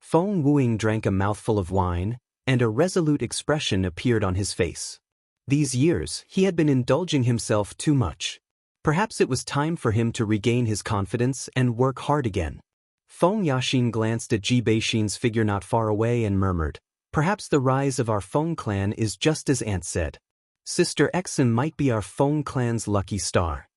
Feng Wuing drank a mouthful of wine, and a resolute expression appeared on his face. These years, he had been indulging himself too much. Perhaps it was time for him to regain his confidence and work hard again. Feng Yaxin glanced at Ji Beixin's figure not far away and murmured, perhaps the rise of our Feng clan is just as Ant said. Sister Exen might be our Feng clan's lucky star.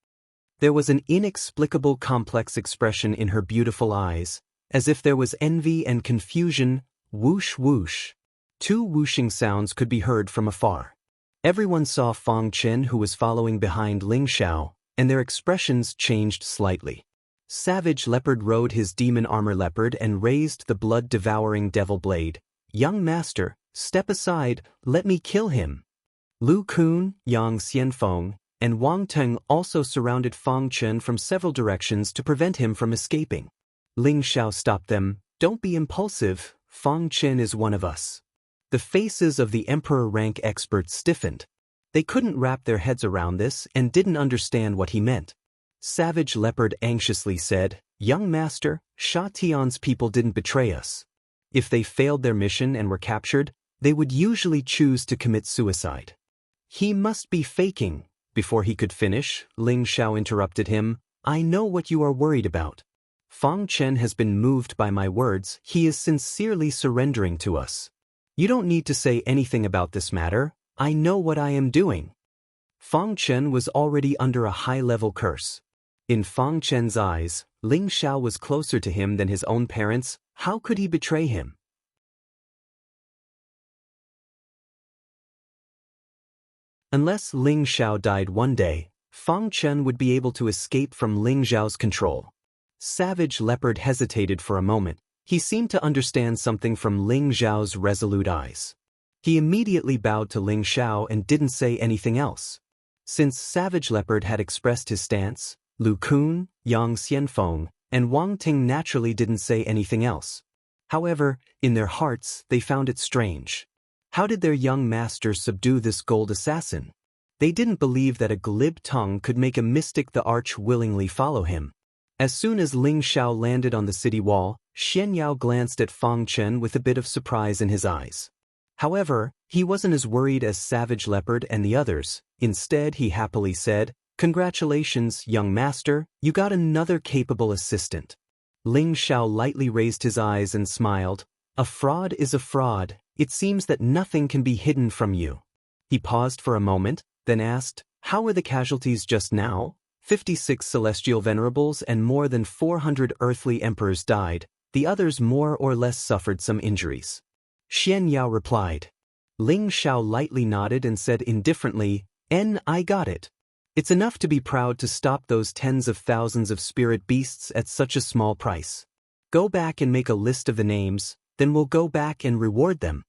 There was an inexplicable complex expression in her beautiful eyes, as if there was envy and confusion. Whoosh whoosh. 2 whooshing sounds could be heard from afar. Everyone saw Feng Chen, who was following behind Ling Xiao, and their expressions changed slightly. Savage Leopard rode his demon armor leopard and raised the blood-devouring devil blade. Young master, step aside, let me kill him. Lu Kun, Yang Xianfeng, and Wang Teng also surrounded Feng Chen from several directions to prevent him from escaping. Ling Xiao stopped them. Don't be impulsive, Feng Chen is one of us. The faces of the emperor rank experts stiffened. They couldn't wrap their heads around this and didn't understand what he meant. Savage Leopard anxiously said, Young master, Sha Tian's people didn't betray us. If they failed their mission and were captured, they would usually choose to commit suicide. He must be faking. Before he could finish, Ling Xiao interrupted him. I know what you are worried about. Fang Chen has been moved by my words. He is sincerely surrendering to us. You don't need to say anything about this matter. I know what I am doing. Fang Chen was already under a high-level curse. In Fang Chen's eyes, Ling Xiao was closer to him than his own parents. How could he betray him? Unless Ling Xiao died one day, Fang Chen would be able to escape from Ling Xiao's control. Savage Leopard hesitated for a moment. He seemed to understand something from Ling Xiao's resolute eyes. He immediately bowed to Ling Xiao and didn't say anything else. Since Savage Leopard had expressed his stance, Lu Kun, Yang Xianfeng, and Wang Ting naturally didn't say anything else. However, in their hearts, they found it strange. How did their young master subdue this gold assassin? They didn't believe that a glib tongue could make a mystic the arch willingly follow him. As soon as Ling Xiao landed on the city wall, Xian Yao glanced at Fang Chen with a bit of surprise in his eyes. However, he wasn't as worried as Savage Leopard and the others. Instead, he happily said, Congratulations, young master, you got another capable assistant. Ling Xiao lightly raised his eyes and smiled. A fraud is a fraud. It seems that nothing can be hidden from you. He paused for a moment, then asked, How were the casualties just now? 56 celestial venerables and more than 400 earthly emperors died. The others more or less suffered some injuries. Xian Yao replied. Ling Xiao lightly nodded and said indifferently, I got it. It's enough to be proud to stop those tens of thousands of spirit beasts at such a small price. Go back and make a list of the names, then we'll go back and reward them.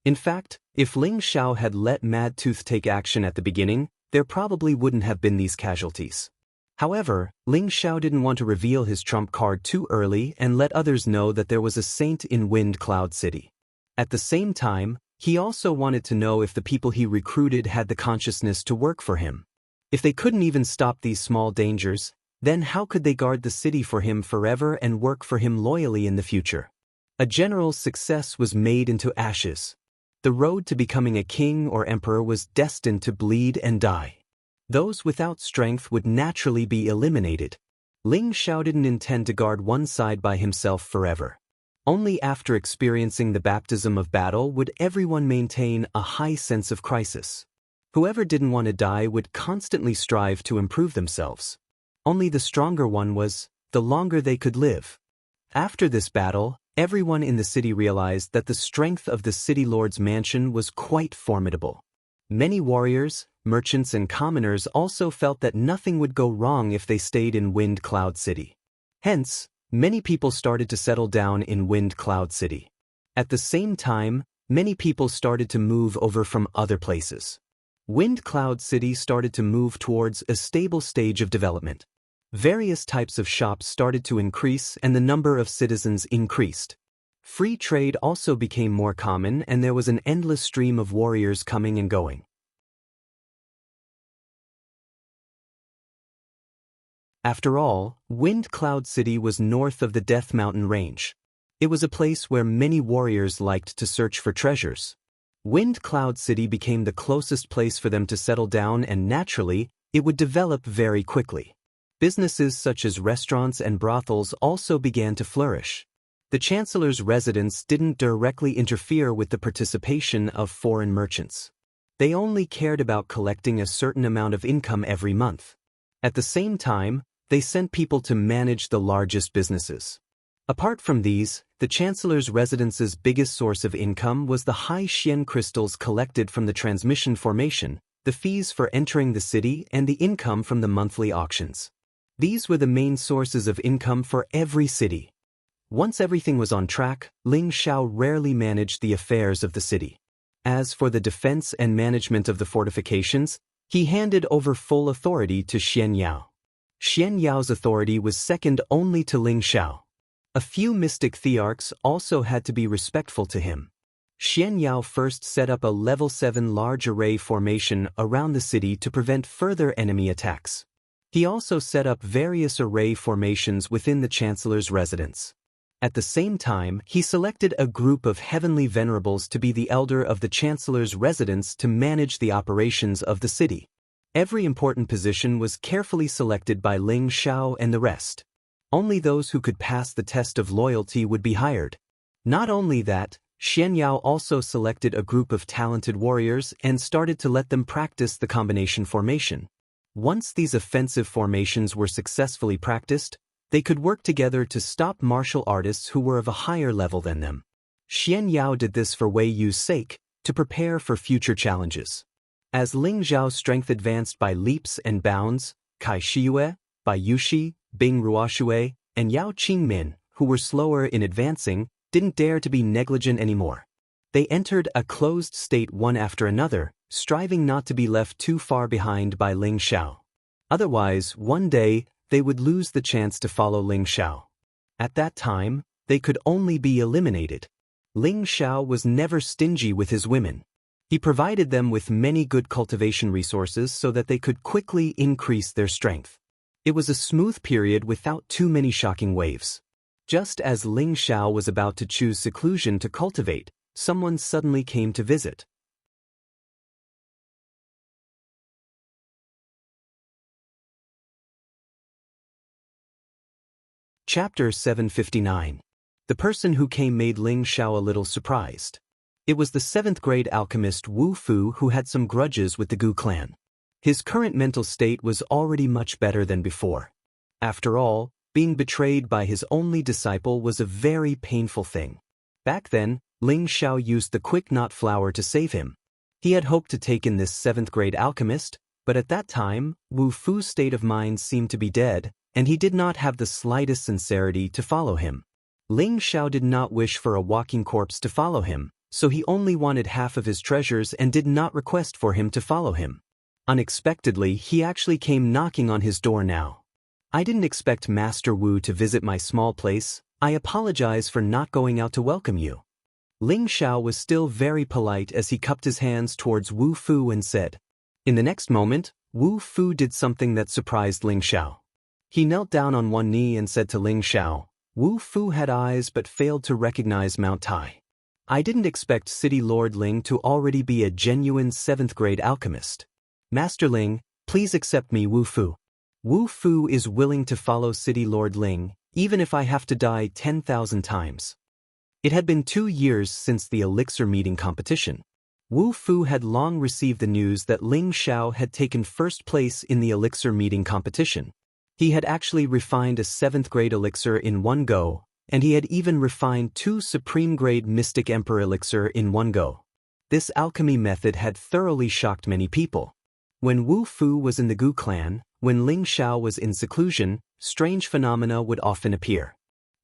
In fact, if Ling Xiao had let Mad Tooth take action at the beginning, there probably wouldn't have been these casualties. However, Ling Xiao didn't want to reveal his trump card too early and let others know that there was a saint in Wind Cloud City. At the same time, he also wanted to know if the people he recruited had the consciousness to work for him. If they couldn't even stop these small dangers, then how could they guard the city for him forever and work for him loyally in the future? A general's success was made into ashes. The road to becoming a king or emperor was destined to bleed and die. Those without strength would naturally be eliminated. Ling Xiao didn't intend to guard one side by himself forever. Only after experiencing the baptism of battle would everyone maintain a high sense of crisis. Whoever didn't want to die would constantly strive to improve themselves. Only the stronger one was, the longer they could live. After this battle, everyone in the city realized that the strength of the city lord's mansion was quite formidable. Many warriors, merchants and commoners also felt that nothing would go wrong if they stayed in Wind Cloud City. Hence, many people started to settle down in Wind Cloud City. At the same time, many people started to move over from other places. Wind Cloud City started to move towards a stable stage of development. Various types of shops started to increase and the number of citizens increased. Free trade also became more common and there was an endless stream of warriors coming and going. After all, Wind Cloud City was north of the Death Mountain Range. It was a place where many warriors liked to search for treasures. Wind Cloud City became the closest place for them to settle down and naturally, it would develop very quickly. Businesses such as restaurants and brothels also began to flourish. The Chancellor's residence didn't directly interfere with the participation of foreign merchants. They only cared about collecting a certain amount of income every month. At the same time, they sent people to manage the largest businesses. Apart from these, the Chancellor's residence's biggest source of income was the high Xian crystals collected from the transmission formation, the fees for entering the city and the income from the monthly auctions. These were the main sources of income for every city. Once everything was on track, Ling Xiao rarely managed the affairs of the city. As for the defense and management of the fortifications, he handed over full authority to Xian Yao. Xian Yao's authority was second only to Ling Xiao. A few mystic thearchs also had to be respectful to him. Xian Yao first set up a level 7 large array formation around the city to prevent further enemy attacks. He also set up various array formations within the Chancellor's residence. At the same time, he selected a group of heavenly venerables to be the elder of the chancellor's residence to manage the operations of the city. Every important position was carefully selected by Ling Xiao and the rest. Only those who could pass the test of loyalty would be hired. Not only that, Xian Yao also selected a group of talented warriors and started to let them practice the combination formation. Once these offensive formations were successfully practiced, they could work together to stop martial artists who were of a higher level than them. Xian Yao did this for Wei Yu's sake, to prepare for future challenges. As Ling Zhao's strength advanced by leaps and bounds, Kai Shiyue, Bai Yushi, Bing Ruoxue, and Yao Qingmin, who were slower in advancing, didn't dare to be negligent anymore. They entered a closed state one after another, striving not to be left too far behind by Ling Xiao. Otherwise, one day, they would lose the chance to follow Ling Xiao. At that time, they could only be eliminated. Ling Xiao was never stingy with his women. He provided them with many good cultivation resources so that they could quickly increase their strength. It was a smooth period without too many shocking waves. Just as Ling Xiao was about to choose seclusion to cultivate, someone suddenly came to visit. Chapter 759. The person who came made Ling Xiao a little surprised. It was the 7th grade alchemist Wu Fu who had some grudges with the Gu clan. His current mental state was already much better than before. After all, being betrayed by his only disciple was a very painful thing. Back then, Ling Xiao used the quick knot flower to save him. He had hoped to take in this 7th grade alchemist, but at that time, Wu Fu's state of mind seemed to be dead, and he did not have the slightest sincerity to follow him. Ling Xiao did not wish for a walking corpse to follow him, so he only wanted half of his treasures and did not request for him to follow him. Unexpectedly, he actually came knocking on his door now. I didn't expect Master Wu to visit my small place. I apologize for not going out to welcome you. Ling Xiao was still very polite as he cupped his hands towards Wu Fu and said. In the next moment, Wu Fu did something that surprised Ling Xiao. He knelt down on one knee and said to Ling Xiao, Wu Fu had eyes but failed to recognize Mount Tai. I didn't expect City Lord Ling to already be a genuine 7th grade alchemist. Master Ling, please accept me, Wu Fu. Wu Fu is willing to follow City Lord Ling, even if I have to die 10,000 times. It had been 2 years since the elixir meeting competition. Wu Fu had long received the news that Ling Xiao had taken first place in the elixir meeting competition. He had actually refined a 7th grade elixir in one go, and he had even refined 2 supreme grade Mystic Emperor elixir in one go. This alchemy method had thoroughly shocked many people. When Wu Fu was in the Gu clan, when Ling Xiao was in seclusion, strange phenomena would often appear.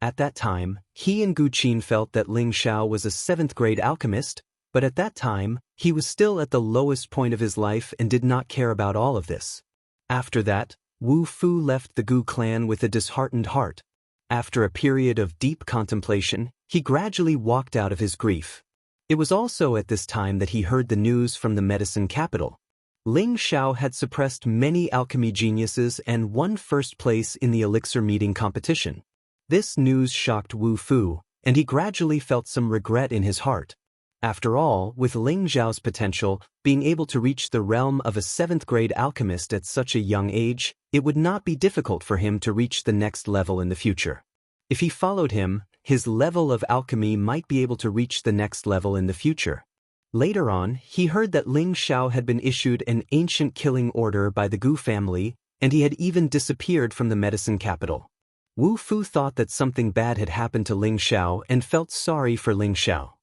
At that time, he and Gu Qin felt that Ling Xiao was a 7th grade alchemist, but at that time, he was still at the lowest point of his life and did not care about all of this. After that, Wu Fu left the Gu clan with a disheartened heart. After a period of deep contemplation, he gradually walked out of his grief. It was also at this time that he heard the news from the medicine capital. Ling Xiao had suppressed many alchemy geniuses and won first place in the elixir meeting competition. This news shocked Wu Fu, and he gradually felt some regret in his heart. After all, with Ling Xiao's potential, being able to reach the realm of a 7th grade alchemist at such a young age, it would not be difficult for him to reach the next level in the future. If he followed him, his level of alchemy might be able to reach the next level in the future. Later on, he heard that Ling Xiao had been issued an ancient killing order by the Gu family, and he had even disappeared from the medicine capital. Wu Fu thought that something bad had happened to Ling Xiao and felt sorry for Ling Xiao.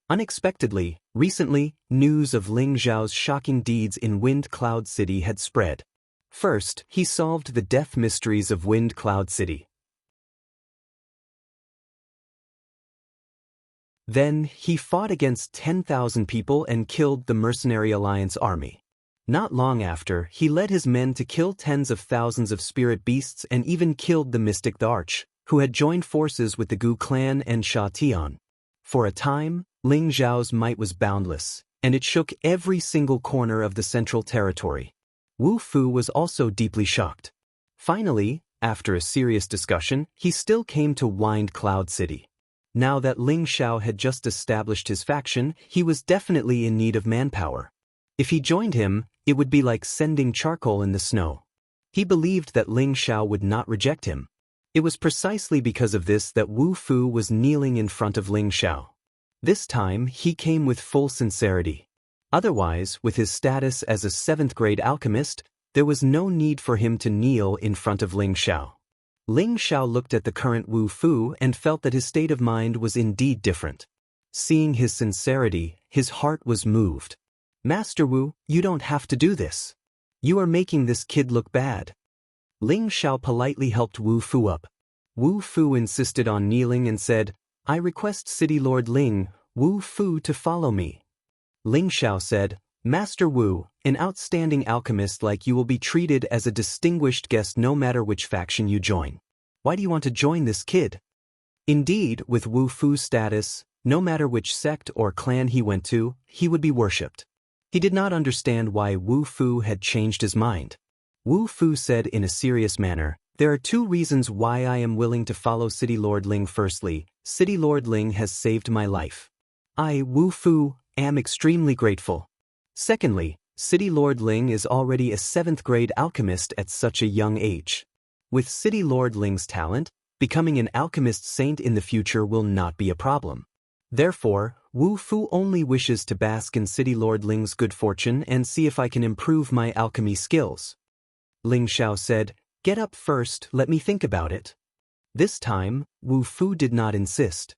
Unexpectedly, recently, news of Ling Xiao's shocking deeds in Wind Cloud City had spread. First, he solved the death mysteries of Wind Cloud City. Then, he fought against 10,000 people and killed the Mercenary Alliance army. Not long after, he led his men to kill tens of thousands of spirit beasts and even killed the mystic Arch, who had joined forces with the Gu clan and Sha Tian. For a time, Ling Xiao's might was boundless, and it shook every single corner of the central territory. Wu Fu was also deeply shocked. Finally, After a serious discussion, he still came to Wind Cloud City. Now that Ling Xiao had just established his faction, he was definitely in need of manpower. If he joined him, it would be like sending charcoal in the snow. He believed that Ling Xiao would not reject him. It was precisely because of this that Wu Fu was kneeling in front of Ling Xiao. This time, he came with full sincerity. Otherwise, with his status as a 7th-grade alchemist, there was no need for him to kneel in front of Ling Xiao. Ling Xiao looked at the current Wu Fu and felt that his state of mind was indeed different. Seeing his sincerity, his heart was moved. "Master Wu, you don't have to do this. You are making this kid look bad." Ling Xiao politely helped Wu Fu up. Wu Fu insisted on kneeling and said, "I request City Lord Ling, Wu Fu to follow me." Ling Xiao said, "Master Wu, an outstanding alchemist like you will be treated as a distinguished guest no matter which faction you join. Why do you want to join this kid?" Indeed, with Wu Fu's status, no matter which sect or clan he went to, he would be worshipped. He did not understand why Wu Fu had changed his mind. Wu Fu said in a serious manner, "There are 2 reasons why I am willing to follow City Lord Ling. Firstly, City Lord Ling has saved my life. I, Wu Fu, am extremely grateful. Secondly, City Lord Ling is already a 7th-grade alchemist at such a young age. With City Lord Ling's talent, becoming an alchemist saint in the future will not be a problem. Therefore, Wu Fu only wishes to bask in City Lord Ling's good fortune and see if I can improve my alchemy skills." Ling Xiao said, "Get up first, let me think about it." This time, Wu Fu did not insist.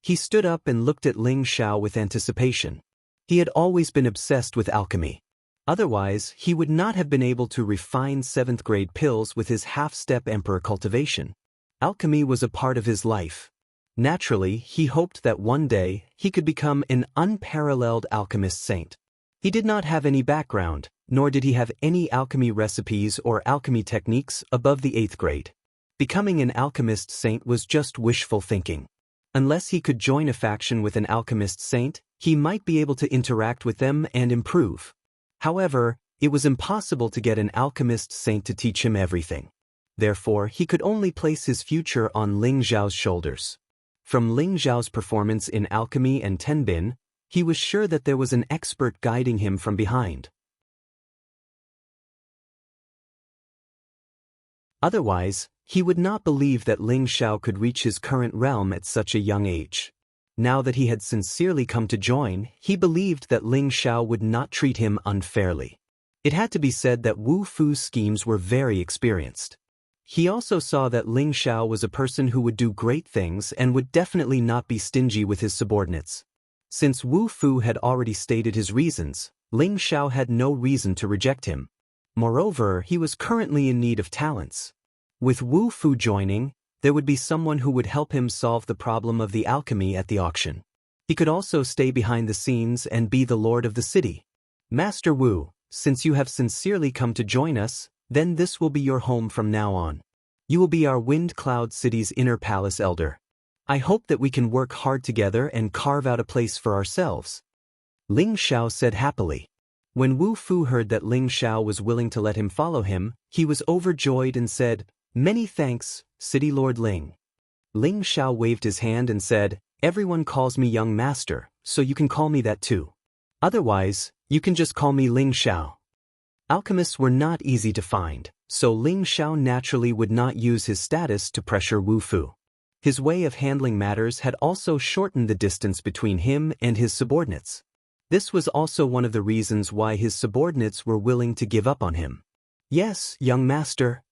He stood up and looked at Ling Xiao with anticipation. He had always been obsessed with alchemy. Otherwise, he would not have been able to refine 7th-grade pills with his half-step emperor cultivation. Alchemy was a part of his life. Naturally, he hoped that one day he could become an unparalleled alchemist saint. He did not have any background, nor did he have any alchemy recipes or alchemy techniques above the 8th grade. Becoming an alchemist saint was just wishful thinking. Unless he could join a faction with an alchemist saint, he might be able to interact with them and improve. However, it was impossible to get an alchemist saint to teach him everything. Therefore, he could only place his future on Ling Xiao's shoulders. From Ling Xiao's performance in alchemy and tenbin, he was sure that there was an expert guiding him from behind. Otherwise, he would not believe that Ling Xiao could reach his current realm at such a young age. Now that he had sincerely come to join, he believed that Ling Xiao would not treat him unfairly. It had to be said that Wu Fu's schemes were very experienced. He also saw that Ling Xiao was a person who would do great things and would definitely not be stingy with his subordinates. Since Wu Fu had already stated his reasons, Ling Xiao had no reason to reject him. Moreover, he was currently in need of talents. With Wu Fu joining, there would be someone who would help him solve the problem of the alchemy at the auction. He could also stay behind the scenes and be the lord of the city. "Master Wu, since you have sincerely come to join us, then this will be your home from now on. You will be our Wind Cloud City's inner palace elder. I hope that we can work hard together and carve out a place for ourselves." Ling Xiao said happily. When Wu Fu heard that Ling Xiao was willing to let him follow him, he was overjoyed and said, "Many thanks, City Lord Ling." Ling Xiao waved his hand and said, "Everyone calls me young master, so you can call me that too. Otherwise, you can just call me Ling Xiao." Alchemists were not easy to find, so Ling Xiao naturally would not use his status to pressure Wu Fu. His way of handling matters had also shortened the distance between him and his subordinates. This was also one of the reasons why his subordinates were willing to give up on him. "Yes, young master."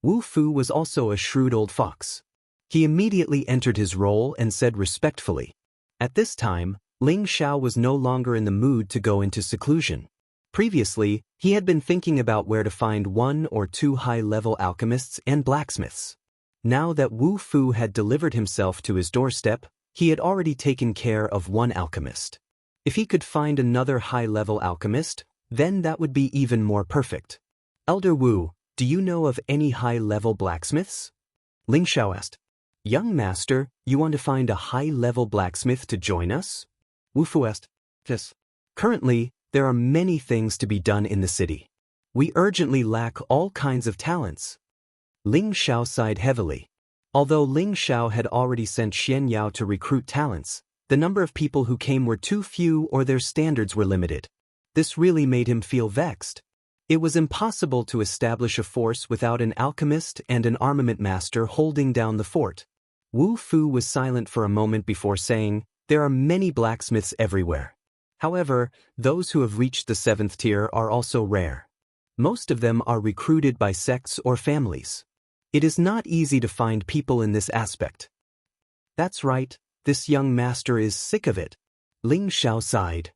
Wu Fu was also a shrewd old fox. He immediately entered his role and said respectfully. At this time, Ling Xiao was no longer in the mood to go into seclusion. Previously, he had been thinking about where to find 1 or 2 high-level alchemists and blacksmiths. Now that Wu Fu had delivered himself to his doorstep, he had already taken care of 1 alchemist. If he could find another high-level alchemist, then that would be even more perfect. "Elder Wu, do you know of any high-level blacksmiths?" Ling Xiao asked. "Young master, you want to find a high-level blacksmith to join us?" Wu Fu asked. "Yes. Currently, there are many things to be done in the city. We urgently lack all kinds of talents." Ling Xiao sighed heavily. Although Ling Xiao had already sent Xian Yao to recruit talents, the number of people who came were too few or their standards were limited. This really made him feel vexed. It was impossible to establish a force without an alchemist and an armament master holding down the fort. Wu Fu was silent for a moment before saying, "There are many blacksmiths everywhere. However, those who have reached the 7th tier are also rare. Most of them are recruited by sects or families. It is not easy to find people in this aspect." "That's right, this young master is sick of it." Ling Xiao sighed.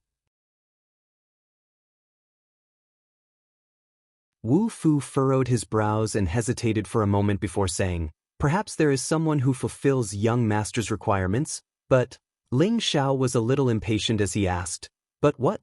Wu Fu furrowed his brows and hesitated for a moment before saying, "Perhaps there is someone who fulfills young master's requirements, but..." Ling Xiao was a little impatient as he asked, "But what?"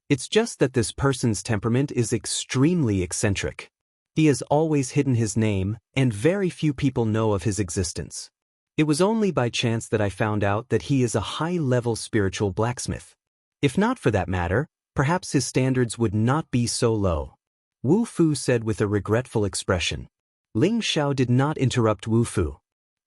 "It's just that this person's temperament is extremely eccentric. He has always hidden his name, and very few people know of his existence. It was only by chance that I found out that he is a high-level spiritual blacksmith. If not for that matter, perhaps his standards would not be so low," Wu Fu said with a regretful expression. Ling Xiao did not interrupt Wu Fu.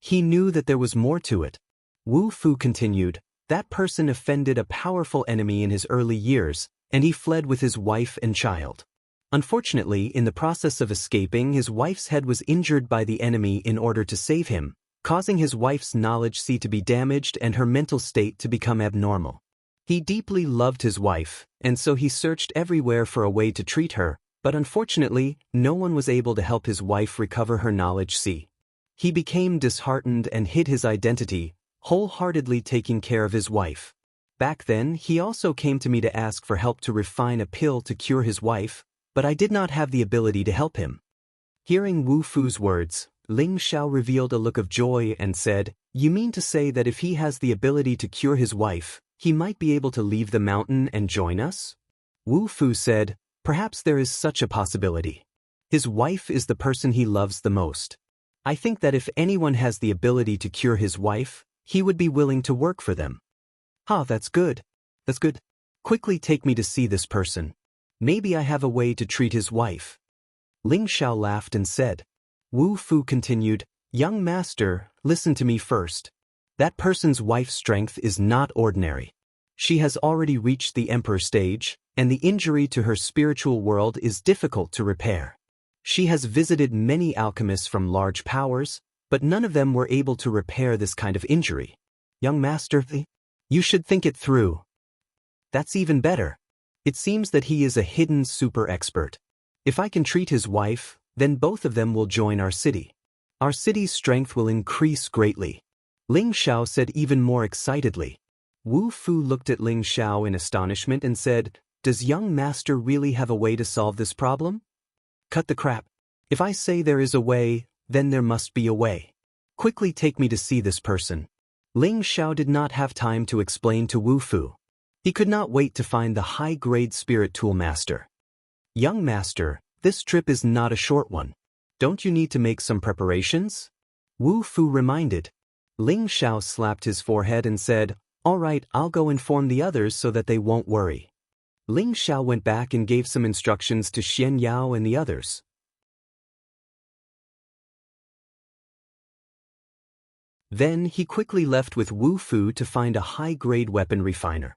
He knew that there was more to it. Wu Fu continued, "That person offended a powerful enemy in his early years, and he fled with his wife and child. Unfortunately, in the process of escaping, his wife's head was injured by the enemy in order to save him, causing his wife's knowledge to be damaged and her mental state to become abnormal. He deeply loved his wife, and so he searched everywhere for a way to treat her, but unfortunately, no one was able to help his wife recover her knowledge. He became disheartened and hid his identity, wholeheartedly taking care of his wife. Back then, he also came to me to ask for help to refine a pill to cure his wife, but I did not have the ability to help him." Hearing Wu Fu's words, Ling Xiao revealed a look of joy and said, "You mean to say that if he has the ability to cure his wife, he might be able to leave the mountain and join us?" Wu Fu said, "Perhaps there is such a possibility. His wife is the person he loves the most. I think that if anyone has the ability to cure his wife, he would be willing to work for them." "Ah, that's good. That's good. Quickly take me to see this person. Maybe I have a way to treat his wife." Ling Xiao laughed and said. Wu Fu continued, "Young master, listen to me first. That person's wife's strength is not ordinary. She has already reached the emperor stage, and the injury to her spiritual world is difficult to repair. She has visited many alchemists from large powers, but none of them were able to repair this kind of injury. Young master, you should think it through." "That's even better. It seems that he is a hidden super expert. If I can treat his wife, then both of them will join our city. Our city's strength will increase greatly," Ling Xiao said even more excitedly. Wu Fu looked at Ling Xiao in astonishment and said, "Does young master really have a way to solve this problem?" "Cut the crap. If I say there is a way, then there must be a way. Quickly take me to see this person." Ling Xiao did not have time to explain to Wu Fu. He could not wait to find the high-grade spirit tool master. "Young master, this trip is not a short one. Don't you need to make some preparations?" Wu Fu reminded. Ling Xiao slapped his forehead and said, "All right, I'll go inform the others so that they won't worry." Ling Xiao went back and gave some instructions to Xian Yao and the others. Then he quickly left with Wu Fu to find a high-grade weapon refiner.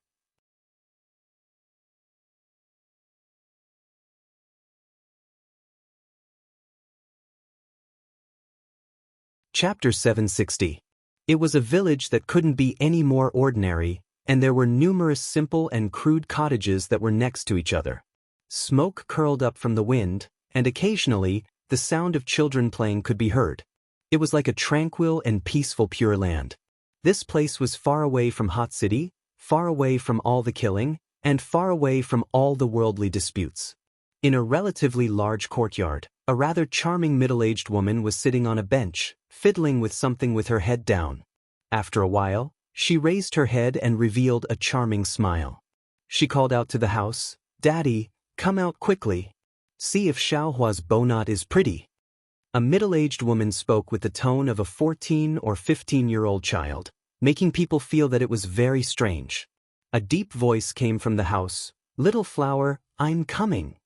Chapter 760. It was a village that couldn't be any more ordinary, and there were numerous simple and crude cottages that were next to each other. Smoke curled up from the wind, and occasionally, the sound of children playing could be heard. It was like a tranquil and peaceful Pure Land. This place was far away from Hot City, far away from all the killing, and far away from all the worldly disputes. In a relatively large courtyard, a rather charming middle-aged woman was sitting on a bench, fiddling with something with her head down. After a while, she raised her head and revealed a charming smile. She called out to the house, "Daddy, come out quickly. See if Xiaohua's bowknot is pretty." A middle-aged woman spoke with the tone of a 14 or 15-year-old child, making people feel that it was very strange. A deep voice came from the house, "Little flower, I'm coming."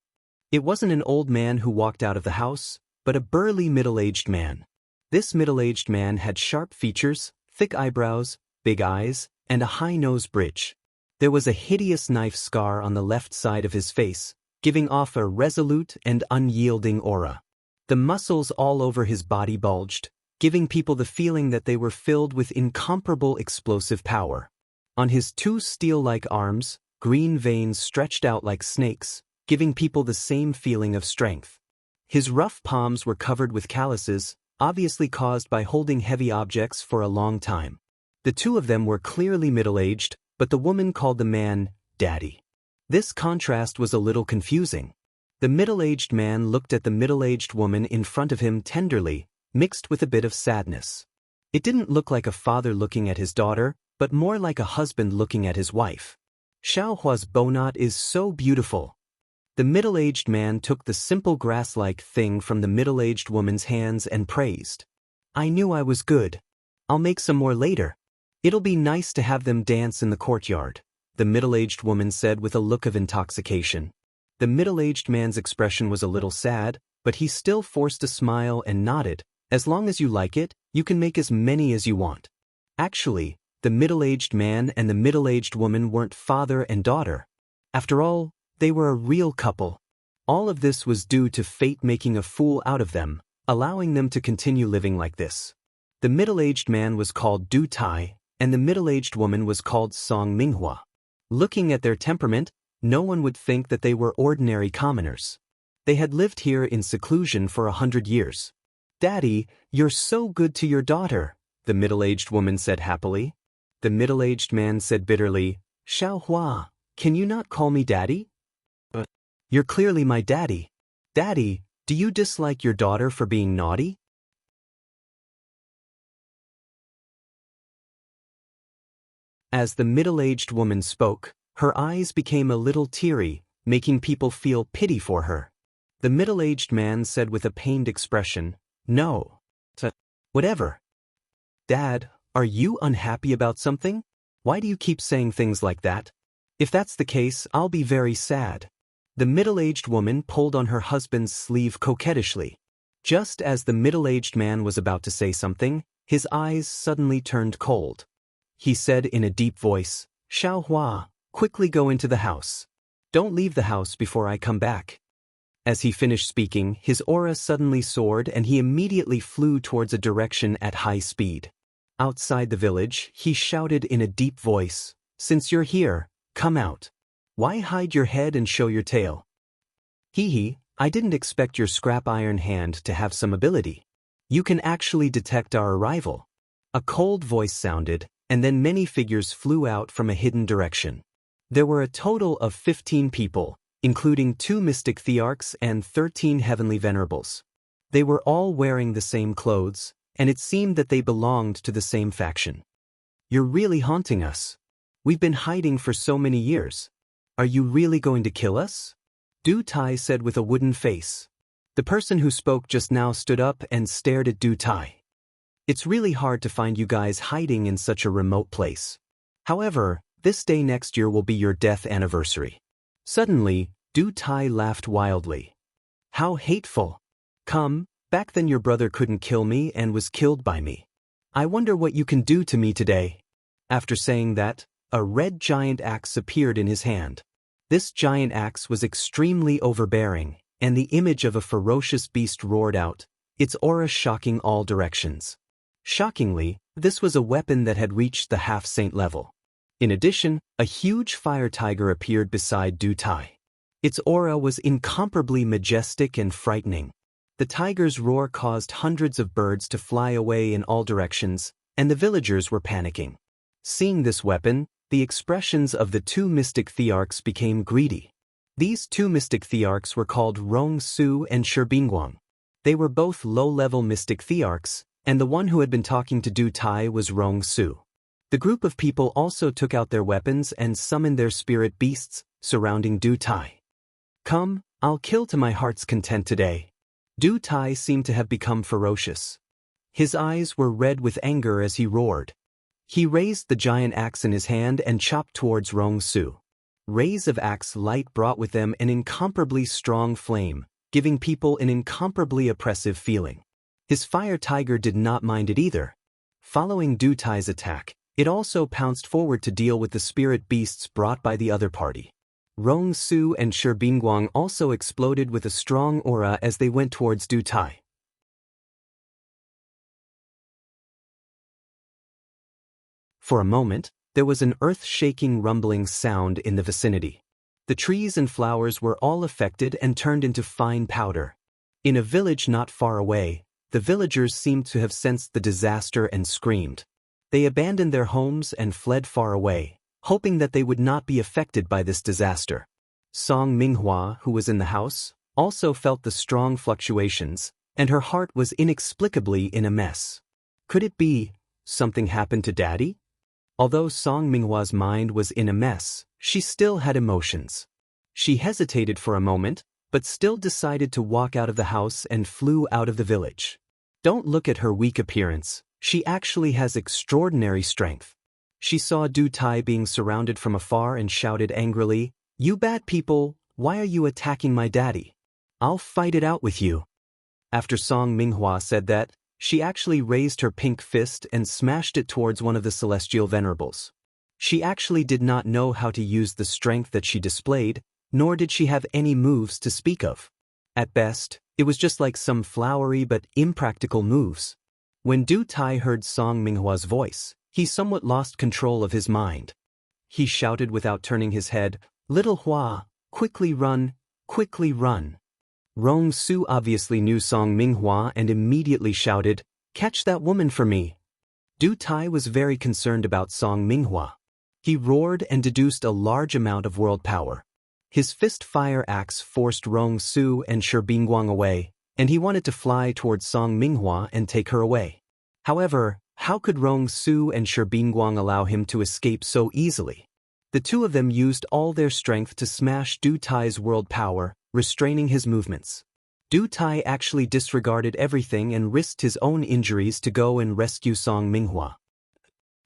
It wasn't an old man who walked out of the house, but a burly middle-aged man. This middle-aged man had sharp features, thick eyebrows, big eyes, and a high nose bridge. There was a hideous knife scar on the left side of his face, giving off a resolute and unyielding aura. The muscles all over his body bulged, giving people the feeling that they were filled with incomparable explosive power. On his two steel-like arms, green veins stretched out like snakes, giving people the same feeling of strength. His rough palms were covered with calluses, obviously caused by holding heavy objects for a long time. The two of them were clearly middle-aged, but the woman called the man Daddy. This contrast was a little confusing. The middle-aged man looked at the middle-aged woman in front of him tenderly, mixed with a bit of sadness. It didn't look like a father looking at his daughter, but more like a husband looking at his wife. Xiaohua's bowknot is so beautiful. The middle-aged man took the simple grass-like thing from the middle-aged woman's hands and praised. I knew I was good. I'll make some more later. It'll be nice to have them dance in the courtyard, the middle-aged woman said with a look of intoxication. The middle-aged man's expression was a little sad, but he still forced a smile and nodded. As long as you like it, you can make as many as you want. Actually, the middle-aged man and the middle-aged woman weren't father and daughter. After all, they were a real couple. All of this was due to fate making a fool out of them, allowing them to continue living like this. The middle-aged man was called Du Tai, and the middle-aged woman was called Song Minghua. Looking at their temperament, no one would think that they were ordinary commoners. They had lived here in seclusion for 100 years. Daddy, you're so good to your daughter, the middle-aged woman said happily. The middle-aged man said bitterly, Xiaohua, can you not call me Daddy? But you're clearly my daddy. Daddy, do you dislike your daughter for being naughty? As the middle-aged woman spoke, her eyes became a little teary, making people feel pity for her. The middle-aged man said with a pained expression, No. Whatever. Dad, are you unhappy about something? Why do you keep saying things like that? If that's the case, I'll be very sad. The middle-aged woman pulled on her husband's sleeve coquettishly. Just as the middle-aged man was about to say something, his eyes suddenly turned cold. He said in a deep voice, Xiaohua, quickly go into the house. Don't leave the house before I come back. As he finished speaking, his aura suddenly soared and he immediately flew towards a direction at high speed. Outside the village, he shouted in a deep voice, Since you're here, come out. Why hide your head and show your tail? Hee, I didn't expect your scrap iron hand to have some ability. You can actually detect our arrival. A cold voice sounded, and then many figures flew out from a hidden direction. There were a total of 15 people, including 2 mystic thearchs and 13 heavenly venerables. They were all wearing the same clothes, and it seemed that they belonged to the same faction. You're really haunting us. We've been hiding for so many years. Are you really going to kill us? Du Tai said with a wooden face. The person who spoke just now stood up and stared at Du Tai. It's really hard to find you guys hiding in such a remote place. However, this day next year will be your death anniversary. Suddenly, Du Tai laughed wildly. How hateful. Come, back then your brother couldn't kill me and was killed by me. I wonder what you can do to me today. After saying that, a red giant axe appeared in his hand. This giant axe was extremely overbearing, and the image of a ferocious beast roared out, its aura shocking all directions. Shockingly, this was a weapon that had reached the half-saint level. In addition, a huge fire tiger appeared beside Du Tai. Its aura was incomparably majestic and frightening. The tiger's roar caused hundreds of birds to fly away in all directions, and the villagers were panicking. Seeing this weapon, the expressions of the 2 mystic thearchs became greedy. These 2 mystic thearchs were called Rong Su and Shibingguang. They were both low-level mystic thearchs, and the one who had been talking to Du Tai was Rong Su. The group of people also took out their weapons and summoned their spirit beasts, surrounding Du Tai. Come, I'll kill to my heart's content today. Du Tai seemed to have become ferocious. His eyes were red with anger as he roared. He raised the giant axe in his hand and chopped towards Rong Su. Rays of axe light brought with them an incomparably strong flame, giving people an incomparably oppressive feeling. His fire tiger did not mind it either. Following Du Tai's attack, it also pounced forward to deal with the spirit beasts brought by the other party. Rong Su and Shi Bingguang also exploded with a strong aura as they went towards Du Tai. For a moment, there was an earth-shaking rumbling sound in the vicinity. The trees and flowers were all affected and turned into fine powder. In a village not far away, the villagers seemed to have sensed the disaster and screamed. They abandoned their homes and fled far away, hoping that they would not be affected by this disaster. Song Minghua, who was in the house, also felt the strong fluctuations, and her heart was inexplicably in a mess. Could it be something happened to Daddy? Although Song Minghua's mind was in a mess, she still had emotions. She hesitated for a moment, but still decided to walk out of the house and flew out of the village. Don't look at her weak appearance, she actually has extraordinary strength. She saw Du Tai being surrounded from afar and shouted angrily, "You bad people, why are you attacking my daddy? I'll fight it out with you." After Song Minghua said that, she actually raised her pink fist and smashed it towards one of the celestial venerables. She actually did not know how to use the strength that she displayed, nor did she have any moves to speak of. At best, it was just like some flowery but impractical moves. When Du Tai heard Song Minghua's voice, he somewhat lost control of his mind. He shouted without turning his head, "Little Hua, quickly run, quickly run." Rong Su obviously knew Song Minghua and immediately shouted, "Catch that woman for me." Du Tai was very concerned about Song Minghua. He roared and deduced a large amount of world power. His fist fire axe forced Rong Su and Shi Bingguang away, and he wanted to fly towards Song Minghua and take her away. However, how could Rong Su and Shi Bingguang allow him to escape so easily? The two of them used all their strength to smash Du Tai's world power, restraining his movements. Du Tai actually disregarded everything and risked his own injuries to go and rescue Song Minghua.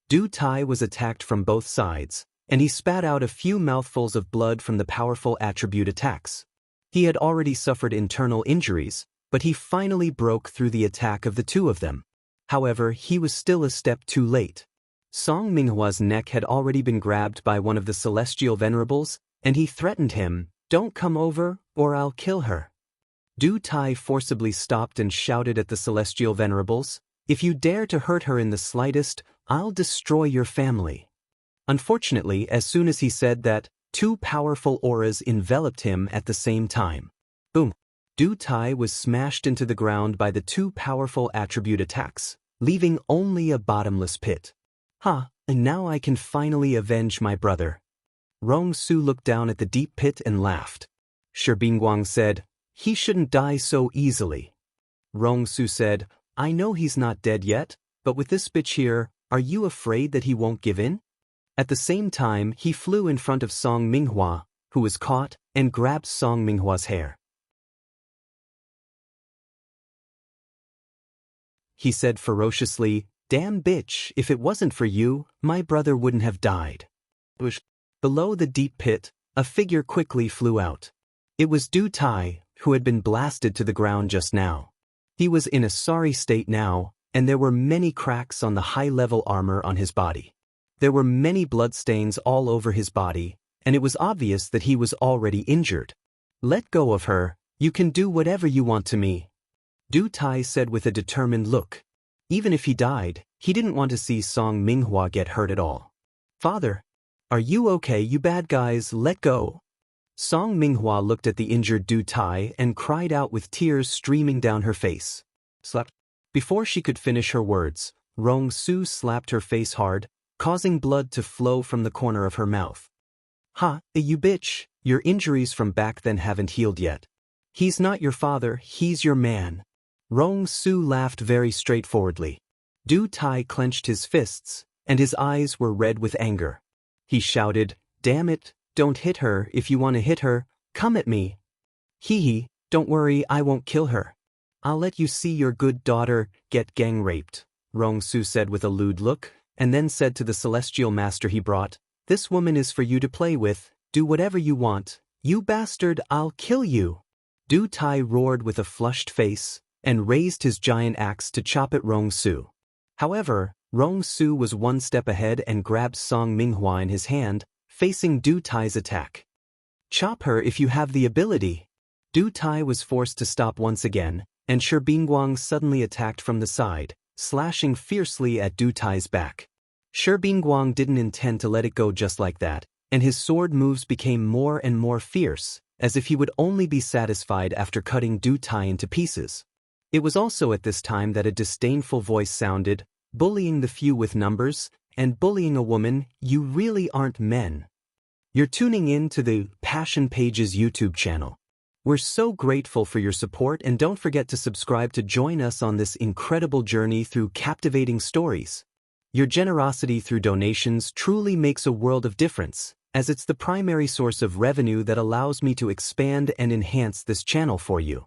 Du Tai was attacked from both sides, and he spat out a few mouthfuls of blood from the powerful attribute attacks. He had already suffered internal injuries, but he finally broke through the attack of the two of them. However, he was still a step too late. Song Minghua's neck had already been grabbed by one of the celestial venerables, and he threatened him, "Don't come over, or I'll kill her." Du Tai forcibly stopped and shouted at the celestial venerables, "If you dare to hurt her in the slightest, I'll destroy your family." Unfortunately, as soon as he said that, two powerful auras enveloped him at the same time. Boom! Du Tai was smashed into the ground by the two powerful attribute attacks, leaving only a bottomless pit. And now I can finally avenge my brother. Rong Su looked down at the deep pit and laughed. Shi Bingguang said, "He shouldn't die so easily." Rong Su said, "I know he's not dead yet, but with this bitch here, are you afraid that he won't give in?" At the same time, he flew in front of Song Minghua, who was caught, and grabbed Song Minghua's hair. He said ferociously, "Damn bitch, if it wasn't for you, my brother wouldn't have died." Below the deep pit, a figure quickly flew out. It was Du Tai, who had been blasted to the ground just now. He was in a sorry state now, and there were many cracks on the high-level armor on his body. There were many bloodstains all over his body, and it was obvious that he was already injured. "Let go of her, you can do whatever you want to me," Du Tai said with a determined look. Even if he died, he didn't want to see Song Minghua get hurt at all. "Father, are you okay? You bad guys, let go." Song Minghua looked at the injured Du Tai and cried out with tears streaming down her face. Slap. Before she could finish her words, Rong Su slapped her face hard, causing blood to flow from the corner of her mouth. You bitch, your injuries from back then haven't healed yet. He's not your father, he's your man. Rong Su laughed very straightforwardly. Du Tai clenched his fists, and his eyes were red with anger. He shouted, "Damn it, don't hit her. If you want to hit her, come at me." "Hee, don't worry, I won't kill her. I'll let you see your good daughter get gang raped," Rong Su said with a lewd look, and then said to the celestial master he brought, "This woman is for you to play with, do whatever you want. You bastard, I'll kill you." Du Tai roared with a flushed face and raised his giant axe to chop at Rong Su. However, Rong Su was one step ahead and grabbed Song Minghua in his hand, facing Du Tai's attack. Chop her if you have the ability. Du Tai was forced to stop once again, and Shi Bingguang suddenly attacked from the side, slashing fiercely at Du Tai's back. Shi Bingguang didn't intend to let it go just like that, and his sword moves became more and more fierce, as if he would only be satisfied after cutting Du Tai into pieces. It was also at this time that a disdainful voice sounded, bullying the few with numbers, and bullying a woman, you really aren't men. You're tuning in to the Passion Pages YouTube channel. We're so grateful for your support, and don't forget to subscribe to join us on this incredible journey through captivating stories. Your generosity through donations truly makes a world of difference, as it's the primary source of revenue that allows me to expand and enhance this channel for you.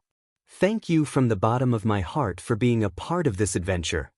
Thank you from the bottom of my heart for being a part of this adventure.